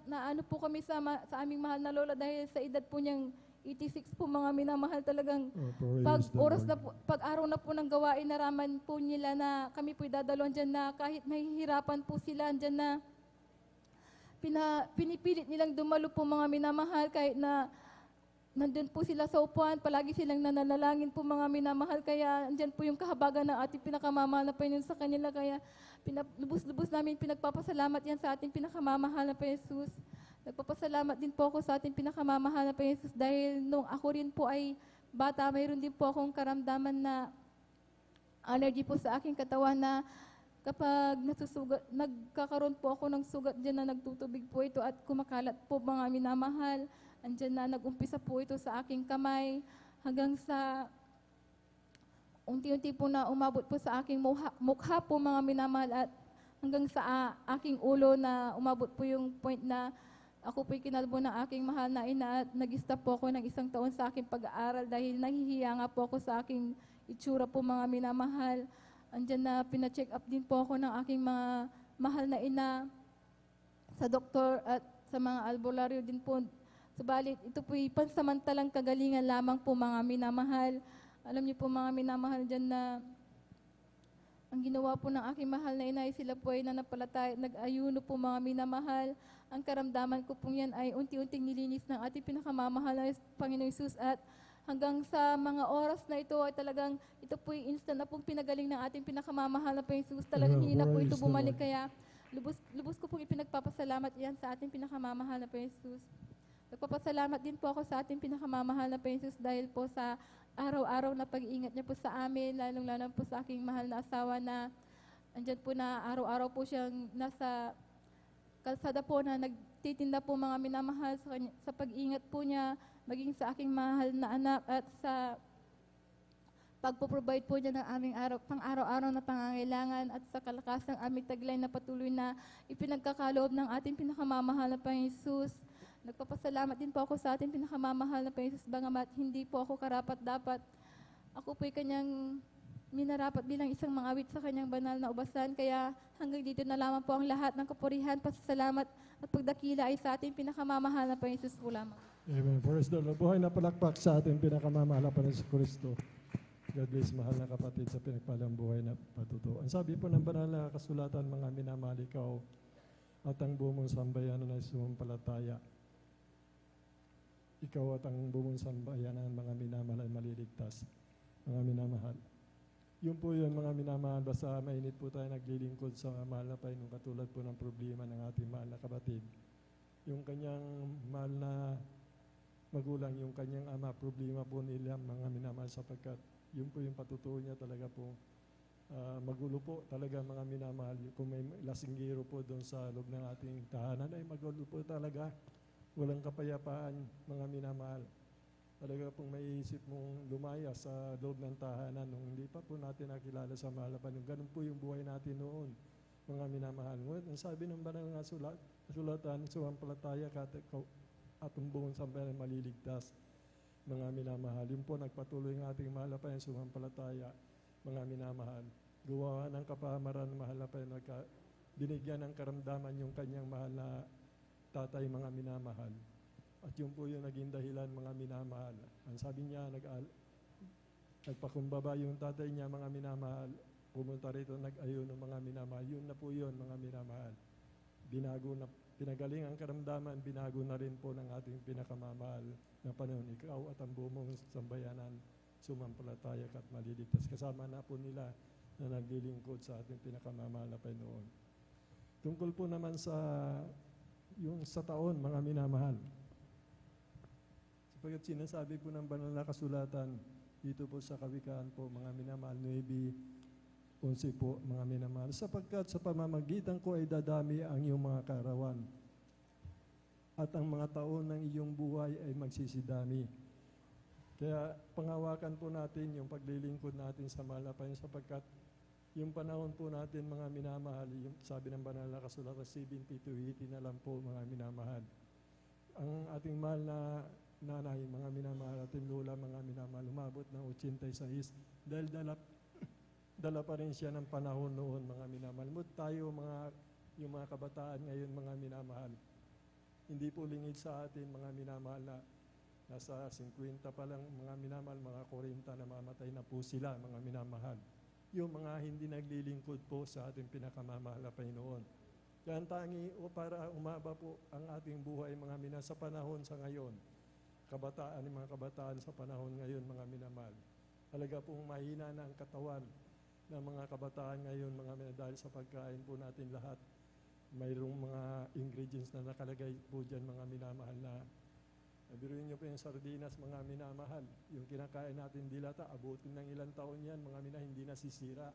naano po kami sa aming mahal na lola dahil sa edad po niyang 86 po mga minamahal, talagang pag araw na po ng gawain, naraman po nila na kami po'y dadalon dyan na kahit nahihirapan po sila dyan na pinipilit nilang dumalo po mga minamahal kahit na nandun po sila sa upuan, palagi silang nananalangin po mga minamahal, kaya andyan po yung kahabagan ng ating pinakamamahal na Panginoon sa kanila, kaya lubos-lubos namin pinagpapasalamat yan sa ating pinakamamahal na Jesus. Nagpapasalamat din po ako sa ating pinakamamahal na Jesus dahil nung ako rin po ay bata, mayroon din po akong karamdaman na allergy po sa aking katawan na kapag nagkakaroon po ako ng sugat dyan na nagtutubig po ito at kumakalat po mga minamahal. Andyan na nag-umpisa po ito sa aking kamay hanggang sa unti-unti po na umabot po sa aking mukha po mga minamahal at hanggang sa aking ulo na umabot po yung point na ako po'y kinalbo ng aking mahal na ina at nag-stop po ako ng 1 taon sa aking pag-aaral dahil nahihiya nga po ako sa aking itsura po mga minamahal. Andyan na pina-check up din po ako ng aking mga mahal na ina sa doktor at sa mga albularyo din po. Subalit, ito po'y pansamantalang kagalingan lamang po mga minamahal. Alam niyo po mga minamahal dyan na ang ginawa po ng aking mahal na ina ay sila po ay nanampalataya, nag-ayuno po mga minamahal. Ang karamdaman ko pong yan ay unti-unting nilinis ng ating pinakamamahal na Panginoon Jesus at hanggang sa mga oras na ito ay talagang ito po yung instant na pong pinagaling ng ating pinakamamahal na Panginoon Jesus. Talagang hindi na po ito bumalik, kaya lubos ko pong ipinagpapasalamat yan sa ating pinakamamahal na Panginoon Jesus. Nagpapasalamat din po ako sa ating pinakamamahal na Panginoon Jesus dahil po sa araw-araw na pag-iingat niya po sa amin, lalong-lalo po sa aking mahal na asawa na andyan po na araw-araw po siyang nasa kalsada po na nagtitinda po mga minamahal sa pag-iingat po niya, maging sa aking mahal na anak at sa pagpo-provide po niya ng aming pang-araw-araw na pangangailangan at sa kalakasang aming taglay na patuloy na ipinagkakaloob ng ating pinakamamahal na Panginoon Jesus. Nagpapasalamat din po ako sa ating pinakamamahal na Panginoon Jesus, bagamat hindi po ako karapat-dapat. Ako po'y kanyang minarapat bilang isang mangawit sa kanyang banal na ubasan, kaya hanggang dito na lamang po ang lahat ng kapurihan, pasasalamat at pagdakila ay sa ating pinakamamahal na Panginoon Jesus po lamang. Amen. Praise the Lord. Buhay na palakpak sa ating pinakamamahal na Panginoon Kristo. God bless, mahal na kapatid, sa pinagpalang buhay na patuto. Ang sabi po ng banal na kasulatan, mga minamahal, ikaw at ang buong sambayanan na sumampalataya. Ikaw at ang buong sambayanan, mga minamahal ay maliligtas. Mga minamahal. Yun po yun, mga minamahal, basta mainit po tayo naglilingkod sa mahal na Panginoon, katulad po ng problema ng ating mahal na kapatid. Yung kanyang mahal na magulang, yung kanyang ama, problema po nila, mga minamahal, sapagkat yun po yung patutuo niya talaga po. Magulo po talaga, mga minamahal. Kung may lasinggero po doon sa loob ng ating tahanan, ay magulo po talaga. Walang kapayapaan, mga minamahal. Talaga pong may isip mong lumaya sa loob ng tahanan nung hindi pa po natin nakilala sa mahal na Panginoon. Ganun po yung buhay natin noon, mga minamahal. Ngunit ang sabi ng banal nga sulatan, sumampalataya ka at ang buong sambayanan maliligtas, mga minamahal. Yun po nagpatuloy ng ating mahal na Panginoon, sumampalataya, mga minamahal. Gawa ng kapahamaran ng mahal na Panginoon, binigyan ng karamdaman yung kanyang mahal na tatay, mga minamahal. At yun po yung naging dahilan, mga minamahal. Ang sabi niya, nagpakumbaba yung tatay niya, mga minamahal. Pumunta rito, nag-ayun ng mga minamahal. Yun na po yun, mga minamahal. Pinagaling ang karamdaman, binago na rin po ng ating pinakamamahal na Panginoon. Ikaw at ang buong sambayanan, sumampalataya at maliligtas. Kasama na po nila na naglilingkod sa ating pinakamamahal na Panginoon. Tungkol po naman sa taon, mga minamahal. Sapagkat sinasabi po ng banal na kasulatan dito po sa Kawikaan po, mga minamahal, 9:11 po, mga minamahal. Sapagkat sa pamamagitan ko ay dadami ang iyong mga kaarawan at ang mga taon ng iyong buhay ay magsisidami. Kaya pangawakan po natin yung paglilingkod natin sa mahal na Panginoon, sapagkat yung panahon po natin, mga minamahal, yung sabi ng banal na kasulatan, 70 to 80 na lang po, mga minamahal. Ang ating mahal na nanay, mga minamahal, ating lula, mga minamahal, umabot ng 86 dahil dala pa rin siya ng panahon noon, mga minamahal. Tayo, yung mga kabataan ngayon, mga minamahal, hindi po lingid sa atin, mga minamahal, na nasa 50 pa lang, mga minamahal, mga 40 na mamatay na po sila, mga minamahal. Yung mga hindi naglilingkod po sa ating pinakamamahal na Panginoon. Kaya ang tangi para umaba po ang ating buhay, mga minamahal, sa panahon sa ngayon, mga kabataan sa panahon ngayon, mga minamahal. Talaga pong mahina na ang katawan ng mga kabataan ngayon, mga minamahal, dahil sa pagkain po natin lahat. Mayroong mga ingredients na nakalagay po dyan, mga minamahal, na biruin nyo po yung sardinas, mga minamahal. Yung kinakain natin dilata, abutin ng ilang taon yan, mga minamahal, hindi nasisira.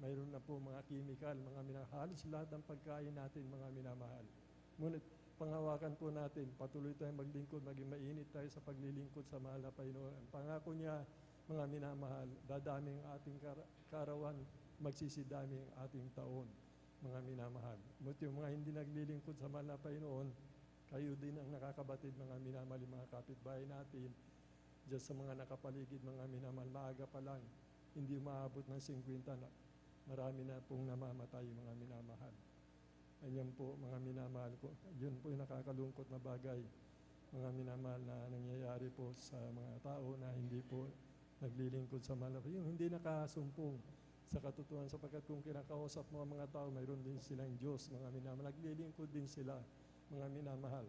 Mayroon na po mga chemical, mga minamahal. Halos lahat ng pagkain natin, mga minamahal. Ngunit pangawakan po natin, patuloy tayong maglingkod, maging mainit tayo sa paglilingkod sa mahal na Panginoon. Ang pangako niya, mga minamahal, dadaming ating karawan, magsisidami ang ating taon, mga minamahal. Ngunit yung mga hindi naglilingkod sa mahal na Panginoon, kayo din ang nakakabatid, mga minamahal, mga kapitbahay natin, dyan sa mga nakapaligid, mga minamahal, maaga pa lang, hindi umaabot ng 50 na, marami na pong namamatay, mga minamahal. Ayan po, mga minamahal ko, yun po yung nakakalungkot na bagay, mga minamahal, na nangyayari po sa mga tao na hindi po naglilingkod sa mahal na Panginoon, yung hindi nakasumpong sa katotohanan, sapagkat kung kinakausap mo ang mga tao, mayroon din silang Diyos, mga minamahal, naglilingkod din sila, mga minamahal.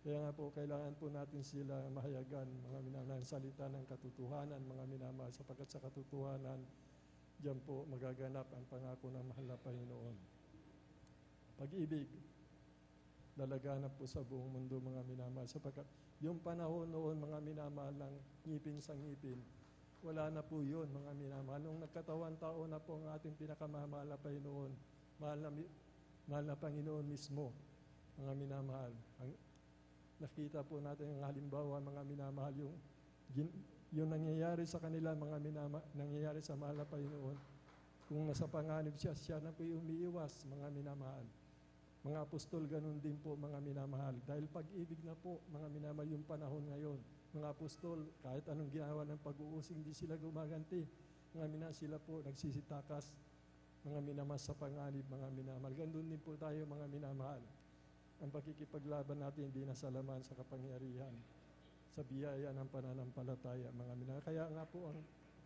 Kaya nga po, kailangan po natin sila mahayagan, mga minamahal, salita ng katotohanan, mga minamahal, sapagkat sa katotohanan, diyan po magaganap ang pangako ng mahal na Panginoon. Pag-ibig, lalaganap po sa buong mundo, mga minamahal, sapagkat yung panahon noon, mga minamahal, ng ngipin sa ngipin, wala na po yun, mga minamahal. Nung nagkatawan tao na po ang ating pinakamahal na Panginoon, mahal na Panginoon mismo, mga minamahal. Nakita po natin ang halimbawa, mga minamahal, yung nangyayari sa kanila, mga minamahal, nangyayari sa mahal na Panginoon. Kung nasa panganib siya na po yung umiiwas, mga minamahal. Mga apostol, ganun din po, mga minamahal. Dahil pag-ibig na po, mga minamahal, yung panahon ngayon. Mga apostol, kahit anong ginawa ng pag-uusing, hindi sila gumaganti. Mga minamahal, sila po nagsisitakas, mga minamahal, sa panganib, mga minamahal. Ganun din po tayo, mga minamahal. Ang pakikipaglaban natin, hindi nasalaman sa kapangyarihan, sa biyaya ng pananampalataya, mga minamahal. Kaya nga po, ang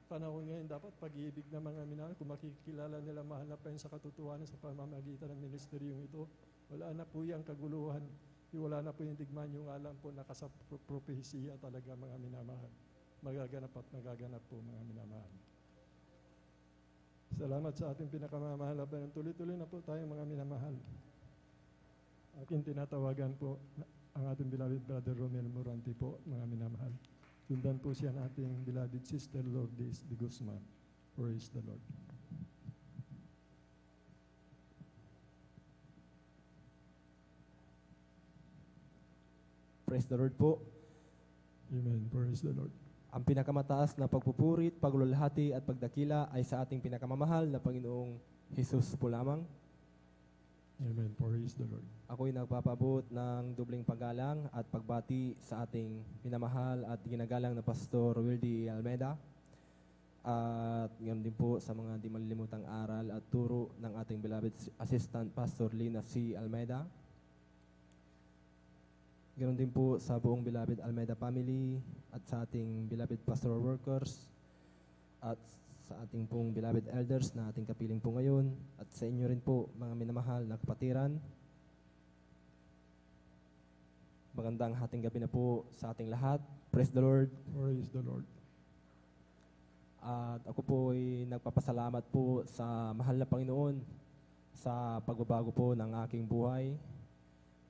panahon ngayon, dapat pag-ibig na, mga minamahal, kung makikilala nila mahal na Panginoon sa katotohanan sa pamamagitan ng ministeryong ito, wala na po yung kaguluhan, wala na po yung digman, yung alam po nakasapropesiya talaga, mga minamahal. Magaganap at magaganap po, mga minamahal. Salamat sa ating pinakamamahal na Panginoon. Tuloy-tuloy na po tayo, mga minamahal. Aking tinatawagan po ang ating beloved brother Romel Morante po, mga minamahal. Sundan po siya ng ating beloved sister Lourdes de Guzman. Praise the Lord. Praise the Lord po. Amen. Praise the Lord. Ang pinakamataas na pagpupurit, paglulahati at pagdakila ay sa ating pinakamamahal na Panginoong Jesus po lamang. Amen. Praise the Lord. Ako'y nagpapabot ng dubling paggalang at pagbati sa ating minamahal at ginagalang na Pastor Wildy Almeida. At ngayon din po sa mga di malilimutang aral at turo ng ating beloved Assistant Pastor Lina C. Almeida. Ganoon din po sa buong beloved Almeida family at sa ating beloved pastoral workers at sa ating pong beloved elders na ating kapiling po ngayon at sa inyo rin po, mga minamahal na kapatiran. Magandang hating gabi na po sa ating lahat. Praise the Lord. Praise the Lord. At ako po ay nagpapasalamat po sa mahal na Panginoon sa pagbabago po ng aking buhay,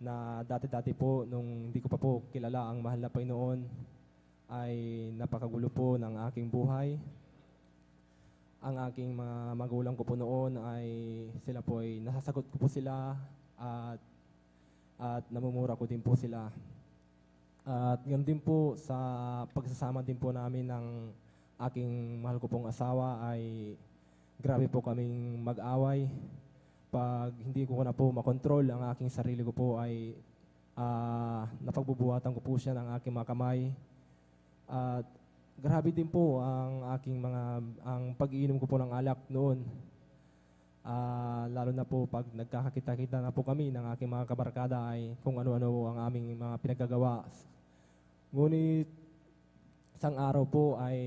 na dati-dati po nung hindi ko pa po kilala ang mahal na Panginoon ay napakagulo po ng aking buhay. Ang aking mga magulang ko po noon ay sila po ay nasasagot ko po sila at namumura ko din po sila. At yun din po sa pagsasama din po namin ng aking mahal ko pong asawa ay grabe po kaming mag-away. Pag hindi ko na po makontrol ang aking sarili ko po ay napagbubuhatan ko po siya ng aking mga kamay. At grabe din po ang ang pag-iinom ko po ng alak noon. Lalo na po pag nagkakakita-kita na po kami ng aking mga kabarkada ay kung ano-ano ang aming mga pinagagawa. Ngunit isang araw po ay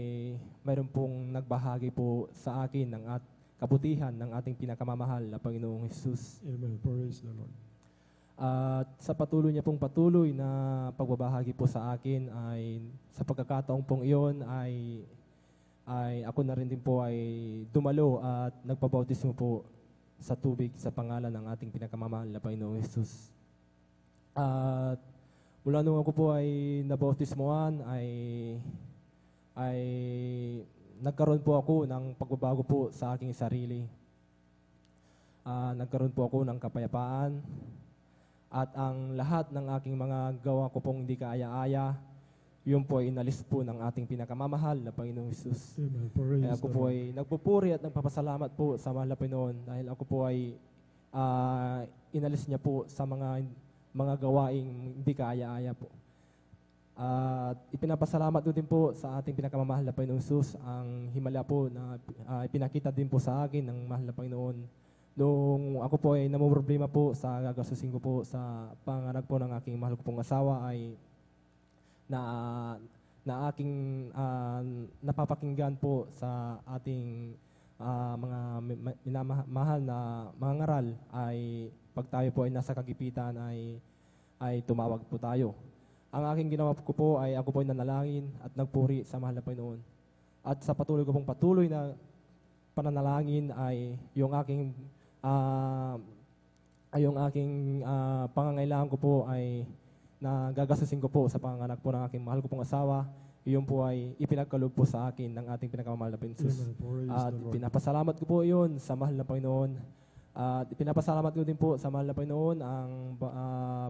mayroon pong nagbahagi po sa akin ng kabutihan ng ating pinakamamahal na Panginoong Hesus. Amen. Praise the Lord. At sa patuloy niya pong patuloy na pagbabahagi po sa akin ay sa pagkakataong pong iyon ay ako na rin din po ay dumalo at nagpabautismo po sa tubig sa pangalan ng ating pinakamamahal na Panginoong Hesus. At mula nung ako po ay nabautismoan ay nagkaroon po ako ng pagbabago po sa aking sarili. Nagkaroon po ako ng kapayapaan at ang lahat ng aking mga gawa ko pong hindi kaaya-aya, yun po ay inalis po ng ating pinakamamahal na Panginoong Hesus. Amen. Praise Kaya ako the po Lord. ay nagpupuri at nagpapasalamat po sa mahal na Panginoon dahil ako po ay inalis niya po sa mga gawaing hindi kaaya-aya po. At ipinapasalamat ko din po sa ating pinakamamahal na Panginoong Hesus ang himala po na ipinakita din po sa akin ng mahal na Panginoon. Nung ako po ay namumroblema po sa gagastusin ko po sa panganak po ng aking mahal ko pong asawa ay na aking napapakinggan po sa ating mga minamahal na mga ngaral ay pag tayo po ay nasa kagipitan ay tumawag po tayo. Ang aking ginawa ko po ay ako po ay nanalangin at nagpuri sa mahal na Panginoon. At sa patuloy ko pong patuloy na pananalangin ay yung aking pangangailangan ko po ay na gagastusin ko po sa panganak po ng aking mahal ko pong asawa. Iyon po ay ipinagkaloob po sa akin ng ating pinakamamahal na Panginoon. At pinapasalamat ko po iyon sa mahal na Panginoon. At pinapasalamat ko din po sa mahal na Panginoon ang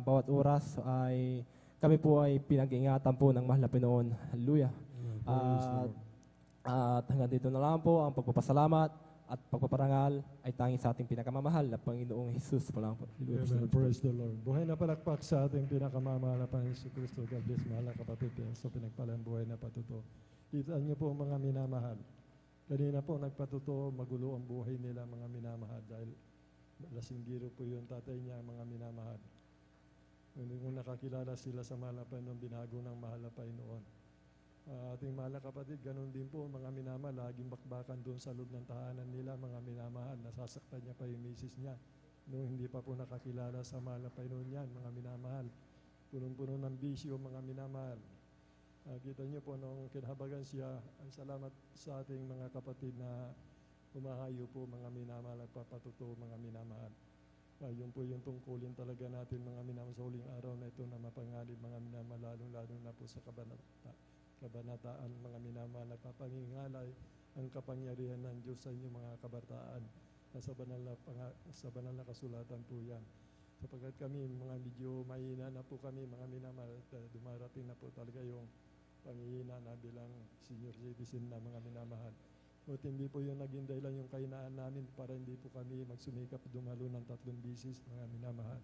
bawat oras ay kami po ay pinag-ingatan po ng mahal na Panginoon. Hallelujah. At hanggang dito na lang po ang pagpapasalamat at pagpaparangal ay tanging sa ating pinakamamahal na Panginoong Hesus po lang po. Amen. Praise the Lord. Buhay na palakpak sa ating pinakamamahal na Panginoon Hesus Kristo. God bless, mahal na kapatid. Sa pinagpalang buhay na patuto. Itaan niyo po mga minamahal. Kanina po nagpatuto, magulo ang buhay nila mga minamahal dahil lasinggiro po yung tatay niya mga minamahal. Nung nakakilala sila sa mahal na Panginoon, binago ng mahal na Panginoon. Ating mahal na kapatid, ganun din po mga minamahal, laging bakbakan doon sa loob ng tahanan nila, mga minamahal, nasasaktan niya pa yung misis niya. Nung hindi pa po nakakilala sa mahal na Panginoon yan, mga minamahal. Punong-puno ng bisyo, mga minamahal. Kita niyo po nung kinahabagan siya, ang salamat sa ating mga kapatid na umahayo po, mga minamahal, nagpapatuto, mga minamahal. Yun po yung tungkulin talaga natin mga minamahal sa huling araw na ito na mapangalib mga minamahal, lalong-lalo na po sa kabanataan mga minamahal. Nagpapangingalay ang kapangyarihan ng Diyos sa inyong mga kabataan. Sa banal na kasulatan po yan. Sapagkat kami mga medyo mahina na po kami mga minamahal, dumarating na po talaga yung panghihina na bilang senior citizen na mga minamahal. At hindi po yung naging dahilan yung kahinaan namin para hindi po kami magsumikap dumalo ng 3 bisis, mga minamahal.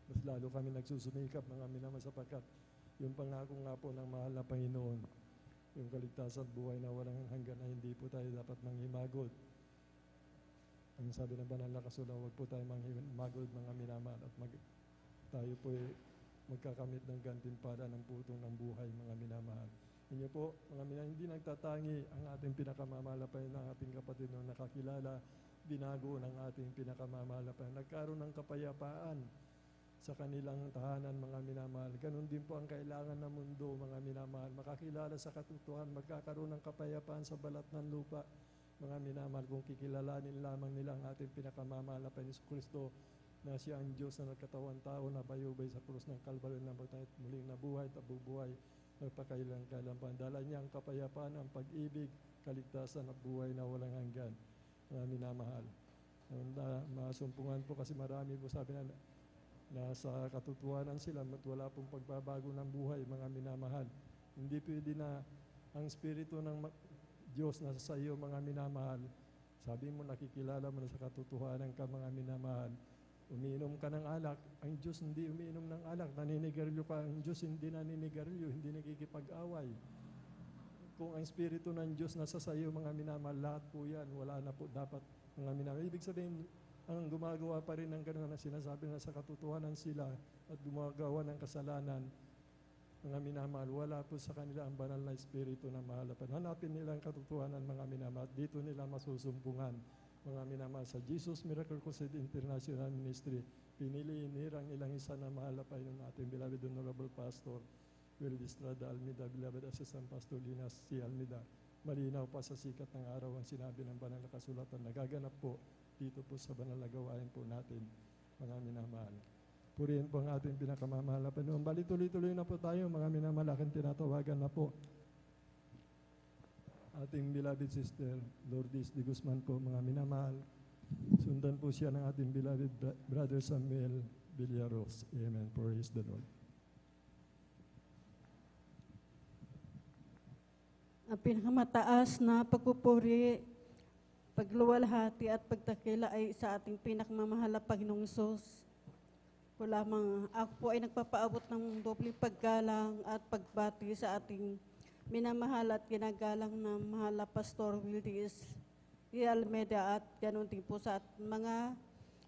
Mas lalo kami nagsusumikap, mga minamahal, sapagkat yung pangako nga po ng mahal na Panginoon, yung kaligtasan buhay na walang hanggan na hindi po tayo dapat manghimagod. Ang sabi ng banal na kasulatan, huwag po tayo manghimagod, mga minamahal, at tayo po magkakamit ng gantimpala ng putong ng buhay, mga minamahal. Inyo po, mga minamahal, hindi nagtatangi ang ating pinakamamahal ng ating kapatid na nakakilala, binago ng ating pinakamamahal. Nagkaroon ng kapayapaan sa kanilang tahanan, mga minamahal. Ganon din po ang kailangan ng mundo, mga minamahal. Makakilala sa katotohanan, magkakaroon ng kapayapaan sa balat ng lupa, mga minamahal, kung kikilalanin lamang nila ang ating pinakamamahal na Panginoon Kristo, na siya ang Diyos na nagkatawang tao na bayubay sa krus ng Kalbaryo na muling nabuhay at bubuhay nagpakailang-kailanpan. Dala niya ang kapayapaan, ang pag-ibig, kaligtasan at buhay na walang hanggan, mga minamahal. Masumpungan po kasi marami po sabi na nasa katotohanan sila at wala pong pagbabago ng buhay, mga minamahal. Hindi pwede na ang Espiritu ng Diyos nasa sa iyo, mga minamahal. Sabi mo, nakikilala mo na sa katotohanan ka, mga minamahal. Umiinom ka ng alak, ang Diyos hindi umiinom ng alak, naninigarilyo ka, ang Diyos hindi naninigarilyo, hindi nakikipag-away. Kung ang Espiritu ng Diyos nasa sa iyo, mga minamahal, lahat po yan, wala na po dapat, mga minamahal. Ibig sabihin, ang gumagawa pa rin ng gano'n na sinasabi na sa katotohanan sila at gumagawa ng kasalanan, mga minamahal, wala po sa kanila ang banal na Espiritu na mahalapan. Hanapin nila ang katotohanan, mga minamahal, dito nila masusumpungan, mga minamahal. Sa Jesus Miracle Crusade International Ministry, pinili nirang ilang isa na mahalapay ng ating beloved Honorable Pastor Will Estrada Almeida, beloved Assistant Pastor Linas C. Almeida. Malinaw pa sa sikat ng araw ang sinabi ng banal na kasulatan, nagaganap po dito po sa banal na gawain po natin, mga minamahal. Purihin po ang ating pinakamamahal na Panginoon. Bali, tuloy-tuloy na po tayo, mga minamahal. Aking tinatawagan na po ating beloved sister, Lourdes de Guzman po, mga minamahal. Sundan po siya ng ating beloved brother Samuel Villaros. Amen. Praise the Lord. Ang pinakamataas na pagpupuri, pagluwalhati at pagtakila ay sa ating pinakamamahal na Panginoong Hesus. Po lamang ako po ay nagpapaabot ng doble paggalang at pagbati sa ating minamahal at ginagalang na mahal na Pastor Wildy Almeida at ganoon din po sa mga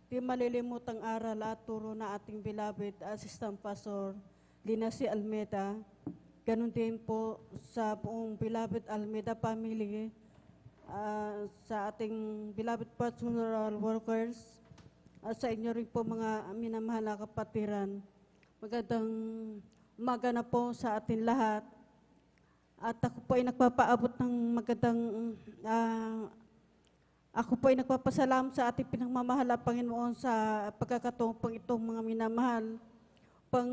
di malilimutang aral at turo na ating beloved Assistant Pastor Linas C. Almeida. Ganoon din po sa buong beloved Almeida family, sa ating beloved pastoral workers, at sa inyo rin po mga minamahal na kapatiran. Magandang umaga na po sa atin lahat. At ako po ay nagpapaabot ng ako po ay nagpapasalamat sa ating pinagmamahal na Panginoon sa pagkakataong pang itong mga minamahal, pang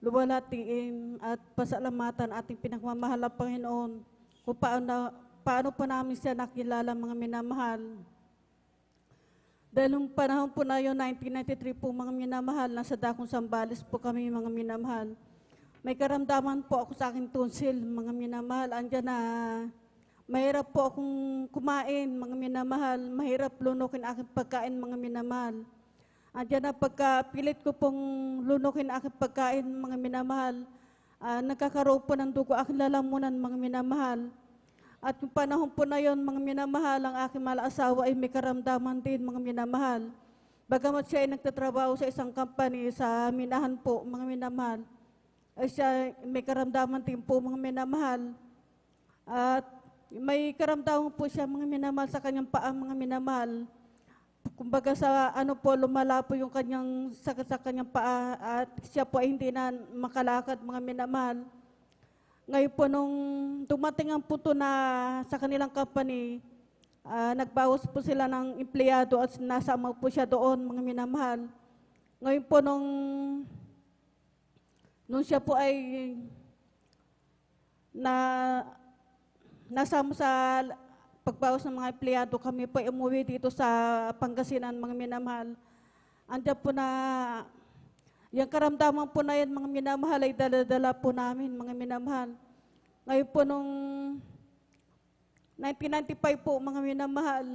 luwalhatiin at pasalamatan ating pinagmamahal na Panginoon kung paano po namin siya nakilala, mga minamahal. Dahil nung panahon po na yun, 1993 po, mga minamahal, nasa Dakong Sambales po kami, mga minamahal. May karamdaman po ako sa aking tonsil, mga minamahal. Andiyan na mahirap po akong kumain, mga minamahal. Mahirap lunukin aking pagkain, mga minamahal. Andiyan na pagkapilit ko pong lunukin aking pagkain, mga minamahal. Nagkakaroon po ng dugo aking lalamunan, mga minamahal. At yung panahon po na yon, mga minamahal, ang aking mahal asawa ay may karamdaman din, mga minamahal. Bagamat siya ay nagtatrabaho sa isang company sa Minahan po, mga minamahal, ay siya may karamdaman din po, mga minamahal. At may karamdaman po siya, mga minamahal, sa kanyang paa, mga minamahal. Kumbaga sa ano po, lumala po yung kanyang sakit sa kanyang paa at siya po ay hindi na makalakad, mga minamahal. Ngayon po nung dumating ang puto na sa kanilang company, nagbawas po sila ng empleyado at nasama po siya doon, mga minamahal. Ngayon po nung siya po ay nasama sa pagbawas ng mga empleyado, kami po ay umuwi dito sa Pangasinan, mga minamahal. Andiyan po na yung karamdaman po na yan, mga minamahal, ay dala-dala po namin, mga minamahal. Ngayon po nung 1995 po, mga minamahal,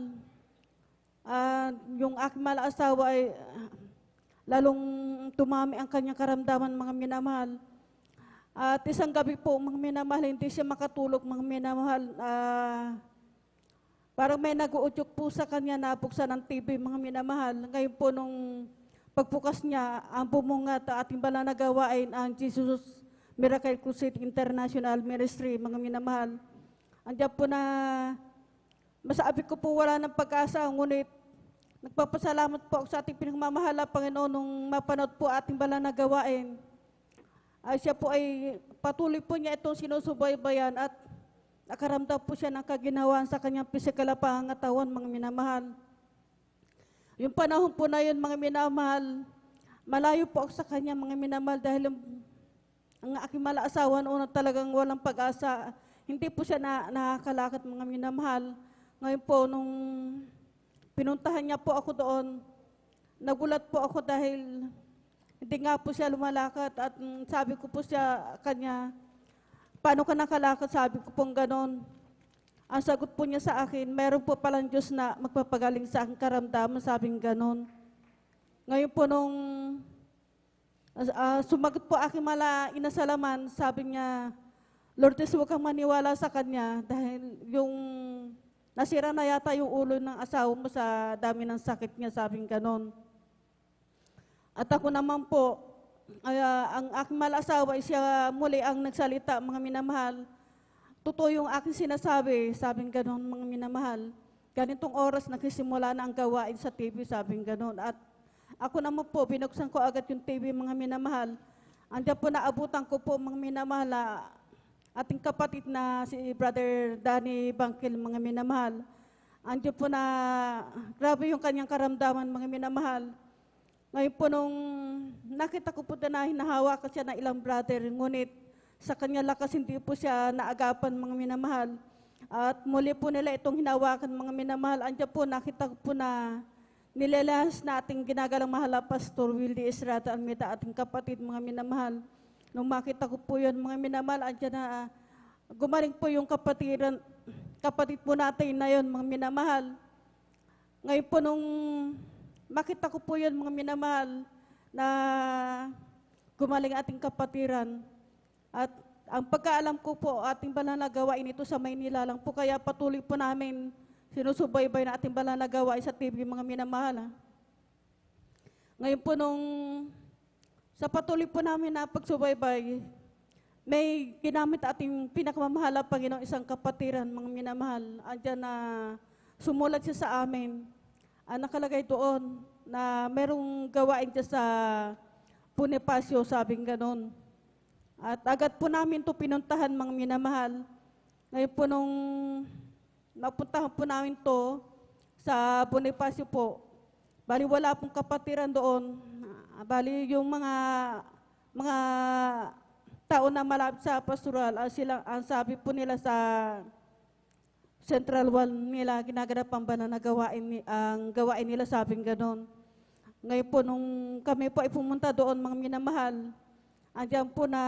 yung aking mahal asawa ay lalong tumami ang kanyang karamdaman, mga minamahal. At isang gabi po, mga minamahal, hindi siya makatulog, mga minamahal. Parang may nag-uudyok po sa kanya, nabuksan ng TV, mga minamahal. Ngayon po nung pagbukas niya, ang bumungat ating banal na gawain, ang Jesus Miracle Crusade International Ministry, mga minamahal. Andiyan po na, masabi ko po wala ng pag-asa, ngunit Nagpapasalamat po ako sa ating pinagmamahal na Panginoon nung mapanood po ating banal na gawain. Ay siya po ay patuloy po niya itong sinusubaybayan at nakaramdam po siya ng kaginhawaan sa kanyang pisikal na pangangatawan, mga minamahal. Yung panahon po na yun, mga minamahal, malayo po ako sa kanya, mga minamahal, dahil ang aking malaasawa noon talagang walang pag-asa. Hindi po siya nakakalakad, mga minamahal. Ngayon po, nung pinuntahan niya po ako doon, nagulat po ako dahil hindi nga po siya lumalakad at sabi ko po siya kanya, paano ka nakalakad? Sabi ko pong ganon. Ang sagot po niya sa akin, meron po palang Diyos na magpapagaling sa aking karamdaman, sabing ganon. Ngayon po nung sumagot po aking inasalaman, sabi niya, Lourdes, huwag kang maniwala sa kanya dahil yung nasira na yata yung ulo ng asawa mo sa dami ng sakit niya, sabing ganon. At ako naman po, ang aking malasawa ay siya muli ang nagsalita, mga minamahal. Totoo yung aking sinasabi, sabing ganon, mga minamahal. Ganitong oras nagsisimula na ang gawain sa TV, sabing ganon. At ako naman po, binuksan ko agad yung TV, mga minamahal. Andiyan po naabutan ko po, mga minamahal, ating kapatid na si Brother Danny Bangkil, mga minamahal. Andiyan po na, grabe yung kanyang karamdaman, mga minamahal. Ngayon po nung nakita ko po na hinahawakan siya ng ilang brother, ngunit sa kanya lakas hindi po siya naagapan, mga minamahal. At muli po nila itong hinawakan, mga minamahal. Andiyan po nakita ko po na nilelahas na ating ginagalang mahal na Pastor Wildy Estrada Almeida, ating kapatid, mga minamahal. Nung makita ko po yun, mga minamahal, andiyan na gumaling po yung kapatid po natin na yun, mga minamahal. Ngayon po nung makita ko po yun, mga minamahal, na gumaling ating kapatiran. At ang pagkaalam ko po, ating banal na gawain ito sa Maynila lang po, kaya patuloy po namin sinusubaybay na ating banal na gawain sa TV, mga minamahal. Ngayon po nung sa patuloy po namin na pagsubaybay, may ginamit ating pinakamamahal na Panginoon, isang kapatiran, mga minamahal. Andiyan na sumulat siya sa amin. Nakalagay doon na merong gawain siya sa Bonifacio, sabing ganon. At agad po namin ito pinuntahan, mga minamahal. Ngayon po nung napuntahan po namin ito sa Bonifacio po, bali wala pong kapatiran doon. Bali yung mga tao na malapit sa pastoral, ang sabi po nila sa Central Wall nila, ginaganap ang banal na ang gawain nila, sabing ganon. Ngayon po, nung kami po ay pumunta doon, mga minamahal, andiyan po na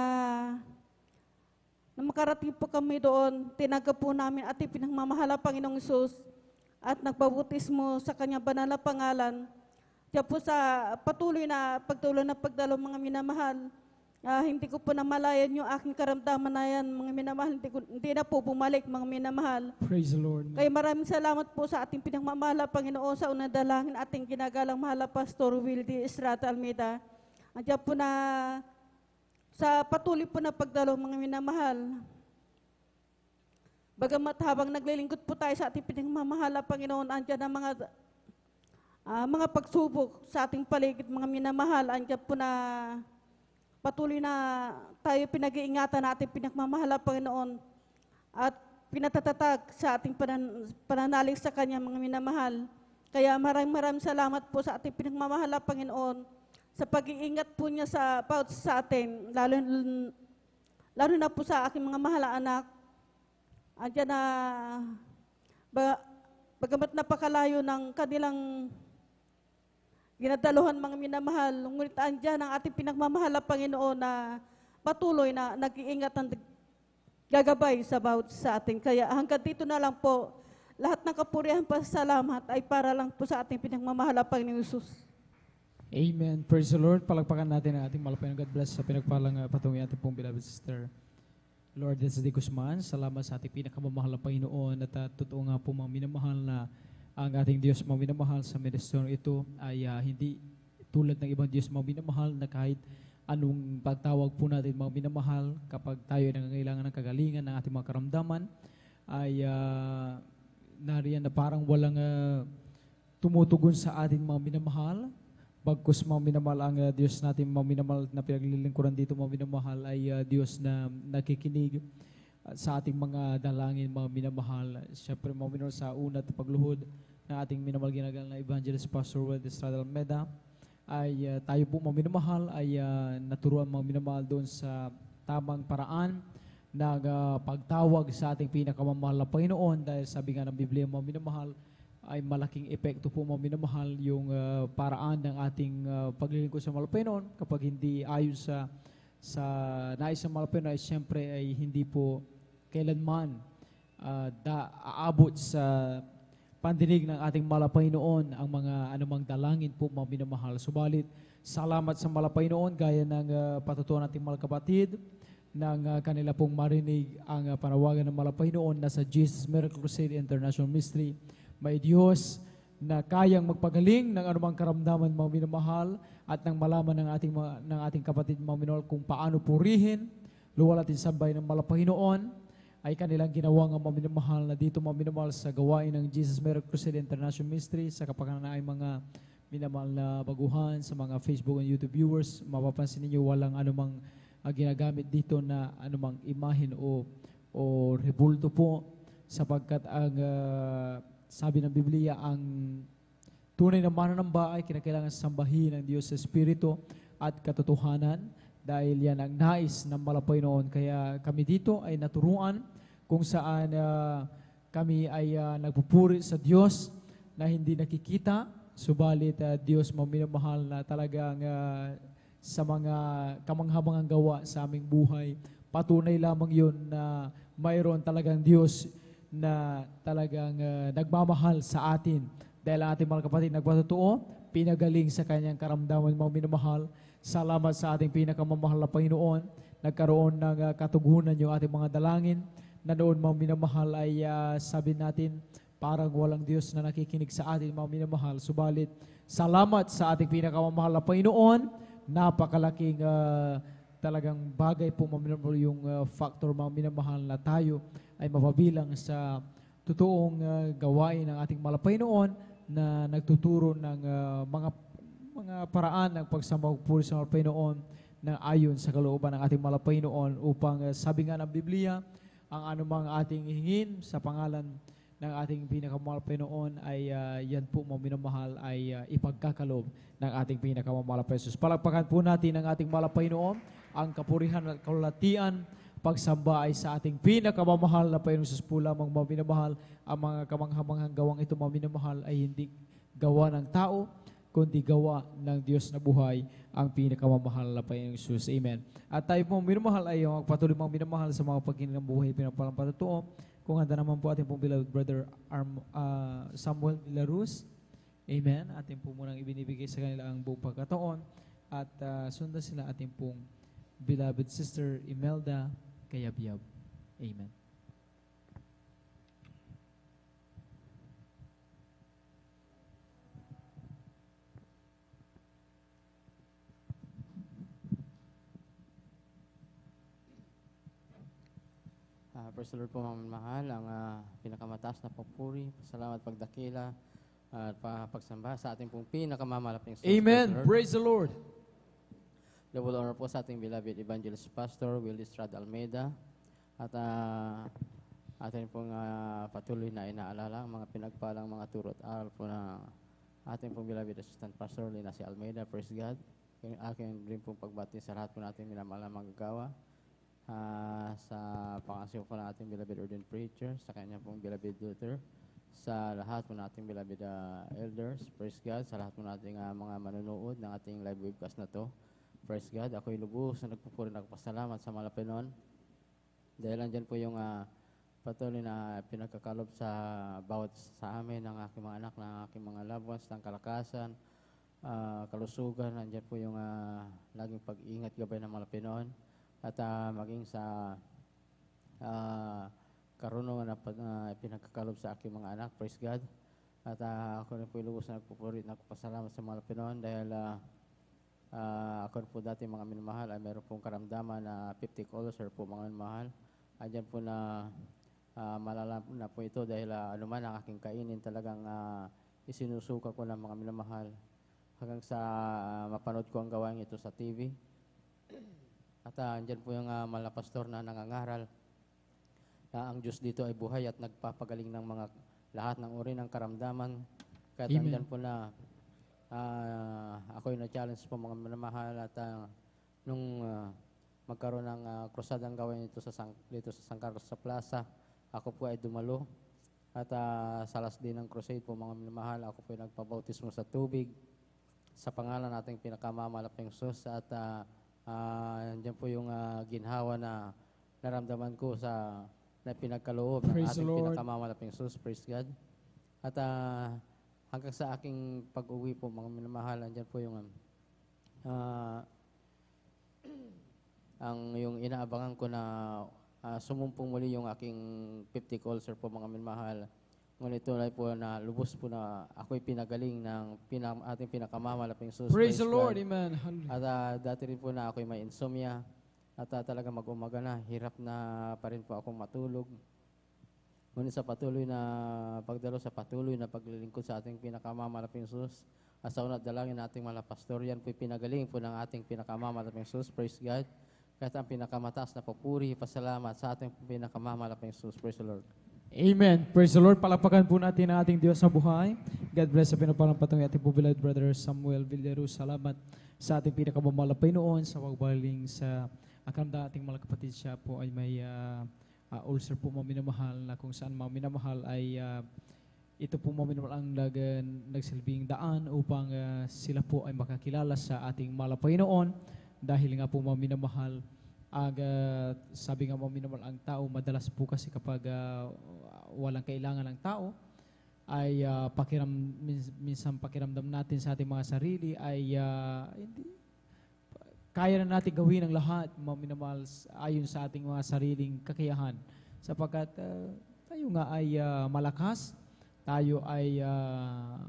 makarating po kami doon, tinagap po namin at ipinagmamahal ang Panginoong Hesus at nagbabutismo sa kanyang banal na pangalan. Diyan po sa patuloy na pagdalo, mga minamahal, hindi ko po namalayan yung aking karamdaman na yan, mga minamahal. Hindi na po bumalik, mga minamahal. Praise the Lord. Kaya maraming salamat po sa ating pinagmamahal na Panginoon, sa unang dalangin ating ginagalang mahal na Pastor Wildy Estrada Almeida. Andiyan po na sa patuloy po na pagdalo, mga minamahal. Bagamat habang naglilingkod po tayo sa ating pinagmamahal na Panginoon, andiyan ang mga pagsubok sa ating paligid, mga minamahal. Andiyan po na patuloy na tayo pinag-iingatan na ating pinagmamahal na Panginoon at pinatatatag sa ating pananalig sa Kanya, mga minamahal. Kaya maraming salamat po sa ating pinagmamahal na Panginoon sa pag-iingat po niya sa atin, lalo na po sa aking mga mahal na anak. Andiyan na, bagamat napakalayo ng kanilang ginadaluhan, mga minamahal, ngunit andyan ang ating pinagmamahal na Panginoon na patuloy na nag-iingat at gagabay sa atin. Kaya hanggang dito na lang po, lahat ng kapurihan pa salamat ay para lang po sa ating pinagmamahal na Panginoon Hesus. Amen. Praise the Lord. Palagpakan natin ang ating malapay ng God bless sa pinagpalang patungo ating pong beloved sister Lourdes de Guzman. Salamat sa ating pinakamamahal na Panginoon at totoo nga po, mga minamahal, na ang ating Diyos, mga minamahal, sa ministeryo ito ay hindi tulad ng ibang Diyos, mga minamahal, na kahit anong pagtawag po natin, mga minamahal, kapag tayo ay nangangailangan ng kagalingan ng ating mga karamdaman, ay nariyan na parang walang tumutugon sa ating mga minamahal. Bagkus mga minamahal ang Diyos natin, mga minamahal na pinaglilingkuran dito, mga minamahal ay Diyos na nakikinig sa ating mga dalangin, mga minamahal. Siyempre, mga minamahal sa una at pagluhod na ating minamahal ginagalang na Evangelist Pastor Will Estrada Almeda, ay tayo po mga minamahal ay naturuan mga minamahal doon sa tamang paraan ng pagtawag sa ating pinakamamahal na Panginoon, dahil sabi nga ng Biblia mga minamahal ay malaking epekto po mga minamahal yung paraan ng ating paglilingkod sa mahal na Panginoon. Kapag hindi ayon sa nais ng mahal na Panginoon ay siyempre ay hindi po kailanman aabot sa pandinig ng ating mahal na Panginoon ang mga anumang dalangin po mga minamahal. Subalit, salamat sa mahal na Panginoon gaya ng patutuan nating mga kapatid ng kanila pong marinig ang panawagan ng mahal na Panginoon na sa Jesus Miracle Crusade International Ministry. May Diyos na kayang magpagaling ng anumang karamdaman mga minamahal at nang malaman ng ating kapatid mga minamahal kung paano purihin, luwalatin sabay ng mahal na Panginoon, ay kanilang ginawa ng mga minamahal na dito mga minamahal sa gawain ng Jesus Miracle Crusade International Ministry sa kapakanaay mga minamahal na baguhan sa mga Facebook and YouTube viewers. Mapapansin ninyo walang anumang ginagamit dito na anumang imahin o rebulto po, sapagkat ang sabi ng Biblia, ang tunay na mananamba ay kinakailangan sambahin ng Diyos sa Espiritu at katotohanan, dahil yan ang nais ng mahal na Panginoon. Kaya kami dito ay naturuan kung saan kami ay nagpupuri sa Diyos na hindi nakikita, subalit Diyos maminamahal na talagang sa mga kamanghamangang gawa sa aming buhay. Patunay lamang yun na mayroon talagang Diyos na talagang nagmamahal sa atin. Dahil ang ating mga kapatid nagpatotoo, pinagaling sa kanyang karamdaman mga minamahal. Salamat sa ating pinakamamahal na Panginoon. Nagkaroon ng katugunan yung ating mga dalangin na noon mga minamahal ay sabi natin parang walang Diyos na nakikinig sa atin mga minamahal. Subalit, salamat sa ating pinakamamahal na Panginoon. Napakalaking talagang bagay po mga minamahal yung factor mga minamahal na tayo ay mapabilang sa totoong gawain ng ating mahal na Panginoon na nagtuturo ng mga paraan ng pagsambahugpuri sa mahal na Panginoon na ayon sa kalooban ng ating mahal na Panginoon, upang sabi nga ng Biblia, ang anumang ating hingin sa pangalan ng ating pinakamamahal na Panginoon ay yan po mga minamahal ay ipagkakalob ng ating pinakamamahal na Jesus. Palagpakan po natin ang ating mahal na Panginoon, ang kapurihan at kalulatian, pagsamba ay sa ating pinakamamahal na Panginoon Jesus po lamang mga minamahal. Ang mga kamanghamanghang gawang ito mga minamahal ay hindi gawa ng tao, kundi gawa ng Diyos na buhay, ang pinakamamahal na Panginoon Jesus. Amen. At tayo po minamahal ay magpatuloy mga minamahal sa mga pagkinig ng buhay pinapalang patotoo. Kung handa naman po ating pong beloved brother Samuel Milarus. Amen. Ating po munang ibinibigay sa kanila ang buong pagkataon. At sundan sila ating pong beloved sister Imelda Kayabyab. Amen. Praise the Lord po mga mahal, ang pinakamataas na papuri, salamat pagdakila at pagsamba sa ating pong pinakamalaping Amen. Praise the Lord. Double honor po sa ating beloved Evangelist Pastor Will Estrada Almeda at atin pong patuloy na inaalala ang mga pinagpalang mga turo at aral po na ating pong beloved Assistant Pastor Lina si Almeida. Praise God. Aking rin pong pagbati sa lahat po natin minamalang magagawa. Sa pangasiwa po ng ating beloved ordained preacher, sa kanya pong beloved daughter, sa lahat po nating beloved elders, praise God, sa lahat po nating mga manunood ng ating live webcast na to, praise God. Ako'y lubos na nagpupuri nagpasalamat sa Malapinon dahil andyan po yung patuloy na pinagkakalob sa bawat sa amin ng aking mga anak, ng aking mga loved ones, ng kalakasan, kalusugan. Andyan po yung laging pag-ingat gabay ng Malapinon. At maging sa karunungan na pinagkakalob sa aking mga anak, praise God. At ako rin po ilubos na nagpupuri at nagpapasalamat sa mga Pinoon dahil ako rin po dati mga minamahal ay meron pong karamdaman na 50 ulcer po mga minamahal. Andyan po na malala na po ito dahil anuman ang aking kainin talagang isinusuka ko ng mga minamahal hanggang sa mapanood ko ang gawain ito sa TV. At andyan po yung mga pastor na nangangaral na ang Diyos dito ay buhay at nagpapagaling ng mga lahat ng uri ng karamdaman. Kaya Amen. andyan po na ako yung na-challenge po mga minamahal at nung magkaroon ng krusadang gawain dito sa San Carlos sa Plaza, ako po ay dumalo. At sa last day ng crusade po mga minamahal, ako po ay nagpabautismo sa tubig sa pangalan nating pinakamamalaking Jesus. At andyan po yung ginhawa na naramdaman ko na pinagkaloob ng Praise the ating Lord. pinakamamalaking Jesus. Praise God. At hanggang sa aking pag-uwi po mga minamahal, andyan po yung yung inaabangan ko na sumumpong muli yung aking 50 ulcer po mga minamahal. Ngunit tunay po na lubos po na ako'y pinagaling ng ating pinakamamalaking Jesus. Praise the Lord. God. Amen. At dati rin po na ako'y may insomnia at talaga mag-umaga na, hirap na pa rin po akong matulog. Ngunit sa patuloy na pagdalo, sa patuloy na paglilingkod sa ating pinakamamalaking Jesus, at sa unat dalangin nating mga pastor, yan po'y pinagaling po ng ating pinakamamalaking Jesus. Praise God. Kahit ang pinakamataas na papuri, pasalamat sa ating pinakamamalaking Jesus. Praise the Lord. Amen. Praise the Lord. Palakpakan po natin ang ating Diyos na buhay. God bless sa pinapalampatong ating po beloved brother Samuel Villero. Salamat sa ating pinakamamahal na Panginoon sa pagbaling sa akanda ating mga kapatid. Siya po ay may ulcer po maminamahal na kung saan maminamahal ay ito po maminamahal ang nagsilbing daan upang sila po ay makakilala sa ating mahal na Panginoon. Dahil nga po maminamahal, sabi nga maminamahal ang tao, madalas po kasi kapag walang kailangan ng tao, ay minsan pakiramdam natin sa ating mga sarili ay hindi, kaya na natin gawin ang lahat, maminamahal, ayon sa ating mga sariling kakayahan. Sapagkat tayo nga ay malakas, tayo ay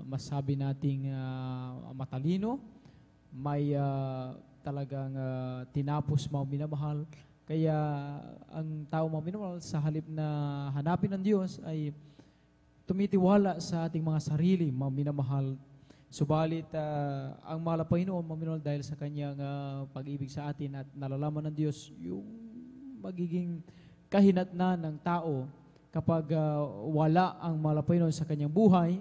masabi nating matalino, may talagang tinapos minamahal. Kaya ang tao minamahal sa halip na hanapin ng Diyos ay tumitiwala sa ating mga sarili minamahal. Subalit ang mahal na Panginoon minamahal dahil sa kanyang pag-ibig sa atin at nalalaman ng Diyos yung magiging kahinatnan ng tao kapag wala ang mahal na Panginoon sa kanyang buhay.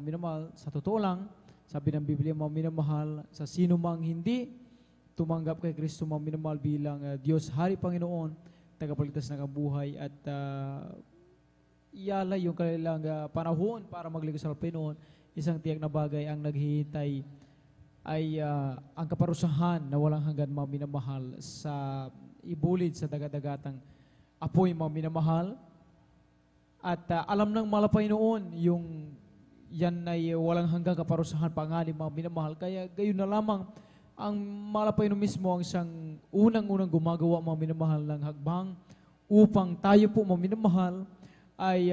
Minamahal, sa totoo lang, sabi ng Biblia, minamahal sa sino mang hindi tumanggap kay Kristo, minamahal bilang Diyos, Hari, Panginoon, tagapagligtas ng buhay at iyalay yung kanilang panahon para magligas sa Panginoon. Isang tiyak na bagay ang naghihintay ay ang kaparusahan na walang hanggan minamahal sa ibulid sa dagat-dagatang apoy minamahal. At alam ng mahal na Panginoon yung yan ay walang hanggang kaparusahan pangalim minamahal. Kaya gayon na lamang ang mahal na Panginoon mismo ang isang unang-unang gumagawa minamahal ng hagbang upang tayo po minamahal ay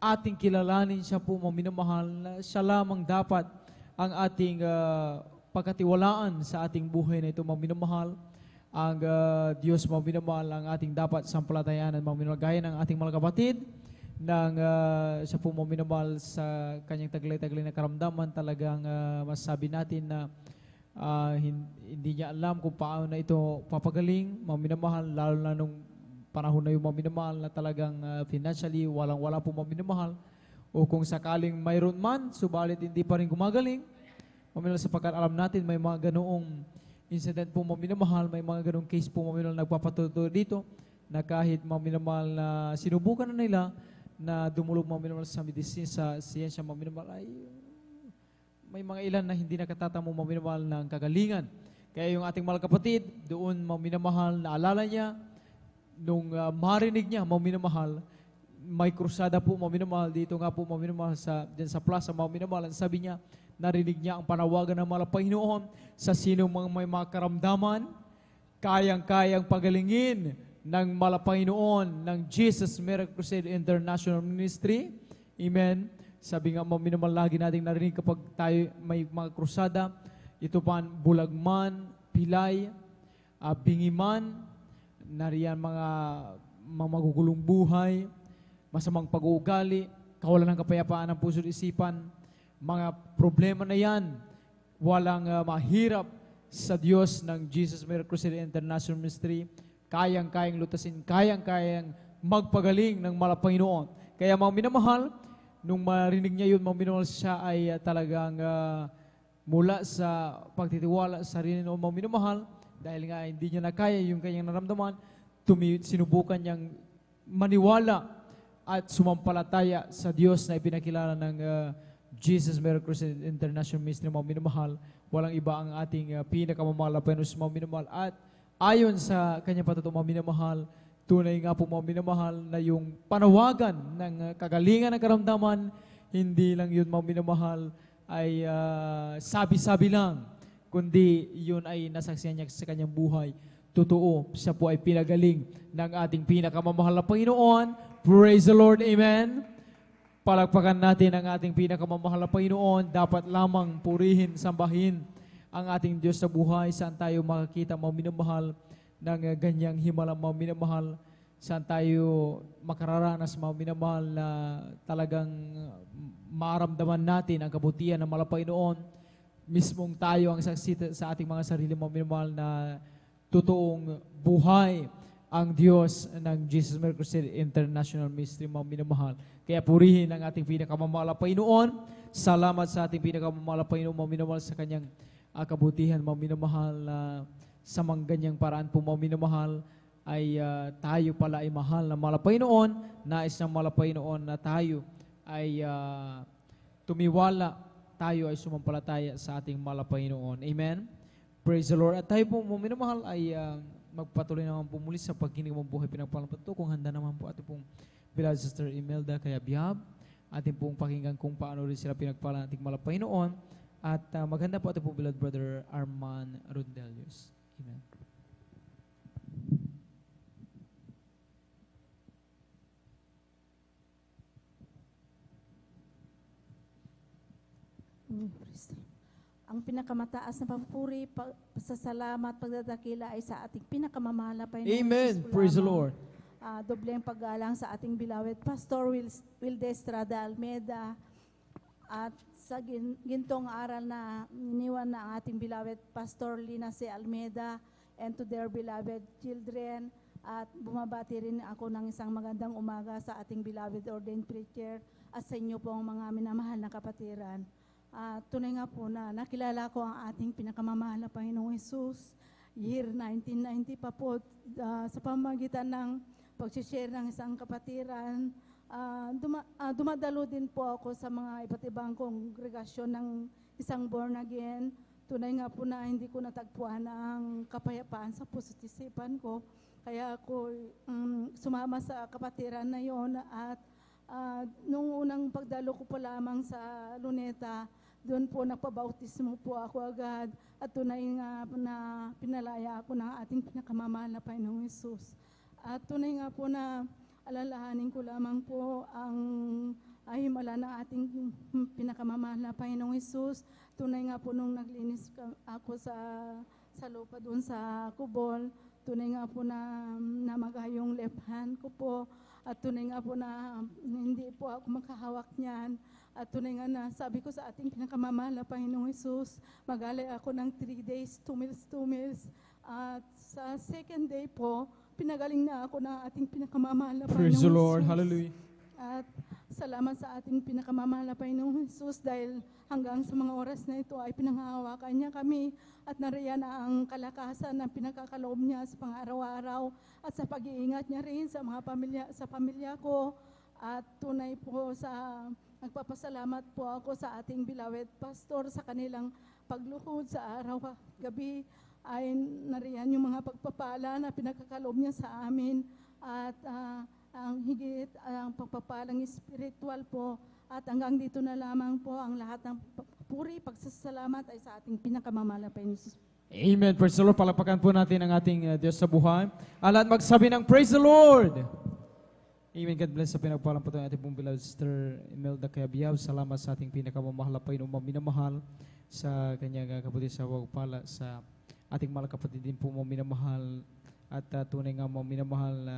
ating kilalanin siya po minamahal na siya lamang dapat ang ating pagkatiwalaan sa ating buhay na ito minamahal. Ang Diyos minamahal ang ating dapat sampalatayanan minamahal gaya ng ating mga kapatid nang siya po minamahal sa kanyang taglay-taglay na karamdaman. Talagang masasabi natin na hindi niya alam kung paano na ito papagaling minamahal, lalo na nung panahon na yung minamahal na talagang financially walang-wala po minamahal, o kung sakaling mayroon man subalit hindi pa rin gumagaling minamahal, sapagkat alam natin may mga ganoong incident po minamahal, may mga ganoong case po minamahal nagpapatuloy dito na kahit minamahal na sinubukan na nila na dumulog minamahal sa medicine, sa siyensya minamahal, ay may mga ilan na hindi nakatatamo minamahal ng kagalingan. Kaya yung ating mga kapatid, doon minamahal na alala niya, nung marinig niya minamahal, may krusada po minamahal dito nga po minamahal dyan sa plaza minamahal. Sabi niya, narinig niya ang panawagan ng mga Panginoon sa sino mang may mga karamdaman, kayang-kayang pagalingin ng Panginoon ng Jesus Miracle Crusade International Ministry. Amen. Sabi nga minamahal, lagi nating narinig kapag tayo may mga krusada, ito pa bulagman, pilay, bingiman, nariyan mga magugulong buhay, masamang pag-uugali, kawalan ng kapayapaan ng puso at isipan, mga problema na yan, walang mahirap sa Diyos ng Jesus Miracle City International Ministry, kayang-kayang lutasin, kayang-kayang magpagaling ng Panginoon. Kaya mga minamahal, nung marinig niya yun, mga minamahal, siya ay talagang mula sa pagtitiwala sa sarili ng mga minamahal, dahil nga hindi niya nakaya yung kanyang naramdaman, sinubukan niyang maniwala at sumampalataya sa Diyos na ipinakilala ng Jesus Miracle City International Ministry, mga minamahal. Walang iba ang ating pinakamamahal na Panginoon, mga minamahal. At ayon sa kanyang patutuo, mga minamahal, tunay nga po mga minamahal na yung panawagan ng kagalingan ng karamdaman, hindi lang yun mga minamahal ay sabi-sabi lang, kundi yun ay nasaksihan niya sa kanyang buhay. Totoo, siya po ay pinagaling ng ating pinakamamahal na Panginoon. Praise the Lord, amen. Palakpakan natin ang ating pinakamamahal na Panginoon. Dapat lamang purihin, sambahin ang ating Diyos sa buhay. Saan tayo makakita mga minamahal ng ganyang himalang mga minamahal? Saan tayo makararanas mga minamahal na talagang maramdaman natin ang kabutihan ng mga Panginoon? Mismong tayo ang saksi sa ating mga sarili mga minamahal na totoong buhay ang Diyos ng Jesus Miracle City International Ministry, mga minamahal. Kaya purihin ang ating pinakamamahal na Panginoon. Salamat sa ating pinakamamahal na Panginoon, mga minamahal, sa kanyang kabutihan, mga minamahal, na sa mga ganyang paraan po, mga minamahal, ay tayo pala ay mahal na mahal na Panginoon. Nais ng mahal na Panginoon na tayo ay tumiwala, tayo ay sumampalataya sa ating mahal na Panginoon. Amen? Praise the Lord. At tayo po, mga minamahal, ay magpatuloy naman po muli sa pagkinig ng buhay pinagpalampato. Kung handa naman po ating pong beloved Sister Imelda Kayabihab, ating pong pakinggan kung paano rin sila pinagpala ng ating mahal na Panginoon. At maganda po ating pong beloved Brother Arman Rondelius. Amen. Ang pinakamataas na papuri, pasasalamat, pagdadakila ay sa ating pinakamamahal na Panginoon. Amen. Praise the Lord. Doble ang paggalang sa ating beloved Pastor Wilde Estrada Almeida, at sa gintong aral na iniwan na ang ating beloved Pastor Lina C. Almeida, and to their beloved children. At bumabati rin ako ng isang magandang umaga sa ating beloved ordained preacher at sa inyo pong mga minamahal na kapatiran. Tunay nga po na nakilala ko ang ating pinakamamahal na Panginoong Hesus year 1990 pa po, sa pamamagitan ng pag-share ng isang kapatiran. Dumadalo din po ako sa mga iba't ibang kongregasyon ng isang born again. Tunay nga po na hindi ko natagpuan ang kapayapaan sa puso't isipan ko. Kaya ako sumama sa kapatiran na yon, at nung unang pagdalo ko po lamang sa Luneta, doon po nagpabautismo po ako agad, at tunay nga na pinalaya ako ng ating pinakamamahal na Panginoong Hesus. At tunay nga po na alalahanin ko lamang po ang himala ng ating pinakamamahal na Panginoong Hesus. Tunay nga po nung naglinis ako sa lupa doon sa Kubol, tunay nga po na namaga yung left hand ko po, at tunay nga po na hindi po ako makahawak niyan. At tunay nga na sabi ko sa ating pinakamamahal na Panginoong Hesus, magalay ako ng 3 days, 2 meals. At sa second day po, pinagaling na ako ng ating pinakamamahal na Panginoong Hesus. Praise the Lord. Hallelujah. At salamat sa ating pinakamamahal na Panginoong Hesus, dahil hanggang sa mga oras na ito ay pinanghahawakan niya kami, at nariyan na ang kalakasan na pinakakaloob niya sa pang-araw-araw at sa pag-iingat niya rin sa mga pamilya ko. At tunay po nagpapasalamat po ako sa ating beloved pastor sa kanilang pagluhod sa araw at gabi, ay nariyan yung mga pagpapala na pinakakaloob niya sa amin, at ang higit ang pagpapalang spiritual po. At hanggang dito na lamang po ang lahat ng puri, pagsasalamat ay sa ating pinakamamahal na Panginoon. Amen. Praise the Lord. Palakpakan po natin ang ating Diyos sa buhay. At magsabi ng Praise the Lord. Amen. God bless sa pinagpalang po ng ating pong beloved Sister Imelda Kayabihab. Salamat sa ating pinakamamahal na Panginoon, minamahal sa kanyang kabuti sa wagpala sa ating mahal kapatid din po minamahal, at tunay nga minamahal na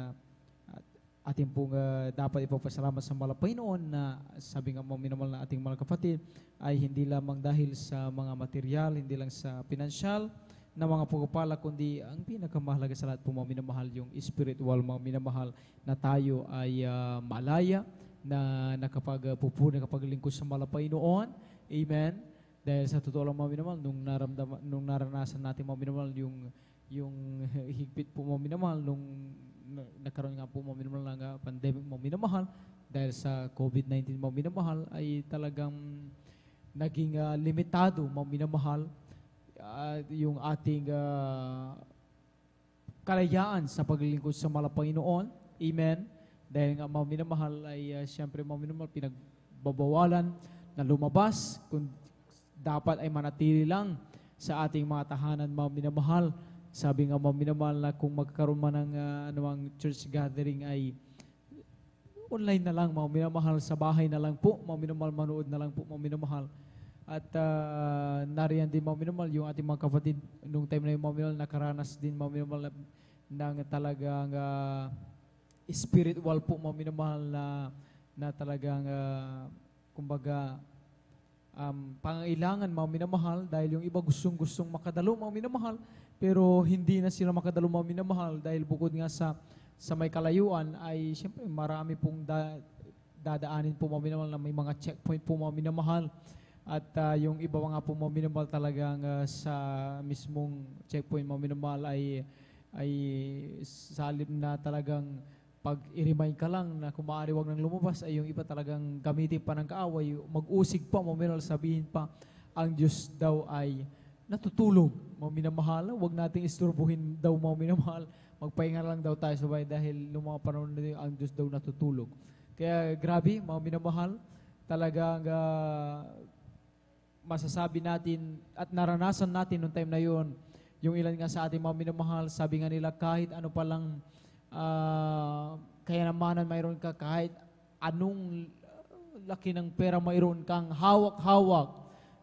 ating pong dapat ipapasalamat sa Panginoon na sabi nga mga minamahal na ating mga kapatid ay hindi lamang dahil sa mga material, hindi lang sa pinansyal na mga pagpapala, kundi ang pinakamahalaga sa lahat po mga minamahal, yung spiritual mga minamahal na tayo ay malaya na nakapagpupuri, nakapaglingkod sa Panginoon. Amen. Dahil sa totoo lang mga minamahal, nung naranasan natin mga minamahal yung higpit po mga minamahal, nung nagkaroon nga po mga minamahal ng pandemic mga minamahal, dahil sa COVID-19 mga minamahal, ay talagang naging limitado mga minamahal yung ating kalayaan sa paglilingkod sa Panginoon. Amen. Dahil nga mga minamahal ay siyempre mga minamahal pinagbabawalan na lumabas, kung dapat ay manatili lang sa ating mga tahanan mga minamahal. Sabi nga mga minamahal na kung magkaroon man ng anumang church gathering ay online na lang mga minamahal, sa bahay na lang po mga minamahal, manood na lang po mga minamahal. At nariyan din mga minamahal yung ating mga kapatid nung time na yung mga minamahal nakaranas din mga minamahal ng talagang spiritual po mga minamahal na talagang kumbaga pangailangan mga minamahal, dahil yung iba gustong makadalo mga minamahal, pero hindi na sila makadalo mga minamahal dahil bukod nga sa may kalayuan ay siyempre marami pong dadaanin po mga minamahal na may mga checkpoint po mga minamahal. At yung iba nga po mga minamahal talagang sa mismong checkpoint mga minamahal ay salib na talagang pag i-remind ka lang na kung maaari wag nang lumabas, ay yung iba talagang gamitin pa ng kaaway, mag-usig pa mga minamahal, sabihin pa ang Diyos daw ay natutulog mga minamahal. Wag nating isturbuhin daw mga minamahal, magpahinga lang daw tayo sa bahay dahil noong mga panahon na ang Diyos daw natutulog. Kaya grabe mga minamahal, talagang masasabi natin at naranasan natin noong time na yon, yung ilan nga sa ating mga minamahal, sabi nga nila kahit ano palang kayamanan mayroon ka, kahit anong laki ng pera mayroon kang hawak-hawak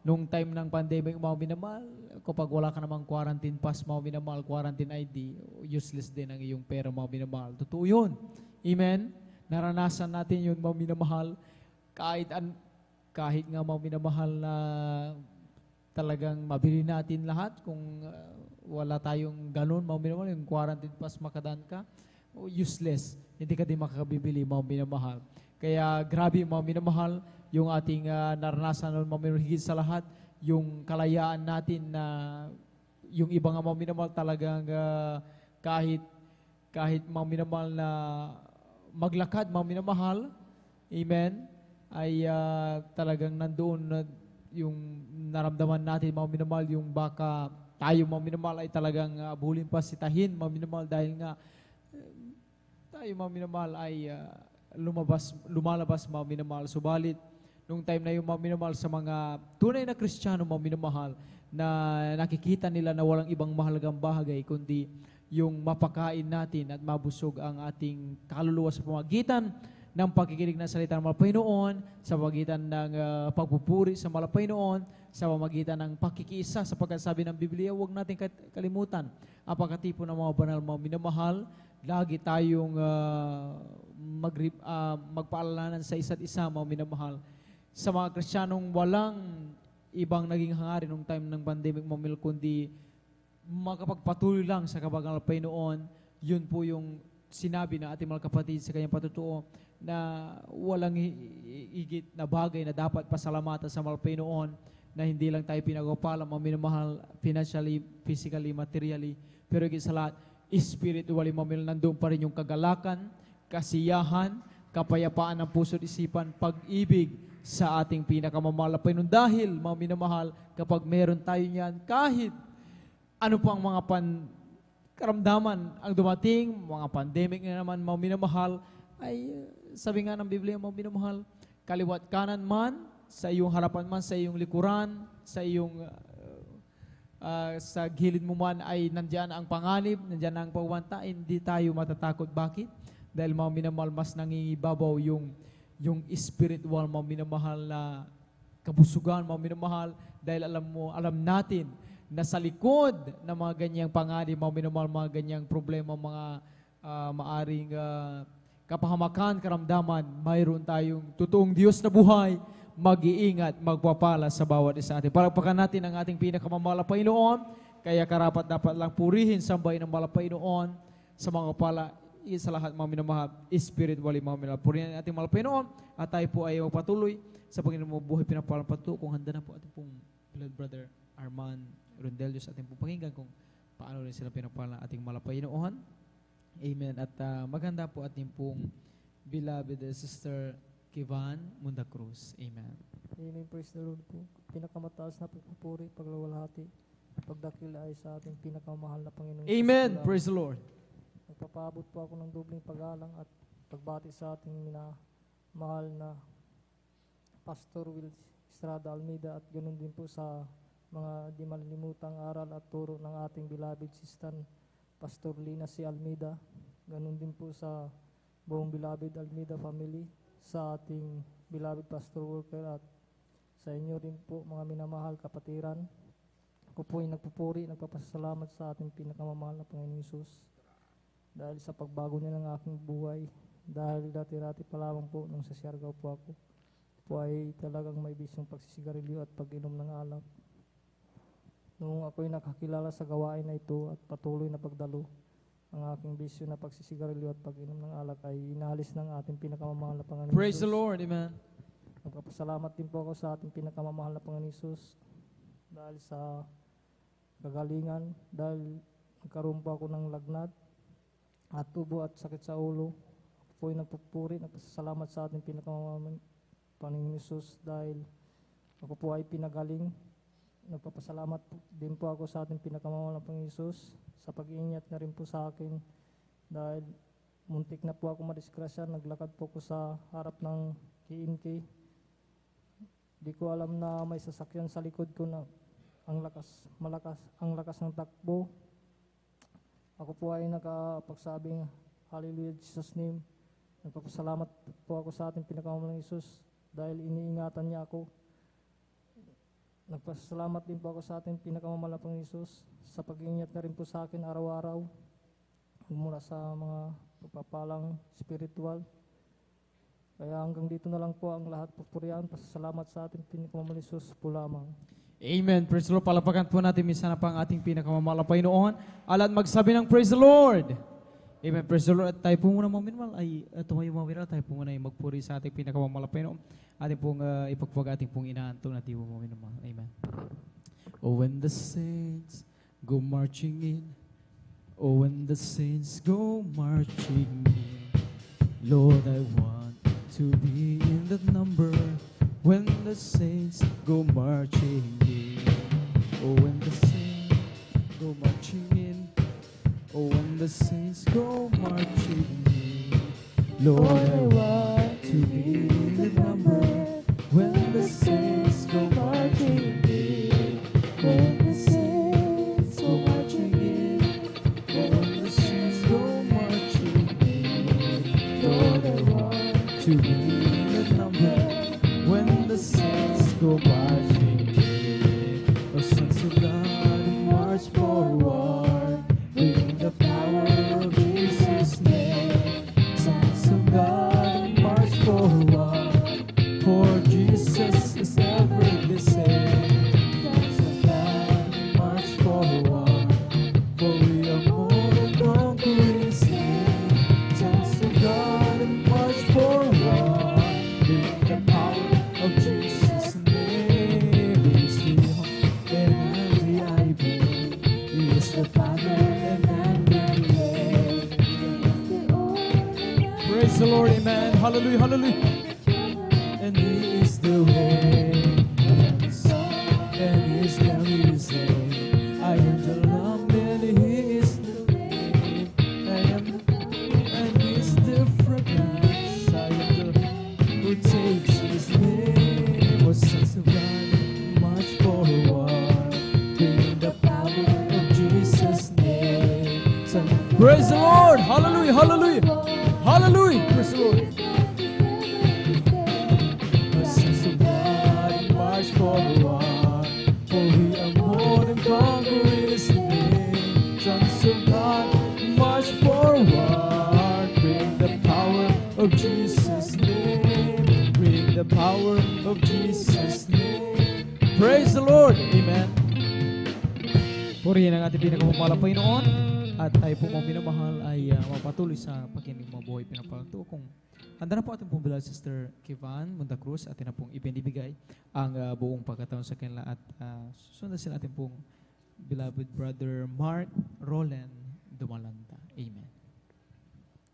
nung time ng pandemic mga minamahal, kapag wala ka namang quarantine pass mga minamahal, quarantine ID, useless din ang iyong pera mga minamahal. Totoo yun. Amen? Naranasan natin yun mga minamahal, kahit nga mga minamahal na talagang mabili natin lahat, kung wala tayong ganun mga minamahal, yung quarantine pass makadaan ka, useless, hindi ka din makakabibili mga minamahal. Kaya grabe mga minamahal yung ating naranasan ng mga minamahal, higit sa lahat yung kalayaan natin na yung iba nga mga minamahal talagang kahit mga minamahal na maglakad mga minamahal, amen, ay talagang nandoon na yung naramdaman natin mga minamahal, yung baka tayo mga minamahal ay talagang abulin pa sitahin mga minamahal, dahil nga tayo mga minamahal ay lumalabas mga minamahal. Subalit nung time na yung mga minamahal, sa mga tunay na Kristiyano mga minamahal, na nakikita nila na walang ibang mahalagang bagay kundi yung mapakain natin at mabusog ang ating kaluluwa sa pamagitan ng pagkikinig ng salita ng Panginoon, sa pamagitan ng pagpupuri sa Panginoon, sa pamagitan ng pakikiisa, sapagkat sabi ng Biblia, huwag natin kalimutan ang pagkatipo ng mga banal mga minamahal. Lagi tayong magpaalalahanan sa isa't isa mga minamahal. Sa mga Kristiyanong walang ibang naging hangarin nung time ng pandemic mga minamahal, kundi makapagpatuloy lang sa kabagang ng Panginoon. Yun po yung sinabi na ating mga kapatid sa kanyang patutuo, na walang higit na bagay na dapat pasalamatan sa mga Panginoon, na hindi lang tayo pinagpapala mga minamahal, financially, physically, materially, pero higit sa lahat, spiritually mga minamahal, nandoon pa rin yung kagalakan, kasiyahan, kapayapaan ng puso at isipan, pag-ibig sa ating pinakamamahal na Panginoon. Dahil mga minamahal, kapag meron tayo niyan, kahit ano pang mga karamdaman ang dumating, mga pandemic na naman mga minamahal, ay sabi nga ng Biblia mga minamahal, kaliwat kanan man, sa iyong harapan man, sa iyong likuran, sa iyong sa gilid mo man ay nandiyan ang panganib, nandiyan ang pagbanta, hindi tayo matatakot. Bakit? Dahil mga minamahal, mas nangingibabaw yung spiritual mga minamahal na kabusugan mga minamahal, dahil alam natin na sa likod ng mga ganyang panganib mga minamahal, mga ganyang problema, mga maaring kapahamakan, karamdaman, mayroon tayong totoong Diyos na buhay, mag-iingat, magpapala sa bawat isa atin. Palakpakan natin ang ating pinakamamahal na Panginoon, kaya karapat dapat lang purihin, sambahin ng mahal na Panginoon sa mga pala, sa lahat mga minamahal, spiritually mga minamahal. Purihin ang ating mahal na Panginoon, at tayo po ay magpatuloy sa Panginoon mo buhay pinapalang pato. Kung handa na po ating pong beloved brother Arman Rondelio sa ating pong pakinggan kung paano rin sila pinapalang ating mahal na Panginoon. Amen. At maganda po ating pong beloved sister Kivan Munda Cruz. Amen. Amen. Praise the Lord po. Pinakamataas na pagpupuri, pagluwalhati, pagdakila ay sa ating pinakamahal na Panginoon. Amen. Praise the Lord. Nagpapaabot po ako ng dobling pag-alang at pagbati sa ating mahal na Pastor Will Estrada Almeida at ganoon din po sa mga di malilimutang aral at turo ng ating beloved sister Pastor Lina C. Almeida. Ganoon din po sa buong beloved Almeida family, sa ating beloved Pastor Walker at sa inyo rin po mga minamahal kapatiran. Ako po ay nagpupuri, nagpapasalamat sa ating pinakamamahal na Panginoon Hesus dahil sa pagbago niya ng aking buhay. Dahil dati-dati pa lamang po nung sa Siargao po ako ay talagang may bisyong pagsisigarilyo at pag-inom ng alak. Nung ako'y nakakilala sa gawain na ito at patuloy na pagdalo, ang aking bisyo na pagsisigarilyo at pag-inom ng alak ay inalis ng ating pinakamamahal na Panginoon. Praise the Lord. Amen. Nagpapasalamat din po ako sa ating pinakamamahal na Panginoon Hesus dahil sa kagalingan, dahil nagkaroon po ako ng lagnat at tubo at sakit sa ulo. Ako po ay nagpupuri, nagpasalamat sa ating pinakamamahal na Panginoon Hesus dahil ako po ay pinagaling. Nagpapasalamat din po ako sa ating pinakamamahal na Panginoon Hesus sa pag-iingat na rin po sa akin dahil muntik na po ako madisgrasya. Naglakad po ako sa harap ng KNK. Di ko alam na may sasakyan sa likod ko na ang lakas ng takbo. Ako po ay nakapagsabing Hallelujah Jesus name. Nagpapasalamat po ako sa ating pinakamamahal na Hesus dahil iniingatan niya ako. Nagpasalamat din po ako sa ating pinakamamahal na Panginoon Hesus sa pag-iingat na rin po sa akin araw-araw mula sa mga pagpapalang spiritual. Kaya hanggang dito na lang po ang lahat pupurihan. Pasalamat sa ating pinakamamahal na Hesus po lamang. Amen. Praise the Lord. Palapakan po natin minsan na pa ang ating pinakamamahal na Panginoon. Alat magsabi ng praise the Lord. Amen. Praise the Lord. At tayo po muna mga minamahal ay tumayo mga minamahal. Tayo po muna ay magpuri sa ating pinakamamahal na Panginoon. Ating pong ipagpag ating pong inaantong na tibo mga minamahal. Amen. Oh, when the saints go marching in, oh, when the saints go marching in, Lord, I want to be in that number. When the saints go marching in, oh, when the saints go marching in, oh, when the saints go marching in, Lord, I want to be in the number. When the saints go marching in, when the saints go marching in, when the saints go marching in, Lord, I want to be in the number. When the saints go marching in, the sons of God march forward, bring the power of Jesus' name. Sons of God march forward, for Jesus is ever the same. Sons of God march forward, for we are more than conquerors. Sons of God march forward, bring the power of Jesus' name. Is the NIV, is the Father and the Praise the Lord, amen. Hallelujah, hallelujah. And He is the way, and the sun, and He is the reason. I am the Lamb, and He is the way. I am, and He is the fragrance. I am the who takes His name. O sons of God, march forward, bring the power of Jesus' name. Praise the Lord, hallelujah, hallelujah, hallelujah. Praise the Lord. The sons of God Jesus' name. Bring the power of Jesus' name. Praise the Lord. Amen. Purihin ang ating pinakapapalang Panginoon at tayo po mga minamahal ay mapatuloy sa pakinig mga buhay pinapalagto. Kung handa na po ating pong beloved Sister Kivan Monta Cruz, atin na pong ibinibigay ang buong pagkataon sa kanila at susundan sila ating pong beloved Brother Mark Roland Dumalanta. Amen.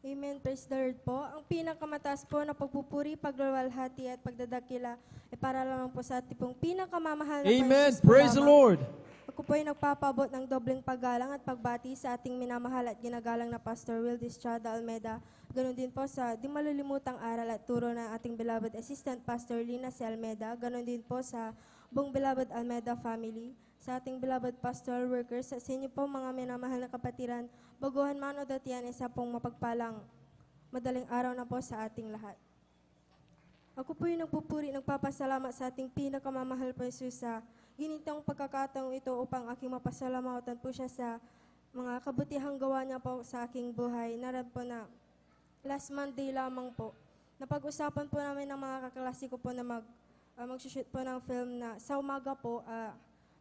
Amen. Praise the Lord po. Ang pinakamataas po na pagpupuri, pagluwalhati at pagdadakila ay para lamang po sa ating pong pinakamamahal na Amen. Panginoon po Praise the lamang. Lord. Ako po ay nagpapabot ng dobleng paggalang at pagbati sa ating minamahal at ginagalang na Pastor Will Estrada Almeida. Ganon din po sa di malilimutang aral at turo ng ating beloved Assistant Pastor Lina C. Almeida. Ganon din po sa buong beloved Almeida family, sa ating beloved pastoral workers, sa inyo po mga minamahal na kapatiran, baguhan man o datian, isa pong mapagpalang madaling araw na po sa ating lahat. Ako po yung nagpupuri, nagpapasalamat sa ating pinakamamahal po Jesus sa ginitang pagkakataong ito upang aking mapasalamatan po siya sa mga kabutihang gawa niya po sa aking buhay. Naran po na last Monday lamang po, napag-usapan po namin ng mga kaklase ko po na mag-shoot po ng film na sa umaga po,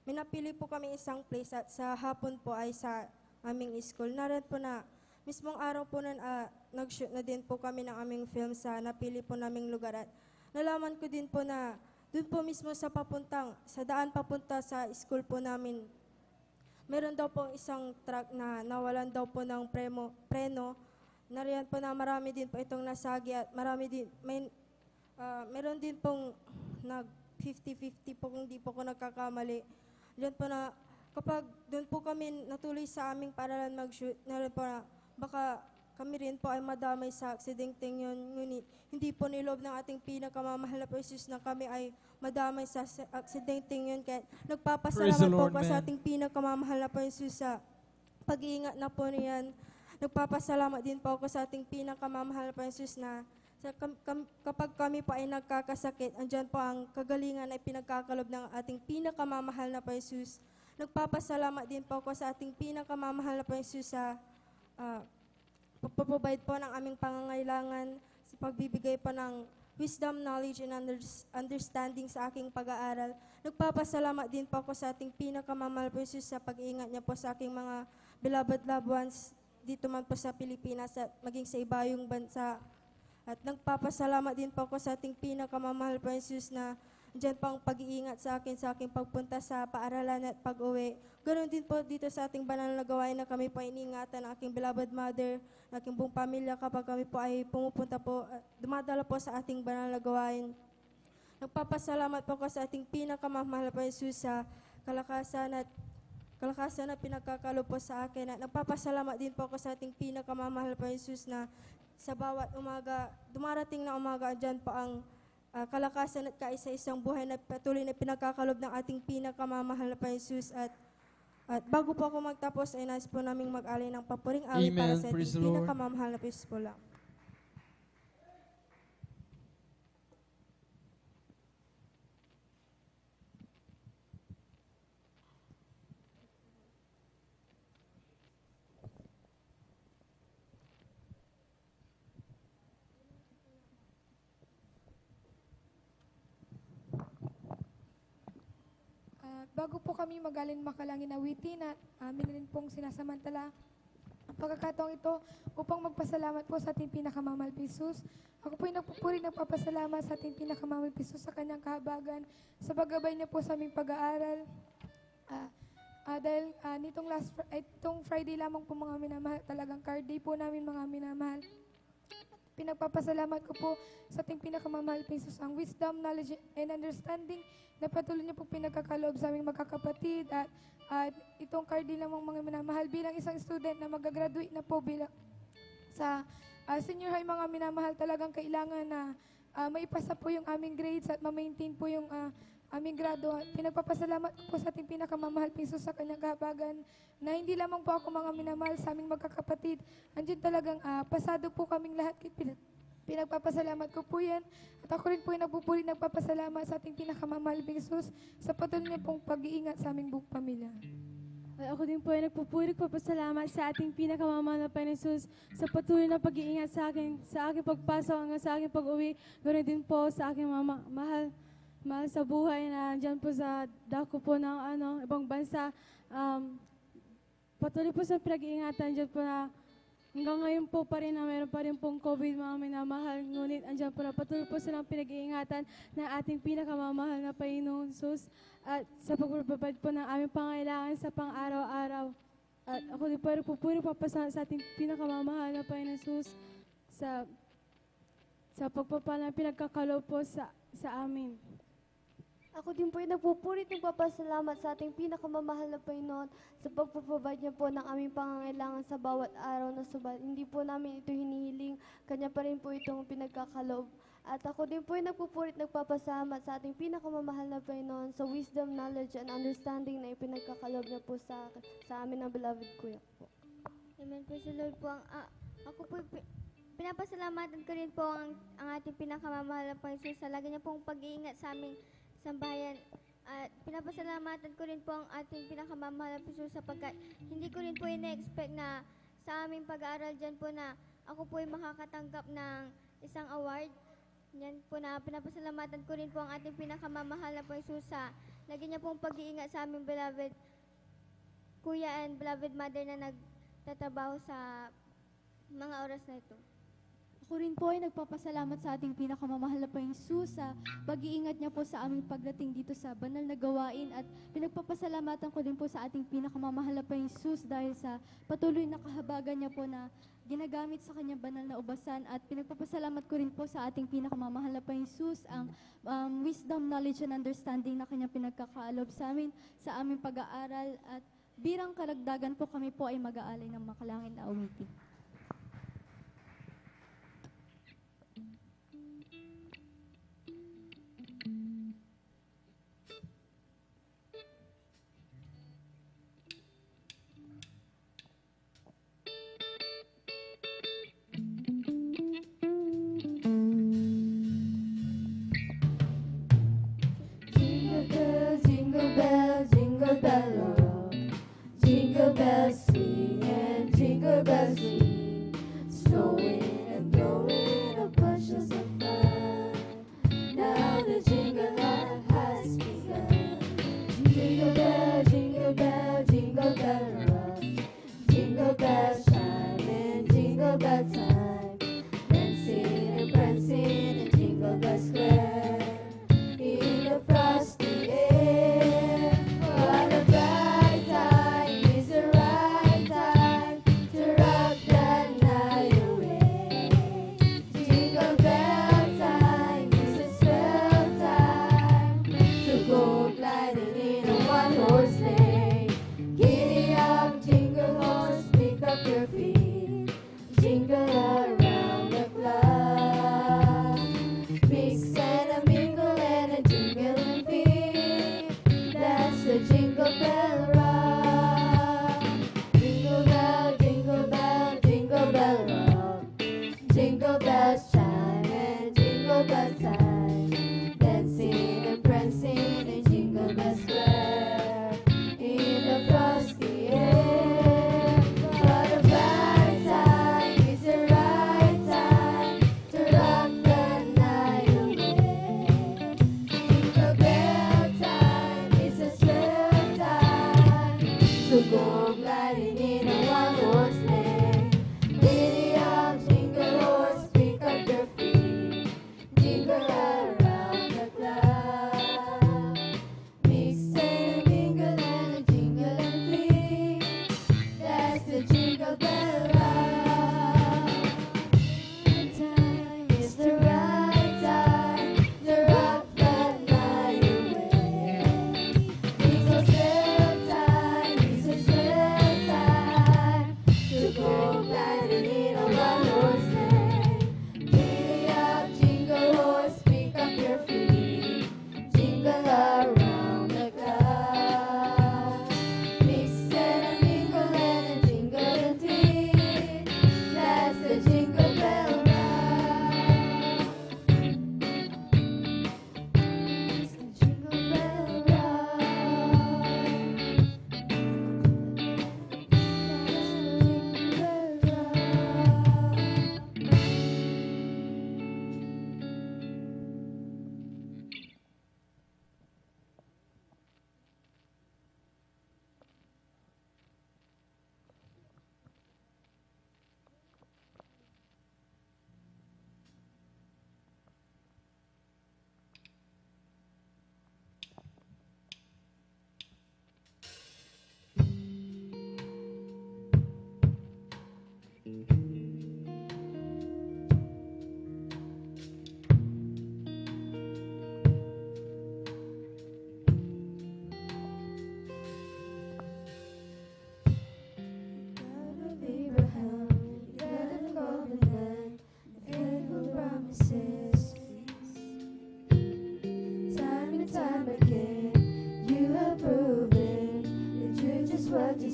minapili po kami isang place at sa hapon po ay sa aming school. Naran po na mismong araw po nun, nag-shoot na din po kami ng aming film sa napili po naming lugar at nalaman ko din po na doon po mismo sa daan papunta sa school po namin, meron daw po isang truck na nawalan daw po ng preno. Nariyan po na marami din po itong nasagi at meron din pong nag 50-50 po kung di po ko nagkakamali. Doon po na kapag doon po kami natuloy sa aming paralan mag-shoot, naroon po na baka kami rin po ay madamay sa aksidenteng yun. Ngunit hindi po niloob ng ating pinakamamahal na Jesus na kami ay madamay sa aksidenteng yun. Kaya nagpapasalamat po ako sa ating pinakamamahal na Jesus sa pag-iingat na po niyan. Nagpapasalamat din po ako sa ating pinakamamahal na Jesus na kapag kami po ay nagkakasakit, andyan po ang kagalingan ay pinagkakalob ng ating pinakamamahal na Jesus. Nagpapasalamat din po ako sa ating pinakamamahal na Jesus sa pagpaprovide po ng aming pangangailangan, sa pagbibigay po ng wisdom, knowledge, and understanding sa aking pag-aaral. Nagpapasalamat din po ako sa ating pinakamamahal po Jesus sa pag-iingat niya po sa aking mga beloved loved ones dito man po sa Pilipinas at maging sa ibayong bansa. At nagpapasalamat din po ako sa ating pinakamamahal po Jesus na diyan pang pag-iingat sa aking pagpunta sa paaralan at pag-uwi. Ganon din po dito sa ating banal na gawain na kami po ay iniingatan ng aking beloved mother, ng aking buong pamilya kapag kami po ay pumupunta po, dumadala po sa ating banal na gawain. Nagpapasalamat po ako sa ating pinakamamahal po Jesus sa kalakasan na pinagkakalo po sa akin. At nagpapasalamat din po ako sa ating pinakamamahal po Jesus na sa bawat umaga, dumarating na umaga, dyan po ang kalakasan at kaisa-isang buhay na patuloy na pinagkakalob ng ating pinakamamahal na Jesus. At bago po ako magtapos, ay nais po naming mag-alay ng papuring awit para sa ating pinakamamahal na Jesus po lang. Bago po kami magaling makalangin awitin at amin rin pong sinasamantala ang pagkakataong ito upang magpasalamat po sa ating pinakamamahal Jesus. Ako po ay nagpupuri nagpapasalamat sa ating pinakamamahal Jesus sa kanyang kahabagan, sa paggabay niya po sa aming pag-aaral. Dahil itong Friday lamang po mga minamahal, talagang card day po namin mga minamahal. Pinagpapasalamat ko po sa ating pinakamamahal Jesus ang wisdom, knowledge, and understanding na patuloy niyo po pinagkakaloob sa aming magkakapatid at itong card din lamang mga minamahal bilang isang student na magagraduate na po bilang sa senior high mga minamahal, talagang kailangan na maipasa po yung aming grades at ma-maintain po yung aming grado. Pinagpapasalamat ko po sa ating pinakamamahal Jesus sa kanyang kahabagan na hindi lamang po ako mga minamahal sa aming magkakapatid. Andiyan talagang pasado po kaming lahat. Pinagpapasalamat ko po yan. At ako rin po yung nagpupuri, nagpapasalamat sa ating pinakamamahal Jesus sa patuloy niya pong pag-iingat sa aming buong pamilya. At ako din po ay nagpapasalamat sa ating pinakamamahal na Panginoon Jesus sa patuloy na pag-iingat sa aking pagpasok hanggang sa aking pag-uwi. Ganoon din po sa aking mahal sa buhay na dyan po sa dako po ng ibang bansa. Patuloy po sa pinag-iingatan dyan po na hanggang ngayon po pa rin na mayroon pa rin pong COVID, mga minamahal. Ngunit andyan po na patuloy po silang pinag-iingatan ng ating pinakamamahal na Panginoon Jesus at sa pagpapabad po ng aming pangailangan sa pang-araw-araw. At ako din po ay pupuri papasalamat sa ating pinakamamahal na Panginoon Jesus sa pagpapalang pinagkakaloob po sa amin. Ako din po ay nagpupurit ng papasalamat sa ating pinakamamahal na Panginoon sa pagpapabad niya po ng aming pangangailangan sa bawat araw na subalit. Hindi po namin ito hinihiling, Kanya pa rin po itong pinagkakaloob. At ako din po ay nagpupurit nagpapasalamat sa ating pinakamamahal na Panginoon sa wisdom, knowledge, and understanding na ipinagkakaloob niya po sa amin ng beloved kuya po. Amen. Praise the Lord po. Ako po, pinapasalamatan ko rin po ang ating pinakamamahal na Panginoon sa lagi niya pong pag-iingat sa aming sambahayan. At pinapasalamatan ko rin po ang ating pinakamamahal na Panginoon sapagkat hindi ko rin po ina-expect na sa aming pag-aaral dyan po na ako po ay makakatanggap ng isang award. Yan po na pinapasalamatan ko rin po ang ating pinakamamahal na Panginoon sa lagi niya pong pag-iingat sa aming beloved kuya and beloved mother na nagtatrabaho sa mga oras na ito. Ako rin po ay nagpapasalamat sa ating pinakamamahal na Panginoon Jesus sa pag-iingat niya po sa aming pagdating dito sa banal na gawain at pinagpapasalamatan ko din po sa ating pinakamamahal na Panginoon Jesus dahil sa patuloy na kahabagan niya po na ginagamit sa kanyang banal na ubasan at pinagpapasalamat ko rin po sa ating pinakamamahal na Panginoon Jesus ang wisdom, knowledge, and understanding na kanyang pinagkakaaloob sa amin sa aming pag-aaral at birang karagdagan po kami po ay mag-aalay ng makalangin na awitin. Jingle bell rock, jingle bells swing and jingle bells ring, snowing and blowing up bushels of fun. Now the jingle all has begun. Jingle bell, jingle bell, jingle bell rock, jingle bells chime and jingle bell time, dancing and prancing in Jingle Bell Square. In the frosty air, what a bright time, is the right time to rock the night away. Jingle bell time is a swell time to go gliding in a one-horse sleigh. Giddy up, jingle horse, pick up your feet, jingle around the clock. Mix and a mingle and a jingle and beat. That's the Jingle Bell Rock. Jingle bell, jingle bell, jingle bell rock. Jingle bells chime and jingle bells time, dancing and prancing in Jingle Bell Square. In the frosty air, what a bright time, is the right time to rock the night away. Jingle bell time is a swell time to go gliding in a one-horse sleigh. Giddy up, jingle horse, pick up your feet, jingle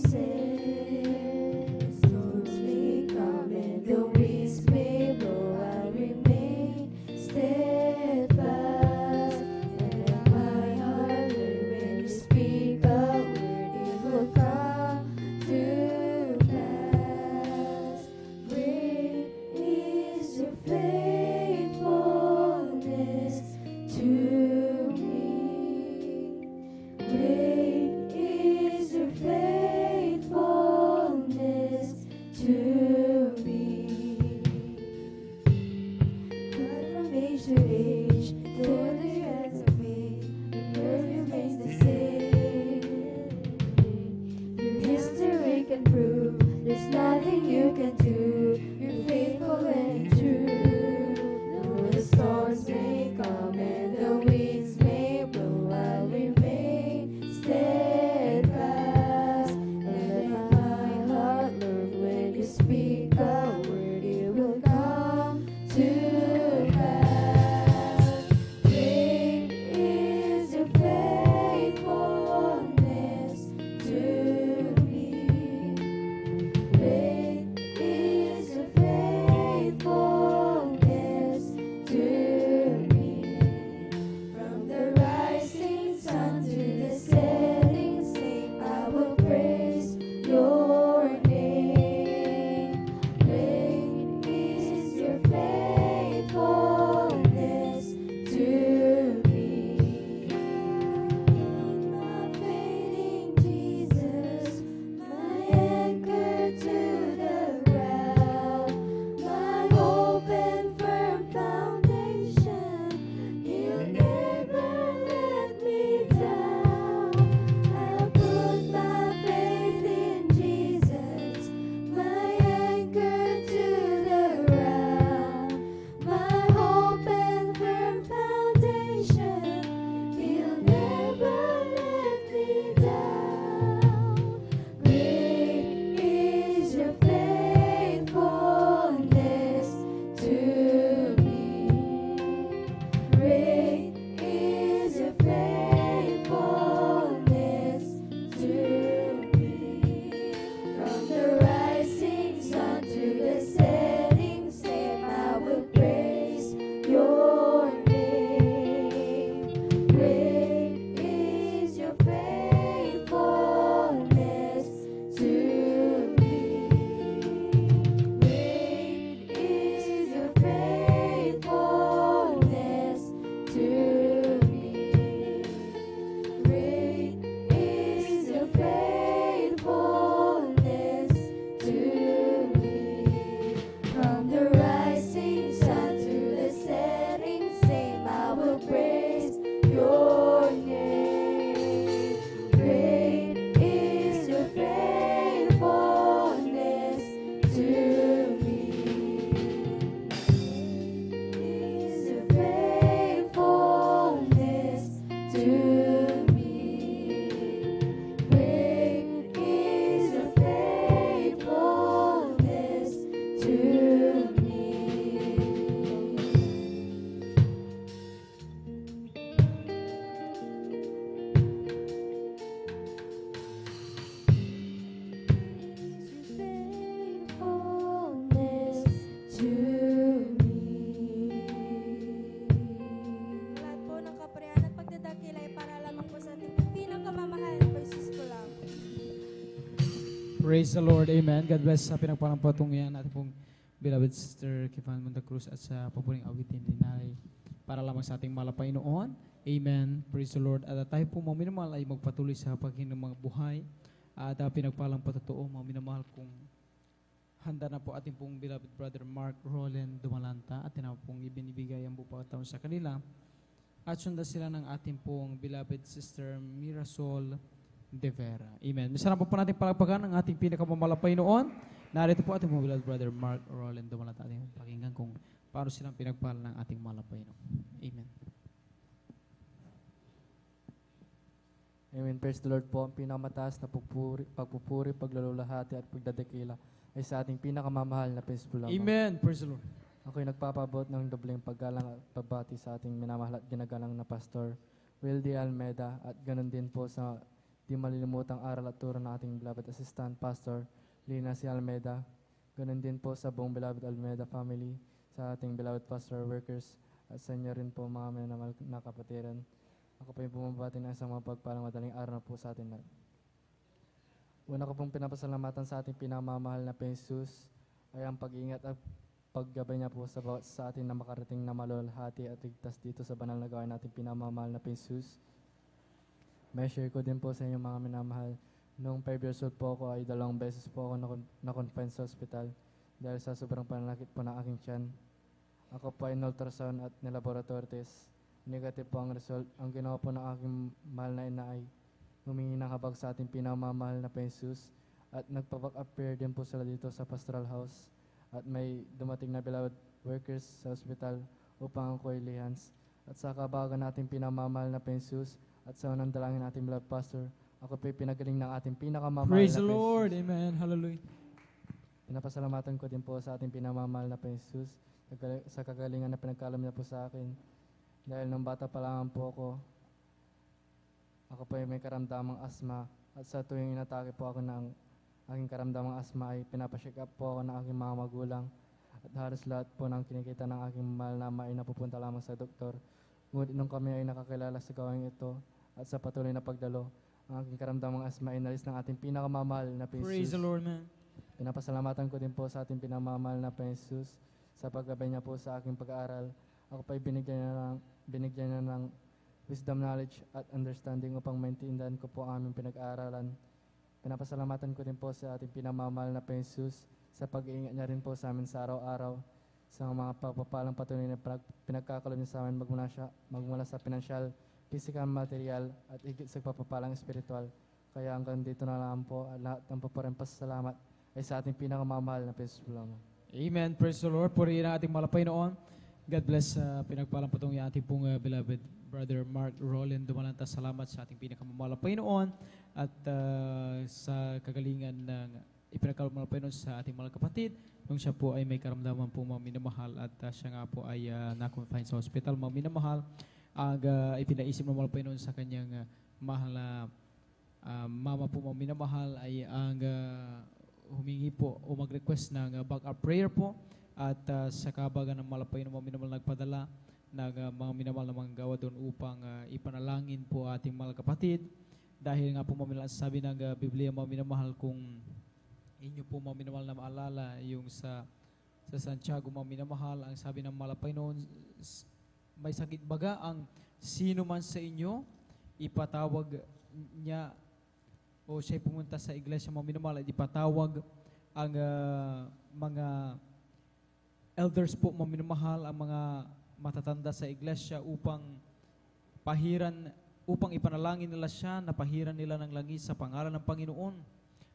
says, storms may come and the winds may blow, I'll remain steadfast. And let my heart learn when you speak a word, it will come to pass. Great is your faithfulness to me. Great is your faithfulness to me. God from age to age, though the years are fade, your word remains the same. Your history can prove there's nothing you can do. You're faithful and true. Though the storms may come and the winds may blow, I'll remain steadfast. And let my heart learn when you speak a word, it will come to pass. Great is your faithfulness to me. Great is your faithfulness to me. From the rising sun to the setting sun, I will praise your name. Great is your faithfulness to me. My fading Jesus, my anchor to the ground, my hope and firm foundation. He'll never let me down. I'll put my faith in Jesus, my anchor to the ground, my hope and firm foundation. He'll never let me down. Great is your faithfulness to me. Great is your faithfulness to me. From the rising sun to the setting sun, I will praise your name. Great is your faithfulness to me. Great is your faithfulness to me. Great is your faithfulness to me. From the rising sun to the setting sun, I will praise your name. Great is your faithfulness to me. Is your faithfulness to me. Great is your faithfulness to me. Faithfulness to me. Lahat po ng kapurihan at pagdadakil ay para lamang po sa ating pinakamamahal na Kristo lang. Praise the Lord. Amen. God bless sa pinagpanampatungan natin pong beloved Sister Kifan Monta Cruz at sa papuring awitin din ay para lamang sa ating malapay noon. Amen. Praise the Lord. At tayo po mga minamahal ay magpatuloy sa paghinang mga buhay at pinagpalang patotoo mga minamahal kung handa na po ating pong beloved brother Mark Roland Dumalanta at na pong ibinibigay ang buong taon sa kanila. At sundan sila ng ating pong beloved Sister Mirasol De Vera. Amen. Masarap po natin palagpagan ang ating pinakamamalapay noon. Narito po ating pong beloved brother Mark Roland Dumalanta. Ating pakinggan kung paano silang pinagpala ng ating malapay noon. Amen. Amen. Praise the Lord po. Ang pinakamataas na pagpupuri, paglalulahati at pagdadakila ay sa ating pinakamamahal na Principal lamang. Amen. Praise the Lord. Ako'y nagpapabot ng dobleng paggalang at pagbati sa ating minamahal at ginagalang na Pastor Will D. Almeida at ganun din po sa di malilimutang aral at turo ng ating beloved assistant pastor, Lina C. Almeida. Ganun din po sa buong beloved Almeida family, sa ating beloved pastor workers, at sa inyo rin po mga minamahal na kapatiran. Ako po yung bumabati ng isang mapagpalang madaling araw na po sa atin lahat. Una ko pong pinapasalamatan sa ating pinamamahal na Jesus ay ang pag-iingat at paggabay niya po sa bawat sa atin na makarating na malulhati at ligtas dito sa banal na gawain natin pinamamahal na Jesus. May share ko din po sa inyo mga minamahal. Noong 5 years old po ako ay 2 beses po ako na-confine sa ospital dahil sa sobrang pananakit po ng aking tiyan. Ako po ay ultrasound at nilaboratory test. Negative po ang result. Ang ginawa po ng aking mahal na ina ay humingi ng habag sa ating pinamamahal na Jesus at nagpapag-appear din po sila dito sa pastoral house at may dumating na beloved workers sa ospital upang ako ilihans. At sa kabagan nating pinamamahal na Jesus at sa unang dalangin nating beloved pastor, ako po pinagaling ng ating pinakamamahal Praise na the Lord. Jesus. Amen. Hallelujah. Pinapasalamatan ko din po sa ating pinamamahal na Jesus sa kagalingan na pinagkalam niya po sa akin. Dahil nung bata pa lang po ako po ay may karamdamang asma at sa tuwing inatake po ako ng aking karamdamang asma ay pinapacheck up po ako ng aking mga magulang at halos lahat po ng kinikita ng aking mahal na ama ay napupunta lamang sa doktor. Ngunit nung kami ay nakakilala sa gawain ito at sa patuloy na pagdalo, ang aking karamdamang asma ay nalis ng ating pinakamamahal na Jesus. Praise the Lord, man. Pinapasalamatan ko din po sa ating pinamamahal na Jesus sa paggabay niya po sa aking pag-aaral. Ako pa ay binigyan niya ng wisdom, knowledge at understanding upang maintindihan ko po ang aming pinag-aaralan. Pinapasalamatan ko din po sa ating pinamamahal na Jesus sa pag-iingat niya rin po sa amin sa araw-araw, sa mga pagpapalang patuloy na pinagkakalob niya sa amin magmula sa pinansyal, physical, material at higit sa pagpapalang espiritual. Kaya hanggang dito na lang po at lahat ng paparang pasasalamat ay sa ating pinakamamahal na Jesus lamang. Amen. Praise the Lord. Purihin ang ating malapay noon. God bless pinagpalang patong yung ating pong beloved Brother Mark Roland Dumalanta. Salamat sa ating pinakamamahal noon at sa kagalingan ng ipinagkamalapay noon sa ating mga kapatid. Nung siya po ay may karamdaman po mga minamahal at siya nga po ay na-confine sa hospital mga minamahal. Ang ipinaisip ng malapay noon sa kanyang mahal na mama po mga minamahal ay ang humingi po o mag-request ng backup prayer po. At sa kabagan ng malapay ng mga minamahal nagpadala ng mga minamahal na mga gawa doon upang ipanalangin po ating mga kapatid. Dahil nga po mga sabi ng Biblia mga minamahal kung inyo po mga minamahal na maalala yung sa Santiago mga minamahal, ang sabi ng malapay noon, may sakit baga ang sino man sa inyo, ipatawag niya o siya pumunta sa iglesia mga minamahal at ipatawag ang mga elders po mga minamahal, ang mga matatanda sa iglesia upang ipanalangin nila siya na pahiran nila ng langis sa pangalan ng Panginoon.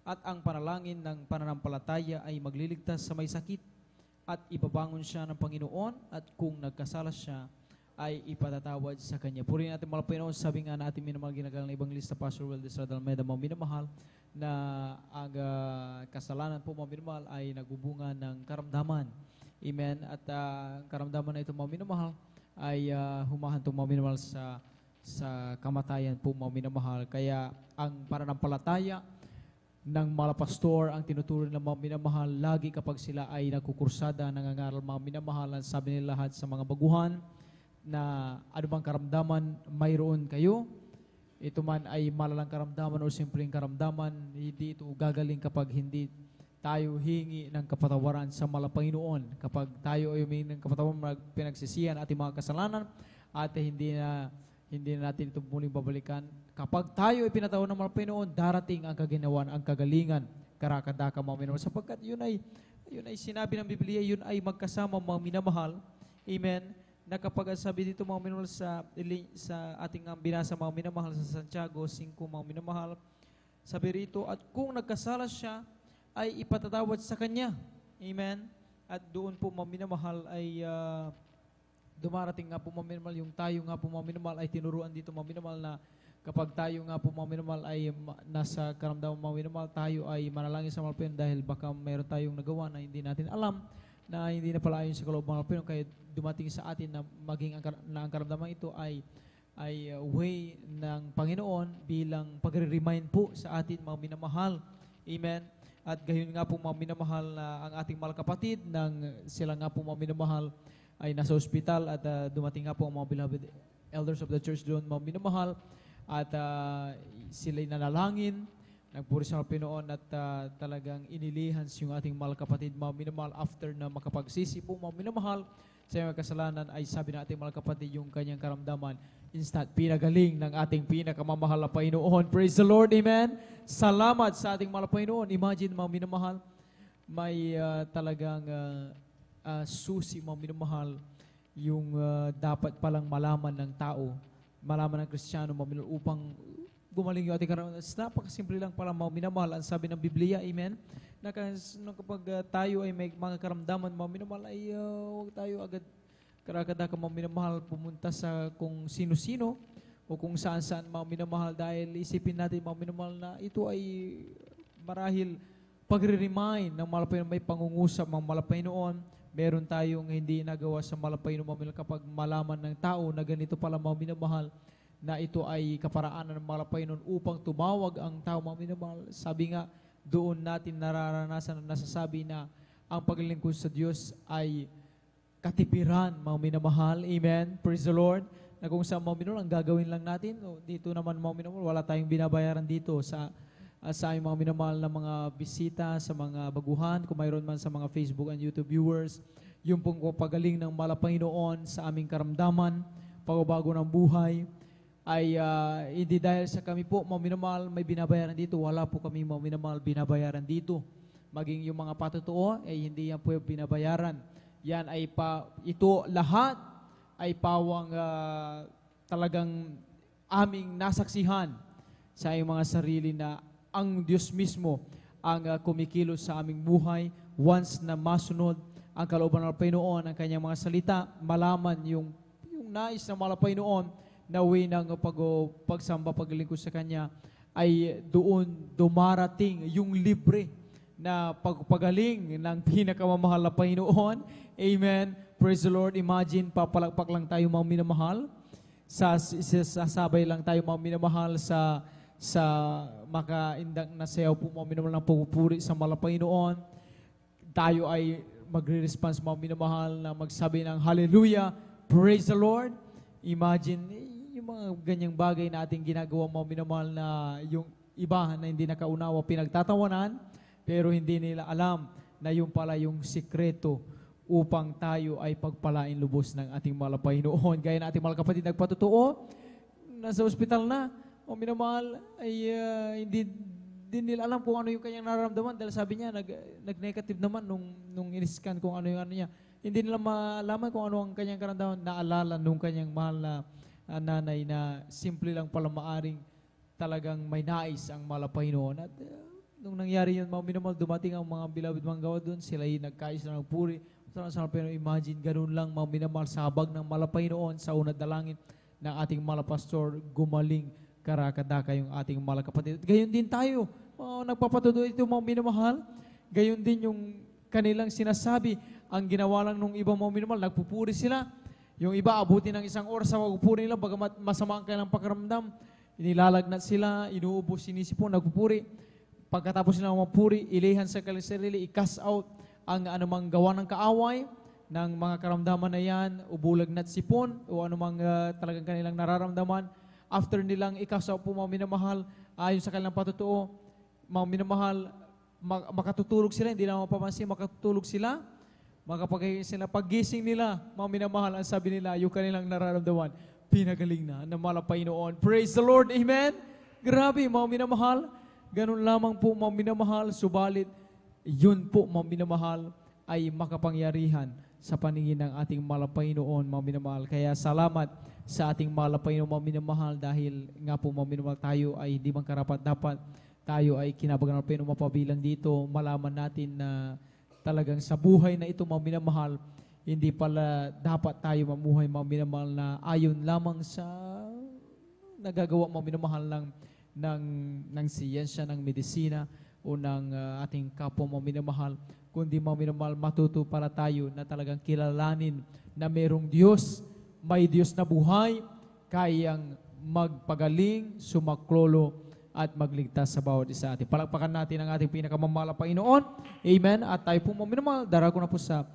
At ang panalangin ng pananampalataya ay magliligtas sa may sakit at ibabangon siya ng Panginoon at kung nagkasala siya ay ipatatawad sa Kanya. Purihin natin malapay noon, sabi nga na ating minamahal ginagalang na Evangelista Pastor Will Desradalmeda, mga minamahal, na ang kasalanan po mga minamahal ay nagbubunga ng karamdaman. Amen. At ang karamdaman na ito mga minamahal ay humahantong mga minamahal sa kamatayan po mga minamahal. Kaya ang pananampalataya ng mga pastor ang tinuturo ng mga minamahal lagi kapag sila ay nagkukursada, nangangaral mga minamahal, sabi nila lahat sa mga baguhan na anumang karamdaman mayroon kayo. Ito man ay malalang karamdaman o simpleng karamdaman, hindi ito gagaling kapag hindi tayo hingi ng kapatawaran sa Panginoon. Kapag tayo ay humingi ng kapatawaran, pinagsisihan ating mga kasalanan at hindi na natin ito muling babalikan. Kapag tayo ay pinatawad ng Panginoon, darating ang kaginawan, ang kagalingan, karakadaka mga minamahal. Sapagkat yun ay sinabi ng Biblia, yun ay magkasama mga minamahal. Amen. Na kapag sabi dito mga minamahal sa ating binasa mga minamahal sa Santiago 5 mga minamahal, sabi rito, at kung nagkasala siya, ay ipatatawad sa Kanya. Amen. At doon po mga minamahal ay dumarating nga po mga minamahal, yung tayo nga po mga minamahal ay tinuruan dito mga minamahal na kapag tayo nga po mga minamahal ay nasa karamdaman mga minamahal, tayo ay manalangin sa Panginoon dahil baka mayroon tayong nagawa na hindi natin alam, na hindi na pala ayon sa kalooban ng Panginoon, kaya dumating sa atin na maging ang karamdaman ito ay ay way ng Panginoon bilang pagre-remind po sa atin mga minamahal. Amen. At gayon nga po mga minamahal na ang ating mga kapatid nang sila nga po mga minamahal ay nasa ospital at dumating nga po ang mga beloved elders of the church doon mga minamahal at sila'y nanalangin, nagpuri sa Panginoon at talagang inilihan yung ating mga kapatid mga minamahal after na makapagsisi po mga minamahal sa iyong kasalanan ay sabi na ating mga kapatid yung kanyang karamdaman instant pinagaling ng ating pinakamamahal na Panginoon. Praise the Lord, amen. Salamat sa ating mahal na Panginoon. Imagine mga minamahal, may talagang susi mga minamahal yung dapat palang malaman ng tao, malaman ng Kristiyano mga minamahal upang gumaling yung ating karamdaman. Napakasimple lang pala mga minamahal. Ang sabi ng Biblia, amen, na kapag tayo ay may mga karamdaman mga minamahal ay huwag tayo agad karakada ka mga minamahal pumunta sa kung sino-sino o kung saan-saan mga minamahal dahil isipin natin mga minamahal na ito ay marahil pagre-remind ng malapay may pangungusap mga malapay noon. Meron tayong hindi nagawa sa malapay noon mga minamahal kapag malaman ng tao na ganito pala mga minamahal na ito ay kaparaanan ng malapay noon upang tumawag ang tao mga minamahal. Sabi nga doon natin nararanasan na nasasabi na ang paglilingkod sa Diyos ay katipiran, mga minamahal. Amen. Praise the Lord. Na kung sa mga minamahal, ang gagawin lang natin, dito naman mga minamahal, wala tayong binabayaran dito sa aming mga minamahal na mga bisita, sa mga baguhan, kung mayroon man sa mga Facebook and YouTube viewers, yung pong pagaling ng Panginoon sa aming karamdaman, pagbabago ng buhay, ay hindi dahil sa kami po, mga minamahal, may binabayaran dito. Wala po kami mga minamahal binabayaran dito. Maging yung mga patotoo, ay hindi yan po yung binabayaran. Yan ay ito lahat ay pawang talagang aming nasaksihan sa aming mga sarili na ang Diyos mismo ang kumikilos sa aming buhay once na masunod ang kalooban ng Panginoon, ang kanyang mga salita, malaman yung nais ng mga Panginoon na way ng pagsamba, paglingkod sa Kanya, ay doon dumarating yung libre na pagpagaling ng pinakamamahal na Panginoon. Amen. Praise the Lord. Imagine, papalakpak lang tayo mga minamahal. Sasabay lang tayo mga minamahal sa makaindang na sayaw po mga minamahal ng pupuri sa mahal na Panginoon. Tayo ay magre-response mga minamahal na magsabi ng Hallelujah, praise the Lord. Imagine, yung mga ganyang bagay na ating ginagawa mga minamahal na yung iba na hindi nakaunawa, pinagtatawanan, pero hindi nila alam na yung pala yung sikreto upang tayo ay pagpalain lubos ng ating mahal na Panginoon. Gaya na ating mahal kapatid nagpatotoo, nasa ospital na, o minamahal, ay hindi nila alam kung ano yung kanyang nararamdaman dahil sabi niya, nag-negative naman nung in-scan kung ano yung ano niya. Hindi nila malaman kung ano ang kanyang karamdaman. Naalala nung kanyang mahal na nanay na simple lang pala maaring talagang may nais ang mahal na Panginoon. At nung nangyari yun, mga minamahal, dumating ang mga beloved mga gawa doon, sila yung nagkais na nagpuri. Pero imagine, ganun lang mga minamahal, sabag ng mahal na Panginoon sa unad dalangin ng ating mahal na pastor, gumaling karakadaka yung ating mahal na kapatid. Gayon din tayo, nagpapatuloy ito mga minamahal. Gayon din yung kanilang sinasabi, ang ginawa lang nung ibang mga minamahal, nagpupuri sila. Yung iba, abuti ng isang oras sa pagpupuri nila, bagamat masama ang kanilang pakiramdam, inilalagnat sila, inuubos, sinisipon, nagpupuri. Pagkatapos nila mapuri, ilihan sa kanilang sarili, i-cast out ang anumang gawa ng kaaway ng mga karamdaman na yan, ubulagnat sipon, o anumang talagang kanilang nararamdaman. After nilang i-cast out po mga minamahal, ayon sa kanilang patotoo, mga minamahal, makatutulog sila, hindi na mapapansin, makatutulog sila, paggising nila, mga minamahal, ang sabi nila, yung kanilang nararamdaman, pinagaling na ng mahal na Panginoon. Praise the Lord, amen. Grabe, mga minamahal, ganun lamang po mga minamahal, subalit, yun po mga minamahal, ay makapangyarihan sa paningin ng ating mahal na Panginoon, mga minamahal. Kaya salamat sa ating mahal na Panginoon, mga minamahal, dahil nga po mga minamahal, tayo ay hindi man karapat-dapat, tayo ay kinabagan ng Panginoon mapabilang dito, malaman natin na talagang sa buhay na ito, mga minamahal, hindi pala dapat tayo mamuhay, mga minamahal, na ayon lamang sa nagagawa, mga minamahal, ng siyensya, ng medisina, o ng ating kapwa, mga minamahal, kundi mga minamahal, matuto para tayo na talagang kilalanin na mayroong Diyos, may Diyos na buhay, kayang magpagaling, sumaklolo, at magligtas sa bawat isa atin. Palakpakan natin ang ating pinakamamahal na Panginoon. Amen. At tayo po minamahal, darago na po sa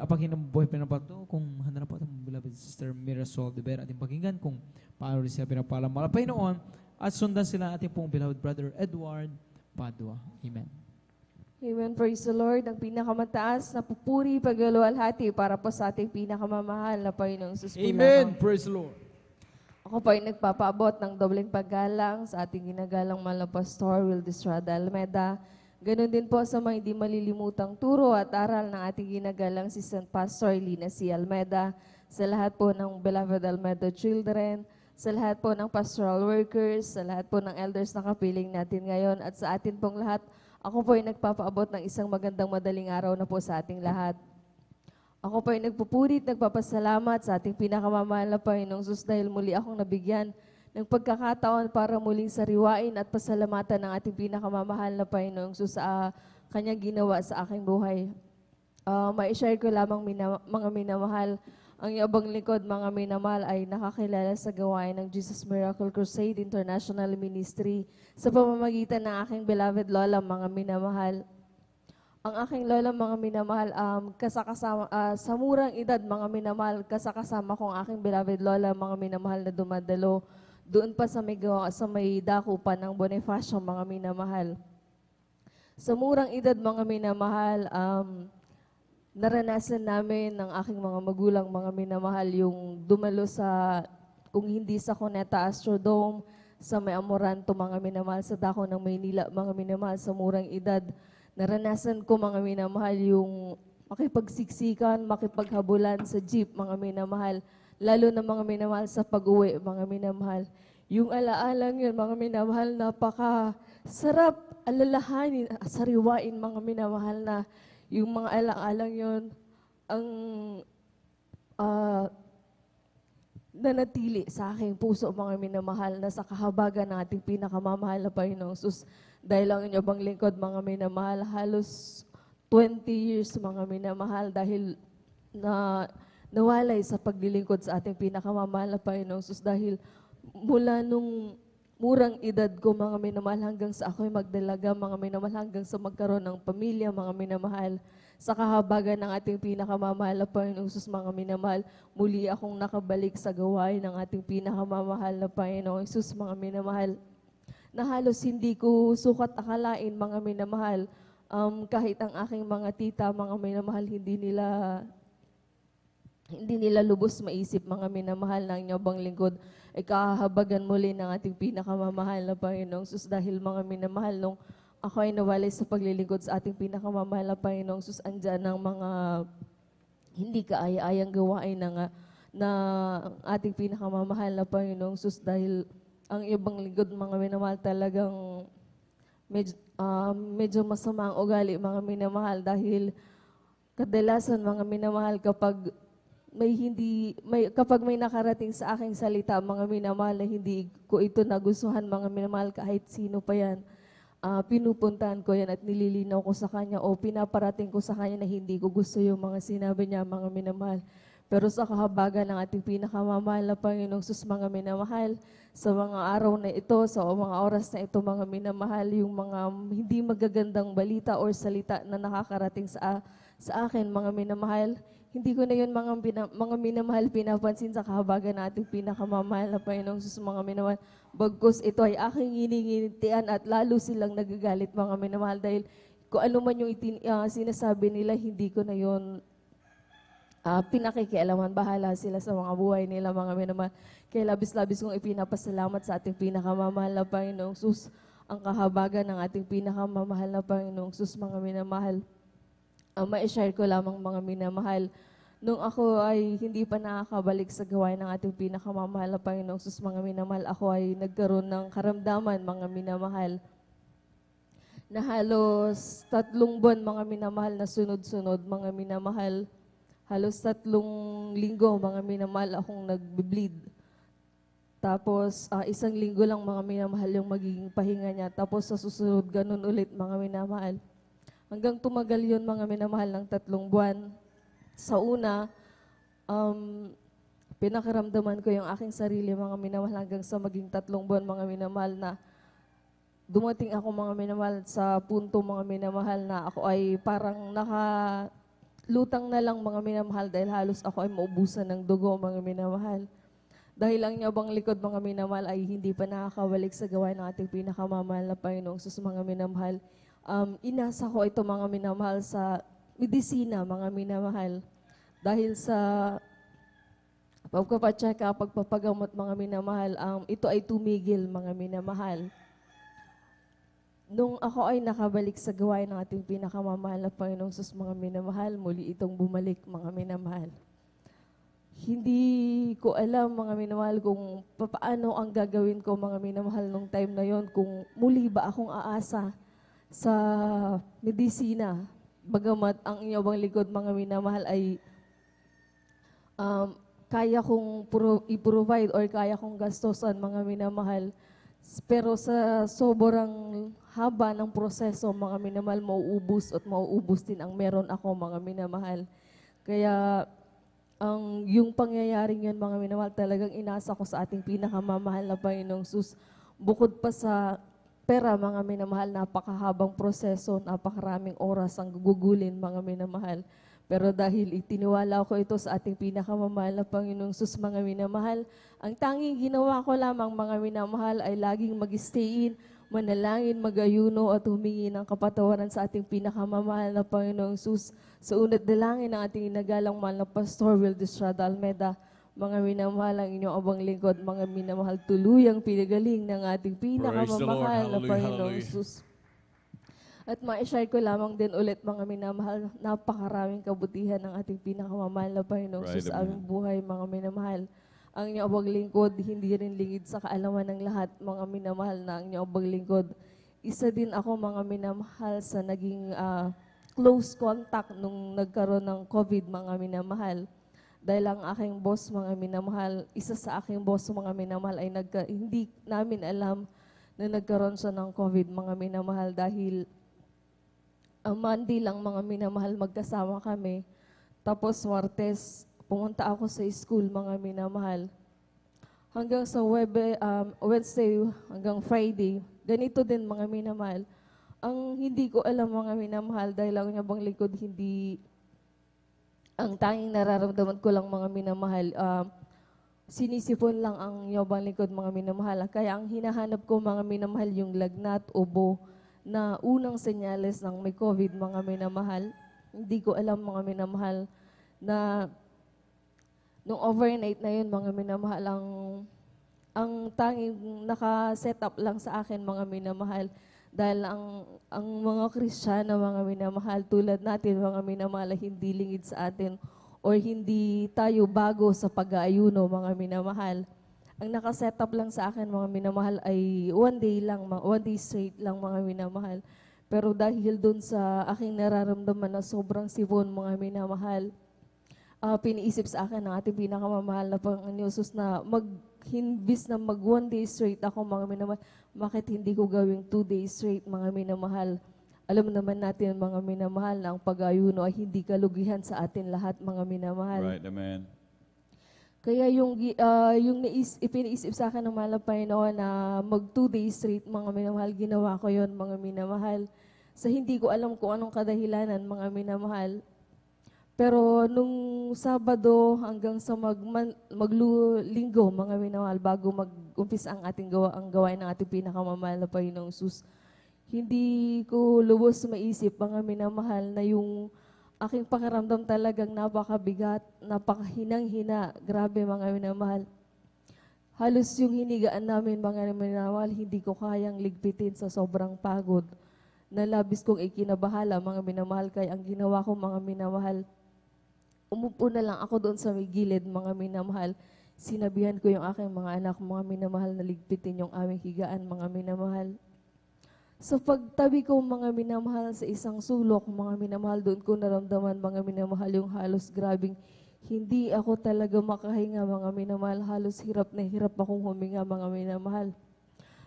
Panginoon buhay pinapato. Kung handa na po ating beloved sister Mirasol de Vera, ating pakinggan kung paano rin siya pinapalang mahal na Panginoon, at sundan sila ating pong beloved brother Edward Padua. Amen. Amen. Praise the Lord. Ang pinakamataas na pupuri, pagluwalhati para po sa ating pinakamamahal na Panginoong Jesus. Amen. Praise the Lord. Ako po ay nagpapaabot ng dobleng paggalang sa ating ginagalang mahal na Pastor Will Estrada Almeda. Ganon din po sa mga hindi malilimutang turo at aral ng ating ginagalang Assistant Pastor Lina C. Almeda, sa lahat po ng Beloved Almeda Children, sa lahat po ng pastoral workers, sa lahat po ng elders na kapiling natin ngayon, at sa atin pong lahat, ako po ay nagpapaabot ng isang magandang madaling araw na po sa ating lahat. Ako po ay nagpupurit, nagpapasalamat sa ating pinakamamahal na Panginoong Jesus dahil muli akong nabigyan ng pagkakataon para muling sariwain at pasalamatan ng ating pinakamamahal na Panginoong Jesus sa kanyang ginawa sa aking buhay. Ma-share ko lamang mga minamahal, ang iabang lingkod mga minamahal ay nakakilala sa gawain ng Jesus Miracle Crusade International Ministry sa pamamagitan ng aking beloved lola mga minamahal. Ang aking lola mga minamahal, kasakasama, sa murang edad mga minamahal, kasakasama ko ang aking beloved lola mga minamahal na dumadalo doon pa sa may dako pa ng Bonifacio mga minamahal. Sa murang edad mga minamahal, naranasan namin ng aking mga magulang mga minamahal yung dumalo sa, kung hindi sa Cuneta Astrodome, sa may Amoranto mga minamahal, sa dako ng Maynila mga minamahal sa murang edad. Naranasan ko mga minamahal yung makipagsiksikan, makipaghabulan sa jeep mga minamahal, lalo na mga minamahal sa pag-uwi mga minamahal. Yung alaalang yun mga minamahal, napaka-sarap alalahanin, sariwain mga minamahal na yung mga alaalang yun ang nanatili sa aking puso mga minamahal na sa kahabagan ng ating pinakamamahal na Panginoong Jesus. Dahil ang inyo bang lingkod mga minamahal, halos 20 years mga minamahal dahil nawalay sa paglilingkod sa ating pinakamamahal na Panginoong Jesus. Dahil mula nung murang edad ko mga minamahal hanggang sa ako'y magdalaga mga minamahal, hanggang sa magkaroon ng pamilya mga minamahal, sa kahabagan ng ating pinakamamahal na Panginoong Jesus mga minamahal, muli akong nakabalik sa gawain ng ating pinakamamahal na Panginoong Jesus mga minamahal, na halos hindi ko sukat akalain mga minamahal, kahit ang aking mga tita mga minamahal, hindi nila lubos maisip mga minamahal ng inyong bang lingkod ay kahabagan muli ng ating pinakamamahal na Panginoong Jesus. Dahil mga minamahal, nung ako ay nawalay sa paglilingkod sa ating pinakamamahal na Panginoong Jesus, andyan ang mga hindi kaaya-ayang gawain na ating pinakamamahal na Panginoong Jesus. Dahil ang ibang lingkod mga minamahal talagang medyo masama ang ugali mga minamahal, dahil kadalasan mga minamahal kapag may nakarating sa aking salita mga minamahal na hindi ko ito nagustuhan mga minamahal, kahit sino pa yan, pinupuntahan ko yan at nililinaw ko sa kanya o pinaparating ko sa kanya na hindi ko gusto yung mga sinabi niya mga minamahal. Pero sa kahabagan ng ating pinakamamahal na Panginoong Jesus mga minamahal, sa mga araw na ito, sa mga oras na ito mga minamahal, yung mga hindi magagandang balita or salita na nakakarating sa akin mga minamahal, hindi ko na yun mga minamahal pinapansin sa kahabagan ng ating pinakamamahal na Panginoong Jesus mga minamahal. Bagkus ito ay aking hiningintian at lalo silang nagagalit mga minamahal, dahil kung ano man yung sinasabi nila, hindi ko na yun pinakikialaman. Bahala sila sa mga buhay nila mga minamahal. Kaya labis-labis kong ipinapasalamat sa ating pinakamamahal na Panginoong Jesus, ang kahabagan ng ating pinakamamahal na Panginoong Jesus mga minamahal. Ma-share ko lamang mga minamahal, nung ako ay hindi pa nakakabalik sa gawain ng ating pinakamamahal na Panginoong Jesus mga minamahal, ako ay nagkaroon ng karamdaman mga minamahal, na halos 3 buwan mga minamahal na sunod-sunod mga minamahal. Halos 3 linggo mga minamahal akong nagbe-bleed. Tapos 1 linggo lang mga minamahal yung magiging pahinga niya. Tapos sa susunod ganun ulit mga minamahal. Hanggang tumagal yun mga minamahal ng 3 buwan. Sa una, Pinakiramdaman ko yung aking sarili, mga minamahal, hanggang sa maging 3 buwan, mga minamahal, na dumating ako, mga minamahal, sa punto, mga minamahal, na ako ay parang nakalutang na lang, mga minamahal, dahil halos ako ay maubusan ng dugo, mga minamahal. Dahil ang yabang likod, mga minamahal, ay hindi pa nakakawalik sa gawain ng ating pinakamamahal na Panginoong Sus, mga minamahal. Inasa ko ito, mga minamahal, sa medisina, mga minamahal. Dahil sa pagpapacheck up, pagpapagamot, mga minamahal, ito ay tumigil, mga minamahal. Nung ako ay nakabalik sa gawain ng ating pinakamamahal na Panginoong Sus, mga minamahal, muli itong bumalik, mga minamahal. Hindi ko alam, mga minamahal, kung paano ang gagawin ko, mga minamahal, nung time na yon, kung muli ba akong aasa sa medisina. Bagamat ang inyong likod, mga minamahal, ay kaya kong i-provide or kaya kong gastosan, mga minamahal. Pero sa sobrang haba ng proseso, mga minamahal, mauubos at mauubos din ang meron ako, mga minamahal. Kaya yung pangyayaring yun, mga minamahal, talagang inasa ko sa ating pinakamamahal na Panginoong Sus. Bukod pa sa pera, mga minamahal, napakahabang proseso, napakaraming oras ang gugugulin, mga minamahal. Pero dahil itiniwala ko ito sa ating pinakamamahal na Panginoong Sus, mga minamahal, ang tanging ginawa ko lamang, mga minamahal, ay laging mag-stay in, manalangin, mag-ayuno at humingi ng kapatawaran sa ating pinakamamahal na Panginoong Sus. Sa unat dalangin ng ating inagalang mahal na Pastor Will Estrada Almeda, mga minamahal, ang inyong abang lingkod, mga minamahal, tuluyang pinagaling ng ating pinakamamahal na Panginoong Sus. At ma-share ko lamang din ulit, mga minamahal, napakaraming kabutihan ng ating pinakamamahal na Panginoong Sus sa aming buhay, mga minamahal. Ang inyong abang lingkod, hindi rin lingid sa kaalaman ng lahat, mga minamahal, na ang inyong abang lingkod. Isa din ako, mga minamahal, sa naging close contact nung nagkaroon ng COVID, mga minamahal. Dahil ang aking boss, mga minamahal, isa sa aking boss, mga minamahal, ay hindi namin alam na nagkaroon siya ng COVID, mga minamahal, dahil Monday lang, mga minamahal, magkasama kami. Tapos Martes, pumunta ako sa school, mga minamahal. Hanggang sa Wednesday, hanggang Friday, ganito din, mga minamahal. Ang hindi ko alam, mga minamahal, dahil ang inyong likod, hindi, ang tanging nararamdaman ko lang, mga minamahal, sinisipon lang ang inyong likod, mga minamahal. Kaya ang hinahanap ko, mga minamahal, yung lagnat, ubo, na unang senyales ng may COVID, mga minamahal. Hindi ko alam, mga minamahal, na nung overnight na yun, mga minamahal, ang tanging naka-set up lang sa akin, mga minamahal, dahil ang mga Kristiyano, mga minamahal, tulad natin, mga minamahal, hindi lingid sa atin o hindi tayo bago sa pag-aayuno, mga minamahal. Ang nakaset up lang sa akin, mga minamahal, ay one day straight lang, mga minamahal. Pero dahil dun sa aking nararamdaman na sobrang sipon, mga minamahal, piniisip sa akin ng ating pinakamamahal na Panginoon Sus na himbis na mag one day straight ako, mga minamahal, bakit hindi ko gawing 2 days straight, mga minamahal? Alam naman natin, mga minamahal, na ang pag-ayuno ay hindi kalugihan sa atin lahat, mga minamahal. Right, amen. Kaya yung ipiniisip sa akin ng mahal na Panginoon na mag 2 days straight, mga minamahal, ginawa ko yon, mga minamahal. Sa hindi ko alam kung anong kadahilanan, mga minamahal. Pero nung Sabado hanggang sa maglinggo, mga minamahal, bago mag-umpisa ang gawain ng ating pinakamamahal na Panginoong Sus, hindi ko lubos maisip, mga minamahal, na yung aking pakiramdam talagang napakabigat, napakahinang-hina. Grabe, mga minamahal. Halos yung hinigaan namin, mga minamahal, hindi ko kayang ligpitin sa sobrang pagod. Nalabis kong ikinabahala, mga minamahal. Kaya ang ginawa ko, mga minamahal, umupo na lang ako doon sa may gilid, mga minamahal. Sinabihan ko yung aking mga anak, mga minamahal, na ligpitin yung aming higaan, mga minamahal. Sa pagtabi ko, mga minamahal, sa isang sulok, mga minamahal, doon ko naramdaman, mga minamahal, yung halos grabing hindi ako talaga makahinga, mga minamahal. Halos hirap na hirap akong huminga, mga minamahal.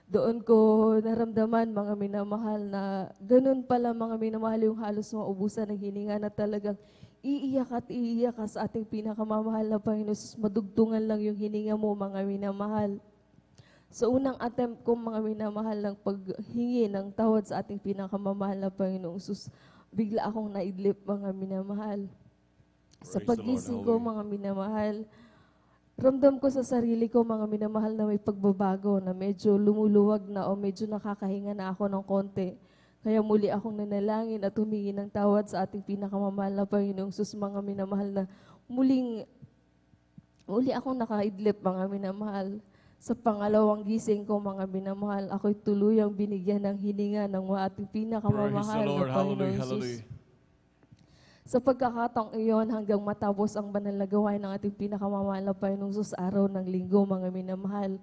Doon ko naramdaman, mga minamahal, na ganun pala, mga minamahal, yung halos maubusan ng hininga, na talagang iiyak ka sa ating pinakamamahal na Panginoon Jesus. Madugtungan lang yung hininga mo, mga minamahal. Sa unang attempt ko, mga minamahal, ng paghingi ng tawad sa ating pinakamamahal na Panginoong Jesus, bigla akong naidlip, mga minamahal. Sa pagising ko, mga minamahal, ramdam ko sa sarili ko, mga minamahal, na may pagbabago, na medyo lumuluwag na o medyo nakakahinga na ako ng konti. Kaya muli akong nanalangin at humingi ng tawad sa ating pinakamamahal na Panginoong Jesus, mga minamahal, na muli akong nakaidlip, mga minamahal. Sa pangalawang gising ko, mga minamahal, ako'y tuluyang binigyan ng hininga ng ating pinakamamahal na Panginoong Jesus. Sa pagkakataong iyon, hanggang matapos ang banal na gawain ng ating pinakamamahal na Panginoong Jesus, araw ng linggo, mga minamahal,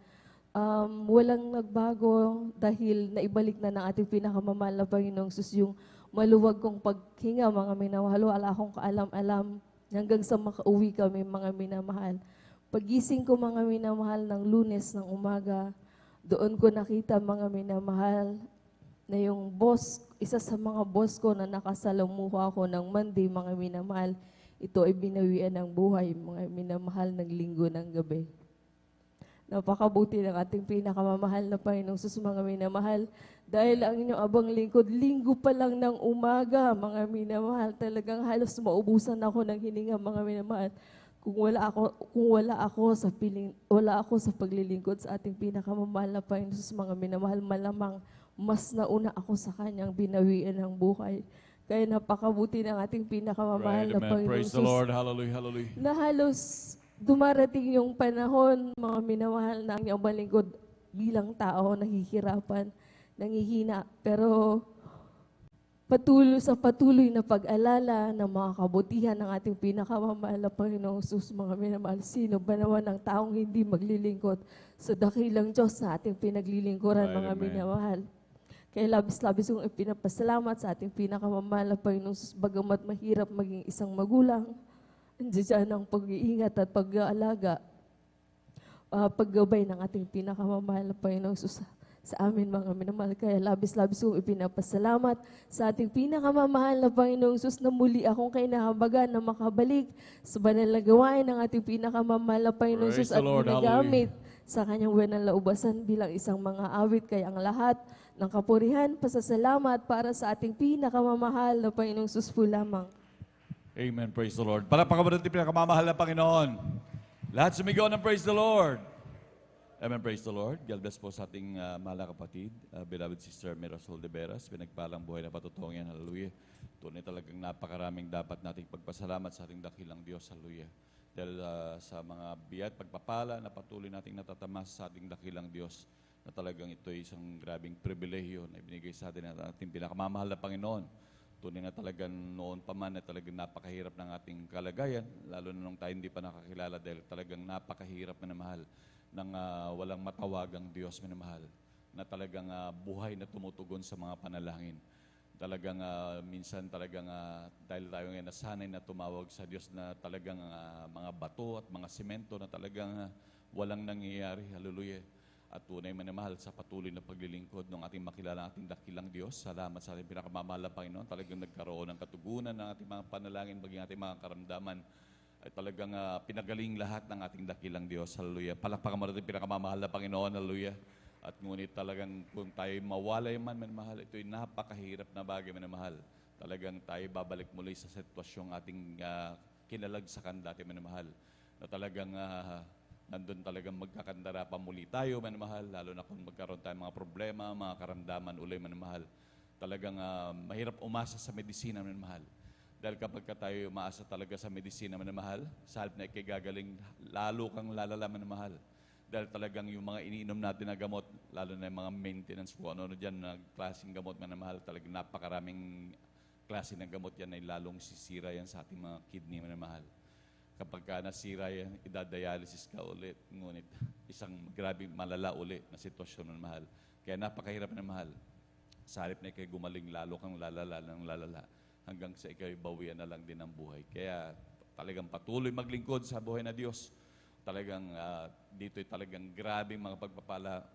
walang nagbago dahil naibalik na ng ating pinakamamahal na Panginoong Jesus yung maluwag kong paghinga, mga minamahal. Wala akong kaalam-alam hanggang sa makauwi kami, mga minamahal. Pagising ko, mga minamahal, ng Lunes ng umaga, doon ko nakita, mga minamahal, na yung boss, isa sa mga boss ko na nakasalamuha ko ng Monday, mga minamahal, ito ay binawian ng buhay, mga minamahal, ng linggo ng gabi. Napakabuti ng ating pinakamamahal na Panginoong Jesus, mga minamahal, dahil ang inyong abang lingkod, linggo pa lang ng umaga, mga minamahal, talagang halos maubusan ako ng hininga, mga minamahal. Kung wala ako sa paglilingkod sa ating pinakamamahal na Panginoon Jesus, mga minamahal, malamang mas nauna ako sa kanyang binawian ng buhay. Kaya napakabuti ng ating pinakamamahal na Panginoon Praise Jesus. the Lord. Hallelujah, hallelujah. Na halos dumarating yung panahon, mga minamahal, na ang iyong balingkod bilang tao, nahihirapan, nangihina. Pero patuloy na pag-alala ng mga kabutihan ng ating pinakamamahal na Panginoong Jesus, mga minamahal, sino ba naman ang taong hindi maglilingkod sa dakilang Diyos na ating pinaglilingkuran, mga minamahal. Kaya labis-labis kong ipinapasalamat sa ating pinakamamahal na Panginoong Jesus, bagamat mahirap maging isang magulang, andiyan ang pag-iingat at pag-aalaga, paggabay ng ating pinakamamahal na Panginoong Jesus sa amin, mga minamahal. Kaya labis-labis kong ipinapasalamat sa ating pinakamamahal na Panginoong Jesus na muli akong kinahabagan na makabalik sa banal na gawain ng ating pinakamamahal na Panginoong Jesus at ginagamit sa kanyang banal na ubasan bilang isang mga awit. Kaya ang lahat ng kapurihan, pasasalamat para sa ating pinakamamahal na Panginoong Jesus po lamang. Amen. Praise the Lord. Palakpakan natin pinakamamahal na Panginoon. Lahat sumigaw ng praise the Lord. Amen. Praise the Lord. God bless po sa ating mahal na kapatid, beloved sister Mirasol de Veras. Pinagpalang buhay na patutungan yan. Hallelujah. Tunay talagang napakaraming dapat nating pagpasalamat sa ating dakilang Diyos. Hallelujah. Dahil sa mga biyat, pagpapala na patuloy nating natatamas sa ating dakilang Diyos, na talagang ito ay isang grabing pribilehiyo na ibinigay sa atin ng ating pinakamamahal na Panginoon. Tunay na talagang noon pa man na talagang napakahirap ng ating kalagayan, lalo na nung tayo hindi pa nakakilala dahil talagang napakahirap na mahal ng walang matawagang Diyos minamahal, na talagang buhay na tumutugon sa mga panalangin. Talagang minsan talagang dahil tayo ngayon nasanay na tumawag sa Diyos na talagang mga bato at mga simento na talagang walang nangyayari. Hallelujah. At tunay minamahal sa patuloy na paglilingkod ng ating makilala ating dakilang Diyos. Salamat sa ating pinakamamahal na Panginoon. Talagang nagkaroon ng katugunan ng ating mga panalangin, maging ating mga karamdaman, ay talagang pinagaling lahat ng ating dakilang Diyos. Hallelujah. Palakpakan mo natin pinakamamahal na Panginoon. Hallelujah. At ngunit talagang kung tayo mawalay man, minamahal, ito'y napakahirap na bagay, minamahal. Talagang tayo babalik muli sa sitwasyong ating kinalagsakan dati, minamahal. Na talagang nandun talagang magkakandara pa muli tayo, minamahal. Lalo na kung magkaroon tayo mga problema, mga karamdaman uli, minamahal. Talagang mahirap umasa sa medisina, minamahal. Dahil kapag tayo umaasa talaga sa medisina, minamahal, sa halip na ikigagaling, lalo kang lalala, minamahal. Dahil talagang yung mga iniinom natin na gamot, lalo na yung mga maintenance po, ano dyan, na klaseng gamot, minamahal, talagang napakaraming klase ng gamot yan ay lalong sisira yan sa ating mga kidney, minamahal. Kapag nasira yan, idadialysis ka ulit, ngunit isang grabe malala ulit na sitwasyon, minamahal. Kaya napakahirap, minamahal. Sa halip na ikay gumaling, lalo kang lalala ng lalala, hanggang sa ikay bawian na lang din ang buhay. Kaya talagang patuloy maglingkod sa buhay na Diyos. Talagang dito'y talagang grabing mga pagpapala.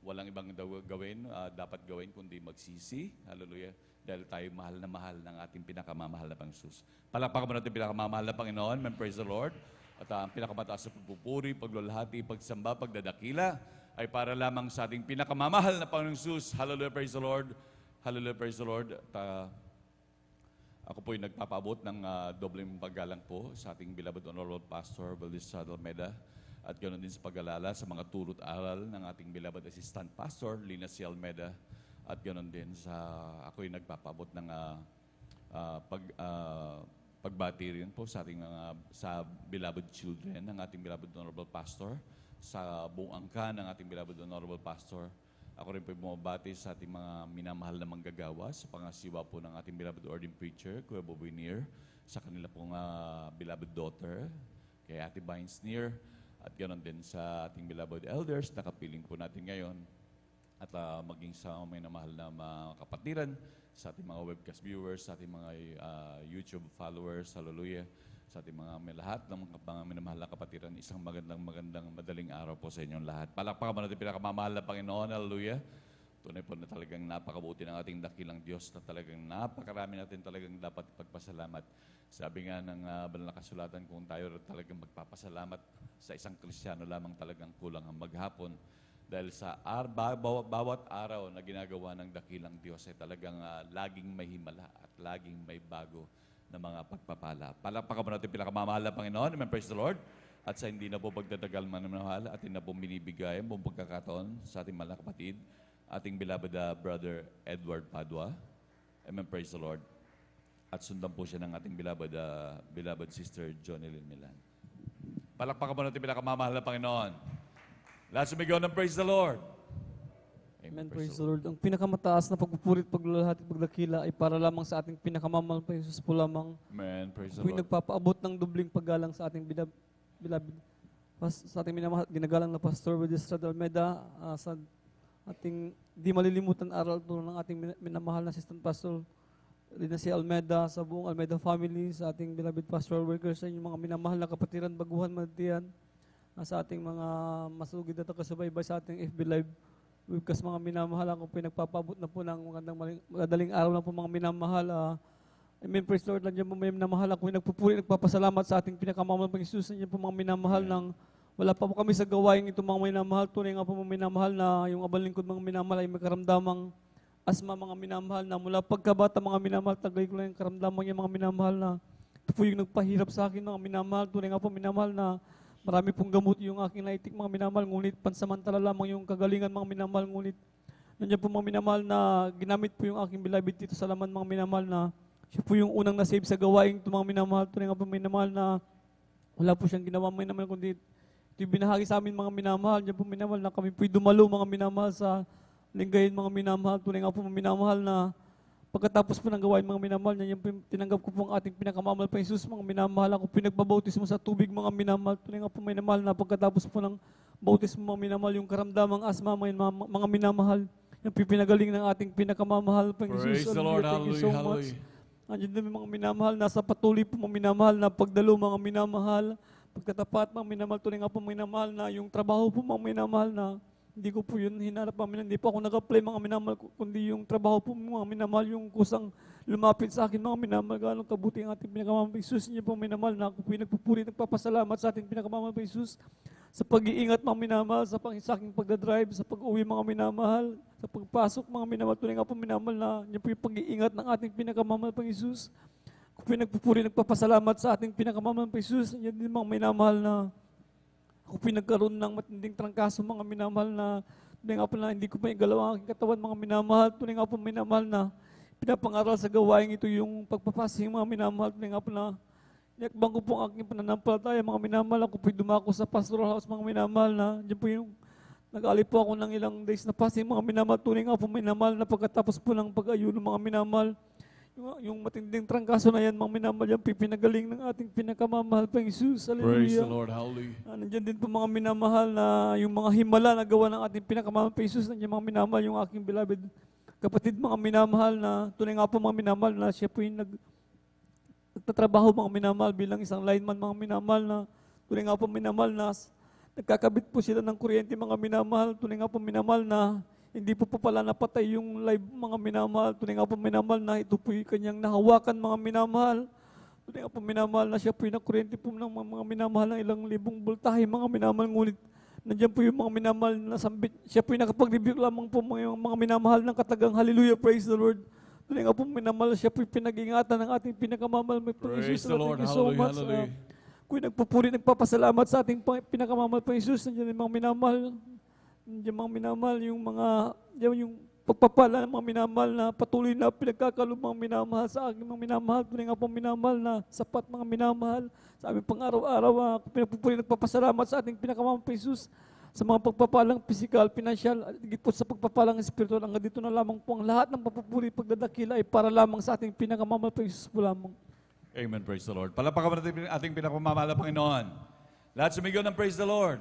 Walang ibang dapat gawin kundi magsisi. Hallelujah. dahil tayo mahal ng ating pinakamamahal na Panginoon. Palakpakan mo natin pinakamamahal na Panginoon. Amen. Praise the Lord. At ang pinakamataas na pagpupuri, paglulhati, pagsamba, pagdadakila ay para lamang sa ating pinakamamahal na Panginoong Jesus. Hallelujah, praise the Lord. Hallelujah, praise the Lord. At, ako po ay nagpapaabot ng dobleng paggalang po sa ating beloved Honorable Pastor Valdez Almeida at ganoon din sa pag-alala sa mga turo't aral ng ating beloved Assistant Pastor Lina C. Almeida at ganoon din sa ako ay nagpapaabot ng pagbati rin po sa ating sa beloved children ng ating beloved Honorable Pastor, sa buong angkan ng ating beloved Honorable Pastor. Ako rin po bumabati sa ating mga minamahal na manggagawa sa pangasiwa po ng ating beloved ordained preacher, Kuya Boboy Neer, sa kanila pong beloved daughter, kay Ate Vines Neer, at ganoon din sa ating beloved elders na kapiling po natin ngayon, at maging sa mga minamahal na mga kapatiran, sa ating mga webcast viewers, sa ating mga YouTube followers, hallelujah, sa ating mga lahat ng mga minamahal na kapatiran, isang magandang madaling araw po sa inyong lahat. Palakpakan mo natin pinakamamahal na Panginoon, hallelujah. Tunay po na talagang napakabuti ng ating dakilang Diyos na talagang napakarami natin talagang dapat pagpasalamat. Sabi nga ng banal na kasulatan, kung tayo talagang magpapasalamat sa isang Kristiyano lamang talagang kulang ang maghapon. Dahil sa bawat araw na ginagawa ng dakilang Diyos ay talagang laging may himala at laging may bago na mga pagpapala. Palakpakan mo natin pinakamamahal na Panginoon. Amen, praise the Lord. At sa hindi na po pagdadagal manamahal, atin na po binibigay ang buong pagkakataon sa ating mga kapatid, ating beloved Brother Edward Padua. Amen, praise the Lord. At sundan po siya ng ating beloved Sister Jonelyn Milan. Palakpakan mo natin pinakamamahal na Panginoon. Lahat sumigaw ng praise the Lord. Amen, praise the Lord. Ang pinakamataas na pagpupuri at paglalahati at pagdakila ay para lamang sa ating pinakamamahal pa Jesus po lamang. Amen, praise the Ako'y Lord. nagpapaabot ng dubling paggalang sa ating sa ating minamahal, ginagalang na Pastor Valdez Almeida, sa ating di malilimutan aral to ng ating minamahal na Assistant Pastor Lina C. Almeida, sa buong Almeida family, sa ating beloved pastoral workers, sa inyong mga minamahal na kapatiran, baguhan, madiyan, sa ating mga masugid at kasubaybay sa ating FB Live. Webcast mga minamahal, ako pinagpapabot na po ng magadaling araw na po mga minamahal. Amen, praise Lord, nandiyan po may minamahal. Ako nagpupuri, nagpapasalamat sa ating pinakamamahal pang Isus. Nandiyan po mga minamahal ng wala pa po kami sa gawain ito mga minamahal. Tunay nga po mga minamahal na yung abang lingkod mga minamahal ay may karamdamang asma mga minamahal na mula pagkabata mga minamahal, tagay ko lang yung karamdaman niya mga minamahal na ito po yung nagpahirap sa akin mga minamahal. Tunay nga po minamahal na marami pong gamot yung aking naitik mga minamahal, ngunit pansamantala lamang yung kagalingan mga minamahal, ngunit nandiyan po mga minamahal na ginamit po yung aking beloved dito sa laman mga minamahal na siya po yung unang nasave sa gawain ito mga minamahal. Tunay nga po minamahal na wala po siyang ginawa mga minamahal, kundi ito yung binahagi sa amin mga minamahal. Nandiyan po minamahal na kami po'y dumalo mga minamahal sa linggayin mga minamahal. Tunay nga po mga minamahal na pagkatapos po ng gawain mga minamahal, yan po tinanggap ko po ang ating pinakamamahal pa Jesus mga minamahal. Ako pinagbabautismo sa tubig mga minamahal. Tunay nga po minamahal na pagkatapos po ng bautismo mga minamahal, yung karamdamang asma mga minamahal, yung pinagaling ng ating pinakamamahal pa Jesus. Praise the Lord, Thank you so hallelujah, much. hallelujah. Andiyan din mga minamahal, nasa patuloy po mga minamahal na pagdalo mga minamahal, pagkatapat mga minamahal. Tunay nga po minamahal na yung trabaho po mga minamahal na hindi ko po yun hinarap mga hindi po ako nag-apply mga minamahal, kundi yung trabaho po mga minamahal, yung kusang lumapit sa akin mga minamahal, gano'ng kabuti ang ating pinakamamahal pa Jesus. Niyo po minamahal na ako po nagpupuri, nagpapasalamat sa ating pinakamamahal pa Jesus sa pag-iingat mga minamahal, sa aking pagdadrive, sa pag-uwi mga minamahal, sa pagpasok mga minamahal. Tunay nga po minamahal na niyo po yung pag-iingat ng ating pinakamamahal pa Jesus. Ako po nagpupuri, nagpapasalamat sa ating pinakamamahal pa Jesus. Yan din mga minamahal na ako pinagkaroon ng matinding trangkaso mga minamahal na tunay nga po na hindi ko pa igalaw ang aking katawan mga minamahal. Tunay nga po minamahal na pinapangaral sa gawain ito yung pagpapasing mga minamahal. Tunay nga po na inakbang ko po ang aking pananampalataya mga minamahal. Ako po'y dumako sa pastoral house mga minamahal na diyan po yung nag-alip po ako ng ilang days na passing mga minamahal. Tunay nga po minamahal na pagkatapos po ng pag-ayuno mga minamahal, yung matinding trangkaso na yan, mga minamahal, yan, pinagaling ng ating pinakamamahal pa Jesus. Hallelujah. Praise the Lord, hallelujah. Nandiyan din po mga minamahal na yung mga himala na gawa ng ating pinakamamahal pa Jesus. Nandiyan mga minamahal, yung aking beloved kapatid, mga minamahal na tunay nga po mga minamahal na siya po yung nagtatrabaho mga minamahal bilang isang lineman mga minamahal na tunay nga po minamahal na nagkakabit po sila ng kuryente mga minamahal. Tunay nga po minamahal na hindi po pala napatay yung live mga minamahal. Tunay nga po minamahal na ito po yung kanyang nahawakan mga minamahal. Tunay nga po minamahal na siya po yung nakuryente po ng mga minamahal ng ilang libong voltahe mga minamahal. Ngunit nandiyan po yung mga minamahal na sambit. Siya po yung nakapag-review lamang po mga minamahal ng katagang hallelujah, praise the Lord. Tunay nga po minamahal, siya po yung pinag-ingatan ng ating pinakamamahal. Praise the Lord, thank you so much. hallelujah. Kung nagpupuri, nagpapasalamat sa ating pinakamamahal pa Jesus, nandiyan yung mga minamahal. Nandiyan mga minamahal, yung pagpapala ng mga minamahal na patuloy na pinagkakalob mga minamahal sa aking mga minamahal. Tunay nga po minamahal na sapat mga minamahal sa aming pang-araw-araw. Pinagpupuri, nagpapasalamat sa ating pinakamamahal pa Jesus sa mga pagpapalang physical, financial, at higit po sa pagpapalang spiritual. Hanggang dito na lamang po ang lahat ng papupuri, pagdadakila ay para lamang sa ating pinakamamahal pa Jesus po lamang. Amen, praise the Lord. Palakpakan natin ating pinapamamahal na Panginoon. Lahat sumigaw ng praise the Lord.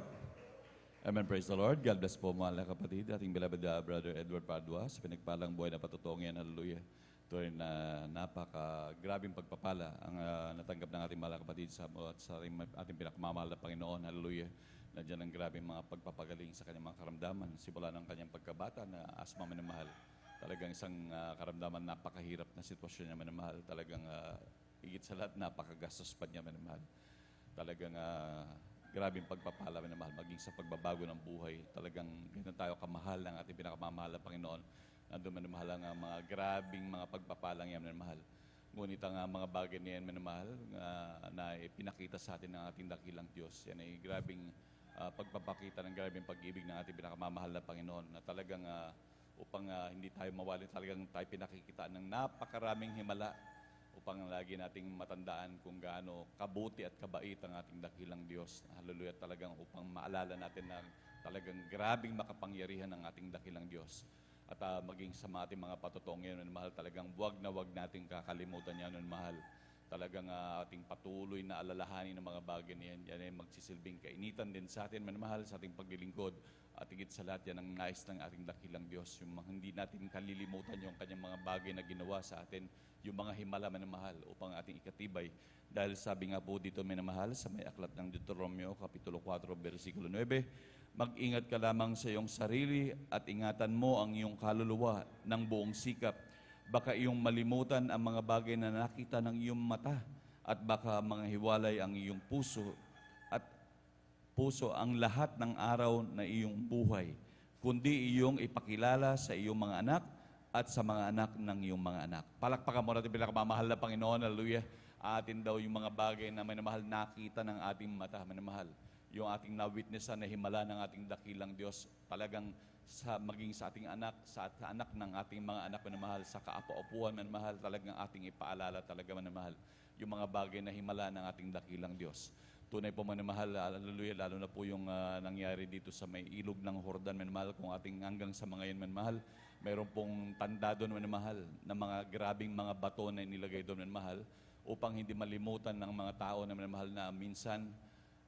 Amen, praise the Lord. God bless po mga kapatid. Ating beloved Brother Edward Padua sa pinagpalang buhay na patutong yan. Hallelujah. Ito rin na napaka-grabing pagpapala ang natanggap ng ating mga kapatid sa ating pinakamamahal na Panginoon. Hallelujah. Nandiyan ang grabing mga pagpapagaling sa kanyang mga karamdaman. Simula ng kanyang pagkabata na asma minamahal. Talagang isang karamdaman napakahirap na sitwasyon niya minamahal. Talagang higit sa lahat, napakagastos pa niya minamahal. Talagang grabing pagpapala minamahal, maging sa pagbabago ng buhay. Talagang ganyan tayo kamahal ng ating pinakamamahal na Panginoon. Nandun minamahal ang mga grabing mga pagpapalang yan minamahal. Ngunit ang mga bagay na yan minamahal na ipinakita sa atin ng ating dakilang Diyos. Yan ay grabing pagpapakita ng grabing pag-ibig ng ating pinakamamahal na Panginoon na talagang upang hindi tayo mawalin, talagang tayo pinakikita ng napakaraming himala upang lagi nating matandaan kung gaano kabuti at kabait ang ating dakilang Diyos. Hallelujah, talagang upang maalala natin na talagang grabing makapangyarihan ng ating dakilang Diyos. At maging sa ating mga patotoo ngayon, mahal, talagang wag na wag nating kakalimutan yan, mahal. Talagang ating patuloy na alalahanin ng mga bagay niyan. Yan ay magsisilbing kainitan din sa atin, mahal, sa ating paglilingkod. At higit sa lahat, yan ang nais ng ating dakilang Diyos. Yung hindi natin kalilimutan yung kanyang mga bagay na ginawa sa atin, yung mga himala minamahal upang ating ikatibay. Dahil sabi nga po dito minamahal sa may aklat ng Deuteronomio, Kapitulo 4, versikulo 9, mag-ingat ka lamang sa iyong sarili at ingatan mo ang iyong kaluluwa ng buong sikap. Baka iyong malimutan ang mga bagay na nakita ng iyong mata at baka mga hiwalay ang iyong puso ang lahat ng araw na iyong buhay, kundi iyong ipakilala sa iyong mga anak at sa mga anak ng iyong mga anak. Palakpakan mo natin pinakamamahal na Panginoon, hallelujah. Atin daw yung mga bagay na minamahal nakita ng ating mata, minamahal. Yung ating na-witnessan na himala ng ating dakilang Diyos, talagang maging sa ating anak, sa anak ng ating mga anak minamahal, sa kaapu-apuan minamahal, talagang ating ipaalala talaga minamahal yung mga bagay na himala ng ating dakilang Diyos. Tunay po minamahal, hallelujah, lalo na po yung nangyari dito sa may ilog ng Jordan minamahal, kung ating hanggang sa mga yun minamahal, mayroon pong tanda doon minamahal na mga grabing mga bato na inilagay doon minamahal upang hindi malimutan ng mga tao na minamahal na minsan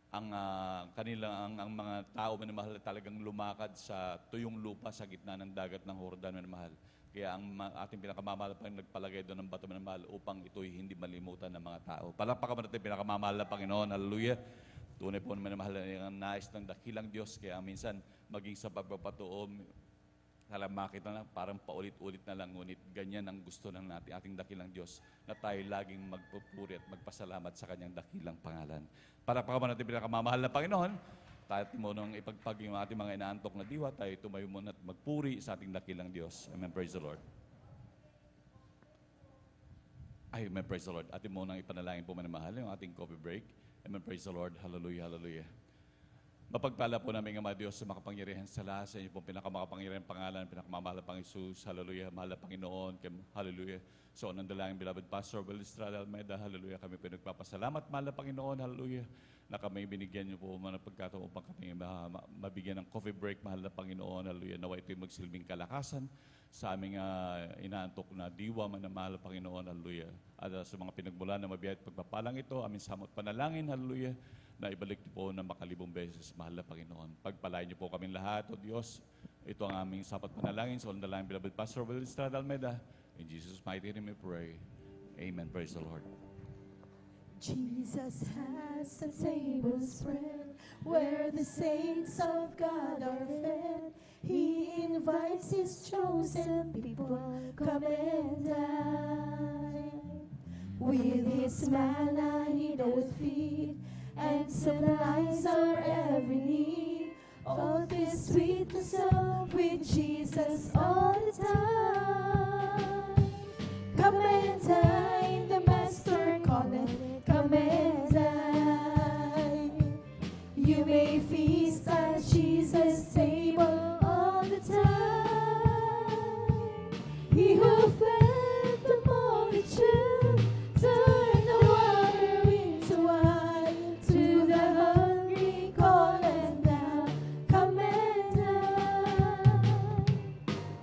ang mga tao minamahal talagang lumakad sa tuyong lupa sa gitna ng dagat ng Jordan minamahal. Kaya ang ating pinakamamahal pa nagpalagay doon ng bato minamahal upang ito'y hindi malimutan ng mga tao. Palakpakan natin pinakamamahal na Panginoon, hallelujah. Tunay po naman mahal na nais ng dakilang Diyos. Kaya minsan maging sa pagpapatuo, makita na parang paulit-ulit na lang, ngunit ganyan ang gusto ng ating dakilang Diyos na tayo laging magpupuri at magpasalamat sa kanyang dakilang pangalan. Palakpakan natin pinakamamahal na Panginoon. Tayo mo nung ipagpag yung ating mga inaantok na diwa, tayo tumayo muna at magpuri sa ating dakilang Diyos. Amen, praise the Lord. Amen, praise the Lord. Atin mo nang ipanalangin po manamahal yung ating coffee break. Amen, praise the Lord. Hallelujah, hallelujah. Mapagpala po namin ang mga Diyos sa makapangyarihan sa lahat, sa inyo pong pinakamakapangyarihan pangalan, pinakamamahal na Panginoon, hallelujah, mahal na Panginoon, hallelujah. So, nandalangin, beloved Pastor Will Estrada Almeida, hallelujah, kami pinagpapasalamat, mahal na Panginoon, hallelujah, na kami binigyan niyo po mga pagkataon upang kami mabigyan ng coffee break, mahal na Panginoon, hallelujah, nawa ito'y magsilbing kalakasan sa aming inaantok na diwa, mahal na Panginoon, hallelujah. At sa mga pinagmulan na mabiyay at pagpapalang ito, aming samot panalangin, hallelujah, na ibalik niyo po na makalibong beses, mahal na Panginoon. Pagpalain niyo po kaming lahat, O Diyos. Ito ang aming sapat panalangin. So, dalangin, beloved Pastor Will Estrada Almeida. In Jesus' mighty name we pray. Amen. Praise the Lord. Jesus has a table spread where the saints of God are fed. He invites invites his chosen people, come and dine. With his manna he doth feed, and supplies our every need. All this sweetness of with Jesus all the time. Come and dine, the Master calleth, come and dine. You may feast at Jesus' table all the time. He who fed the multitude turned the water into wine. To the hungry calleth now, come and dine.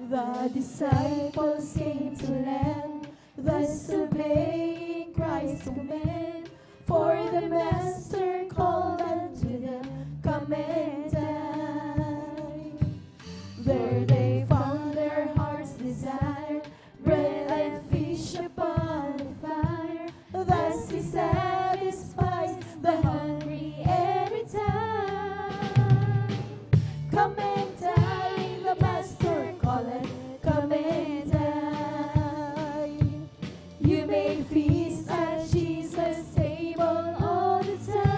The disciples came to land, thus obeying Christ's command. For the Master called unto them, come and dine. There they found their heart's desire, bread and fish upon the fire. Thus he satisfies the hungry every time. Come and dine, the Master calleth, come and dine. You may feast at Jesus' table all the time.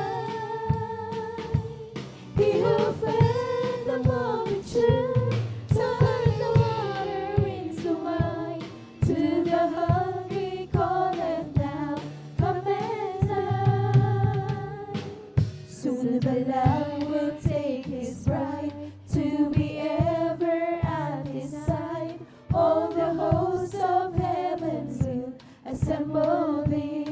He who fed the multitude turned the water into wine. To the hungry calleth now, come and dine. Soon the Lamb will take his bride to be ever at his side. All the hosts of heaven will assemble thee.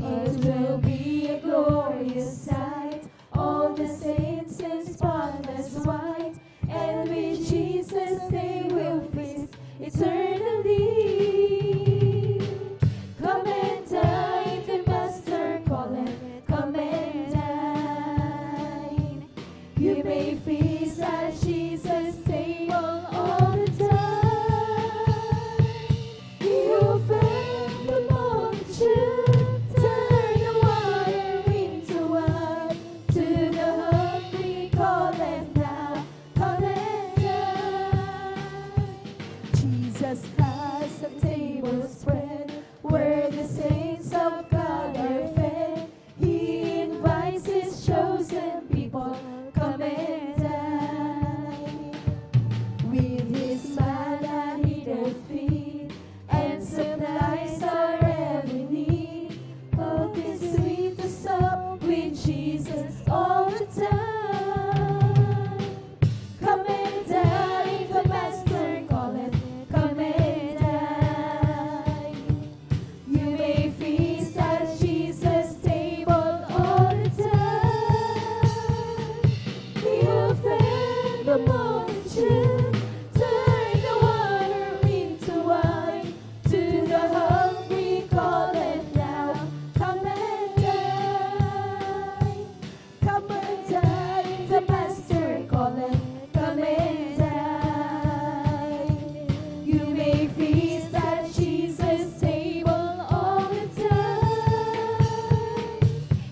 It will be a glorious sight, all the saints in spotless white, and with Jesus they will feast eternally. Come and dine, the Master calleth, come and dine. You may feast at Jesus' table all the time. He who fed the multitude turned the water into wine. To the hungry calleth now, come and dine. Jesus has a table spread where the saints of God are fed. He invites his chosen people, come and dine. With his manna he doth feed, and supplies our every need. Oh, this sweet song with Jesus all the time. Come and dine, the Master calleth, come and dine. You may feast at Jesus' table all the time. He who fed the multitude turned the water into wine. To the hungry calleth now, come and dine. Come and dine, the Master calleth, come and dine. You may feast at Jesus' table all the time.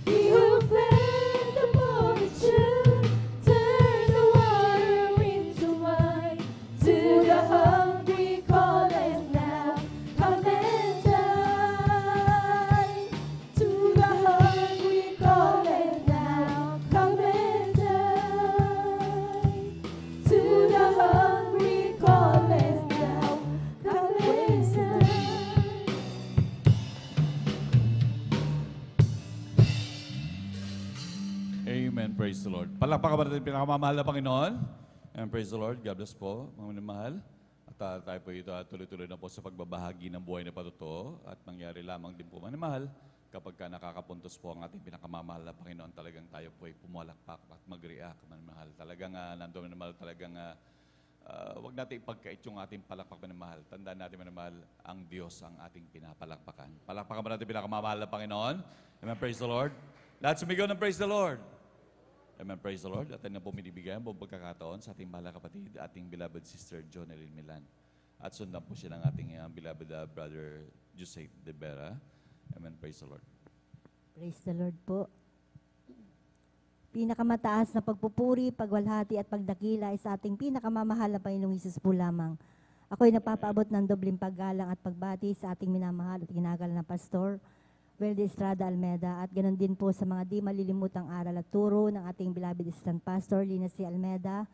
He who fed the multitude turned the water into wine. To the hungry calleth now, come and dine. To the hungry calleth now, come and dine. To the hungry calleth now, come and dine. Amen. Praise the Lord. Palakpakan ba natin pinakamamahal na Panginoon? And praise the Lord. God bless po, mga minamahal. At tayo po ito tuloy-tuloy na po sa pagbabahagi ng buhay na patotoo at mangyari lamang din po, mga minamahal, kapag ka nakakapuntos po ang ating pinakamamahal na Panginoon, talagang tayo po ay pumalakpak at mag-react, mga minamahal. Talagang nandun, mga minamahal, talagang wag natin ipagkait yung ating palakpak, mga minamahal. Tandaan natin, mga minamahal, ang Diyos ang ating pinapalakpakan. Palakpakan ba natin pinakamamahal na Panginoon? Amen. Praise the Lord. Lahat sumigaw ng praise the Lord. Amen. Praise the Lord. At na po binibigyan buong pagkakataon sa ating mahal na kapatid, ating beloved sister Jonelyn Milan. At sundan po siya ng ating beloved brother Jose De Vera. Amen. Praise the Lord. Praise the Lord po. pinakamataas na pagpupuri, pagwalhati at pagdakila ay sa ating pinakamamahal na Panginoong Hesus po lamang. Ako'y napapaabot ng dobling paggalang at pagbati sa ating minamahal at ginagalang na Pastor Weldy Estrada Almeda, at ganoon din po sa mga di malilimutang aral at turo ng ating beloved Assistant Pastor Lina C. Almeda.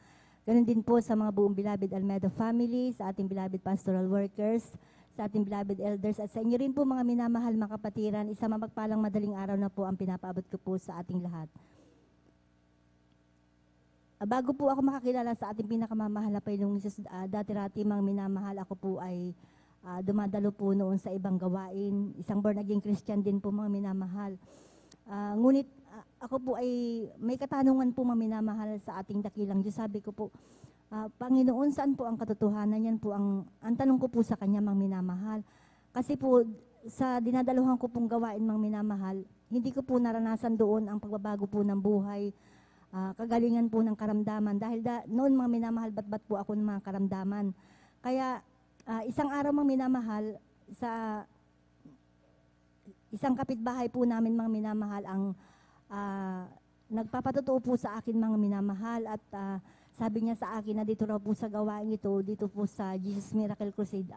Ganoon din po sa mga buong beloved Almeda family, sa ating beloved pastoral workers, sa ating beloved elders, at sa inyo rin po mga minamahal mga kapatiran. Isa mapagpalang madaling araw na po ang pinapaabot ko po sa ating lahat. Bago po ako makakilala sa ating pinakamamahal na Panginoong Hesus, dati-rati mga minamahal, ako po ay dumadalo po noon sa ibang gawain. Isang born again Christian din po mga minamahal. Ngunit ako po ay may katanungan po mga minamahal sa ating dakilang Diyos. Sabi ko po, Panginoon, saan po ang katotohanan? Yan po ang tanong ko po sa Kanya mga minamahal. Kasi po sa dinadaluhan ko pong gawain mga minamahal, hindi ko po naranasan doon ang pagbabago po ng buhay, kagalingan po ng karamdaman. Dahil noon mga minamahal, bat-bat po ako ng mga karamdaman. Kaya isang araw mga minamahal, sa isang kapitbahay po namin mga minamahal ang nagpapatotoo po sa akin mga minamahal, at sabi niya sa akin na dito raw po sa gawain ito, dito po sa Jesus Miracle Crusade,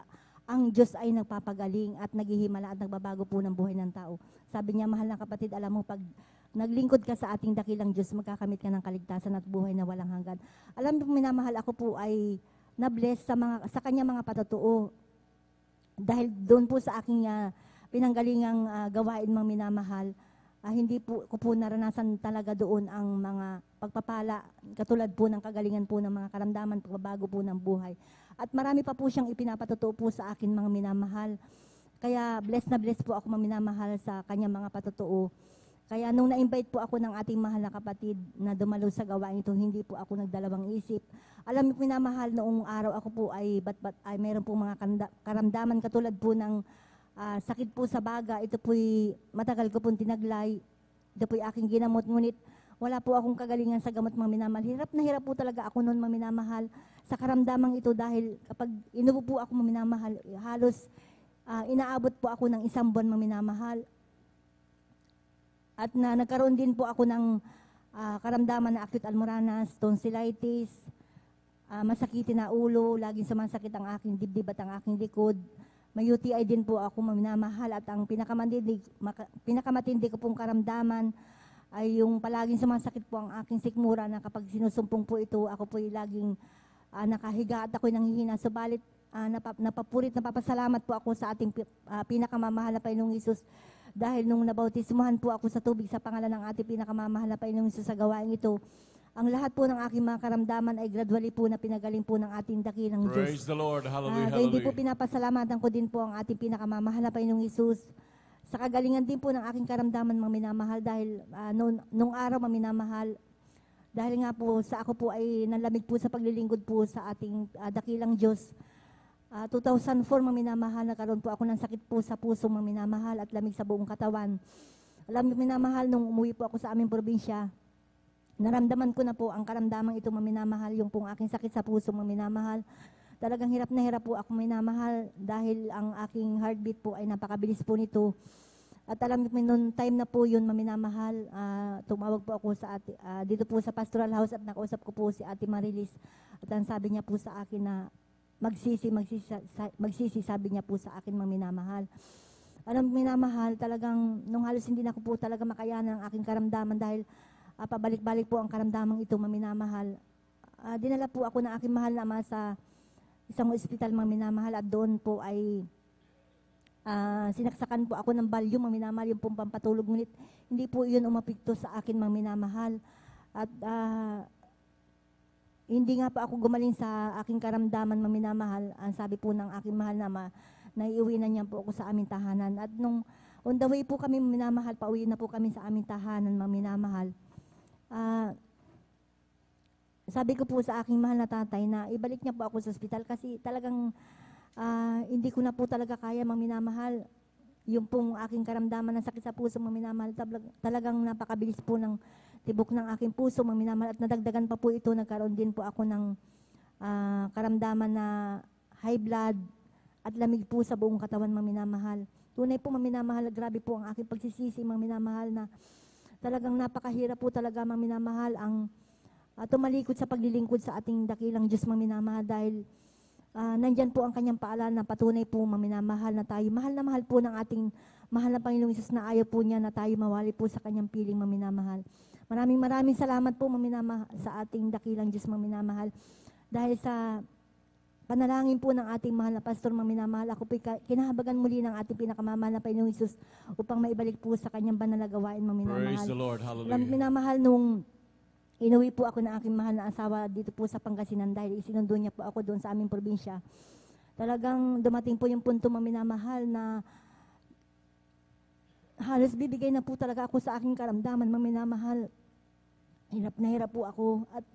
ang Diyos ay nagpapagaling at naghihimala at nagbabago po ng buhay ng tao. Sabi niya, mahal na kapatid, alam mo, pag naglingkod ka sa ating dakilang Diyos, magkakamit ka ng kaligtasan at buhay na walang hanggan. Alam mo minamahal, ako po ay na-bless sa kanya mga patotoo. Dahil doon po sa aking pinanggalingang gawain mga minamahal, hindi po ko po naranasan talaga doon ang mga pagpapala, katulad po ng kagalingan po ng mga karamdaman, pagbabago po ng buhay. At marami pa po siyang ipinapatotoo po sa akin mga minamahal. Kaya bless na bless po ako mga minamahal sa kanyang mga patotoo. Kaya nung na-invite po ako ng ating mahal na kapatid na dumalo sa gawain ito, hindi po ako nagdalawang isip. Alam mo minamahal, noong araw ako po ay mayroon po mga karamdaman katulad po ng sakit po sa baga. Ito po'y matagal ko pong tinaglay. Ito po'y aking ginamot. Ngunit wala po akong kagalingan sa gamot mga minamahal. Hirap na hirap po talaga ako noon mga minamahal sa karamdamang ito, dahil kapag inubo po ako mga minamahal, halos inaabot po ako ng 1 buwan mga minamahal. At nagkaroon din po ako ng karamdaman na acute almoranas, tonsillitis, masakitin na ulo, laging sumasakit ang aking dibdib at ang aking likod. May UTI din po ako minamahal, at ang pinakamatindi ko pong karamdaman ay yung palaging sumasakit po ang aking sikmura, na kapag sinusumpong po ito, ako po ay laging nakahiga at ako'y nanghihina. Subalit napapasalamat po ako sa ating pinakamamahal na Panginoong Hesus, dahil nung nabautismuhan po ako sa tubig sa pangalan ng ating pinakamamahal na Panginoong Hesus sa gawain ito, ang lahat po ng aking mga karamdaman ay gradually po na pinagaling po ng ating dakilang Diyos. Praise the Lord. Hallelujah. Kaya hindi po pinapasalamatan ko din po ang ating pinakamamahal na Panginoong Hesus sa kagalingan din po ng aking karamdaman mga minamahal, dahil nung araw mga minamahal, dahil nga po sa ako po ay nalamig po sa paglilingkod po sa ating dakilang Diyos. 2004 mga minamahal, nagkaroon po ako ng sakit po sa puso mga minamahal at lamig sa buong katawan. Alam mo minamahal, nung umuwi po ako sa aming probinsya, naramdaman ko na po ang karamdamang ito mga minamahal, yung pong aking sakit sa puso mga minamahal. Talagang hirap na hirap po ako minamahal, dahil ang aking heartbeat po ay napakabilis po nito. At alam mo, noong time na po yun maminamahal, tumawag po ako sa dito po sa pastoral house, at nakausap ko po si Ate Marilis. At ang sabi niya po sa akin na magsisi, sabi niya po sa akin mga minamahal. Alam mo minamahal, talagang nung halos hindi na ko po talaga makayanan ang aking karamdaman, dahil pabalik-balik po ang karamdamang ito mga minamahal. Dinala po ako ng aking mahal na ama sa isang ospital mga minamahal, at doon po ay sinaksakan po ako ng balyum mga minamahal, yung pong pampatulog. Ngunit hindi po yun umapikto sa akin mga minamahal. At hindi nga pa ako gumaling sa aking karamdaman mga minamahal. Ang sabi po ng aking mahal na naiuwi na niya po ako sa aming tahanan. At nung on the way po kami minamahal, pauwi na po kami sa aming tahanan mga minamahal. Sabi ko po sa aking mahal na tatay na ibalik niya po ako sa ospital, kasi talagang hindi ko na po talaga kaya mga minamahal. Yung pong aking karamdaman ng sakit sa puso mga minamahal, talagang napakabilis po ng tibok ng aking puso mga minamahal, at nadagdagan pa po ito, nagkaroon din po ako ng karamdaman na high blood at lamig po sa buong katawan mga minamahal. Tunay po mga minamahal, grabe po ang aking pagsisisi mga minamahal, na Talagang napakahirap po talaga, mga minamahal, ang tumalikod sa paglilingkod sa ating dakilang Diyos, mga minamahal, dahil nandyan po ang kanyang paalala na patunay po, mga minamahal, na tayo, mahal na mahal po ng ating mahal na Panginoong Isus, na ayaw po niya na tayo mawali po sa kanyang piling, mga minamahal. Maraming salamat po, mga minamahal, sa ating dakilang Diyos, mga minamahal, dahil sa panalangin po ng ating mahal na pastor, mga minamahal, ako po kinahabagan muli ng ating pinakamamahal na Panginoong Isus upang maibalik po sa kanyang banal na gawain, mga minamahal. Praise the Lord. Hallelujah. Minamahal, nung inuwi po ako ng aking mahal na asawa dito po sa Pangasinan dahil isinundo niya po ako doon sa aming probinsya. Talagang dumating po yung punto, mga minamahal, na halos bibigay na po talaga ako sa aking karamdaman, mga minamahal. Hirap na hirap po ako at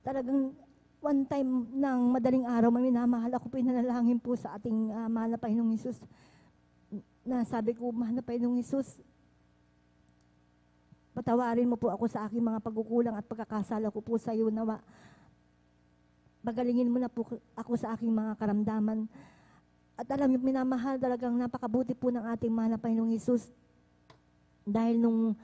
talagang one time ng madaling araw, mga minamahal, ako po nanalangin po sa ating mahal na Panginoong Hesus, na sabi ko, mahal na Panginoong Hesus, patawarin mo po ako sa aking mga pagkukulang at pagkakasala ko po sa iyo, nawa pagalingin mo na po ako sa aking mga karamdaman. At alam niyo, minamahal, talagang napakabuti po ng ating mahal na Panginoong Hesus, dahil nung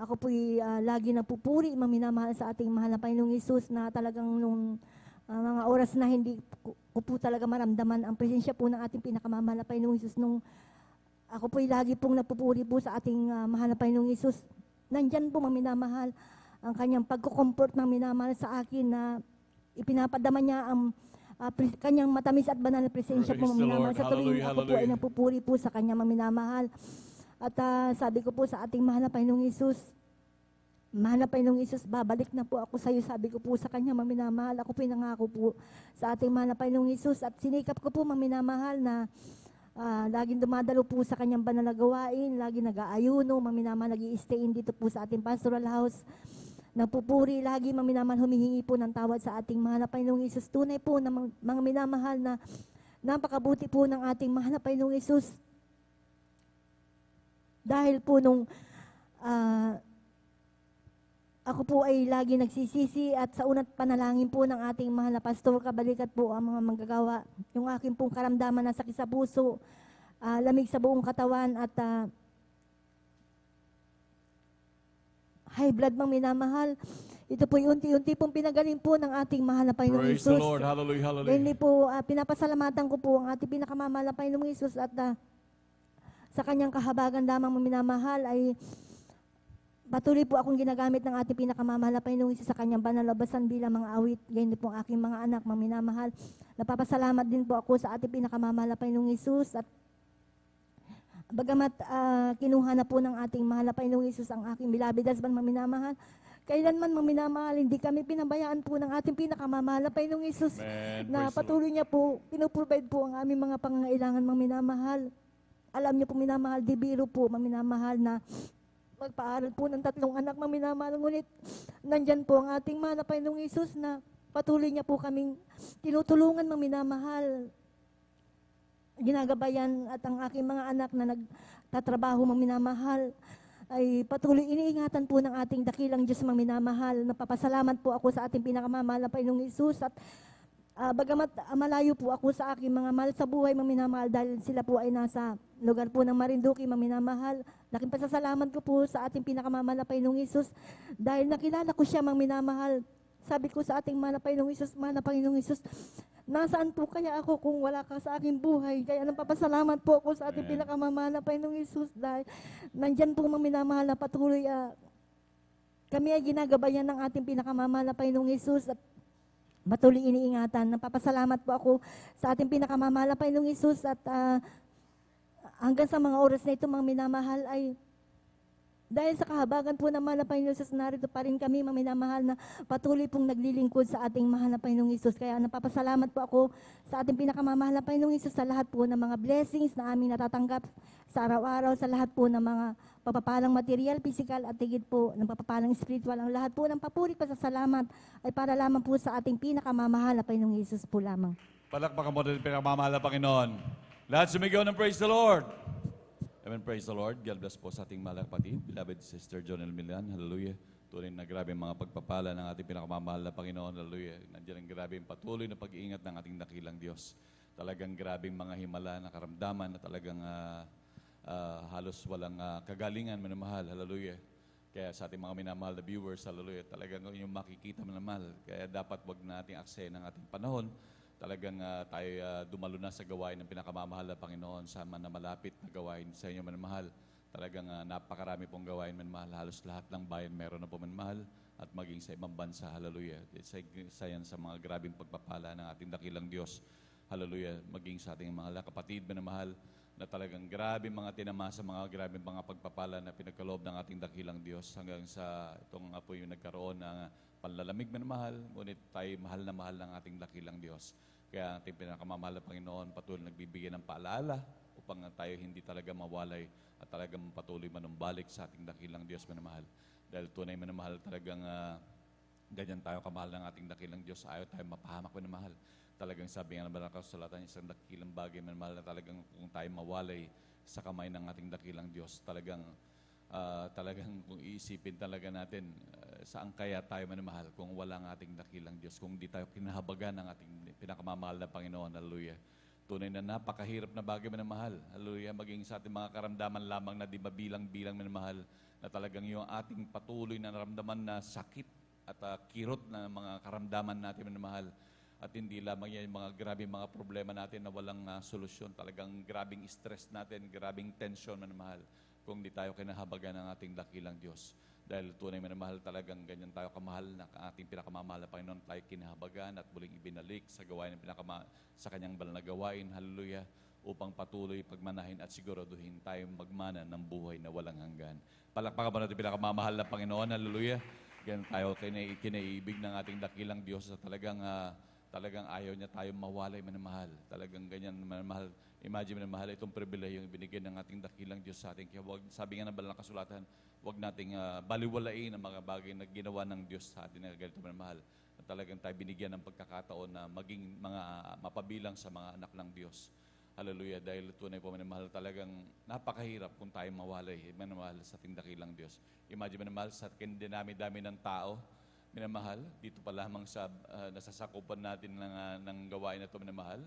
ako po'y lagi nagpupuri, minamahal, sa ating mahal na Panginoong Hesus, na talagang nung mga oras na hindi ko po talaga maramdaman ang presensya po ng ating pinakamamahal na Panginoong Hesus, nung ako po'y lagi pong nagpupuri po sa ating mahal na Panginoong Hesus, nandyan po, minamahal, ang kanyang pagkukomfort, minamahal, sa akin, na ipinapadama niya ang kanyang matamis at banal na presensya po, minamahal, sa tuwing ako po ay nagpupuri po sa kanya, minamahal. At sabi ko po sa ating mahal na Panginoong Hesus, mahal na Panginoong Hesus, babalik na po ako sa iyo, sabi ko po sa kanya, minamahal. Ako po nangako po sa ating mahal na Panginoong Hesus, at sinikap ko po, minamahal, na laging dumadalo po sa kanyang banal na gawain, lagi nag-aayuno, minamahal, nag-i-stay dito po sa ating pastoral house, nagpupuri, lagi, minamahal, humihingi po ng tawad sa ating mahal na Panginoong Hesus. Tunay po na mga minamahal, na napakabuti po ng ating mahal na Panginoong Hesus. Dahil po nung ako po ay lagi nagsisisi, at sa una't panalangin po ng ating mahal na pastor, kabalikat po ang mga manggagawa, yung aking pong karamdaman na sakit sa puso, lamig sa buong katawan, at high blood, mga minamahal. Ito po yung unti-unti pong pinagaling po ng ating mahal na Panginoong Praise Hesus. the Lord. Hallelujah. Hallelujah. Hindi po, pinapasalamatan ko po ang ating pinakamamahal na Panginoong Hesus, at sa kanyang kahabagan lamang, minamahal, ay patuloy po akong ginagamit ng ating pinakamamahal na Panginoong Hesus sa kanyang banal na basan bilang mga awit. Ganyan din po ang aking mga anak, mga minamahal. Napapasalamat din po ako sa ating pinakamamahal na Panginoong Hesus, at bagamat kinuha na po ng ating mahal na Panginoong Hesus ang aking beloved husband, mga minamahal, kailanman, mga minamahal, hindi kami pinabayaan po ng ating pinakamamahal na Panginoong Hesus, na patuloy niya po, pinuprovide po ang aming mga pangangailangan, mga minamahal. Alam niyo po, minamahal, di biro po, mga minamahal, na magpaaral po ng 3 anak, mga minamahal. Ngunit nandyan po ang ating mahal na Panginoong Hesus, na patuloy niya po kaming tinutulungan, mga minamahal, ginagabayan, at ang aking mga anak na nagtatrabaho, mga minamahal, ay patuloy iniingatan po ng ating dakilang Diyos, mga minamahal. Napapasalamat po ako sa ating pinakamamahal na Panginoong Hesus, at bagamat malayo po ako sa aking mga mahal sa buhay, mga minamahal, dahil sila po ay nasa lugar po ng Marinduque, mga minamahal, laking pasasalamat ko po sa ating pinakamamahal na Panginoong Hesus, dahil nakilala ko siya, mga minamahal. Sabi ko sa ating mahal na Panginoong Hesus, mahal na Panginoong Hesus, nasaan po kaya ako kung wala ka sa aking buhay? Kaya napapasalamat po ako sa ating pinakamamahal na Panginoong Hesus, dahil nandyan po, mga minamahal, na patuloy kami ay ginagabayan ng ating pinakamamahal na Panginoong Hesus, at patuloy iniingatan. Napapasalamat po ako sa ating pinakamamahal na Panginoong Hesus, at hanggang sa mga oras na ito, mga minamahal, ay dahil sa kahabagan po ng mahal na Panginoong Hesus, narito pa rin kami, mga minamahal, na patuloy pong naglilingkod sa ating mahal na Panginoong Hesus. Kaya napapasalamat po ako sa ating pinakamamahal na Panginoong Hesus sa lahat po ng mga blessings na aming natatanggap sa araw-araw, sa lahat po ng mga papapalang material, physical, at higit po ng papapalang spiritual. Ang lahat po ng papuri, pasasalamat ay para lamang po sa ating pinakamamahal na Panginoong Hesus po lamang. Palakpakan mo din pinakamamahal na Panginoon. Lahat sumigaw ng praise the Lord. Amen, praise the Lord. God bless po sa ating mahal na kapatid, beloved Sister Jonel Milan. Hallelujah. Tunay na grabe mga pagpapala ng ating pinakamamahal na Panginoon. Hallelujah. Nandiyan ang grabe patuloy na pag-iingat ng ating dakilang Diyos. Talagang grabing mga himala na karamdaman na talagang halos walang kagalingan, minamahal. Hallelujah. Kaya sa ating mga minamahal na viewers, hallelujah, talagang yung makikita minamahal. Kaya dapat wag nating akse ng ating panahon. Talagang tayo dumalo na sa gawain ng pinakamamahal na Panginoon sa na malapit na gawain sa inyo minamahal. Talagang napakarami pong gawain minamahal. Halos lahat ng bayan meron na po minamahal at maging sa ibang bansa. Hallelujah. Isa yan sa mga grabing pagpapala ng ating dakilang Diyos. Hallelujah. Maging sa ating mga kapatid minamahal na talagang grabe mga tinamasa, mga grabe mga pagpapala na pinagkaloob ng ating dakilang Diyos hanggang sa itong po yung nagkaroon ng panlalamig minamahal, ngunit tayo mahal na mahal ng ating dakilang Diyos. Kaya ating pinakamamahal na Panginoon patuloy nagbibigay ng paalala upang tayo hindi talaga mawalay at talagang patuloy manumbalik sa ating dakilang Diyos minamahal. Dahil tunay minamahal talagang ganyan tayo kamahal ng ating dakilang Diyos, ayaw tayo mapahamak minamahal. Talagang sabi nga naman ng kasulatan, isang dakilang bagay minamahal na talagang kung tayo mawalay sa kamay ng ating dakilang Diyos, talagang kung iisipin talaga natin saan kaya tayo minamahal kung wala ng ating dakilang Diyos, kung di tayo kinahabagan ng ating pinakamamahal na Panginoon. Hallelujah. Tunay na napakahirap na bagay minamahal. Hallelujah. Maging sa ating mga karamdaman lamang na di mabilang-bilang minamahal, na talagang yung ating patuloy na naramdaman na sakit at kirot na mga karamdaman natin minamahal. At hindi lamang yan yung mga grabing mga problema natin na walang solusyon. Talagang grabing stress natin, grabing tension minamahal kung di tayo kinahabagan ng ating dakilang Diyos. Dahil tunay minamahal talagang ganyan tayo kamahal na ating pinakamamahal na Panginoon tayo kinahabagan at muling ibinalik sa gawain ng sa kanyang banal na gawain. Hallelujah. Upang patuloy pagmanahin at siguraduhin tayo magmana ng buhay na walang hanggan. Palakpakan pa natin pinakamamahal na Panginoon. Hallelujah. Ganyan tayo kinaibig ng ating dakilang Diyos na talagang ayaw niya tayo mawalay minamahal. Talagang ganyan minamahal. Imagine minamahal itong pribilehyo yung binigyan ng ating dakilang Diyos sa atin. Kaya sabi nga ng banal na kasulatan, huwag nating baliwalain ang mga bagay na ginawa ng Diyos sa atin na ganito minamahal. Na talagang tayo binigyan ng pagkakataon na maging mga mapabilang sa mga anak ng Diyos. Hallelujah. Dahil tunay po minamahal, talagang napakahirap kung tayo mawalay minamahal sa ating dakilang Diyos. Imagine minamahal sa dinami-dami ng tao, minamahal, dito pa lamang sa nasasakupan natin ng gawain na ito minamahal,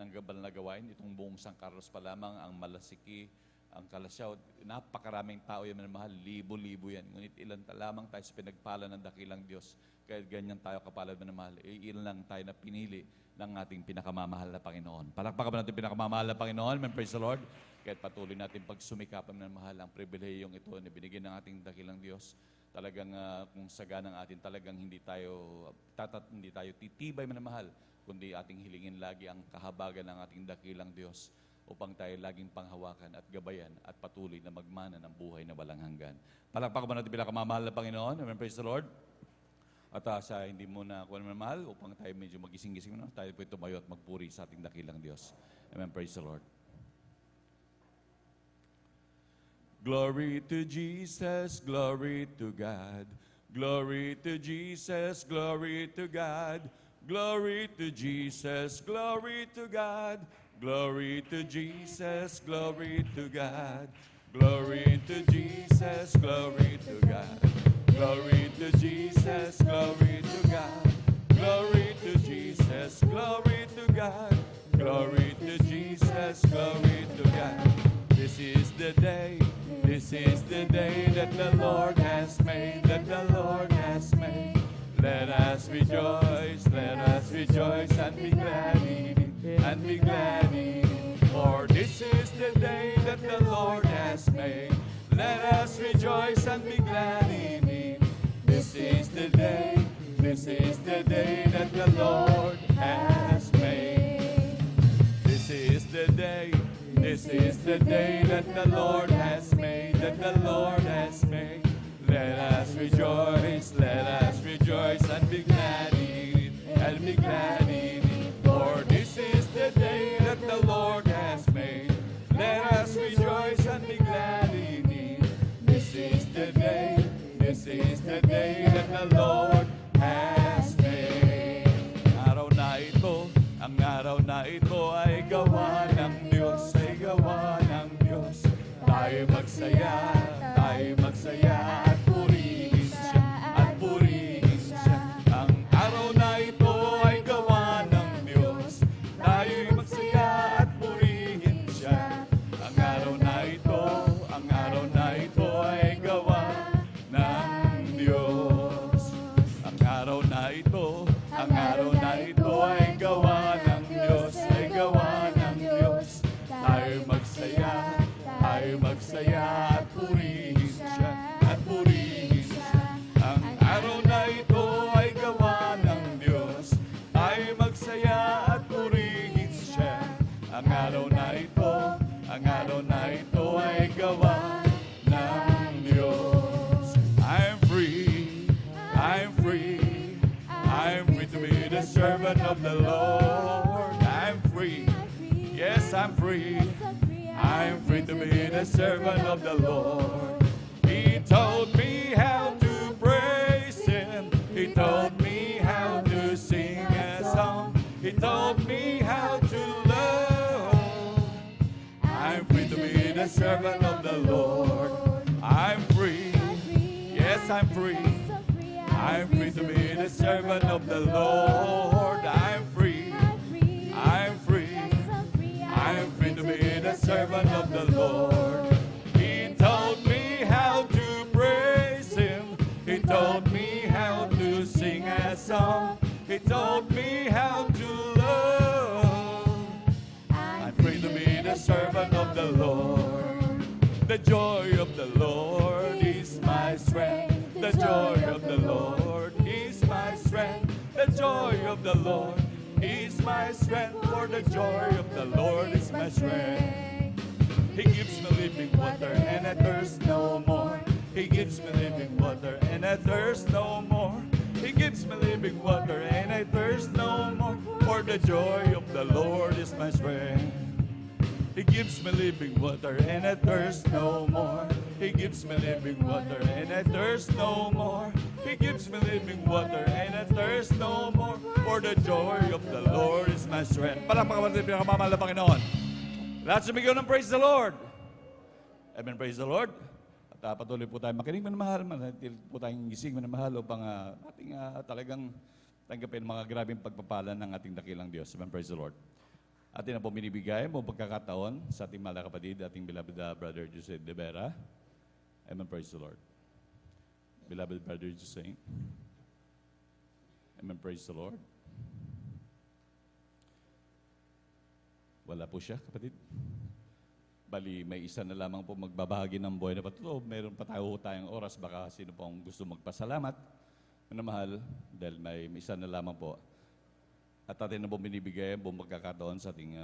ng gabal na gawain, itong buong San Carlos pa lamang, ang Malasiki, ang Kalasyaw, napakaraming tao yan minamahal, libo-libo yan. Ngunit ilan lamang tayo sa pinagpala ng dakilang Diyos. Kahit ganyan tayo kapalad minamahal, ilan lang tayo na pinili ng ating pinakamamahal na Panginoon. Palakpakan ba natin pinakamamahal na Panginoon? Praise the Lord. Kahit patuloy natin pagsumikapan minamahal ang pribilehiyong ito na binigyan ng ating dakilang Diyos. Talagang kung saganang atin talagang hindi tayo titibay minamahal, kundi ating hilingin lagi ang kahabagan ng ating dakilang Diyos upang tayo laging panghawakan at gabayan at patuloy na magmana ng buhay na walang hanggan. Palakpakan ba natin pinakamamahal na Panginoon? Amen, praise the Lord. At sa hindi muna ako naman mahal, upang tayo medyo magising-gising na, tayo po tumayo at magpuri sa ating dakilang Diyos. Amen, praise the Lord. Glory to Jesus, glory to God. Glory to Jesus, glory to God. Glory to Jesus, glory to God. Glory to Jesus, glory to God. Glory to Jesus, glory to God. Glory to Jesus, glory to God. Glory to Jesus, glory to God. Glory to Jesus, glory to God. This is the day that the Lord has made, that the Lord has made. Let us rejoice and be glad in it, and be glad in it. For this is the day that the Lord has made. Let us rejoice and be glad in it. This is the day that the Lord has made. This is the day that the Lord has made, that the Lord has made. Let us rejoice and be glad in it, and be glad in it. For this is the day that the Lord has made. Let us rejoice and be glad in it. This is the day that the Lord has made. Ang araw na ito ay gawa ng Diyos, ay gawa ng Diyos. Tayo magsaya at purihin siya, at purihin siya. Ang araw na ito ay gawa ng Diyos. Tayo magsaya at purihin siya. Ang Yes, I'm free. I'm free to be the servant of the Lord. I'm free. I'm free. I'm free to be the servant of the Lord. He taught me how to praise Him. He taught me how to sing a song. He taught me how to love. I'm free to be the servant of the Lord. The joy of the Lord is my strength. The joy of the Lord is my strength. The joy of the Lord is my strength. For the joy of the Lord is my strength. He gives me living water and I thirst no more. He gives me living water and I thirst no more. He gives me living water and I thirst no more. For the joy of the Lord is my strength. He gives me living water and I thirst no more. He gives me living water and I thirst no more. He gives me living water and I thirst no more. For the joy of the Lord is my strength. Palakpakan natin pinakamamahal na Panginoon. Lahat sumigaw ng praise the Lord. Amen, praise the Lord. At patuloy po tayo makinig manamahal, manatili po tayong gising manamahal upang ating talagang tanggapin mga grabing pagpapala ng ating dakilang Diyos. Amen, praise the Lord. Atin na po binibigay mo pagkakataon sa ating mahal na kapatid, ating beloved Brother Jose de Vera. Amen, praise the Lord. Beloved Brother Jose. Amen, praise the Lord. Wala po siya, kapatid. Bali, may isa na lamang po magbabahagi ng buhay na patuloy. Meron pa tayong oras, baka sino po ang gusto magpasalamat. Manamahal, dahil may isa na lamang po. At atin na po binibigay ang buong pagkakataon sa ating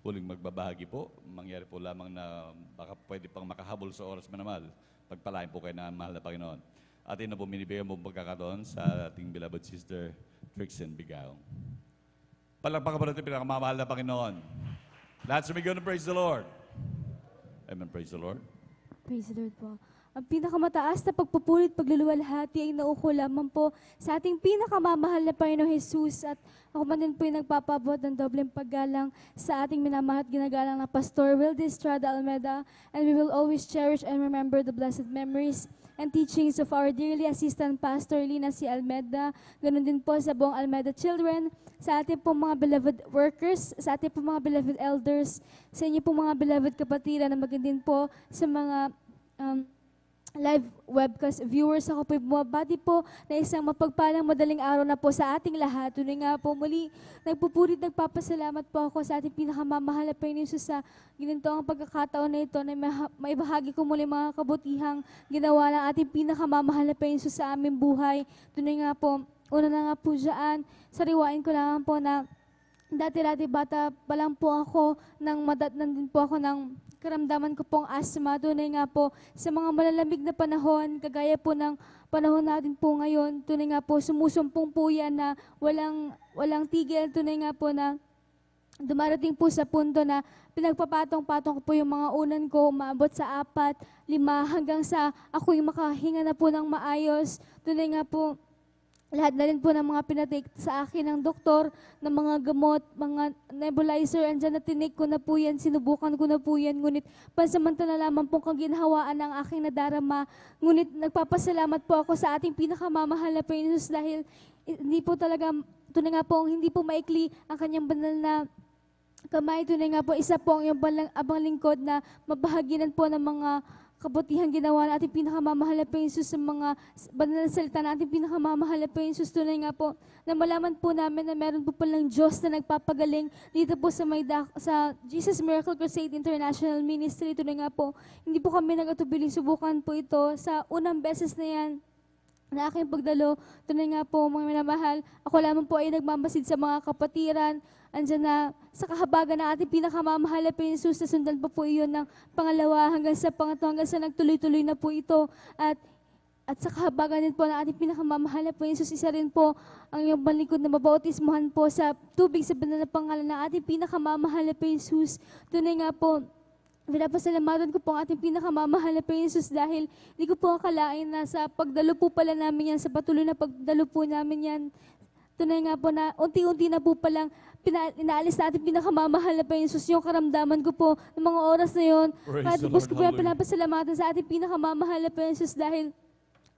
huling magbabahagi po. Mangyari po lamang na baka pwede pang makahabol sa oras manamahal. Pagpalain po kayo na mahal na Panginoon. Atin na po binibigay ang buong pagkakataon sa ating beloved sister, Trixen Bigaong. Palakpakan po natin pinakamamahal na Panginoon. Lahat sumigaw na praise the Lord. Amen, praise the Lord. Praise the Lord po. Ang pinakamataas na pagpupulit, pagluluwalhati ay nauko lamang po sa ating pinakamamahal na Panginoong Jesus. At ako man din po yung nagpapabot ng dobleng paggalang sa ating minamahal at ginagalang na Pastor Wildy Estrada Almeda. And we will always cherish and remember the blessed memories and teachings of our dearly Assistant Pastor Lina C. Almeda. Ganun din po sa buong Almeda children, sa ating pong mga beloved workers, sa ating pong mga beloved elders, sa inyo pong mga beloved kapatiran na maging din po sa mga live webcast viewers. Ako po bumabati po na isang mapagpalang madaling araw na po sa ating lahat. Tunay nga po muli, nagpupurit, nagpapasalamat po ako sa ating pinakamamahal na Panginoon sa ginito ang pagkakataon na ito na maibahagi ko muli mga kabutihang ginawa ng ating pinakamamahal na Panginoon sa aming buhay. Tunay nga po, una na nga po dyan, sariwain ko lang po na dati-dati bata pa lang po ako, nadatnan din po ako ng karamdaman ko pong asthma. Tunay nga po, sa mga malalamig na panahon, kagaya po ng panahon natin po ngayon, tunay nga po, sumusumpong po yan na walang tigil. Tunay nga po na dumarating po sa punto na pinagpapatong-patong ko po yung mga unan ko, maabot sa 4, 5, hanggang sa ako'y makahinga na po ng maayos. Tunay nga po, lahat na rin po ng mga pinatake sa akin ng doktor, ng mga gamot, mga nebulizer, andyan na tinik ko na po yan, sinubukan ko na po yan, ngunit pansamantala lamang pong kaginhawaan ng aking nadarama. Ngunit nagpapasalamat po ako sa ating pinakamamahal na Panginoon dahil hindi po talaga, tunay nga po, hindi po maikli ang kanyang banal na kamay. Tunay nga po, isa po ang yung abang lingkod na mabahaginan po ng mga kabutihang ginawa na ating pinakamamahal na Panginoon sa mga banal na salita na ating pinakamamahal na Panginoon. Tunay nga po na malaman po namin na meron po palang Diyos na nagpapagaling dito po sa sa Jesus Miracle Crusade International Ministry. Tunay nga po, hindi po kami nag-atubiling subukan po ito sa unang beses na yan na aking pagdalo. Tunay nga po, mga minamahal, ako lamang po ay nagmamasid sa mga kapatiran. Andyan na sa kahabagan na ating pinakamamahal na Panginoon, nasundan pa po iyon ng pangalawa hanggang sa pangatlo, hanggang sa nagtuloy-tuloy na po ito. At sa kahabagan din po ng ating pinakamamahal na Panginoon, isa rin po ang iyong balikod na mabautismuhan po sa tubig sa banal na pangalan ng ating pinakamamahal na Panginoon. Tunay nga po, pinapasalamatan ko po ang ating pinakamamahal na Panginoon dahil hindi ko po akalain na sa pagdalo po pala namin yan, sa patuloy na pagdalo po namin yan, tunay nga po na unti-unti na po palang inaalis na ating pinakamamahal na Panginoon yung karamdaman ko po ng mga oras na yun. At gusto ko po yung pinapasalamatan sa ating pinakamamahal na Panginoon dahil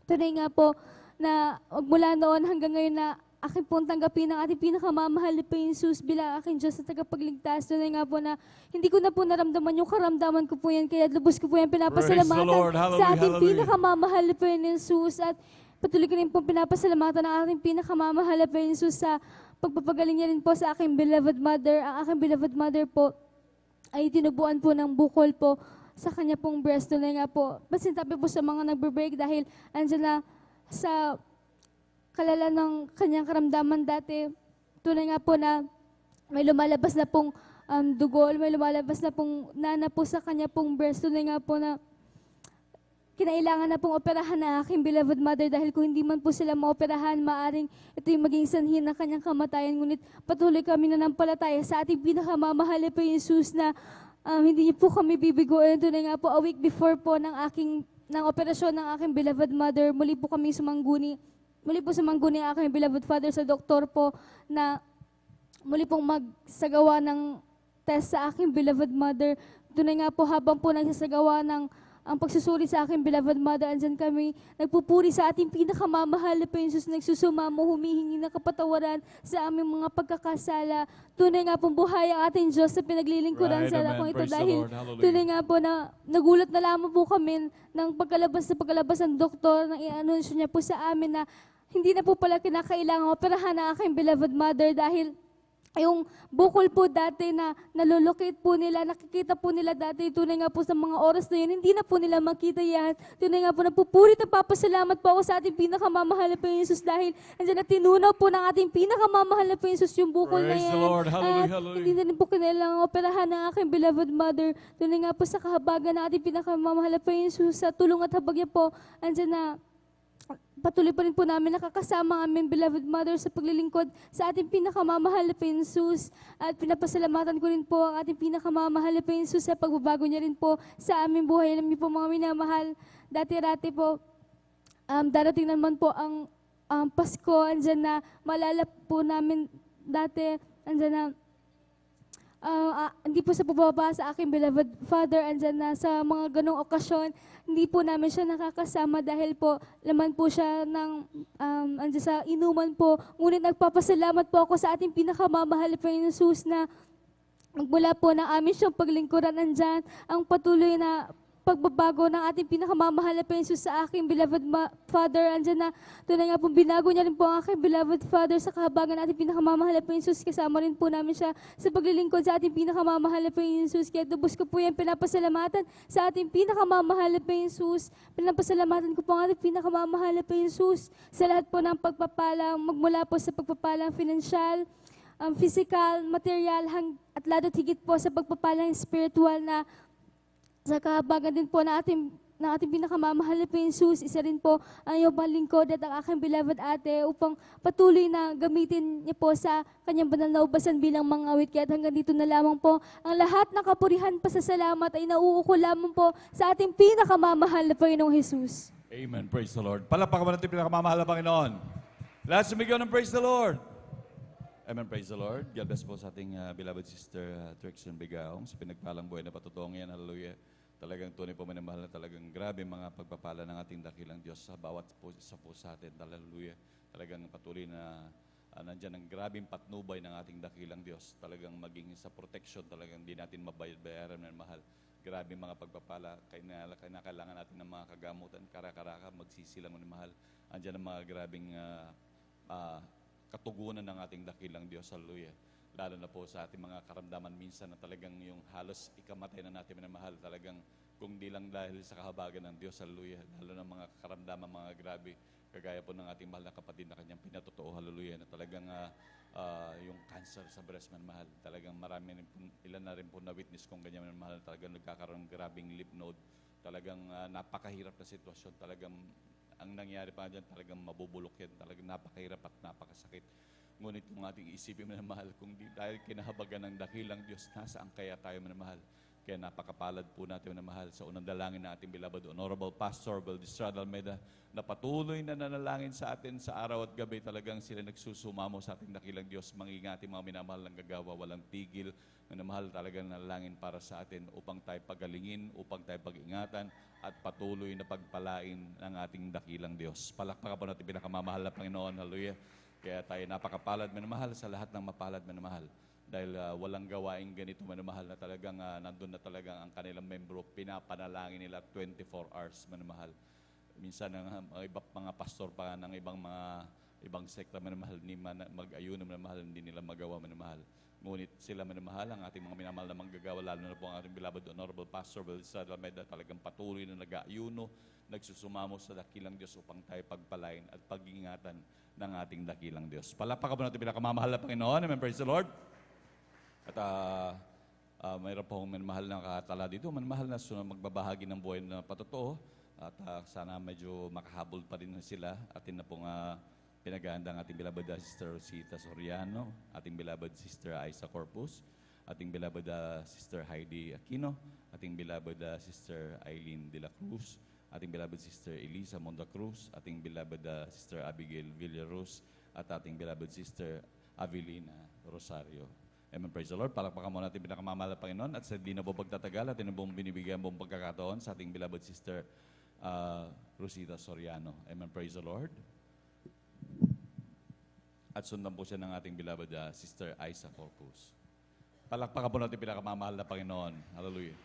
Tunay nga po na mula noon hanggang ngayon na akin pong tanggapin ang ating pinakamamahal na Panginoong Jesus bilang aking Diyos at tagapagligtas. Tunay nga po na hindi ko na po naramdaman yung karamdaman ko po yan, kaya lubos ko po yan pinapasalamatan Lord. Hallelujah, sa ating hallelujah. pinakamamahal na Panginoong Jesus. At patuloy ko rin pong pinapasalamatan ang ating pinakamamahal na Panginoong Jesus sa pagpapagaling niya rin po sa aking beloved mother. Ang aking beloved mother po ay tinubuan po ng bukol po sa kanya pong breast. Tunay nga po, pasintabi po sa mga nagbe-break dahil andyan na sa kalala ng kanyang karamdaman dati. Tunay nga po na may lumalabas na pong dugo, may lumalabas na pong nana po sa kanya pong breast. Tunay nga po na kinailangan na pong operahan na aking beloved mother dahil kung hindi man po sila maoperahan, maaring ito yung maging sanhin ng kanyang kamatayan. Ngunit patuloy kami nanampalataya sa ating pinakamamahal na Panginoong Jesus na hindi niyo po kami bibiguin. Tunay nga po, a week before po ng operasyon ng aking beloved mother, muli po sumangguni ang aking beloved father sa doktor po na muli pong magsagawa ng test sa aking beloved mother. Tunay nga po, habang po nagsasagawa ng ang pagsusuri sa aking beloved mother, andyan kami nagpupuri sa ating pinakamamahal na Panginoon Jesus, nagsusumamo, humihingi ng kapatawaran sa aming mga pagkakasala. Tunay nga pong buhay ang ating Diyos sa pinaglilingkuran sa lakong ito dahil tunay nga po na nagulat na lamang po kami ng pagkalabas ng doktor nang i-anunsyo niya po sa amin na hindi na po pala kinakailangan operahan ang aking beloved mother dahil yung bukol po dati na nalulocate po nila, nakikita po nila dati, tunay nga po sa mga oras na yun, hindi na po nila makita yan. Tunay nga po, napupurit at papasalamat po ako sa ating pinakamamahal na Panginoon Jesus dahil andyan na tinunaw po ng ating pinakamamahal na Panginoon Jesus yung bukol na Praise yan. the Lord. Hallelujah, At hallelujah. hindi na rin po kinailangan operahan ng aking beloved mother. Tunay nga po sa kahabagan ng ating pinakamamahal na Panginoon Jesus, sa tulong at habag niya po, andyan na patuloy pa rin po namin nakakasama ang aming beloved mother sa paglilingkod sa ating pinakamamahal na Panginoon Jesus. At pinapasalamatan ko rin po ang ating pinakamamahal na Panginoon Jesus sa pagbabago niya rin po sa aming buhay. Alam niyo po mga minamahal, dati-rati po, darating naman po ang Pasko, andyan na malala po namin dati, andyan na hindi po sa pababa sa aking beloved father, andyan na sa mga ganong okasyon, hindi po namin siya nakakasama dahil po laman po siya ng andyan sa inuman po. Ngunit nagpapasalamat po ako sa ating pinakamamahal na Panginoon Jesus na magmula po ng amin siyang paglingkuran, andyan ang patuloy na pagbabago ng ating pinakamamahal na Panginoon Jesus sa aking beloved father. Andyan na tunay nga pong binago niya rin po ang aking beloved father sa kahabagan ng ating pinakamamahal na Panginoon Jesus. Kasama rin po namin siya sa paglilingkod sa ating pinakamamahal na Panginoon Jesus. Kaya tubos ko po yan pinapasalamatan sa ating pinakamamahal na Panginoon Jesus. Pinapasalamatan ko po ang ating pinakamamahal na Panginoon Jesus sa lahat po ng pagpapalang, magmula po sa pagpapalang financial, physical, material, at lalo't higit po sa pagpapalang spiritual na sa kahabagan din po na ating pinakamamahal na Panginoon Jesus. Isa rin po ang iyong panlingkod at ang aking beloved ate upang patuloy na gamitin niya po sa kanyang banal na ubasan bilang mga awit. Kaya hanggang dito na lamang po ang lahat ng kapurihan, pasasalamat ay nauuko lamang po sa ating pinakamamahal na Panginoong Jesus. Amen. Praise the Lord. Palakpakan mo natin pinakamamahal na Panginoon. Lahat sumigaw ng praise the Lord. Amen. Praise the Lord. God bless po sa ating beloved sister Trixon Bigaong sa pinagpalang buhay na patutong yan. Hallelujah. Talagang tunay po minamahal na talagang grabe mga pagpapala ng ating dakilang Diyos sa bawat isa po sa atin. Hallelujah. Talagang patuloy na nandyan ang grabing patnubay ng ating dakilang Diyos. Talagang maging sa protection, talagang hindi natin mabayaran ng mahal. Grabe mga pagpapala. Kailangan natin ng mga kagamutan, karaka-karaka, magsisilang ng mahal. Andyan ang mga grabing katugunan ng ating dakilang Diyos. Hallelujah. Lalo na po sa ating mga karamdaman minsan na talagang yung halos ikamatay na natin na mahal. Talagang kung di lang dahil sa kahabagan ng Diyos. Hallelujah. Lalo na mga karamdaman, mga grabe. Kagaya po ng ating mahal na kapatid na kanyang pinatotoo. Hallelujah. Na talagang yung cancer sa breast man mahal. Talagang marami, ilan na rin po na witness kung ganyan man mahal. Talagang nagkakaroon ng grabing lymph node. Talagang napakahirap na sitwasyon. Talagang ang nangyari pa dyan, talagang mabubulok yan. Talagang napakahirap at napakasakit. Ngunit kung ating isipin minamahal, kung di dahil kinahabagan ng dakilang Diyos, nasaan kaya tayo minamahal? Kaya napakapalad po natin na mahal sa unang dalangin na ating beloved Honorable Pastor Valdistrada Almeida na patuloy na nanalangin sa atin sa araw at gabi. Talagang sila nagsusumamo sa ating dakilang Diyos. Mangingati mga minamahal ng gagawa, walang tigil. Minamahal talagang nanalangin para sa atin upang tayo pagalingin, upang tayo pag-ingatan at patuloy na pagpalain ng ating dakilang Diyos. Palakpakan po natin pinakamamahal na Panginoon. Hallelujah. Kaya tayo napakapalad, minamahal, sa lahat ng mapalad, minamahal. Dahil walang gawaing ganito, manamahal, na talagang nandun na talagang ang kanilang membro, pinapanalangin nila 24 hours, manamahal. Minsan ang mga pastor pa ng ibang sekta, manamahal, ni mag-ayuno, manamahal, hindi nila magawa, manamahal. Ngunit sila, manamahal, ang ating mga minamahal na manggagawa, lalo na po ang ating beloved Honorable Pastor Valdistrada Almeida, talagang patuloy na nag-ayuno, nagsusumamo sa dakilang Diyos upang tayo pagpalain at pag-ingatan ng ating dakilang Diyos. Palakpakan po natin pinakamamahal na Panginoon. Amen. Praise the Lord. At mayroon po akong manmahal na katala dito, manmahal na magbabahagi ng buhay na patotoo. At sana medyo makahabol pa rin sila. Atin na pong pinag-aanda ang ating beloved Sister Rosita Soriano, ating beloved Sister Isa Corpus, ating beloved Sister Heidi Aquino, ating beloved Sister Eileen de la Cruz, ating beloved Sister Elisa Monda Cruz, ating beloved Sister Abigail Villaros, at ating beloved Sister Avelina Rosario. Amen. Praise the Lord. Palakpakan mo natin pinakamamahal na Panginoon at sa di na po pagtatagal at inabong binibigyan mong pagkakataon sa ating beloved Sister Rosita Soriano. Amen. Praise the Lord. At sundan po siya ng ating beloved Sister Isa Corpus. Palakpakan po natin pinakamamahal na Panginoon. Hallelujah.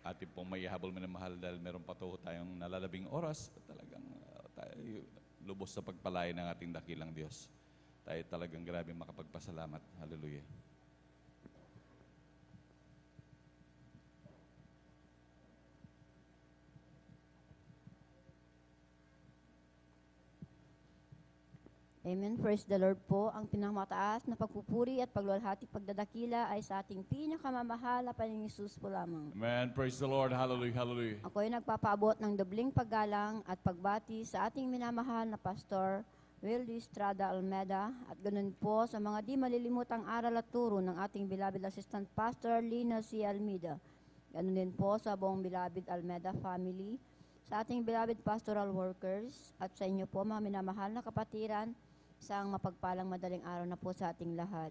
Ating pong may habol minamahal dahil meron pa to tayong nalalabing oras at talagang tayo lubos sa pagpalain ng ating dakilang Diyos. Tayo talagang grabe makapagpasalamat. Hallelujah. Amen. Praise the Lord po. Ang pinakamataas na pagpupuri at pagluwalhati pagdadakila ay sa ating pinakamamahal na Panginoong Hesus po lamang. Amen. Praise the Lord. Hallelujah. Hallelujah. Ako ay nagpapaabot ng dobling paggalang at pagbati sa ating minamahal na Pastor Wildy Estrada Almeida at ganun po sa mga di malilimutang aral at turo ng ating beloved Assistant Pastor Lina C. Almeida. Ganun din po sa buong beloved Almeida family, sa ating beloved pastoral workers at sa inyo po mga minamahal na kapatiran, isang mapagpalang madaling araw na po sa ating lahat.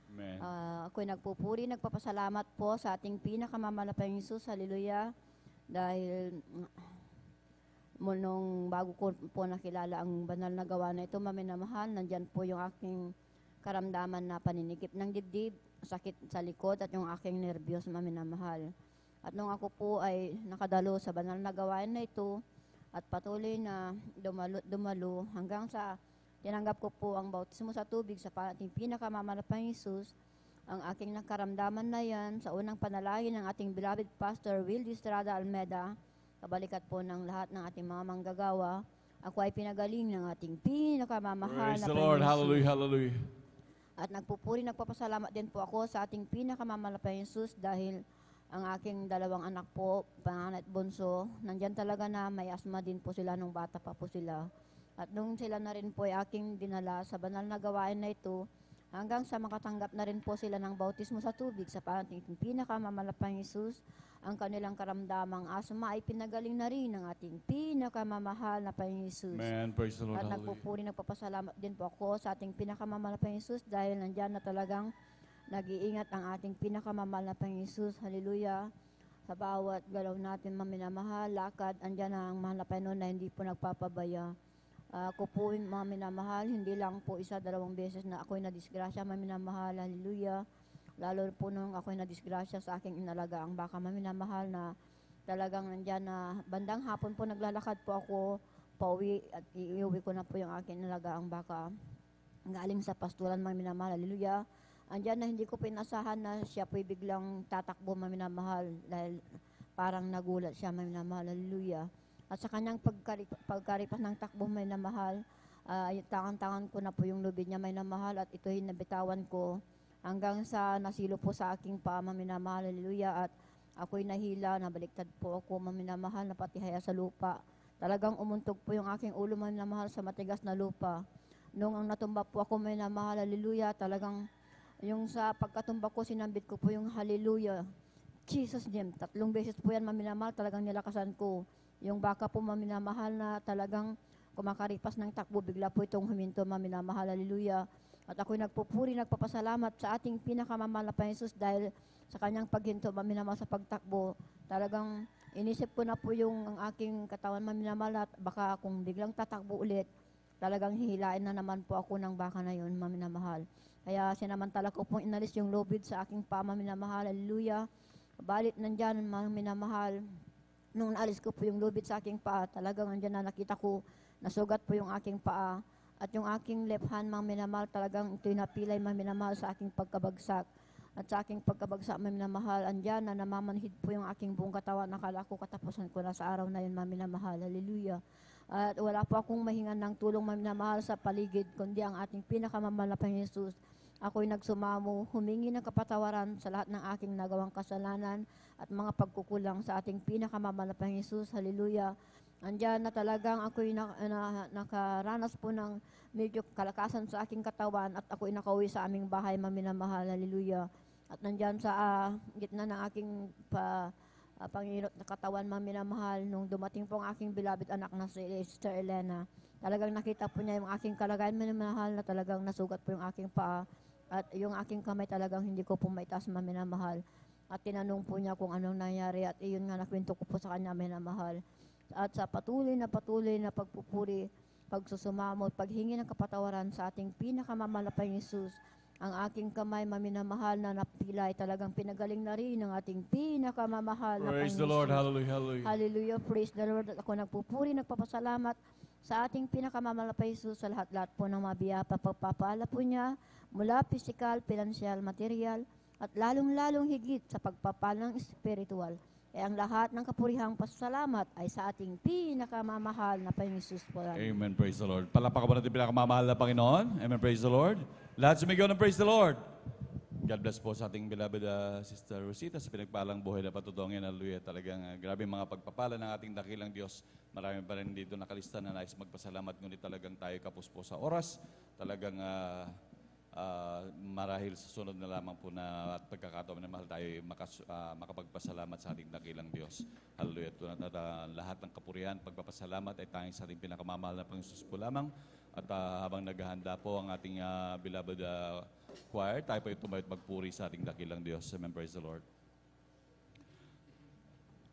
Amen. Ako'y nagpupuri, nagpapasalamat po sa ating pinakamamahal na Panginoong Hesus. Hallelujah. Dahil nung bago ko po nakilala ang banal na gawa na ito, maminamahal, nandyan po yung aking karamdaman na paninikip ng dibdib, sakit sa likod at yung aking nervyos, maminamahal. At nung ako po ay nakadalo sa banal na gawain na ito at patuloy na dumalo hanggang sa tinanggap ko po ang bautismo sa tubig sa ating pinakamamahal na Panginoong Hesus, ang aking nakaramdaman na yan sa unang panalangin ng ating beloved Pastor Wildy Estrada Almeida, kabalikat po ng lahat ng ating mga manggagawa, ako ay pinagaling ng ating pinakamamahal na Panginoong Hesus. Lord. Hallelujah. Hallelujah. At nagpupuri, nagpapasalamat din po ako sa ating pinakamamahal na Panginoong Hesus dahil ang aking dalawang anak po, panganay at bunso, nandyan talaga na may asma din po sila nung bata pa po sila. At nung sila na rin po ay aking dinala sa banal na gawain na ito, hanggang sa makatanggap na rin po sila ng bautismo sa tubig sa ating pinakamamahal na Panginoong Hesus, ang kanilang karamdamang asma ay pinagaling na rin ng ating pinakamamahal na Panginoong Hesus. Amen. Praise the Lord. At Hallelujah. nagpupuri, nagpapasalamat din po ako sa ating pinakamamahal na Panginoong Hesus dahil nandyan na talagang nag-iingat ang ating pinakamamahal na Panginoong Hesus. Hallelujah. Sa bawat galaw natin, maminamahal, lakad, andyan ang mahal na Panginoon na hindi po nagpapabaya. Ako po, mga minamahal, hindi lang po isa, dalawang beses na ako'y nadisgrasya, maminamahal, hallelujah. Lalo po nung ako'y nadisgrasya sa aking inalaga ang baka, maminamahal, na talagang nandyan na bandang hapon po naglalakad po ako, pauwi at iuwi ko na po yung aking inalaga ang baka. Galing sa pastulan, maminamahal, hallelujah. Andyan na hindi ko pinasahan na siya po'y biglang tatakbo, maminamahal, dahil parang nagulat siya, maminamahal, hallelujah. At sa kanyang pagkaripas ng takbo, may namahal, tangan-tangan ko na po yung lubid niya, may namahal, at ito'y nabitawan ko hanggang sa nasilo po sa aking paa, maminamahal, hallelujah. At ako'y nahila, nabaliktad po ako, maminamahal, napatihaya sa lupa. Talagang umuntog po yung aking ulo, maminamahal, sa matigas na lupa. Nung ang natumba po ako, maminamahal, hallelujah, talagang yung sa pagkatumba ko, sinambit ko po yung hallelujah. Jesus name. 3 beses po yan, maminamahal, talagang nilakasan ko. Yung baka po maminamahal na talagang kumakaripas ng takbo, bigla po itong huminto, maminamahal, hallelujah. At ako'y nagpupuri, nagpapasalamat sa ating pinakamamahal na Panginoon Jesus dahil sa kanyang paghinto, maminamahal sa pagtakbo. Talagang inisip ko na po yung ang aking katawan maminamahal at baka kung biglang tatakbo ulit, talagang hihilain na naman po ako ng baka na yun, maminamahal. Kaya sinamantala ko pong inalis yung lobid sa aking paa, maminamahal, hallelujah. Balit nandyan, minamahal, nung naalis ko po yung lubid sa aking paa, talagang nandyan na nakita ko, nasugat po yung aking paa. At yung aking left hand, minamahal, talagang ito'y napilay, minamahal sa aking pagkabagsak. At sa aking pagkabagsak, minamahal, andyan na namamanhid po yung aking buong katawan. Nakala ko katapusan ko na sa araw na yun, minamahal, hallelujah. At wala po akong mahingan ng tulong, minamahal, sa paligid, kundi ang ating pinakamamahal na Panginoon Jesus. Ako'y nagsumamo, humingi ng kapatawaran sa lahat ng aking nagawang kasalanan at mga pagkukulang sa ating pinakamamahal na Panginoon Jesus. Hallelujah. Andiyan na talagang ako'y nakaranas po ng medyo kalakasan sa aking katawan at ako'y nakauwi sa aming bahay, maminamahal. Hallelujah. At nandyan sa gitna ng aking pangilot na katawan, maminamahal, nung dumating po ang aking beloved anak na si Sister Elena. Talagang nakita po niya yung aking kalagayan, maminamahal, na talagang nasugat po yung aking paa. At yung aking kamay talagang hindi ko po maitaas, maminamahal. At tinanong po niya kung anong nangyari at iyon nga nakwento ko po sa kanya, maminamahal. At sa patuloy na pagpupuri, pagsusumamo, paghingi ng kapatawaran sa ating pinakamamahal na Panginoon Jesus, ang aking kamay, maminamahal, na napilay, talagang pinagaling na rin ng ating pinakamamahal na Panginoon Praise the Lord, Jesus. hallelujah, hallelujah. Hallelujah, praise the Lord. At ako nagpupuri, nagpapasalamat sa ating pinakamamahal na Panginoon Jesus sa lahat-lahat po ng mabiyapa, pagpapala po niya, mula physical, financial, material, at lalong-lalong higit sa pagpapalang spiritual. Kaya ang lahat ng kapurihang pasalamat ay sa ating pinakamamahal na Panginoon Jesus po. Amen, praise the Lord. Palapakan mo natin pinakamamahal na Panginoon. Amen, praise the Lord. Lahat sumigaw ng praise the Lord. God bless po sa ating beloved Sister Rosita sa pinagpalang buhay na patutungin. Hallelujah. Talagang grabe mga pagpapala ng ating dakilang Diyos. Marami pa rin dito nakalista na nais magpasalamat, ngunit talagang tayo kapos po sa oras. Talagang marahil sa sunod na lamang po na at pagkakataon na mahal tayo makapagpasalamat sa ating dakilang Diyos. Hallelujah. At lahat ng kapurihan, pagpapasalamat ay tanging sa ating pinakamamahal na Panginoon Jesus po lamang. At habang naghahanda po ang ating beloved choir, tayo po tumayot magpuri sa ating dakilang Diyos. Amen. Praise the Lord.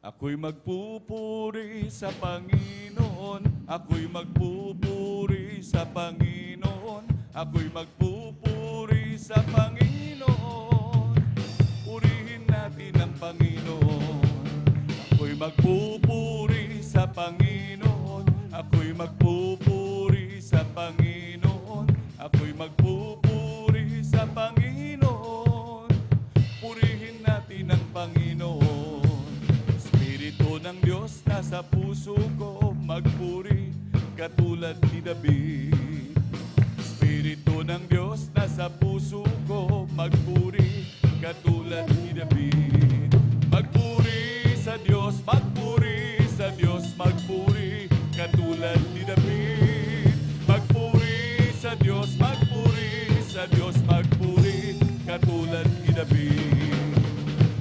Ako'y magpupuri sa Panginoon. Ako'y magpupuri sa Panginoon. Ako'y magpupuri sa Panginoon. Purihin natin ang Panginoon. Ako'y magpupuri sa Panginoon. Ako'y magpupuri sa Panginoon. Ako'y magpupuri sa Panginoon. Purihin natin ang Panginoon. Espiritu ng Diyos nasa puso ko, magpuri katulad ni David. Espiritu ng Diyos nasa puso ko, magpuri katulad ni David. Magpuri sa Diyos, magpuri sa Diyos, magpuri katulad ni David. Magpuri sa Diyos, magpuri sa Diyos, magpuri katulad ni David.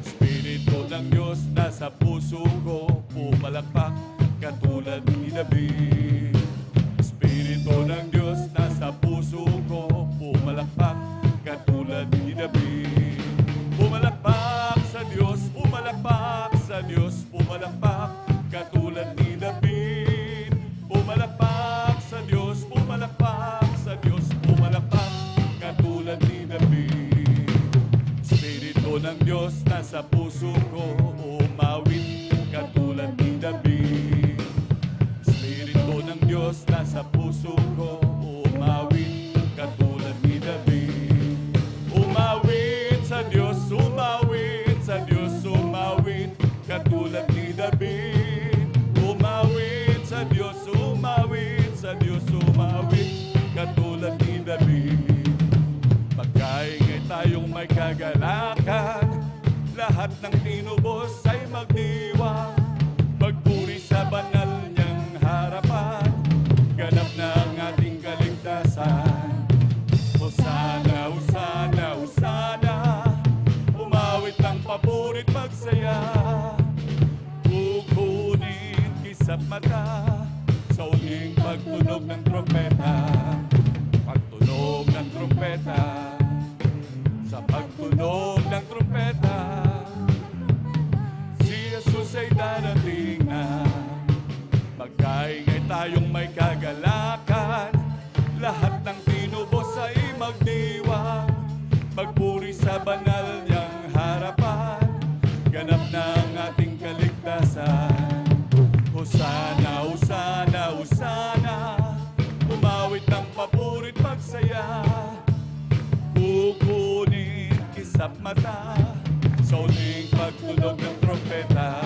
Espiritu ng Diyos nasa puso ko, pumalakpak katulad ni David. Espiritu ng Diyos nasa puso ko, pumalakpak katulad ni David. Pumalakpak sa Diyos, pumalakpak sa Diyos, pumalakpak katulad ni David. Pumalakpak sa Diyos, pumalakpak sa Diyos, pumalakpak katulad ni David. Espiritu ng Diyos nasa puso ko, umawit katulad ni David. Espiritu ng Diyos nasa puso ko, umawit katulad ni David. Umawit sa Diyos, umawit sa Diyos, umawit katulad ni David. Umawit sa Diyos, umawit sa Diyos, umawit katulad ni David. Pagkaingay tayong may kagalakan, lahat ng tinubos ay magdiwang. Magpuri sa banal niyang harapan, ganap na ang ating pagtunog ng trompeta, pagtunog ng trompeta, sa pagtunog ng trompeta, si Jesus ay darating na. Magkaingay tayong may kagalakan, lahat ng tinubos ay magdiwang, magpuri sa banal niyang harapan, ganap na ang ating kaligtasan. Hosana, Hosana, Hosana, umawit ng papurit pagsaya, kukunin kisap mata, sa uling pagtunog ng trompeta,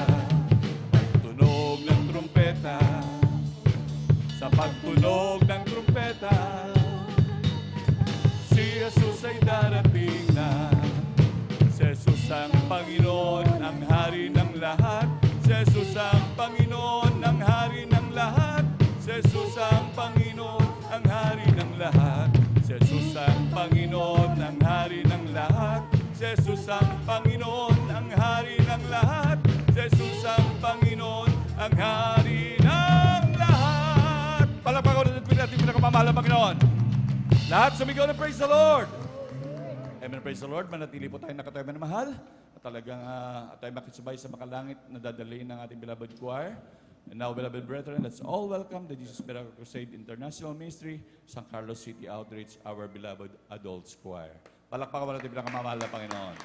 pagtunog ng trompeta, sa pagtunog ng trompeta, si Jesus ay darating na. Si Jesus ang Panginoon, ang hari ng lahat. Si Jesus ang Panginoon, ang hari ng lahat. Si Jesus ang Panginoon, ang hari ng lahat. Si Jesus ang Panginoon, ang hari ng lahat. Si Jesus ang Panginoon, ang hari ng lahat. Si Jesus ang Panginoon, ang hari ng lahat. Palakpakan natin natin pinakamamahal ng Panginoon. Lahat sumigaw na praise the Lord. Amen, praise the Lord. Manatili po tayo nakatayo na mahal. At talagang tayo makisabay sa makalangit na dadalhin ng ating beloved choir. And now, beloved brethren, let's all welcome the Jesus Miracle Crusade International Ministry, San Carlos City Outreach, our beloved adults choir. Palakpakan natin pinakamamahal ng Panginoon.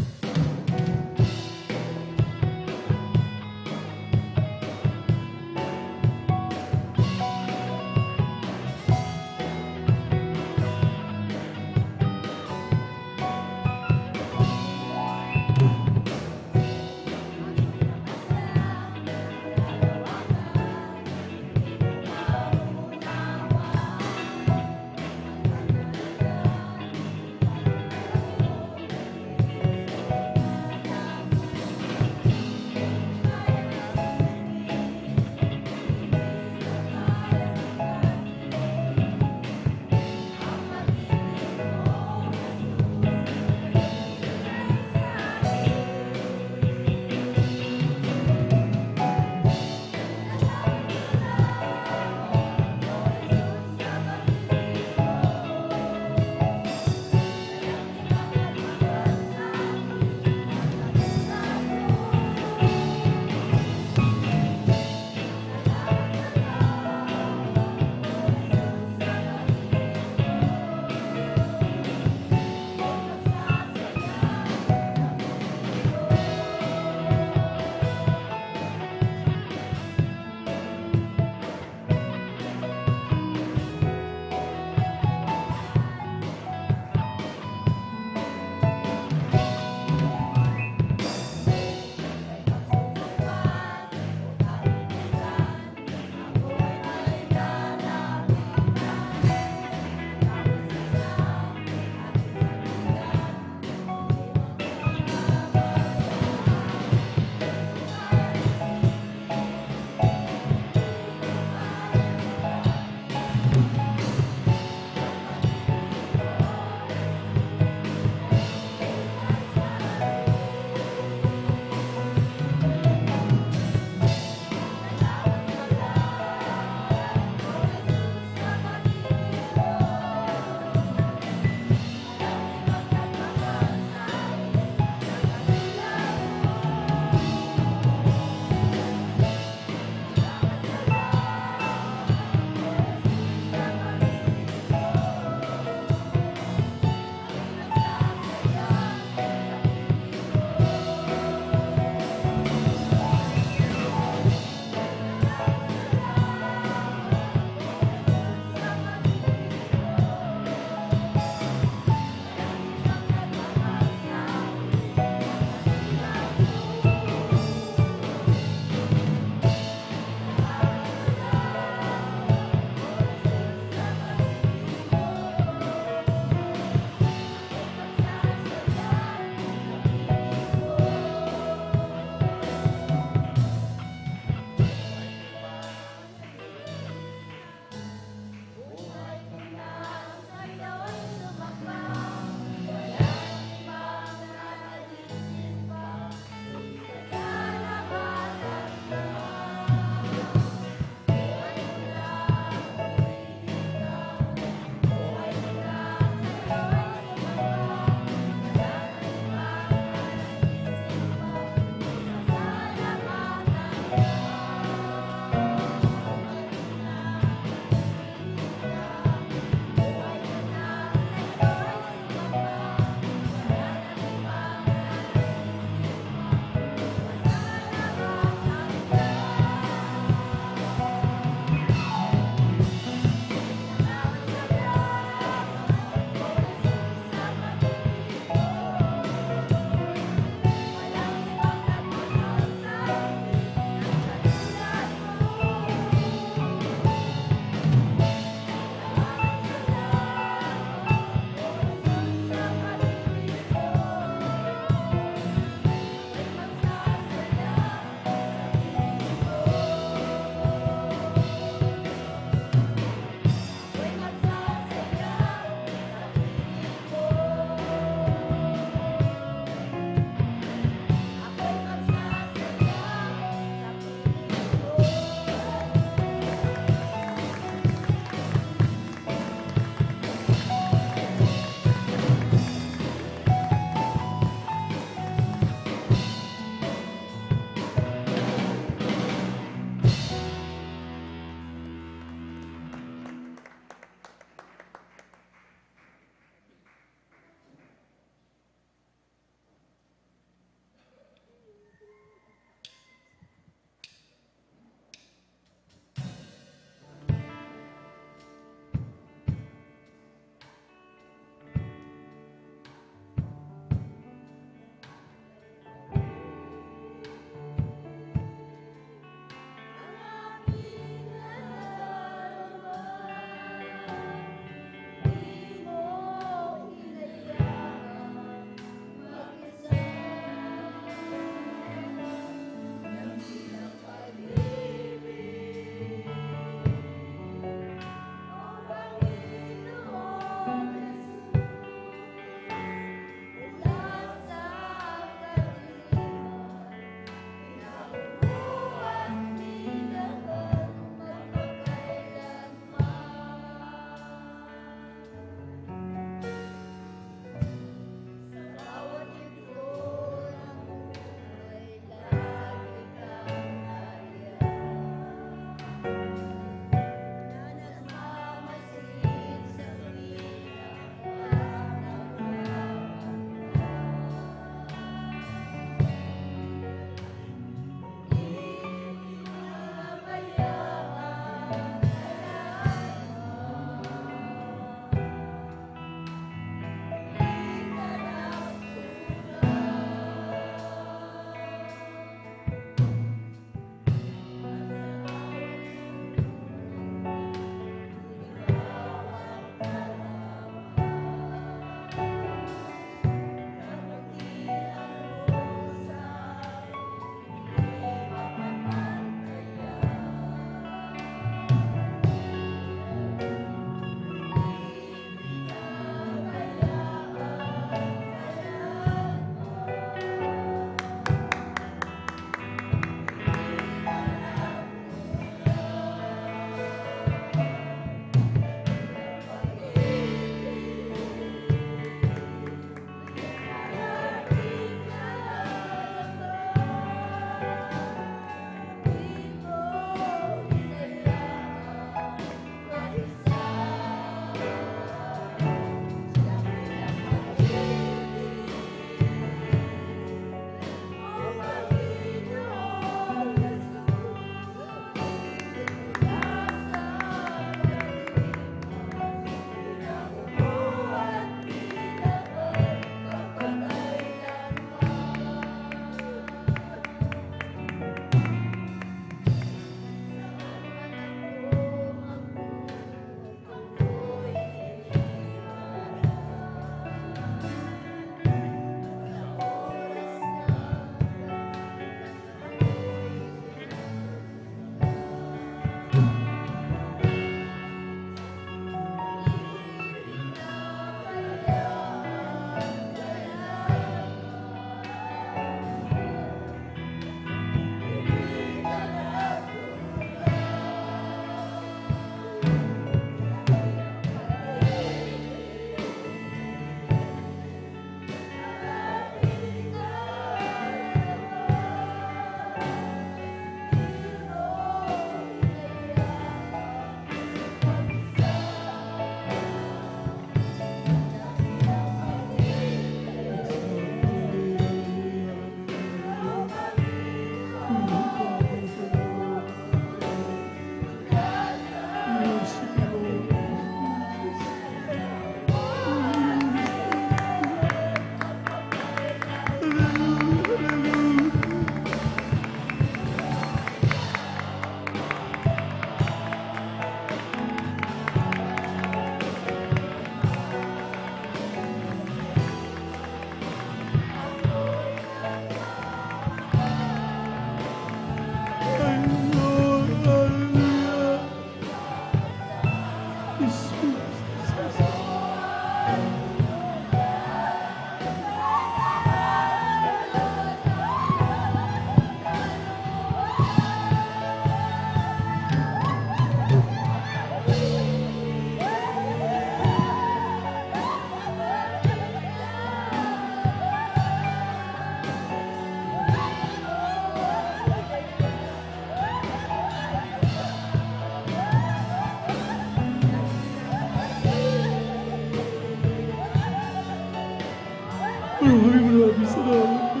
Maraming salamat.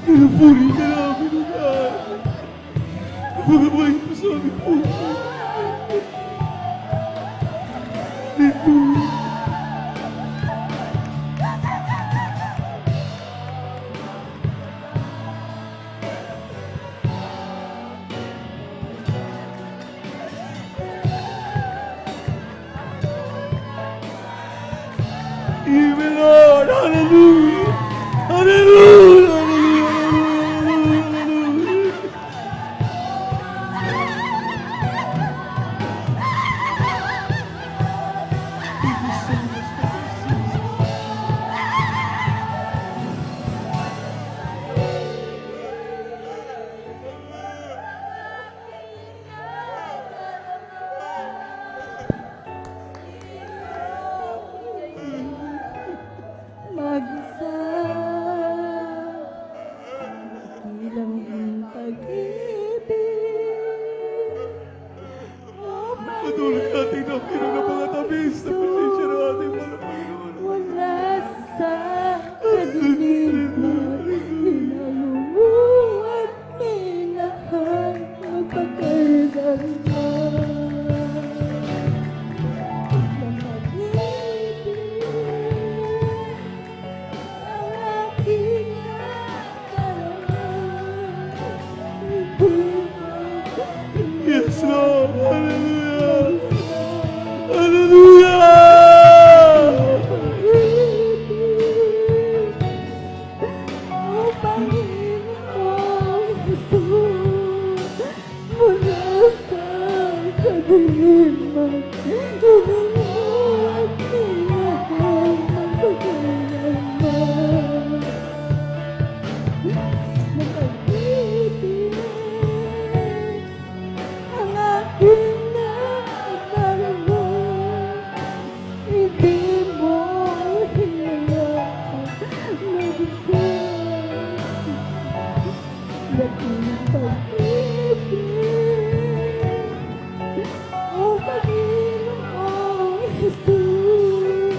Pinupuri ka namin, O God. Pagabay mo sa aming puso. Hallelujah. Amen, Lord. Hallelujah. Hallelujah. Mag-isa, ilang pag-ibig. Patuloy natin ang pinagapangatamis na pasensya na ating mga Panginoon. Wala sa kadiliman, minamumuhat, minahal, magpakailanman. Ng pag-ibig, ang aking nakaraman. Yes, Lord. Hallelujah. Hallelujah. O Panginoong Jesus, mula sa kadiliman, inunuhat niya ang magpakailanman. Ng pag-ibig, ang aking nadarama, hindi mo hinayaan mag-isang dakilang pag-ibig. O Panginoong Jesus,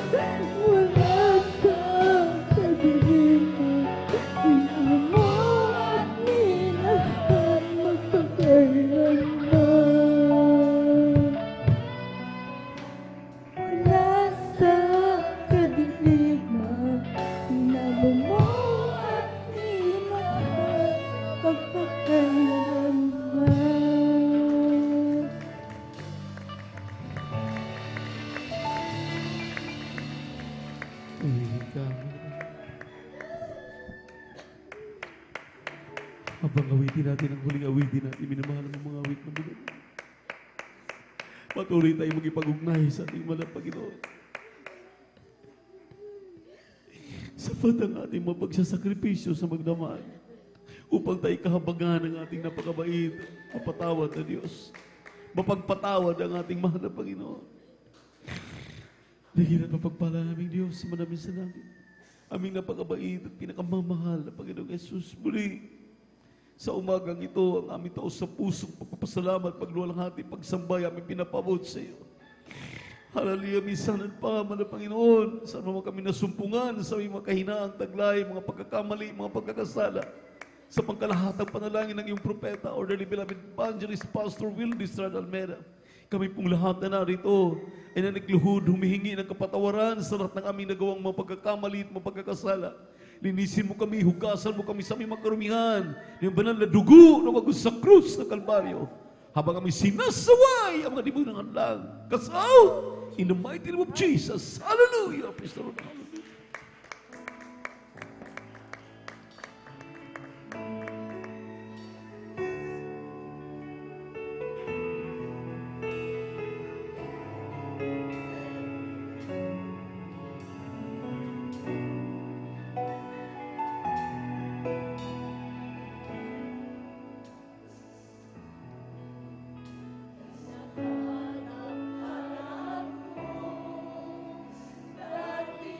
wala sa kadiliman, tingnan mo at minahal magpakailanman. Wala sa kadiliman, tingnan mo at minahal magpakailanman. Tumingin ka. Habang awitin natin ang huling awitin natin, minamahal ang mga awit na mga. Patuloy tayo magipag-ugnay sa ating mahal na Panginoon. Sapat ang ating mapagsasakripisyo sa magdamag upang tayo kahabagan ng ating napakabait, mapatawad na Diyos. Mapagpatawad ang ating mahal na Panginoon. Dahil at mapagpala naming Diyos sa manamin sa langit. Aming napakabait at pinakamamahal na Panginoong Jesus. Muli, sa umagang ito, ang aming taos sa pusong pagpapasalamat, pagluwalhati, pagsambay, aming pinapabot sa iyo. Hallelujah, minsanan pa, man na Panginoon, saan mo kami nasumpungan sa aming mga kahinaang taglay, mga pagkakamali, mga pagkakasala. Sa pangkalahatang panalangin ng iyong propeta, or the beloved evangelist, Pastor Will Distrad Almeda. Kami pong lahat na narito ay na nagluhod, humihingi ng kapatawaran sa lahat ng aming nagawang mga pagkakamali at mga pagkakasala. Linisin mo kami, hugasan mo kami sa aming magkarumihan. Yung banal na dugo na wagos sa krus ng Kalbaryo. Habang kami sinasaway ang mga libo ng hadlang. Kasaw! In the mighty name of Jesus. Hallelujah! Praise the Lord. Hallelujah. Dati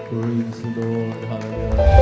Praise the Lord. Hallelujah.